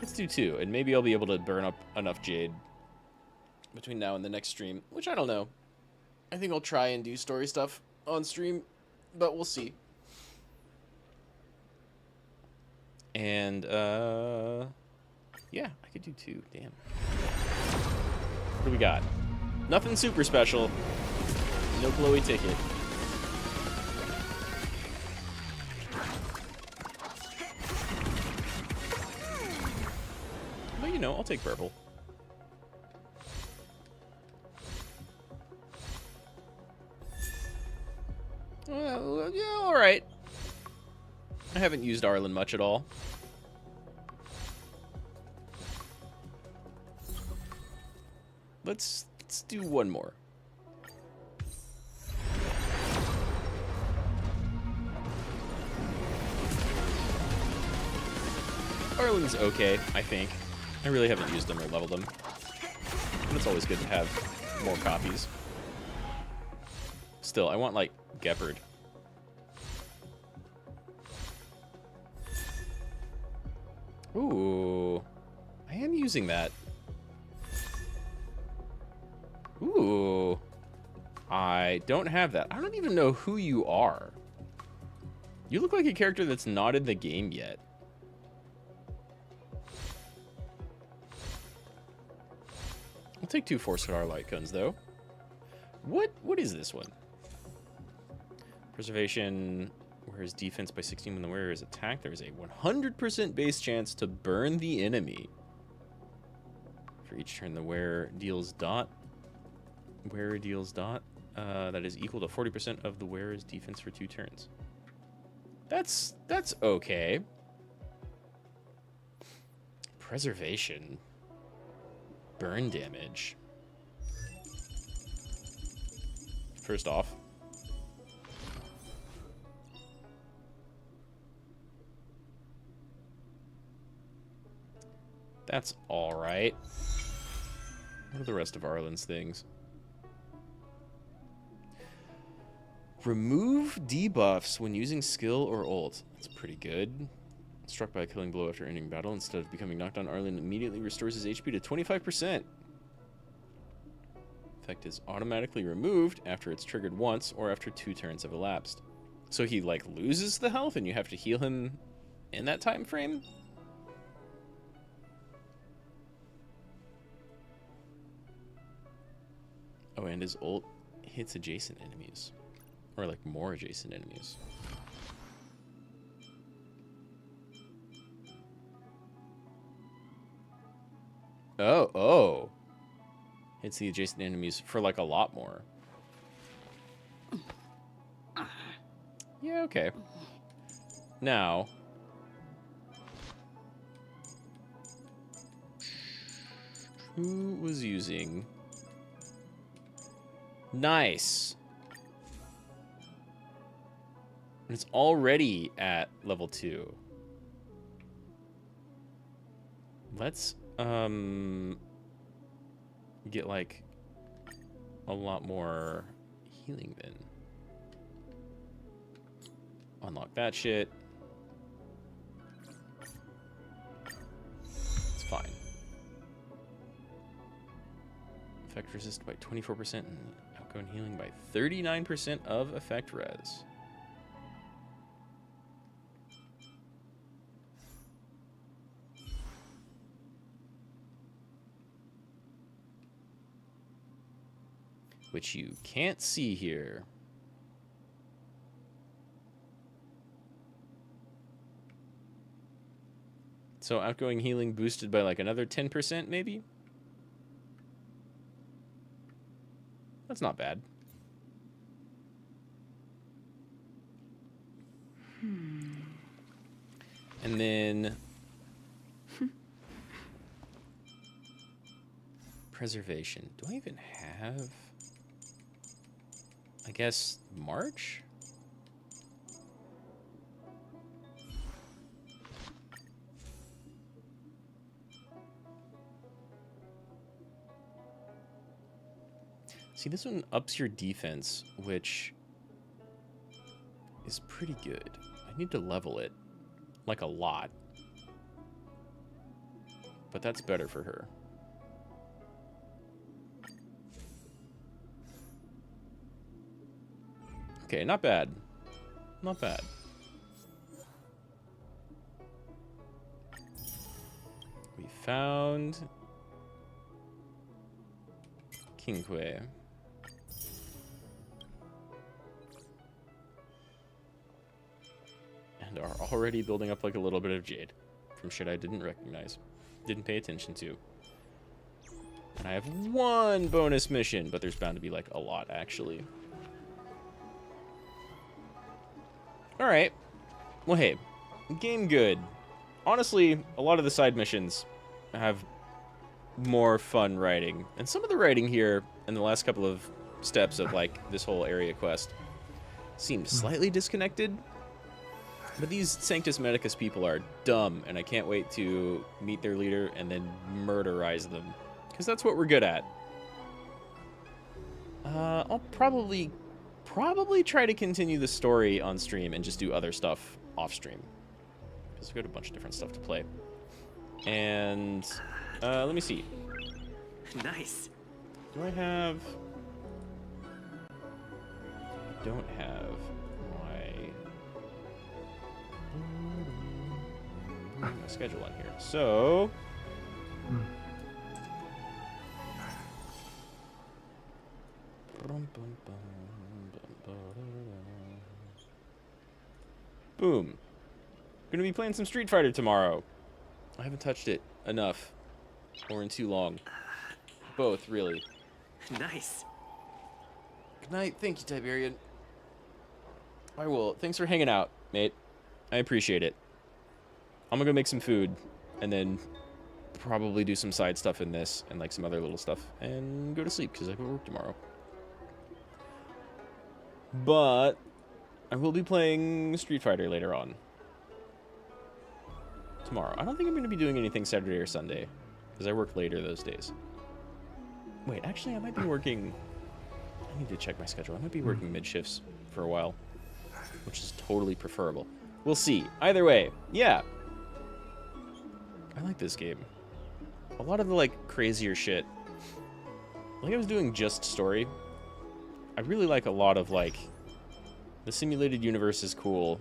Let's do 2, and maybe I'll be able to burn up enough jade between now and the next stream, which I don't know. I think I'll try and do story stuff on stream, but we'll see. And, yeah, I could do 2. Damn. What do we got? Nothing super special. No glowy ticket. But, you know, I'll take purple. Well, yeah, alright. I haven't used Arlen much at all. Let's do one more. Arlen's okay, I think. I really haven't used them or leveled them. But it's always good to have more copies. Still, I want, like, Gepard. Ooh. I am using that. Ooh. I don't have that. I don't even know who you are. You look like a character that's not in the game yet. I'll take 2 4-star light guns, though. What is this one? Preservation wears defense by 16 when the wearer is attacked. There is a 100% base chance to burn the enemy. For each turn the wearer deals dot. That is equal to 40% of the wearer's defense for 2 turns. That's okay. Preservation. Burn damage. First off. That's alright. What are the rest of Arlen's things? Remove debuffs when using skill or ult. That's pretty good. Struck by a killing blow after ending battle. Instead of becoming knocked down, Arlen immediately restores his HP to 25%. Effect is automatically removed after it's triggered once or after 2 turns have elapsed. So he, like, loses the health and you have to heal him in that time frame? Oh, and his ult hits adjacent enemies. Or, like, more adjacent enemies. Oh. Hits the adjacent enemies for, like, a lot more. Yeah, okay. Now... who was using... Nice. And it's already at level 2. Let's get like a lot more healing then. Unlock that shit. effect resist by 24% and outgoing healing by 39% of effect res. Which you can't see here. So outgoing healing boosted by like another 10% maybe? That's not bad. And then preservation. Do I even have, I guess, March? See, this one ups your defense, which is pretty good. I need to level it, like a lot. But that's better for her. Okay, not bad. Not bad. We found King Kui. And are already building up like a little bit of jade from shit I didn't recognize, didn't pay attention to. And I have one bonus mission, but there's bound to be like a lot actually. All right. Well, hey, game good. Honestly, a lot of the side missions have more fun writing, and some of the writing here in the last couple of steps of like this whole area quest seemed slightly disconnected. But these Sanctus Medicus people are dumb, and I can't wait to meet their leader and then murderize them, because that's what we're good at. I'll probably try to continue the story on stream and just do other stuff off stream, because we've got a bunch of different stuff to play. And let me see. Nice. Do I have? I don't have my schedule on here. So boom. Gonna be playing some Street Fighter tomorrow. I haven't touched it enough or in too long. Both, really. Nice. Good night. Thank you, Tiberian. I will. Thanks for hanging out, mate. I appreciate it. I'm gonna go make some food and then probably do some side stuff in this and like some other little stuff and go to sleep because I have work tomorrow. But I will be playing Street Fighter later on. Tomorrow. I don't think I'm going to be doing anything Saturday or Sunday because I work later those days. Wait, actually I might be working... I need to check my schedule. I might be working mid-shifts for a while, which is totally preferable. We'll see. Either way, yeah. I like this game. A lot of the, like, crazier shit. Like I was doing just story. I really like a lot of, like, the simulated universe is cool.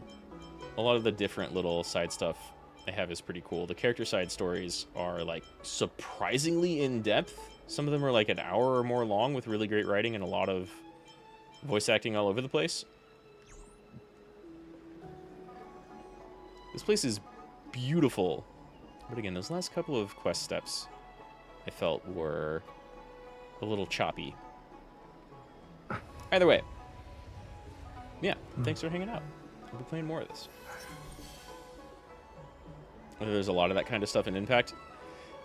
A lot of the different little side stuff they have is pretty cool. The character side stories are, like, surprisingly in-depth. Some of them are, like, an hour or more long with really great writing and a lot of voice acting all over the place. This place is beautiful. But again, those last couple of quest steps I felt were a little choppy. Either way. Yeah, thanks for hanging out. We'll be playing more of this. There's a lot of that kind of stuff in Impact.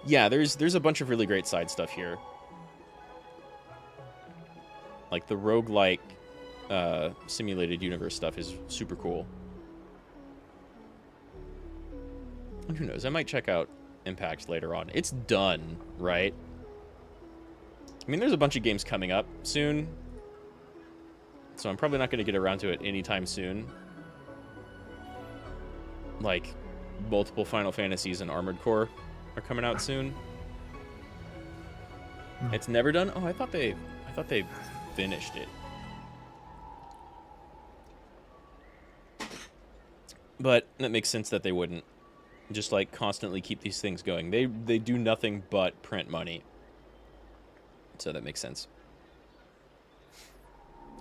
Yeah, there's a bunch of really great side stuff here. Like the roguelike simulated universe stuff is super cool. And who knows, I might check out Impact later on. It's done, right? I mean, there's a bunch of games coming up soon, so I'm probably not going to get around to it anytime soon. Like, multiple Final Fantasies and Armored Core are coming out soon. It's never done? Oh, I thought they finished it. But that makes sense that they wouldn't. Just like constantly keep these things going. They do nothing but print money. So that makes sense.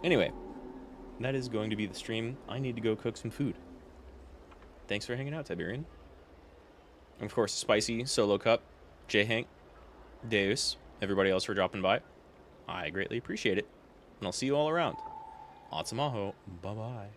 Anyway, that is going to be the stream. I need to go cook some food. Thanks for hanging out, Tiberian. And of course, Spicy, Solo Cup, J Hank, Deus, everybody else for dropping by. I greatly appreciate it. And I'll see you all around. Rad Mahou. Bye-bye.